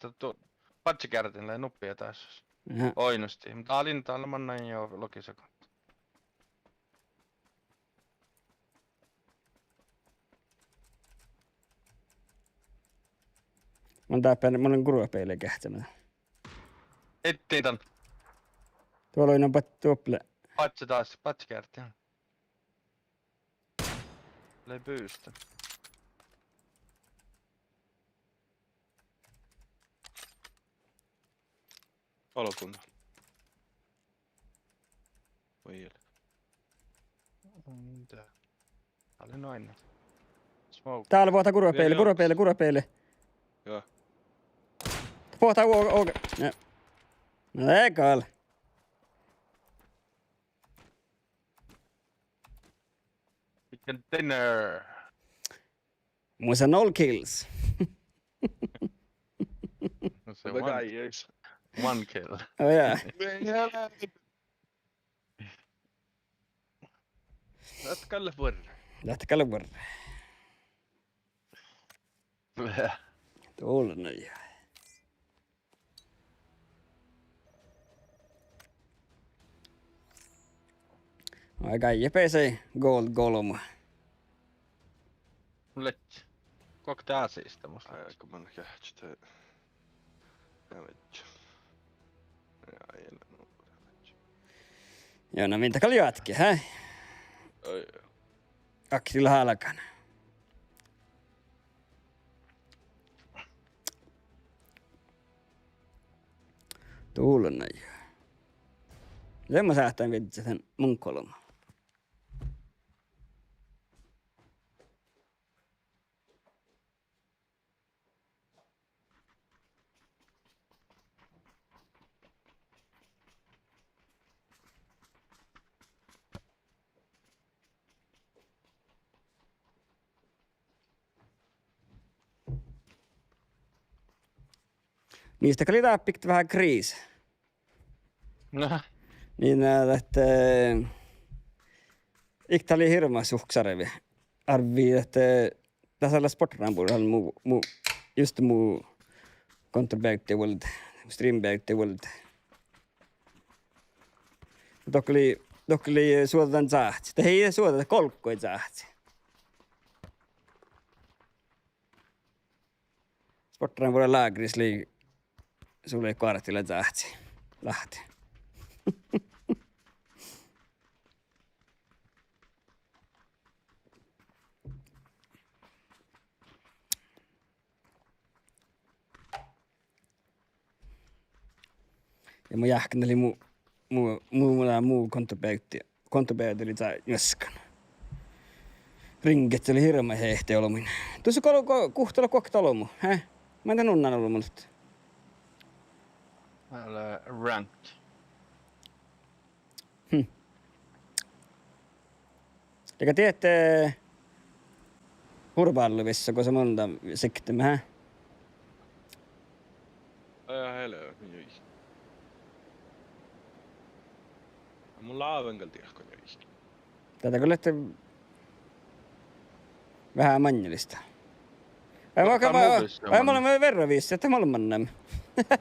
patsikärtinle nuppia tässä. Aha. Oinosti. Mutta alin täällä mä näin jo logisakon. Mä oon mä olen kuruapeille kähtämällä. Ettiin tän. Tuolla on tuople. Patsi taas, patsikärti. Löi pyystä. Palokunta. Voi jälkeen. Mitä? Tää oli noin. Smoke. Täällä pohtaa kuruapeille, Vielä kuruapeille, kuruapeille. Joo. Pohtaa uoga. No ekal. Chicken dinner. Muissa 0 kills. No se Hyvä käijäis. one kill. Oh jaa. Lätkälle vuorre. Lähtekäällä vuorre. Tuolla no joo. Aika jepesei gold golma. Mulle kok taasista musta. Aika man kähtsitä. Jag vet. Ja ei no. Joo, no mintä kalli jatki, hä? Oi. Aksilla halkan. Tuulen joo. Sen mä sähtään vitsi sen Munkholm. Niistä kalli tappikti vähän kriisi. Näh. Niin että ikta oli hirma suhksarevi. Arvi, että tässä oli sportrampuudella just muu kontorbäytti vald, streambäytti vald. Dokkeli suotan saatsi. Det ei suotata kolkkoja saatsi. Sportrampuudella laagris lii sulle kartilla saatsi. Lahti. Ja mä jähkäneli muu kontopäytti oli tää joskan. Ringet oli hirma hehti olomin. Tuossa kuhtella kokta olomu, hä? Mä en tän unnan olomulta. Eller ranked. Eikä tiedätte hurvaalluvissa, kun se monta sektimme, hä? Ja helö, niin. Mulla on enkel tiedä, kun ei. Tätä kyllä olette vähän manjelista. Vai me olemme verran viisi, että me olemme nämä.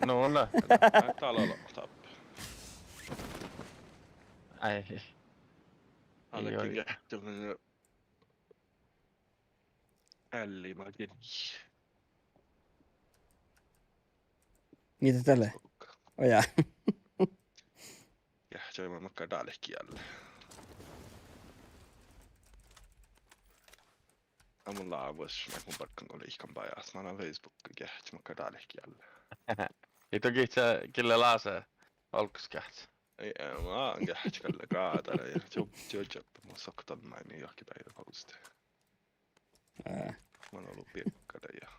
No nä. Täällä on tappa. Ei. Allekin jähtäminen. Ällimäkin. Mitä tälle? Ojaa. Jähtämään makkaa täällekin jälle. Mulla on vuosi, kun pakkan oli ihkan pajas. Mä annan Facebookin jähtämään makkaa täällekin jälle. Ei toki se kille laasee olkoskähtsä. Ei, mä oon jähtämällä kaatara ja tjoppa. Mä soktan näin niin johonkin päiväkausta. Mä oon ollut piekkada ja...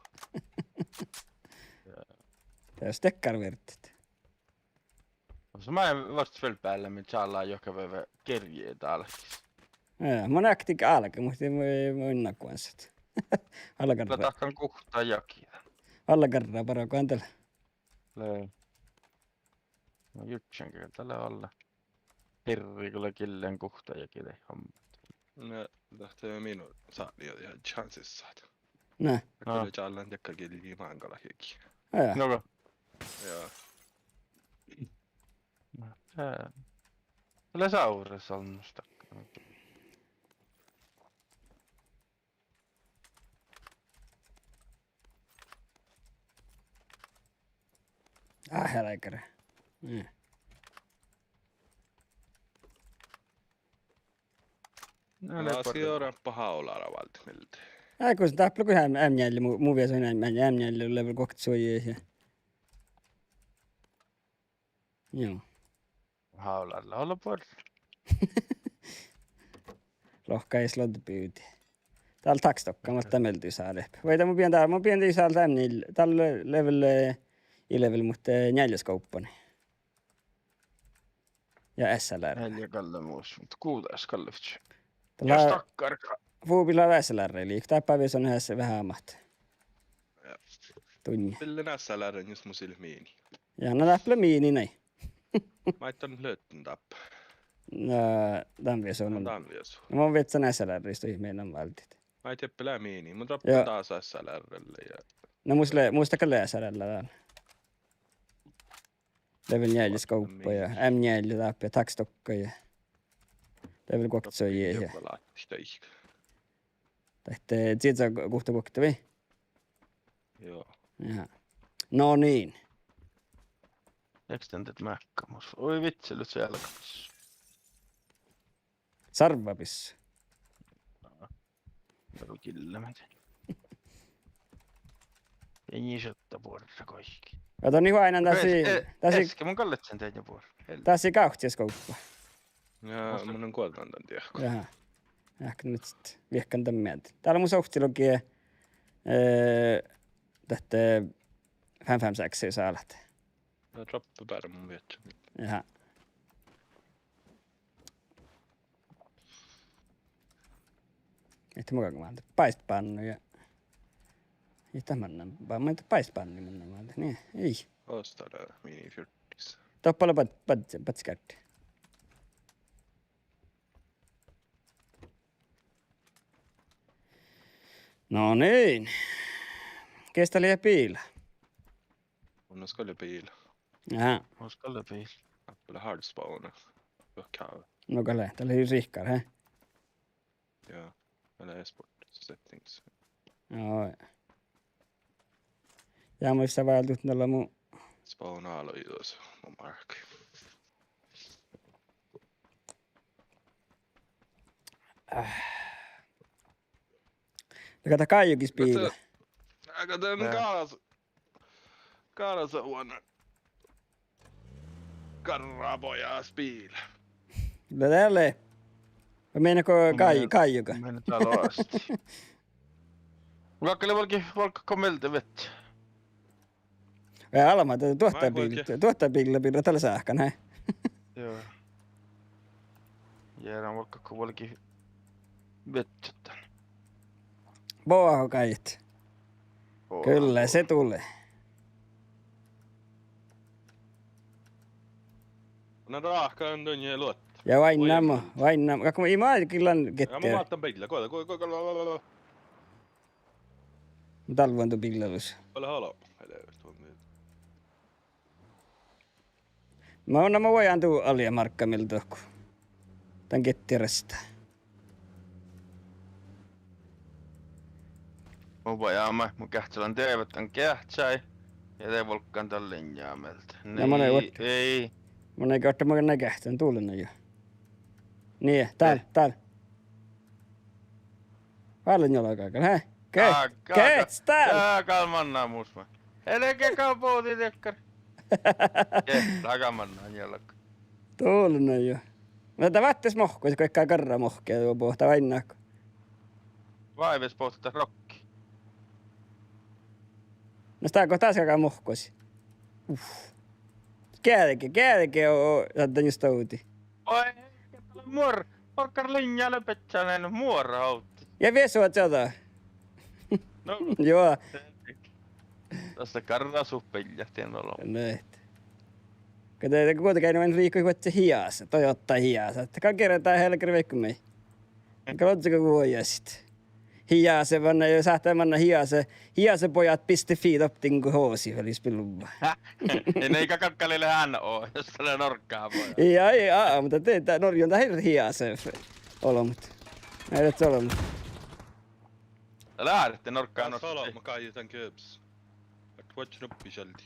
Tää on stekkarvertit. Så mä en vasta väl päälle, men saadaan joka päivä kerjee täälläkin. Mä näktik alka, mutta mä innakuansat. Mä takkan kuhtaa jakia. Allakarraa paro kantella. Löi. No jutsän kyllä tällä olla. Herri kyllä killeen kuhtaa jakia hommat. Ne lähtee minun saadi jo ihan chanssissa. Nää. Kyllä jälleen tekkäkin liimaan kalakekin. Noko? Joo. Tällä saurassa on musta. Häläikärä. Mä sijoitan pahaulaa valtimilta. Kun se tappelu kun ämjälli, muu vielä se on ämjälli level kohta suojia. Joo. Haulalla olla porra. Lohka ei slottu pyyti. Täällä takstokka, mutta tämmölti saa leppi. Vai tämä mun pientä isältä ämnillä. Täällä level i-level, mutta neljäskauppani. Ja SLR. 4 kalle muus, mutta 6 kalle. Jos Tällä takkarka. Fuubilla SLR, eli tämä päivä on yhdessä vähän ammat. Tunni. Pillen SLRn just mun silmiini. Ja no täppälä miini näin. Mä et on löytyn tappa. No, tämän vielä se on. Tää on vielä sun. No mä oon vetsän SLRistä ihmeen valtit. Mä et jäppelää miini. Mun Joo. droppaa taas SLRlle ja... No muistakaa SLRllä täällä. Level 4 skauppa ja M4 tappi ja takstokka ja level 2 soijia ja Jopa laatti ihka. tähte siitä saa kohta kohta vai? Joo. Jaha. No niin. Extended mäkkämus. Oi vitsi, siellä katso. Sarvapissa. Peru killemät. Ei isotta puolta kaikki. Ota niin aina tässä Äsken mun kalletsen tein jo puolta. tässä kauhtia skauppa. Ja mun on kuoltaan tän tiedä. Jaha. Ehkä nyt sitten viekkaan tämän mieltä. Täällä mun sohtilokin tähte 556 saa lähteä. No droppa päädä mun viettä. Jaha. Että mukaan kun mä paistpannu ja... Ei tämän mä paistpannu mennä. Niin, ei. Ostaa mini 40. Toppala patskatti. No niin. Kestä liian piila. Hon skulle bil. Jaha. Hon skulle bil. Eller halvspana. Kav. No kale, tää oli rihkar, he? Ja. Eller e-sport settings. Joo. Ja muissa vaeltut noilla mun... Spana alla videos på mark. Kato Kaijukis piila. Jag den karas on karrapoja bil. Kyllä tälleen. Vai meinaako Kaijuka? Mennä täällä asti. Vaikka valka kommelta vettä. Ja Alma, tuottaa piilillä tällä sähkän, he? Joo. Jäädään vaikka valki vettä tänne. Boaho Kaijut. Kyllä, se tulee. No raaka on dunje luot. Ja vain nämä. Kakko mä imaa kyllä Ja mä ketteä. vaatan pillä. Koilla. Talvuantu pillalus. Koilla halo. Mä voin tuu alia markkamilta, kun tän kettirästä. Mun vajaamme, mun kähtsälän teevät on kähtsäi. Ja te volkkaan tän linjaa meiltä. Ei. Mun ei kohta mä näkähtän tuulen jo. Niin, täällä. Paljon jolkaikalla, hä? Kets täällä! Kalmannaa musma. Elekä kalpooti tekkari. Takamannaan jolka. Tuulen jo. Mutta vaattis mohko, se kaikkaa karra mohkea tuo pohta vainnaako. Vaives pohtaa rokki. No sitä kohtaa taas kakaa mohkoisi. Käädeke on saattaa just outi. Oi, Porkkar linjaa löpetsäneen muora hautti. Ja viesua tätä. No, Joo. Tästä karraa suppeljähtien oloon. Näet. Kato, kuitenkin noin viikko kuitenkin hiassa. Toi ottaa hiassa. Että kerrotaan helkari veikko mei. Katsotaan kuoja sit. Hiase vanna jo sähtää manna hiasepojat.fi toptin hoosi välis pilluva. Ne kakkalille hän oo, jos tällä norkkaa voi. Ja, mutta tää Norjan tää hirveet hiase olomut. Näet se olomut. Lähdette norkkaan Jag norkkaan. sa att man kan köps. Jag watch upp i käldi.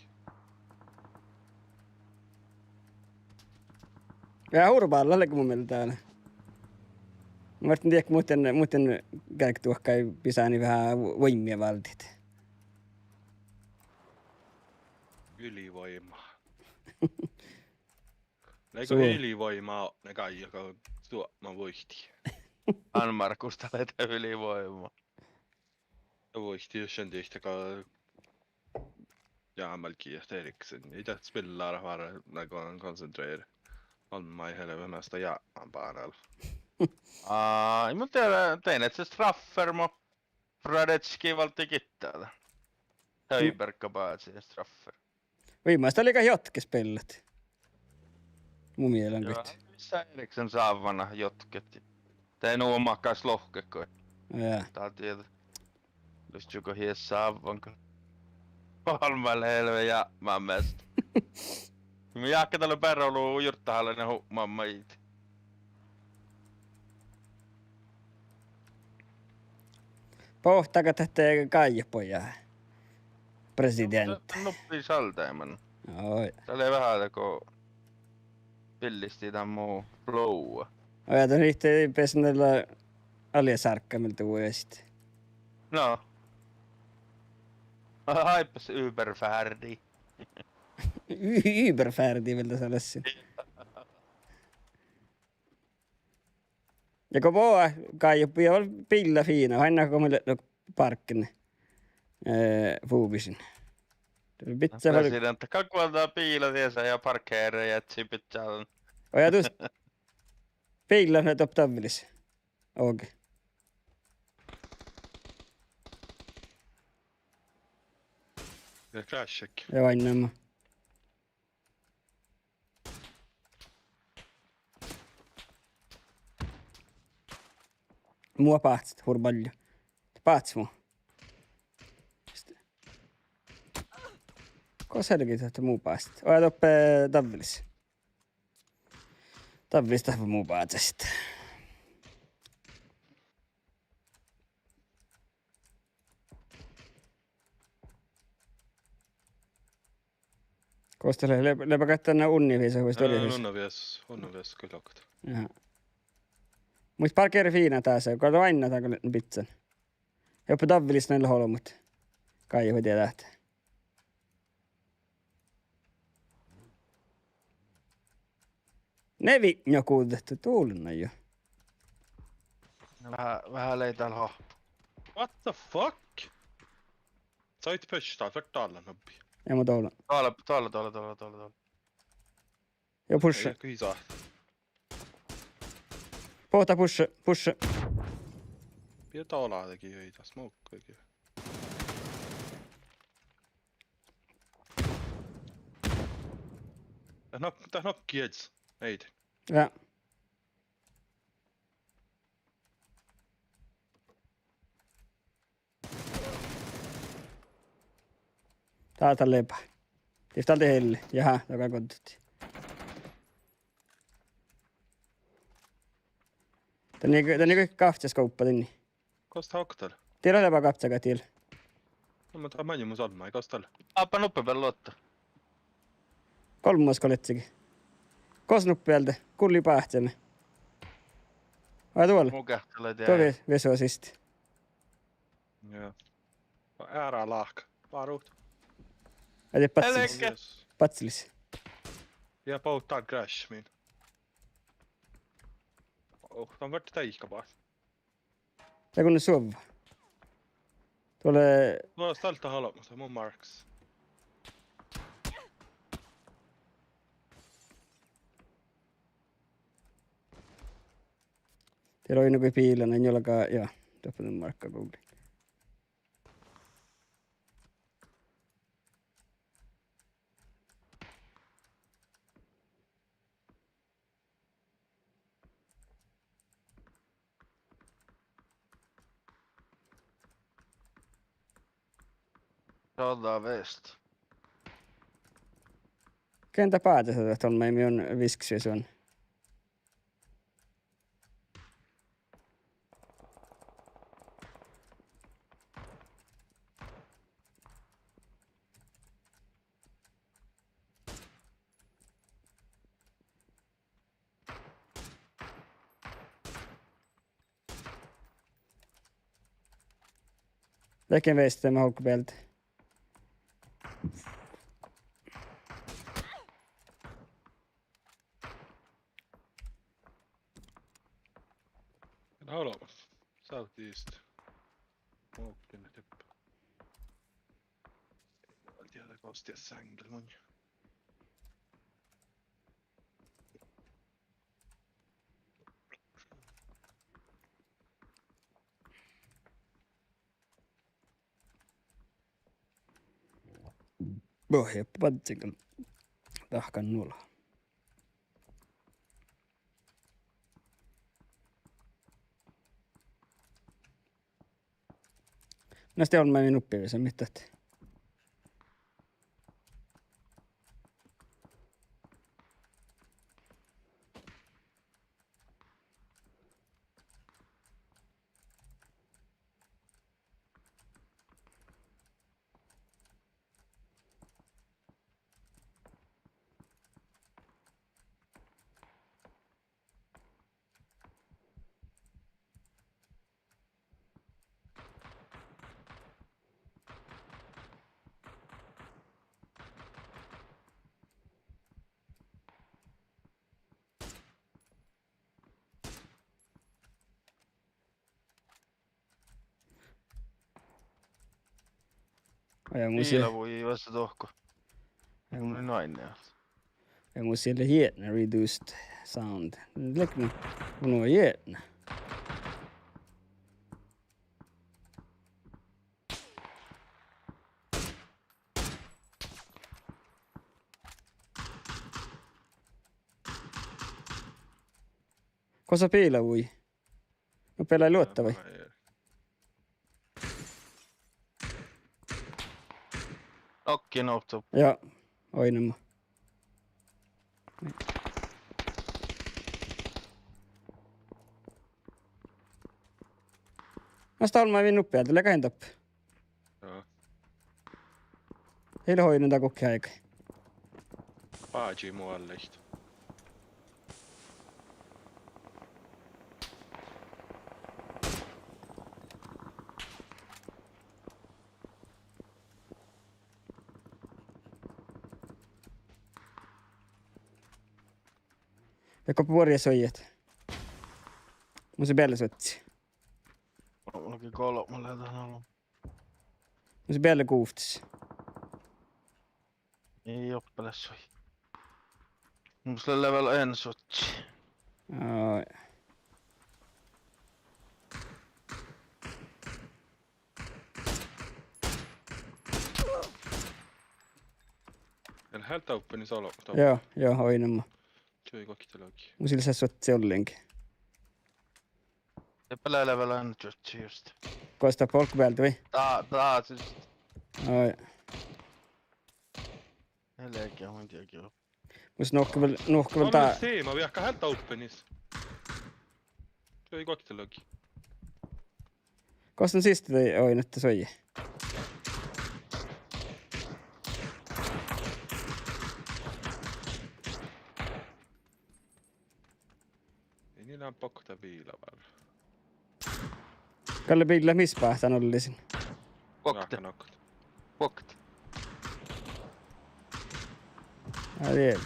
Ja hurbaalla oli mun mielestä täällä. Mä en tiedä, muuten käyktuokkai pisääni vähän voimia valtit. Ylivoima. Eikö ylivoimaa ole ne kai, joka on tuomaan voihti? Anmarkusta leitä ylivoimaa. Voihti, jos sen tehtäkää jäämälki ja Eriksen. Ei tästä spellara vara när koncentrera. On mai helve mesta jäämän paanella. Mutta tein et se straffermo. Radetski valti kittäällä. Höiberkka pääsi straffer. Viimeistä oli jotkes pellet. Mun mielen Joo, kohti. missä Eriksen saavana jotket. Tein omakas lohkekoi. Ja. Tää tietä. Just joko hies saavan kun. Holmalle helve ja mammesta. Mä jääkkä tälle perroulu ujurtahalle ne mamma iiti. Pohtaako tästä Kaijapojaa? Presidentti. Nuppi saltaiman. Oi. Tää oli vähän teko pillisti tän muu flowa. Ajatan itse pesnellä aliasarkkamilta vuosit. No. Haippas Uberfärdi. Überfärdig vill det sägas. Ja kun voi Kaijapia on pilla fina, aina kun meille parkkin fuubisin. Presidentti, kakvaltaa piilotiesä ja parkkeereja, et sipitsää. Ajatus. Pilla ne top tavilis. Okei. Ja crashcheck. Ja vain nämä. Mua pahtsit hur palju. Pahtsi mu. Koos selgit, että muu pahtsit. Oja toppe Tavvilis. Tavvilis tahva muu pahtsit. Koos teille lepä kattaa unniviisa huista olivis. Unnavies kyllä okta. Jaha. Muist parkeeri fiina taas, kun on aina tämän pizzan. Jopa Tavvilis näillä holmut. Kai joku tietää. Nevi joku tehty tuulina jo. Vähän lei täällä hahpo. What the fuck? Sait pushtaa, vart alla nubbi. Ei muuta olla. Tuolla. Jo push. Ei kyllä saa. Pohta push. Pidä taolaa teki höitä, smokkeekin. Tää nokki jets. Eitä. Ja. Täältä lepä. Täältä helle. Jaha, joka kontatti. Tän niinku kahtsaskouppa tinni. Kosta haktal. Tiedä lepä kapsaka tiellä. No mä tää mänjä mun salma, ei kostal. Appa nuppe peal luotto. Kolmas koletsikin. Kosnuppieltä, kulli pähtsämme. Vai tuolla? Mun kähtälä Tuo tiedä. vesu asisti. Joo. Äärää lahka. Varuut. Äiti patsilis. Elikkä. Patsilis. Ja polttaa crash min. On vart täihkä vaan. Ja kun ne suovaa. Tuolle... Mulla on tältä haluamassa, mun marks. Tiedä on joku piilänä, jollakaan... Joo, tuolla markka Google. Saadaan vest. Kentä päätöstä, että on meidän visksi sun. Vilken väst med holkbälte? En haluamassa. Southeast. Smokin typ. En tiedä, kostia sängel mun. Pohja patsikal. Tahkan nulla. No sitten on meidän nuppiivissa mitään. Piila voi vasta tohko. Mun oli nainen. Jag måste gilla jätna reduced sound. Läkna. Hon var jätna. Kosa piila voi. No pelaa luotta vai? Nokki nouttu. Joo, oinamma. Mä sitä olemme vinnu päältä, läkäin tappi. Joo. Heillä hoidon tää kokki aika. Paaji muualle ihto. Joko puoria soijat. Mun se päällä sotsi. Mullakin 3 lähetään ollut. Mun se päällä kuuftis. Ei oo pele soi. Mun sille level en sotsi. Ai. Eller helt open i salo. Joo, oinamma. Työ kokittelukin. Mun sillä se sotsi ollenkin. Ei pele level en sotsi just. Koista polku päältä vai? Tää siis. Ai. Helkeä mun tiedäkin oo. Mun se nuhkavel On tää. myös teema, vi ehkä helt openis. Työ kokittelukin. Kosta siisti toi oinetta soija. Ei niillä on pokta viilavalla. Kalle Billa missä pähtään ollisin? Kokte. Nokta. Kokte. Ai vielä.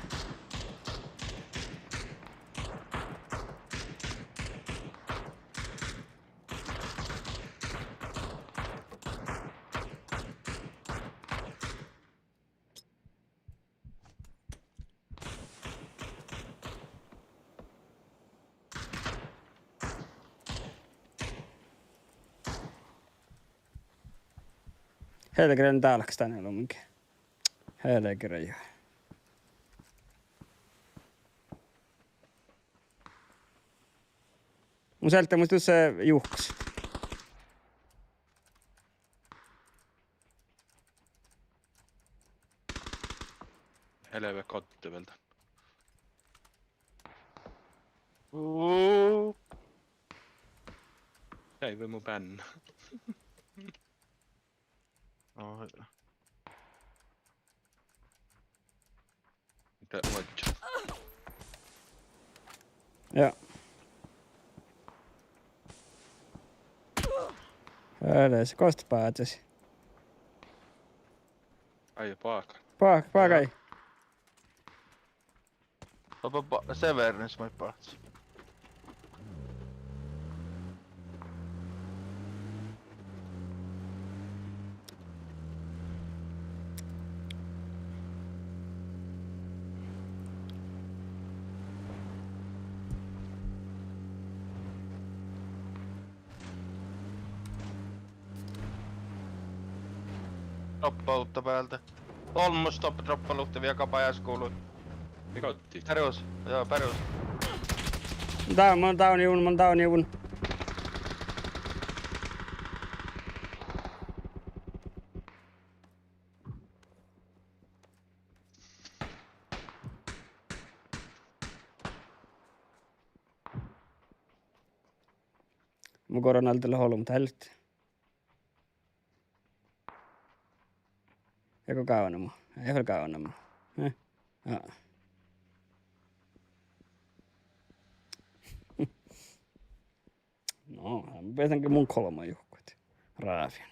Helgren täälläks tänne ollut minkä? Helgren joo. Mun sieltä musta se juhkus. Helve kottivelta. Jäi ved mun pänn. No hyvä. Mitä voitko? Joo. Älä se kosta päätös. Ai paaka. Paakai. Severins moi paatsi. Droppautta päältä. Kolmos droppaluutta vielä kapajaskuului. Mikä otti? Perus. Joo, perus. Down juvun. Mun koronalta håller mot helvete. Joko kauan mu? Ei ole kauan mu. Ja. No, mä vetänkin mun 3 juhkuit. Raafin.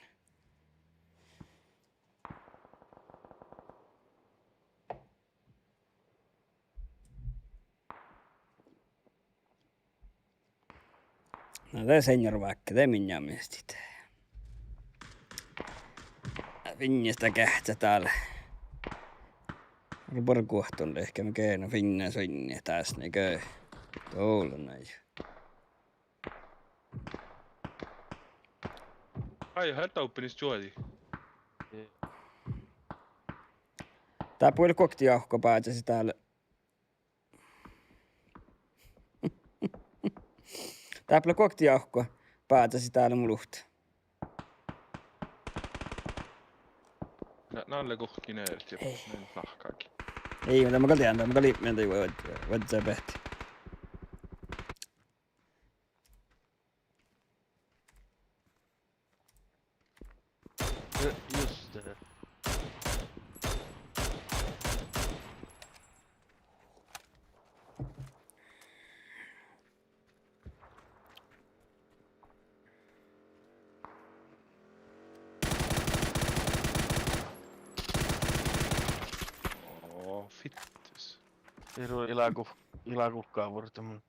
No det är señor Vacke, det är min jämmistit. Finjasta kähtsä täällä. Oli porkuhtunut ehkä mä keino finna sinne taas näkö. Tuolla näin. Ai, helt openis juodi. Tää puoli koktijauhko päätäsi täällä. Tää puoli koktijauhko. päätäsi täällä muluht. Nalle kuhkin eet ja näin nahkaakin. Ei, mutta mä kallian, mä kallian, mä ei voi se pehti. Just det. Fittus. Piru ilakukkaa vuorta mun.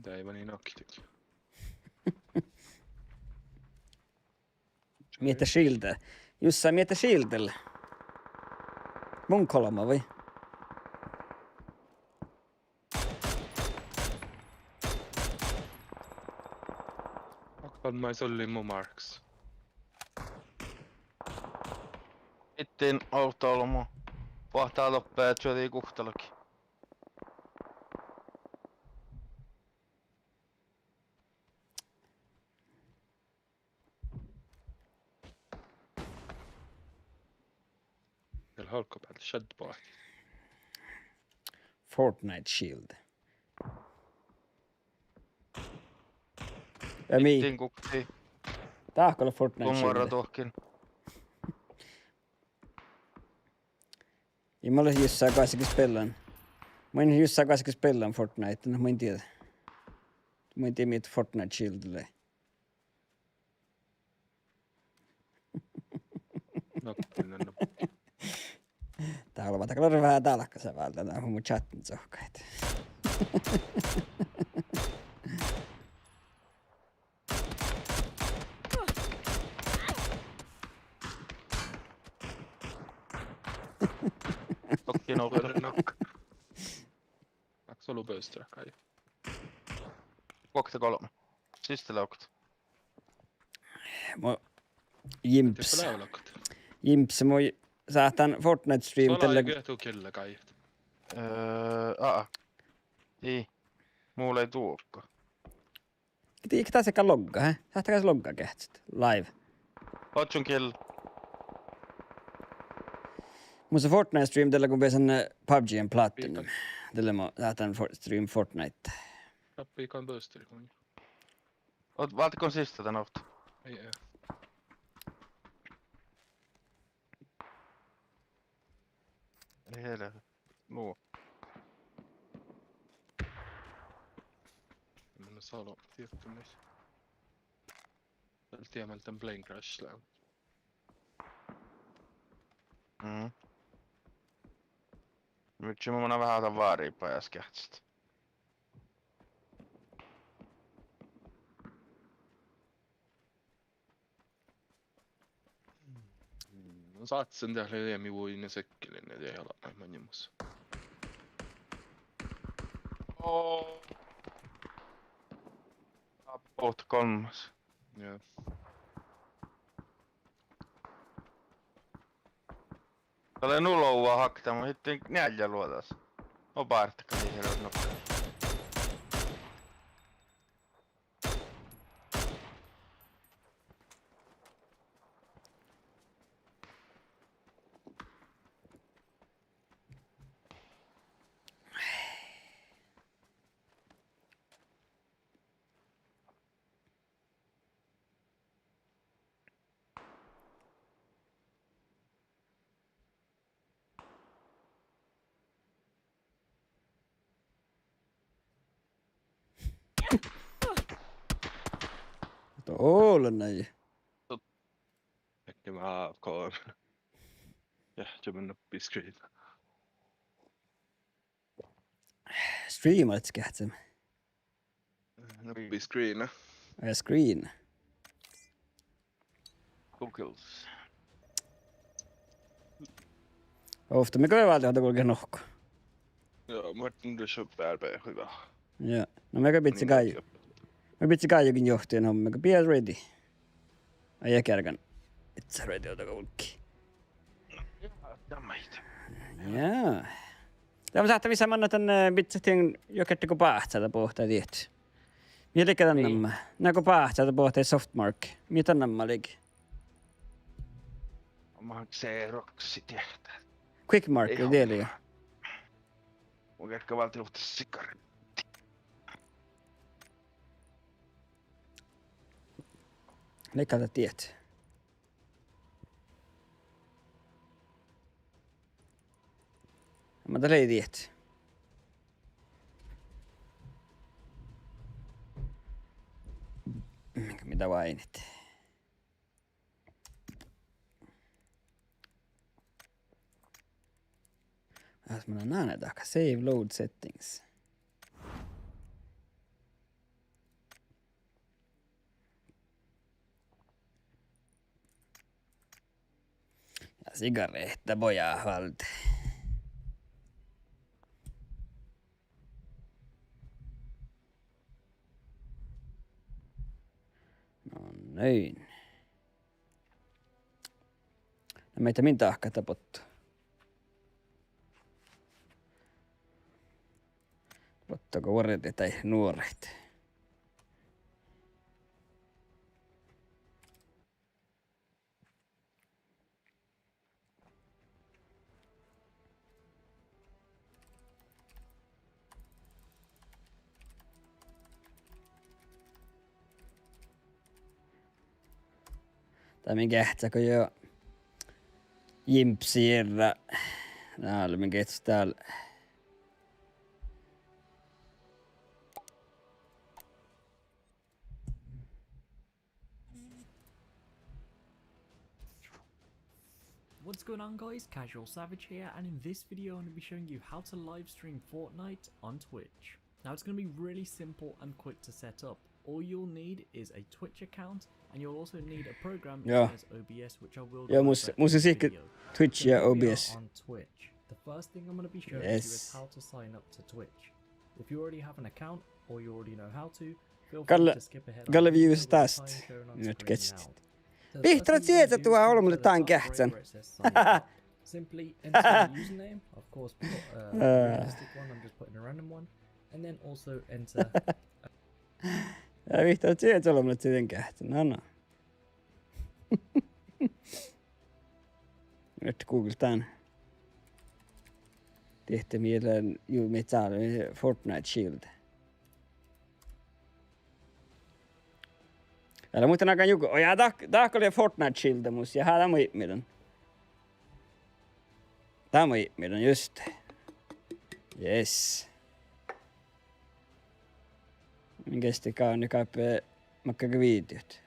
Tää ei vaan niin aktiivisesti. Miettä shieltä. Jussa, miettä shieltellä. Mun kolma vai? Akkaan mais oli mun marks. Ittiin autoilumu. Vahtaa loppea ja syötiin kuhtalokin. Eller halka päällä shadbaa. Fortnite shield. Ja mi? Ittiin kuktiin. Tahko olla Fortnite Tummara shield? tuohkin. Ja mä olisin jossain kaisikin spellaan. Mä en jossain kaisikin spellaan Fortnite, no mä en tiedä. Mä en tiedä mitä Fortnite shield tulee. Nappinen. Tää on vaikka vähän talkkasa vältä, tää on mun chatin sohkaita. Tokki noukka. Knock. Solo booster kai. Kokta 3. Sista laukut. Mä Jimps. Tippa laulakat. Jimps, mä saatan Fortnite stream Sola tällä. ei kyllä kyllä kai. Ei. Mulla ei tuukka. Eikö tää sekä logga, hä? Saattakaa logga kehtsit. Live. Otsun kill. Mun se Fortnite stream tällä kun vesen PUBG en Platinum. Tällä mä saatan stream Fortnite. Rappiikaan boosteri kun. Oot valtikon sista tän ohta. Ei. Ei helvetti. Nuu. Men salo tietty myös. Tällä tiemmältä tämän plane crash lää. Miksi mä vähän otan vaaria pajas kähtistä. No saatsen tehdä liemi vuinen sekkilin, et ei ala näin manjimus. Puhut 3. Joo. Tällä nuloua hakta, mutta hittiin 4 luotas. On paartakka niin herran nokka. Olla näin. Äkki mä AFK. Jähtymän nappi screen. Streamat kähtsem. Nappi screen. Ja screen. Googles. Ofta me kyllä välttämättä kulkee nohko. Joo, mä oon nyt PRP hyvä. Joo. No me pitsi kai. Me pitsi kai jokin johtajan homma. Me be ready. Ai kärkän. Itse ready ota kulki. Jammaita. Joo. Tämä saattaa missä manna tänne pitsähtien joketteko pahtsaita pohtaa tietty. Mielikä tänne mä. Näkö pahtää pohtii softmark. Mitä nämä olikin? Omahan Xeroxi tehtää. Quickmark Ei oli tieli jo. Mun kerkkä valtiolta sikari. Leikata tiet. Mä tällä ei tiet. Mitä vainit? Mä näen takaa. Save load settings. Ja sigaretta pojaa valte. No niin. No meitä min tahka tapottu. Ottaako vuoret tai nuoret? Tai minkä ähtsäkö jo jimpsiirra. Täällä minkä etsi täällä. What's going on guys, Casual Savage here, and in this video I'm going to be showing you how to live stream Fortnite on Twitch. Now it's going to be really simple and quick to set up. All you'll need is a Twitch account, and you'll also need a program known as OBS, which I will go over in this video. Twitch ja OBS. On Twitch. The first thing I'm going to be showing you is how to sign up to Twitch. If you already have an account, or you already know how to, feel free to skip ahead. Kalle vius tästä. Nyt kestsit. Vihtarat sieltä tuo olmulle taan kähtsän. Simply enter the username, of course, put a realistic one, I'm just putting a random one, and then also enter. Vihtarat sieltä olmulle sitten kähtsän, no. Nyt googletaan. Tehty mieleen juu mitään Fortnite Shield. Täällä muuten aika joku. Ja tahko oli Fortnite Shield mus ja häädä mui midon. Tää mui midon just. Yes. Minkästi kauni kaipe makkakin videot.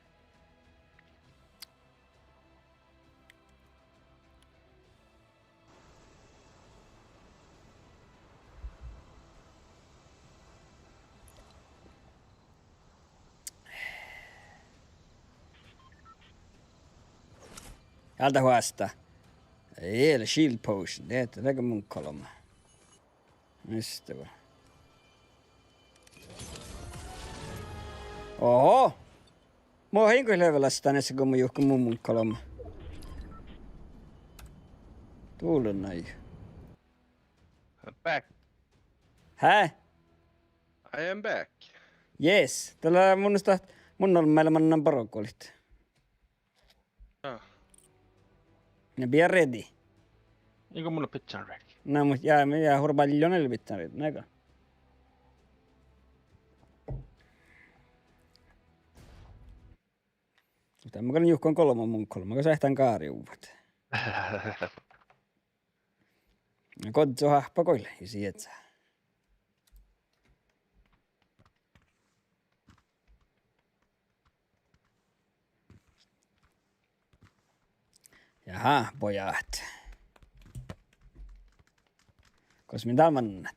Alta huasta. Ei ole shield potion. Det heter lägga munkolma. Just det. Oho. Mua hinko levelasta näissä kun mun juhku mun munkolma. Tuulen näin. Back. Hä? I am back. Yes. Tällä mun on meillä mannan parokolit. Ne be ready. Eikö mulla pizzan ready? No, mutta jää hurbaljonelle pizzan ready, näkö? Mutta mä olen juhkoon kolman mun kolma, kun sä ehtään kaariuvat. Kodso hahpakoille, ja sietsä. Jaha, pojat. Kos min talmannat.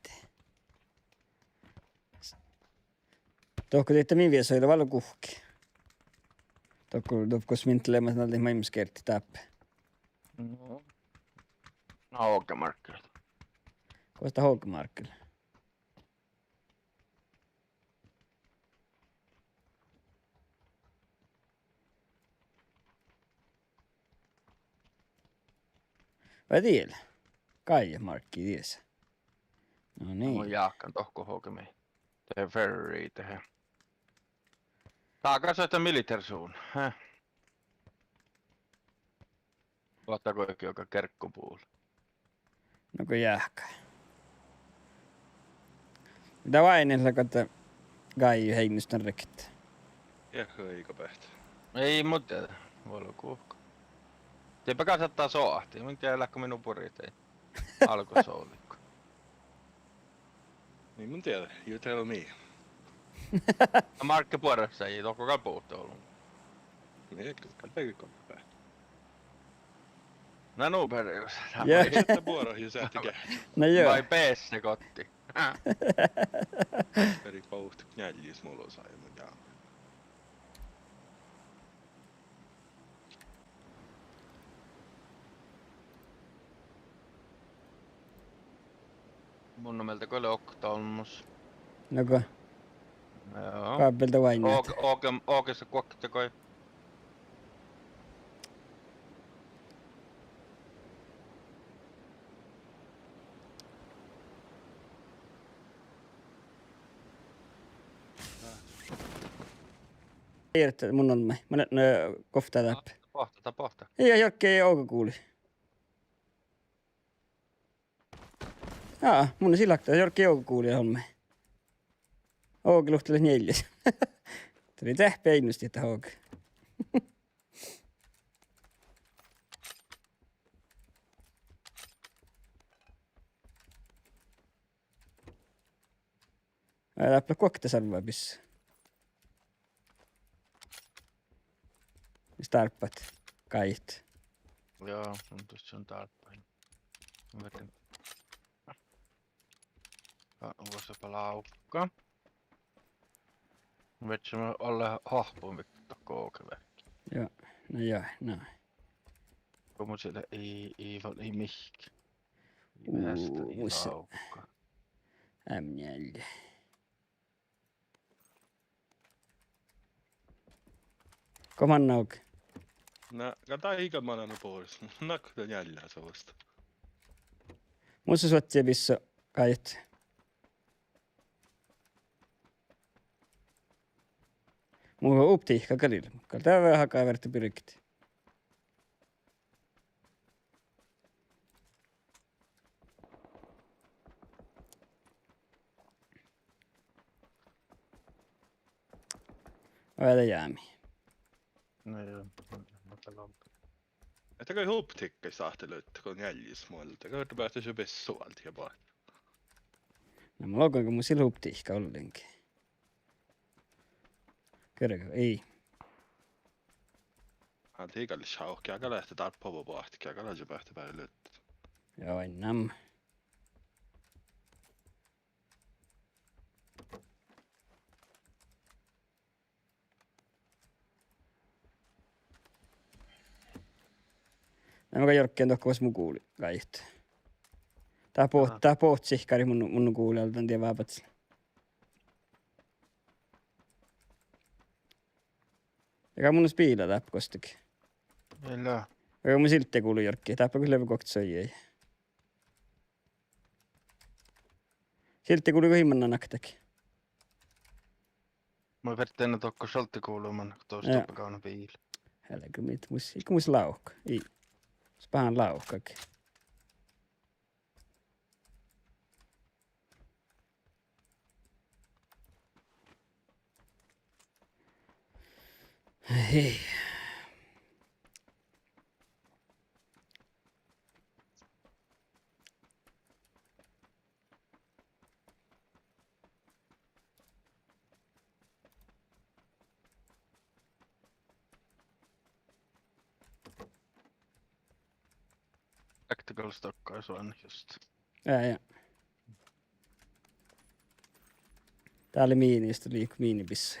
Tohko teitte min viesoilla valo kuhki. Tohko min tulemat nalti maimskerti tappe. No, Hågemarkilla. Kosta Hågemarkilla. Vai tiedä? Kaija markki tiesä. No niin. Mun Jaakkan tohko Hågemi. Tee ferry tehdä. Takas että military zone. Ottako joka kerkkupuulla? No kun jäähkä. Mitä vainilla kautta Gai heimistön rekittä. Ehkä eikä pähtä. Ei mut tiedä. Voi olla kuuhka. Teipä kasattaa soahti. Mä en tiedä lähkö minun purit ei. Alkusoulikko. Niin mun tiedä, you tell me. Markki puolessa ei tohkokaan puhutte ollut. Niin, kyllä peikon pähtä. No nuuperjus. Joo. Ei sitten vuoroihin sähtikään. No joo. Vai peesse kotti. Peri pauhtu knällis mulla sai mun jaa. Mun on meiltä kyllä oktolmus. No kun Joo. kaapelta vainneet. Ookessa kuokkitakoi. Tiedätte, mun on me. Mä kohtaa läpi. Pohta. Ei Jorkki ei Ouko kuuli. Mun on silakta. Jorkki ei Ouko kuuli on me. Ouko luhtelee 4. Tuli tähpeä innosti, että Ouko. Läppä kokta sarvaa pissä. Starpat. Kait. Joo, on tuossa on tarpeen. Mä vedän. Voisipa laukka. Mä vedän alle hahpuun vittu kookeverkki. Joo. No joo, no. Kun mun siellä ei mihki. Västä ei muissa. laukka. M4. Koman auki. No, kataa ikä mä annan pois. Nakka jäljää sellaista. Musta suotsia pisso kait. Mulla on uptiihka kalilla. Kaltaa vähän hakaa verta pyrkit. Väitä jäämi. No joo, mä pelon. Että kai huptikki sahtelöitä, kun jäljis muilta. Kai päästä se bessualta ja vaan. No mulla on kuinka mun sillä uptiihka ollenkin. Kerro, ei. Hän tiikalli shauhki, aika lähti tarppava pahtikin, aika lähti päästä päin lyttä. Joo, enam. Nämä Jorkkien tohkovas mun kuuli kaihti. Tää pohtsihkari mun kuulijalta, en tiedä vaapatsilla. Eikä mun spiilaa täppä kostakin. Kyllä. Eikä mun siltti kuulu Jorkkiin. Täppä kyllä kokta soijia. Siltti kuulu himmanna naktakin. Mä verteen tokko soltti kuuluman, kun tuosta kauna piili. Häläkö mit mus laukka. Ei. Spahan laukkakin. Hei. Tactical stockais on just. Ja. Tää oli miinistä, liiku miinipisse.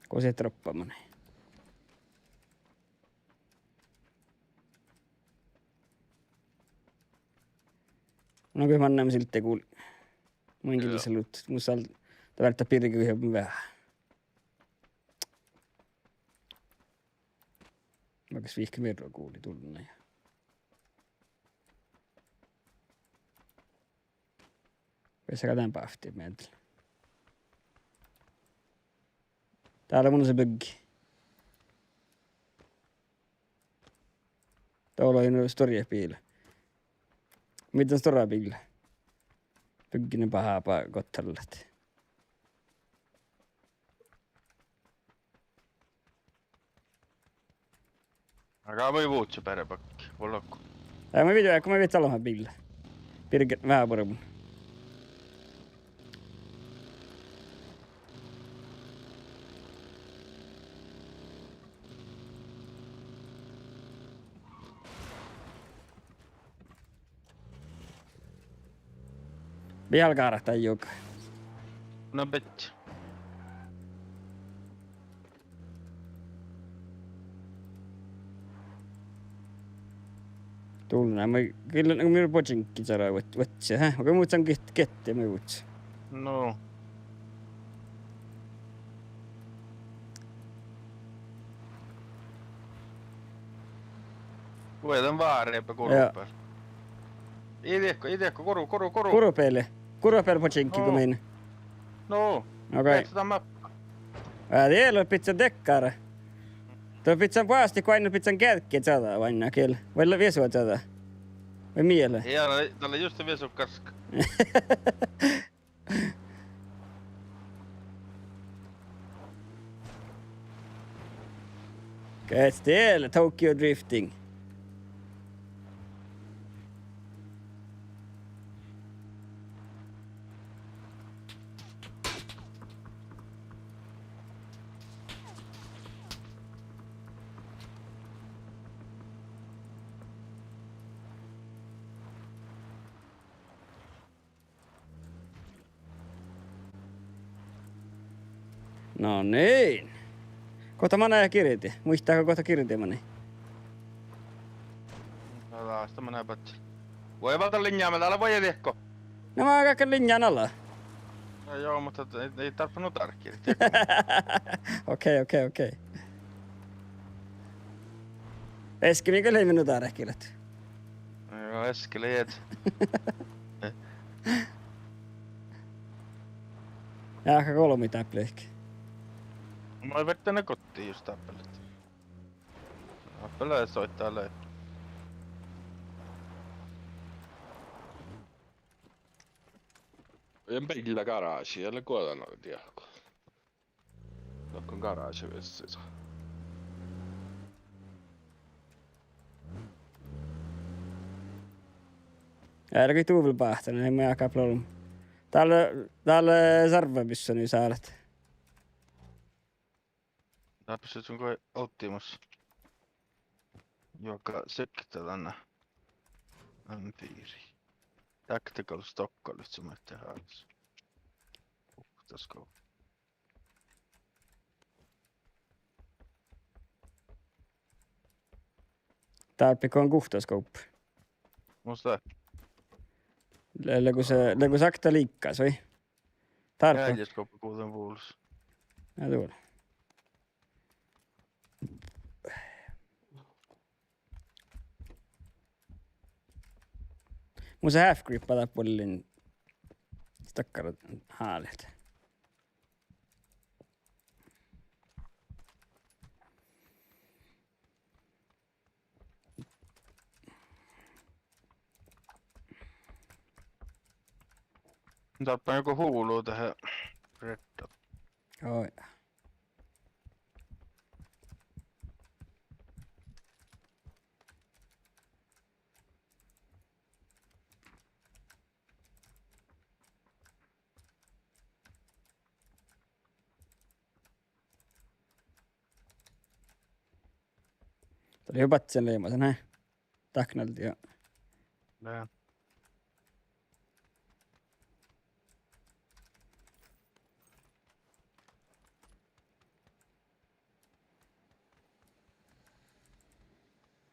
Kun se droppaamaan. No kyllä mä näemme siltä kuuli. Mä en kyllä salut. Musta on välttä pirki ihan vähän. Vaikka vihki verran kuuli tullut. Vesi käden pähti meiltä. Täällä mun on se byggi. Tuolla on storia piillä. Miten storia piillä? Bygginen pahaa kottallet. Aga või vuutse perepakki, vollakku. Mä viit alamaan piillä. Pirket vähän paremmin. Vielä kaarahtaa joka. No betsi. Tullaan. Kyllä minun potsinkki saadaan vetsi. Okei, muut saan kettiä me vuotsi. No. Kuetan vaareipä kurupel. Idekko, koru. Kurupeelle potsinkki kun minä. No. Okei. Tiedä, pitää dekkara. Tuo pitää paasti, kun aina pitää kälkkiä saada vain kyllä. Vai viesua saada. Vai mieleen. Ei, tällä just viesu kaska. Käs tiellä, Tokyo Drifting. No niin. Kohta mä näin kirjoitin. Muistaako kohta kirjoitimani? Tällaista mä näin patsi. Voi valta linjaa, me täällä voi edekko. No mä oon kaiken linjan alla. No joo, mutta ei tarvinnut tarkkirjat. Okei. Eskimi kyllä ei minun tarkkirjat. Joo, eskeleet. Jääkä 3 täpleikki. Mä oon vettänyt kotiin just tappelet. Tappelee soittaa löi. En pillä garage, eller kolla något diako. Någon garage vessissä. Älkää tuuvilla pähtänyt, ei mä jääkää problem. Täällä sarvepissa niin saadat. Tää pystyt sun kai Optimus. Joka sekkittää tänne. M4. Tactical Stockholm, som heter här. Puhtasko. Täällä pikku on kuhtaskouppi. Musta Läggu sakta liikkaas, vai? Tarkka. jäljeskouppi kuuten vuolus. Ja tuolla. Mun se half grip palaa puolin stakkarat haalet. Tarppaa joku huulu tähän Red Dot. Oi. Tuli jo patsen leimasen, hei. Taknalti ja... Näin.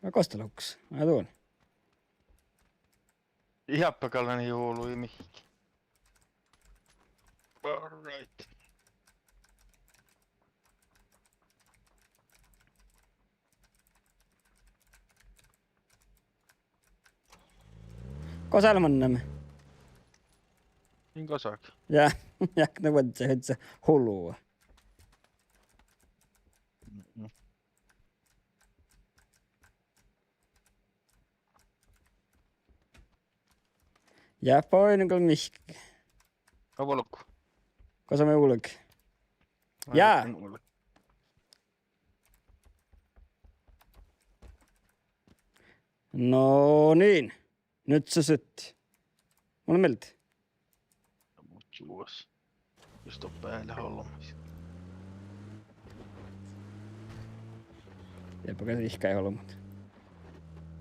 Mä kosteluks. Mä tuon. Ihappakallani huului mihinkin. Alright. Kosalmannam. Niin kosakin. Ja, jak ne vatsa hetsa hullua. Ja poin kyllä mihki. Avolukku. Kosa me ulk. Jaa. No niin. Nyt se sytti. Mulla miltä? Mut juos. Just on päällä holmissa. Jääpä käsi ihkä ei holmut.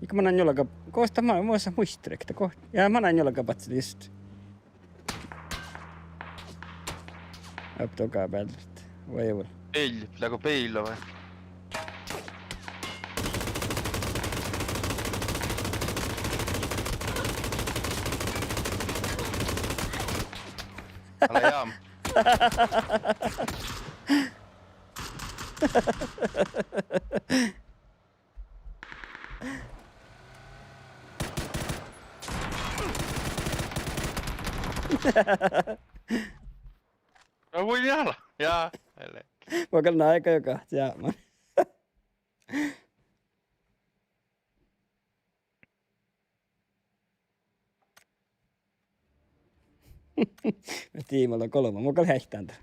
Ikä mä näin jollakaan. Koosta mä muassa muistirekta kohta. Ja mä näin jollakaan patsi just. Öptokaa päältä. Voi ei voi. Peili. Pitääkö peillä vai? Älä jaam. No voi jäällä. Jaa. Älä. Voi kannaa aika joka. Jaa. Tiimalla 3. Mua kyllä häihtään tää.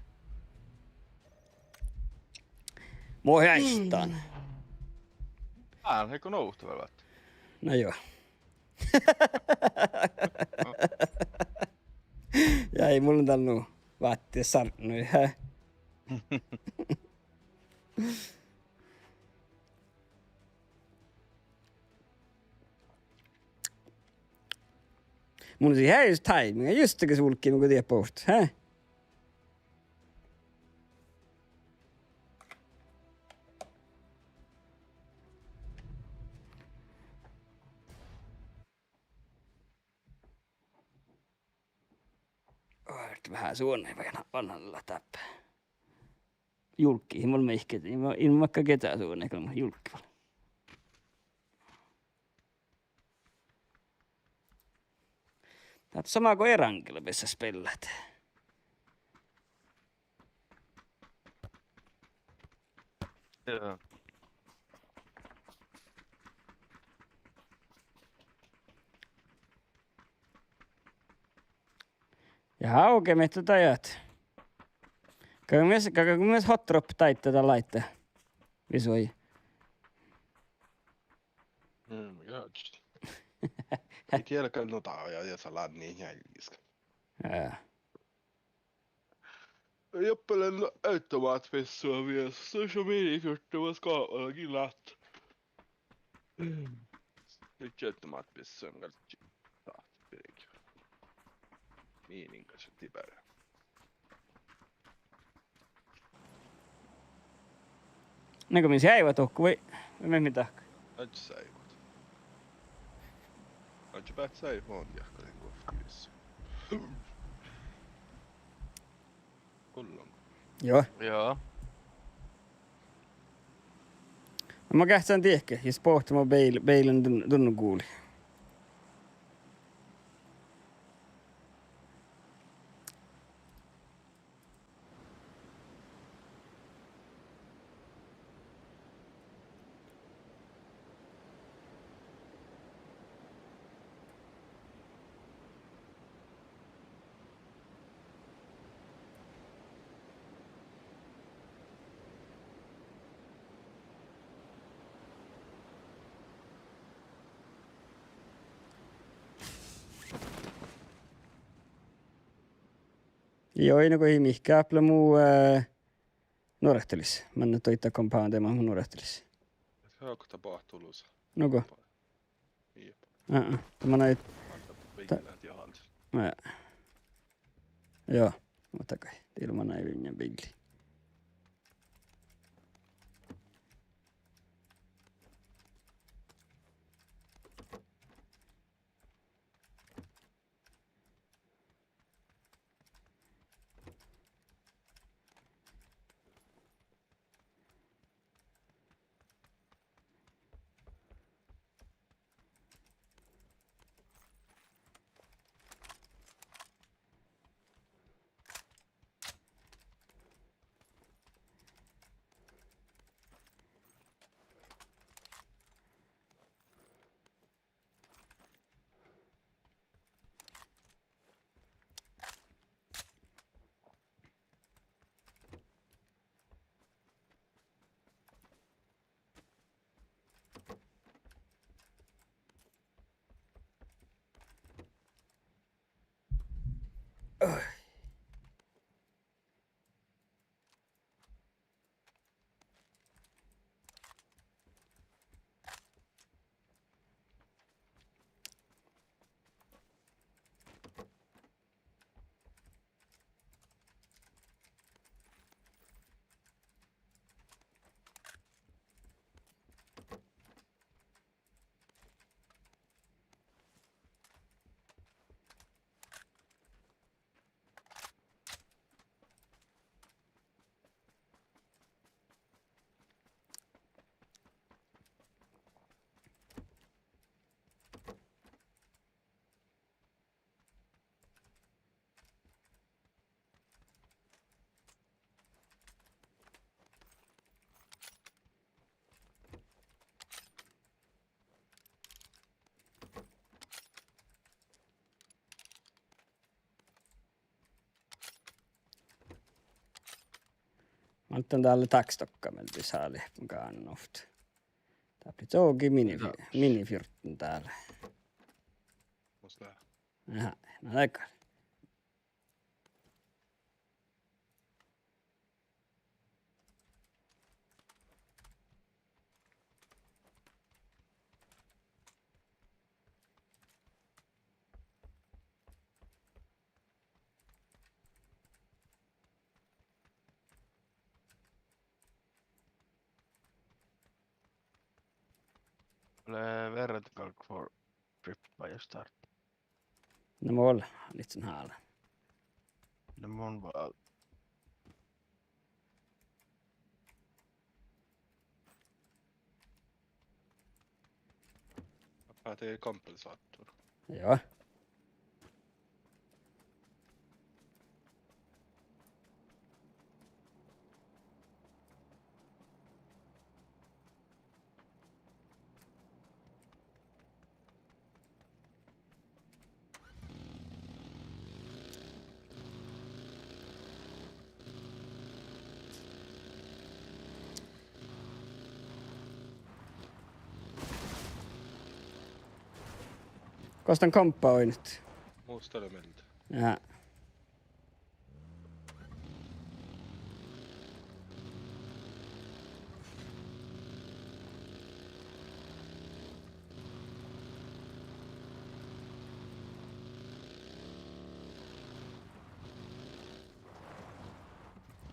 Mua häihtään. Eikö nousta vielä? No joo. Ja ei mulla tannut vaattia sarnui, hä? Mun si häis timing, just det sulki mun det post, hä? Vähän suoneen vanhalla tappaa. Julkkiin mulla mehket, ilman vaikka ketään suoneen, kyllä mä julkki vaan. Tää on sama kuin erankilla, missä spellat. Joo. Ja haukemet ajat. Kyllä myös hot drop taittaa laittaa. Visoi. Ei tiedäkään notaa ja salaan niin jäljiska. Joppelen automaatpessua vielä. Social media-kortti var skapade glatt. Nyt automaatpessua on kaikki. Miinin kanssa tiperä. Näkö minä säivät ohku vai mitä? Nyt säivät. Nyt päät säivät jahkalin kohtiissa. Kullon. Joo. Joo. No mä kähtsän tiehke, jos pohtimaan beilen tunnu kuuli. Joo, ei nagu ei mihkä äpple muu nuorehtelis. Mä nyt toita compound ema mun nuorehtelis. Saako tapahtuulussa? Nuko? Jep. Tämä näin. Peilät ja halsi. Joo, mutta kai. Ilman näin vinjan billi. Mä otan täällä taksdokkamelti saali mukaan noft. Tää blir tågig minifjorten täällä. Måste jag. Jaha, no eikä. Tulee vertical for trippa ja start. No mål, lite sån här. Det mun vaan. Jag päätin kompensaattor. Joo. Kostan komppaa oi nyt. Musta miltä. Jaha.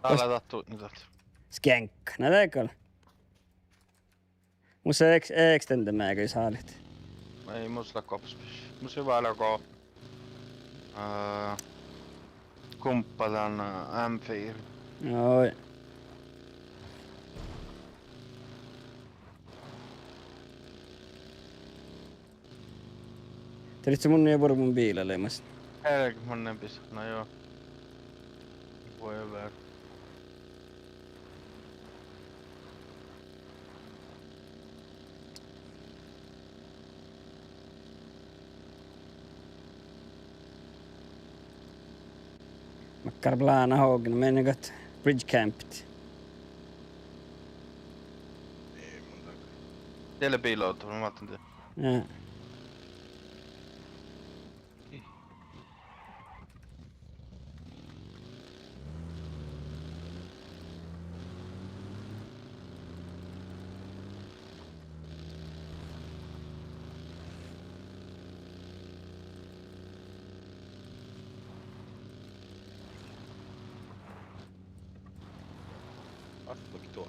Aletaan nyt. Skank. No teikö? Mun se extendemäärä saalit. Ei musta kopspis. Musta hyvä alkoi kumppatan M4. Joo. Telit se mun ei voida mun biileilemassa. Helki monen pis. No joo. Voi olla. Makkar blana hågen, men jag got bridge camped. Ei mun takia. Siellä piiloutuu, mä otan tää. Ja. Attokin tuo.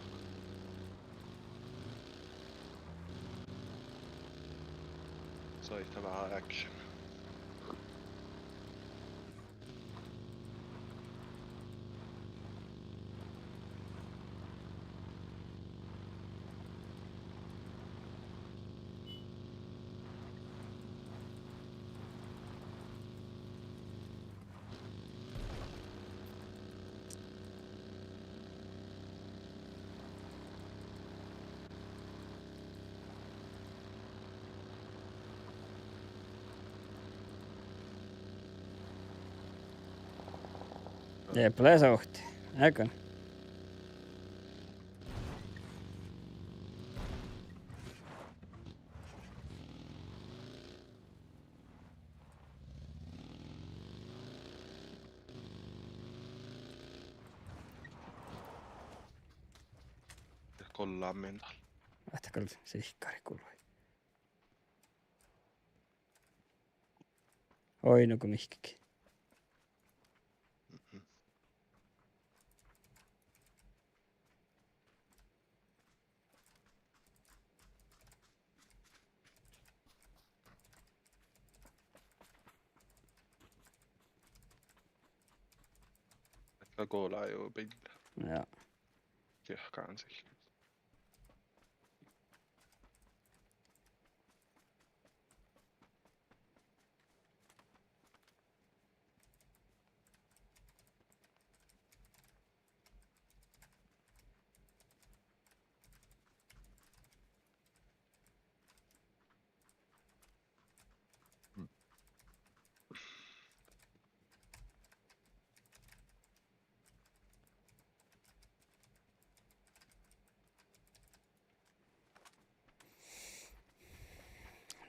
Soita vähän action. Det blev så hårt. Jag kan. kollaan mental. Lähtekö sihkari kului. Oi no kun mihkikin. Että koolaa jo pillä. Joo. Kehkaan sich.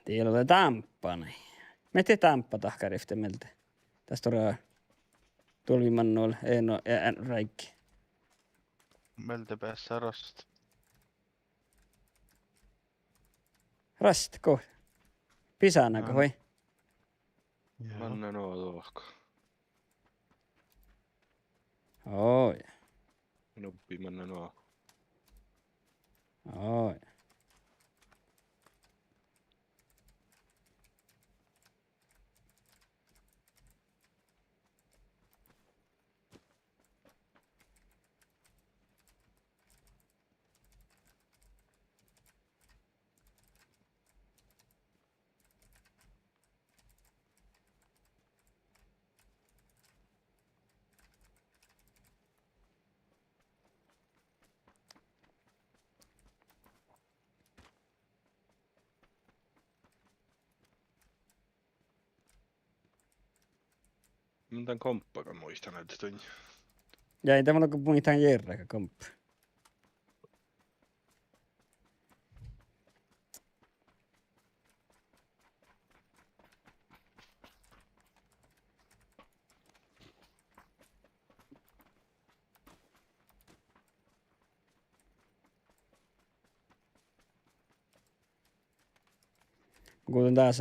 Tiillä oli tamppani. Me te tamppa tahkarifte meiltä. Tästä on tulvimannoilla, Eino ja Räikki. Meiltä päässä rast. Rast, ko. Pisanako, vai? Manne noo tuohko. Oi. Nuppi manne noo. Oi. Mitä komppaka muistan näitä tunnin. Ja ei tämä kuin mitään järräkä komppa. Kuulun taas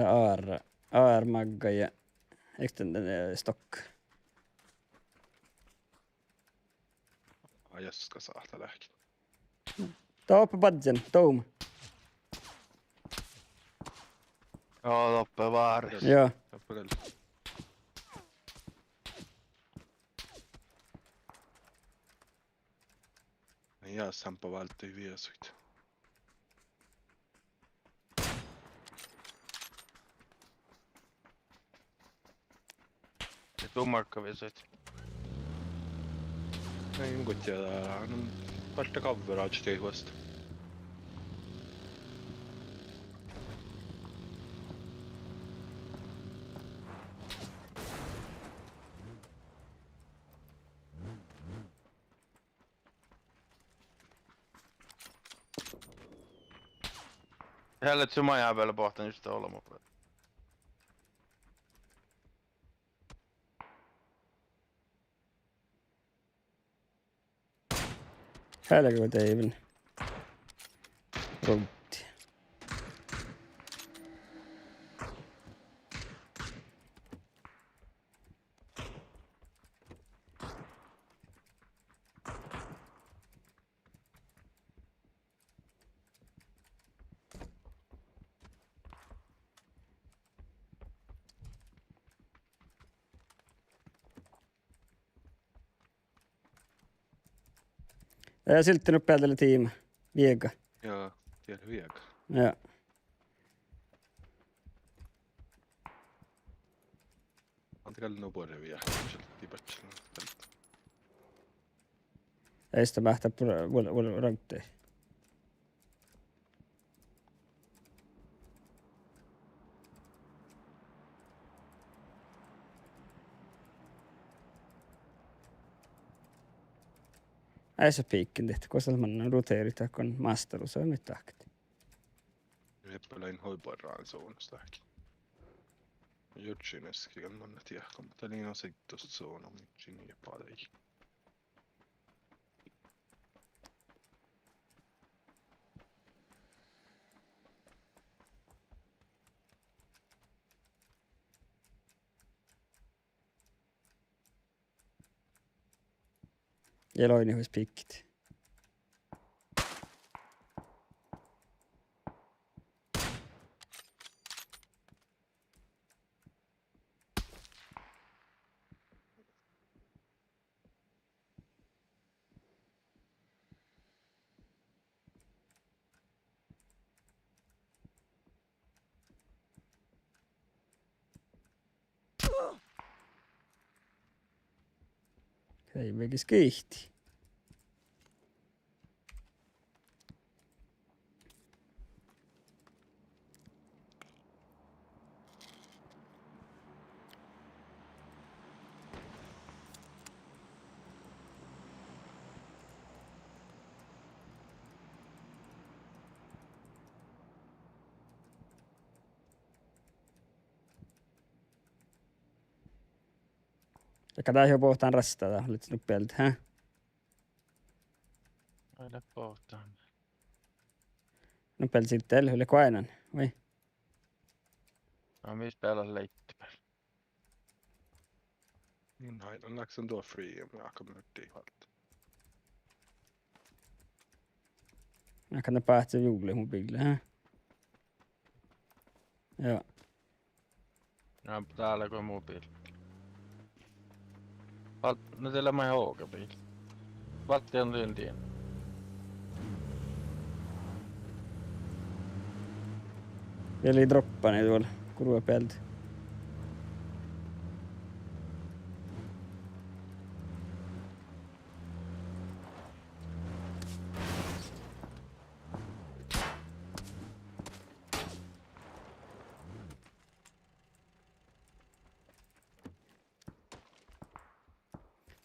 AR-magga ja extended stock. Ajaska saahta lähki. Toppe badgen, toum. Joo, toppe vaaris. Joo. Tappakalla. Ja Sampo välttyi viesuit. Ja tuu Markka viesuit. Ei kun tiedä, on vasta coverage tehuasta. Jälle suma jää vielä pohtan just olema. Helvete even. Ruutti. Ja silttänyt päätellä tiima. Viega. Joo, tiedä viega. Joo. Antakaa nopeuden vielä. Tipatsella. Ei sitä mähtää rautteen. Ei se piikkin tehty, koska man roteerit kun masteru se on nyt tahti. Jeppelein hoiparaan suunnasta ehkä. Jutsinessakin on manna tiedä, mutta niin on sitten tuosta suunnan, jutsin ja paljon. Ja loini huis pikkit. Ei vegis kihti. Eikä tää jo pohtaan rastaa, olit nyt peltä, hä? Aina pohtaan. No peltä sitten yli koinan, vai? No missä pelaa leittimellä? Nej, den laxen då free om jag kommer ut i allt. Mä kan päästä juhliin mun pille, hä? Joo. No täällä kun mobiili. No teillä mä hookabiili. Vattian tyntien. Eli droppani tuolla kurva peltä.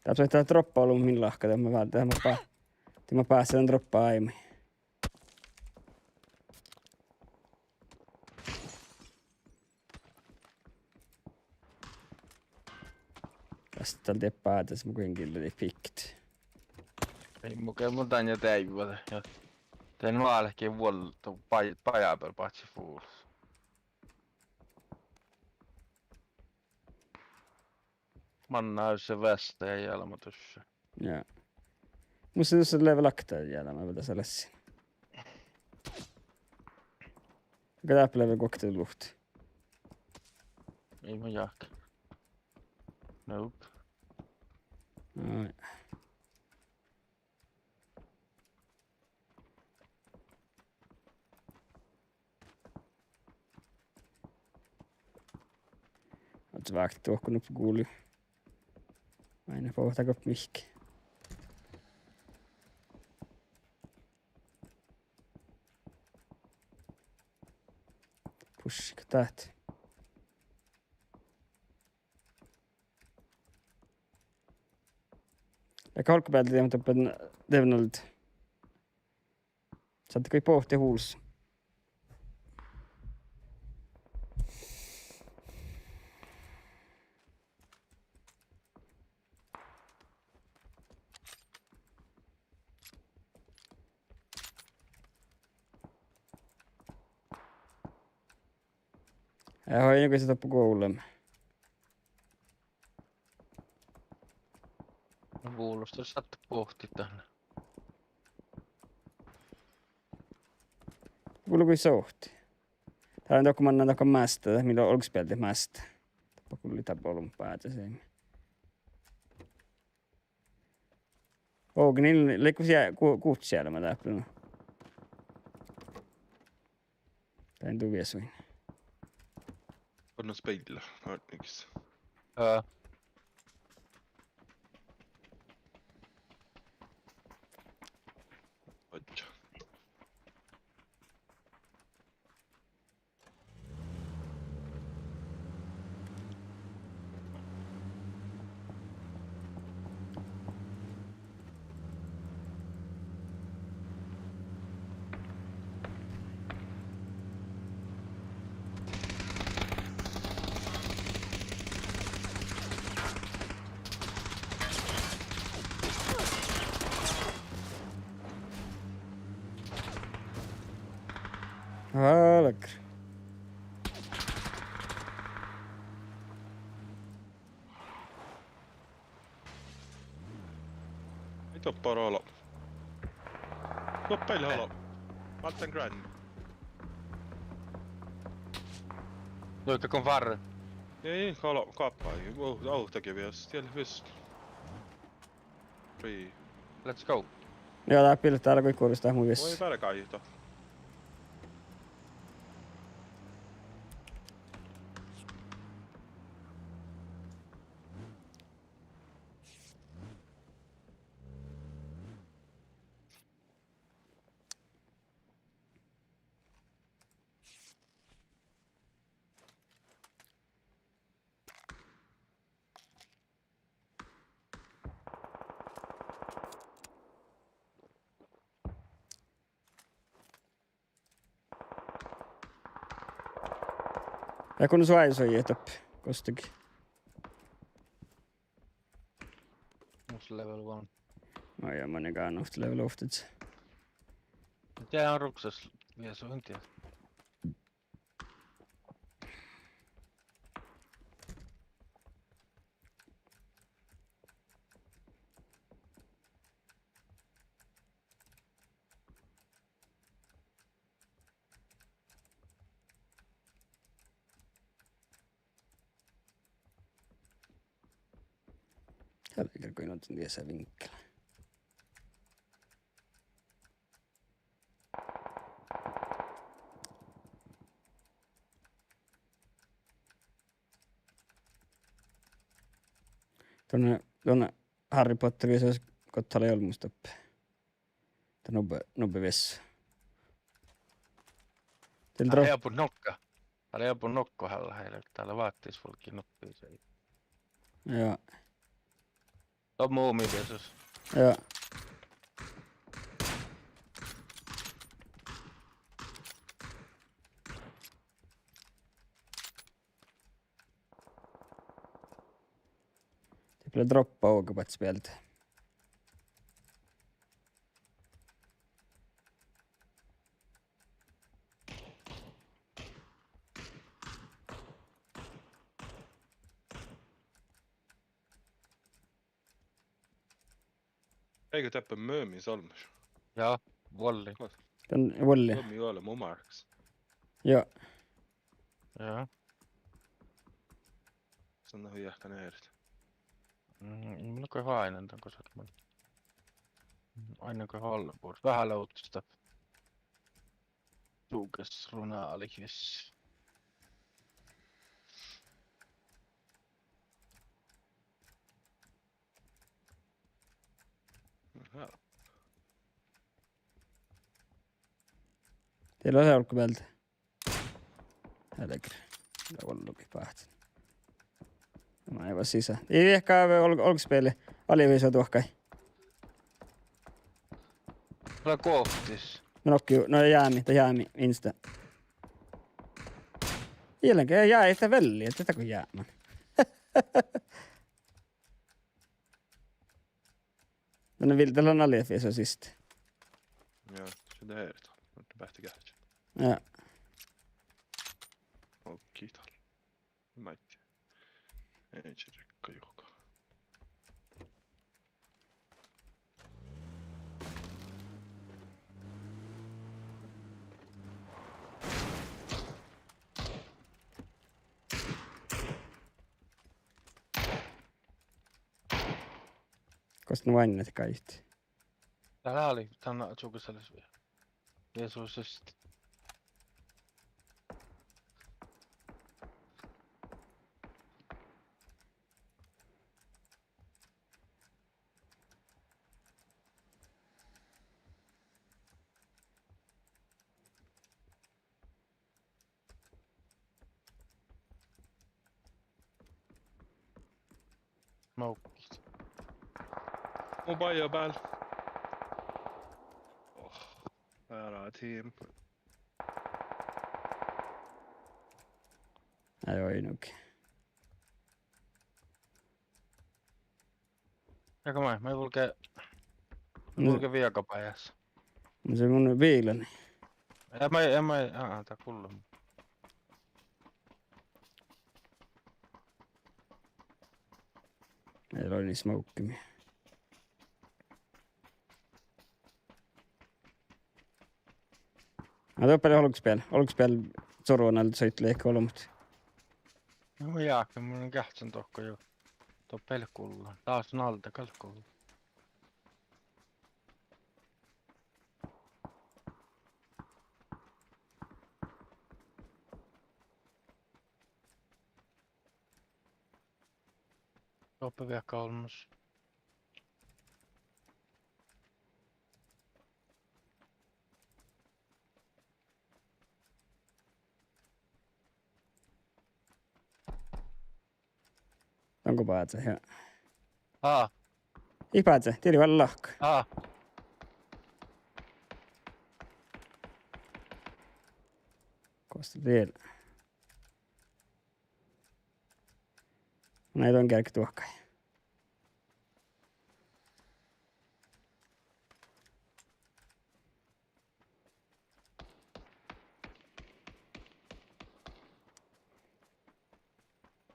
Tässä on tää droppa ollut min lahka, mä pääsen droppaa aiemmin. Tästä tältä päätäs mä kuitenkin löi pikit. Ei mukaan mun tän jo täivuota. Tän vaalehkin vuolta pajaa per patsi fuuls. Manna se västä ja ilmoitus. Joo. Musta tuossa level aktaa jäällä, mä vetä sellaisia. Mikä tää level kokteen luhti? Ei mä jahka. Nope. Ai. Oot vähti tuohkunut kuuli. Aina pohtaako mihki. Pushiko täht? Eikä olkkapäältä tiedä, mutta Devnolta. Saatteko ei pohtia huulussa? Jag har ju något på golem. No kuulostaa saattu pohti tänne. Kuulu kuin sohti. Täällä on dokumannan takan mästä, milloin olks pelti mästä. Tappa kun litäpolun päätä sen. Ookin niillä leikkus jää kuut siellä mä täppänä. Tää en tuu viesuin. Och de speglar, hörnix. Oj. Halkr. Toppar hålla. Toppa eller hålla. Allt en grand. Löytä kon varre. Ei, hålla kappa. Autokevias. Tiellä vyst. Free. Let's go. Joo, tää pillet täällä kui kuulistaa mun Voi vissi. pärkäihto. Ja kun sua ei soi etap, kostakin. Musta level 1. No ja mä nekään ohti level oftit. Tää on ruksas vielä suuntia. Tällä kuin on tiesä vinkkellä. Tuonne Harry Potterin se olisi kottale olmusta. Nobbe vessa. Täällä ei apu nokko halla heille. Täällä vaattis fulkin noppii se. Joo. On muu midessus. Joo. Det blir droppa åka på ett spel. Eikö täppä myöhemmin solmus? Joo, volli. Den Wally. Myöhemmin ole mun marks. Joo. Joo. Sanna hyjähtä neerit. Mulla on aina tämän kosakin. Aina kuin Hollenburg. Vähän loutista. Tuukas runaalikis. Teillä on se olkku päältä. Älkää. Tämä on luki pahti. Mä ei vaan sisään. Ei ehkä olkspeli. Aliviisa tuohkai. Tulee kohtis. No jäämi, insta. Jälkeen jää sitä velliä, tätä kun jäämän. Tänne viltellä on aliviisa sist. Joo, se neerit. Nyt päähti kähtsä. Joo. Kiitos. Mä en tiedä. Ei se rekka joka. Koska ne vainneet kaikki. Täällä oli, tänne Tsukiselles vielä. Jeesusesti. Smokit. Mun baija päällä. Väärää team. Ei oo inuki. Eikä mä ei vulke viekapajassa. No se mun viilani. Tää kullu. Meillä oli niin smokkimia. tuo paljon oliko vielä Soruonalta soittelee kolmut. No jääkin, mun on kähtsän tokko jo. Tuo pelkulla. Taas on alta kalkulla. Tuoppa vielä kolmas. Onko paatse? Joo. Ei paatse, tiri vaan lahka. Kosta vielä. Näitä on kärki tuohkai.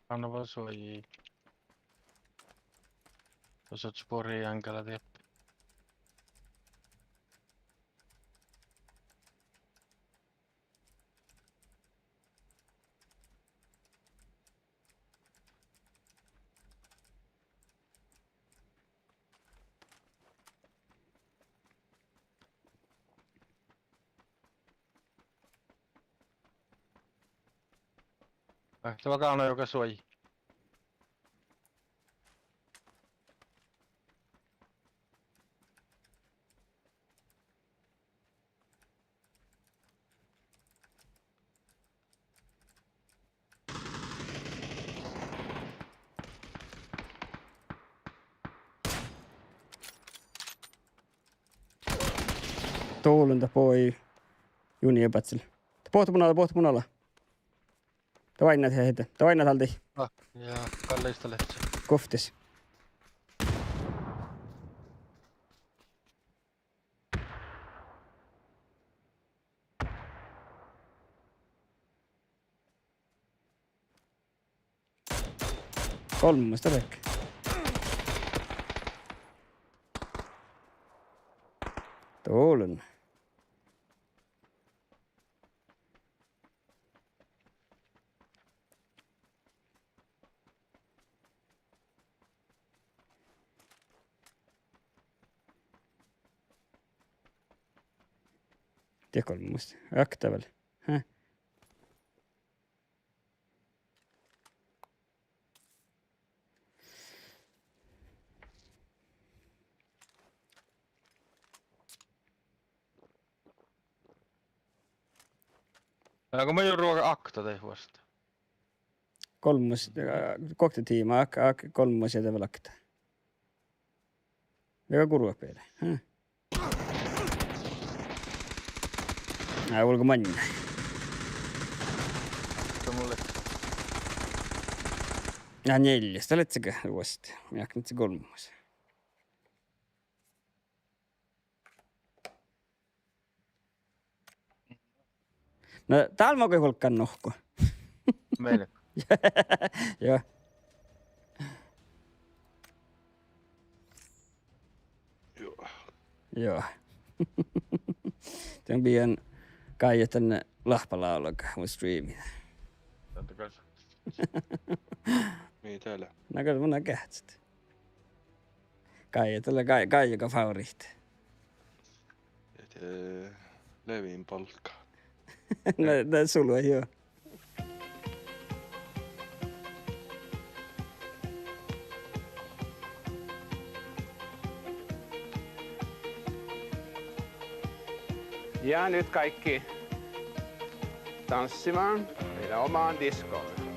Anna vaan suojii. Jos oot sporia jänkälä tieppi. Lähtevä kauna joka suojii. Tuulunta poi juniöpätsillä. Pohtu munalla. Tavainat heitä. Tavainat alti. Ja kalleista lehtsä. Koftis. Kolmesta rekkä. Tuulun. Tiedä kolmesta. Aktavel. Häh? Onko mä ruoka akta tei vasta? Kolmas. Koktitiima. Kolmas ja tavalla akta. Joka kurva peile. Häh? Ulko manna. Se mulle. Ja neljästä, oletko uuesti? Minä nyt se kolmas. No, täällä mä oikein hulkkaan nohko. Meille. Joo. Joo. Tämän pian Kaija tänne Lahpalaulakaan mun striimiin. Niin täällä. No kyllä mun kähtsit. Kaija, tällä Kaija favoriitti. Levin palkka. No sulla on joo. Ja nyt kaikki tanssimaan meidän omaan diskoon.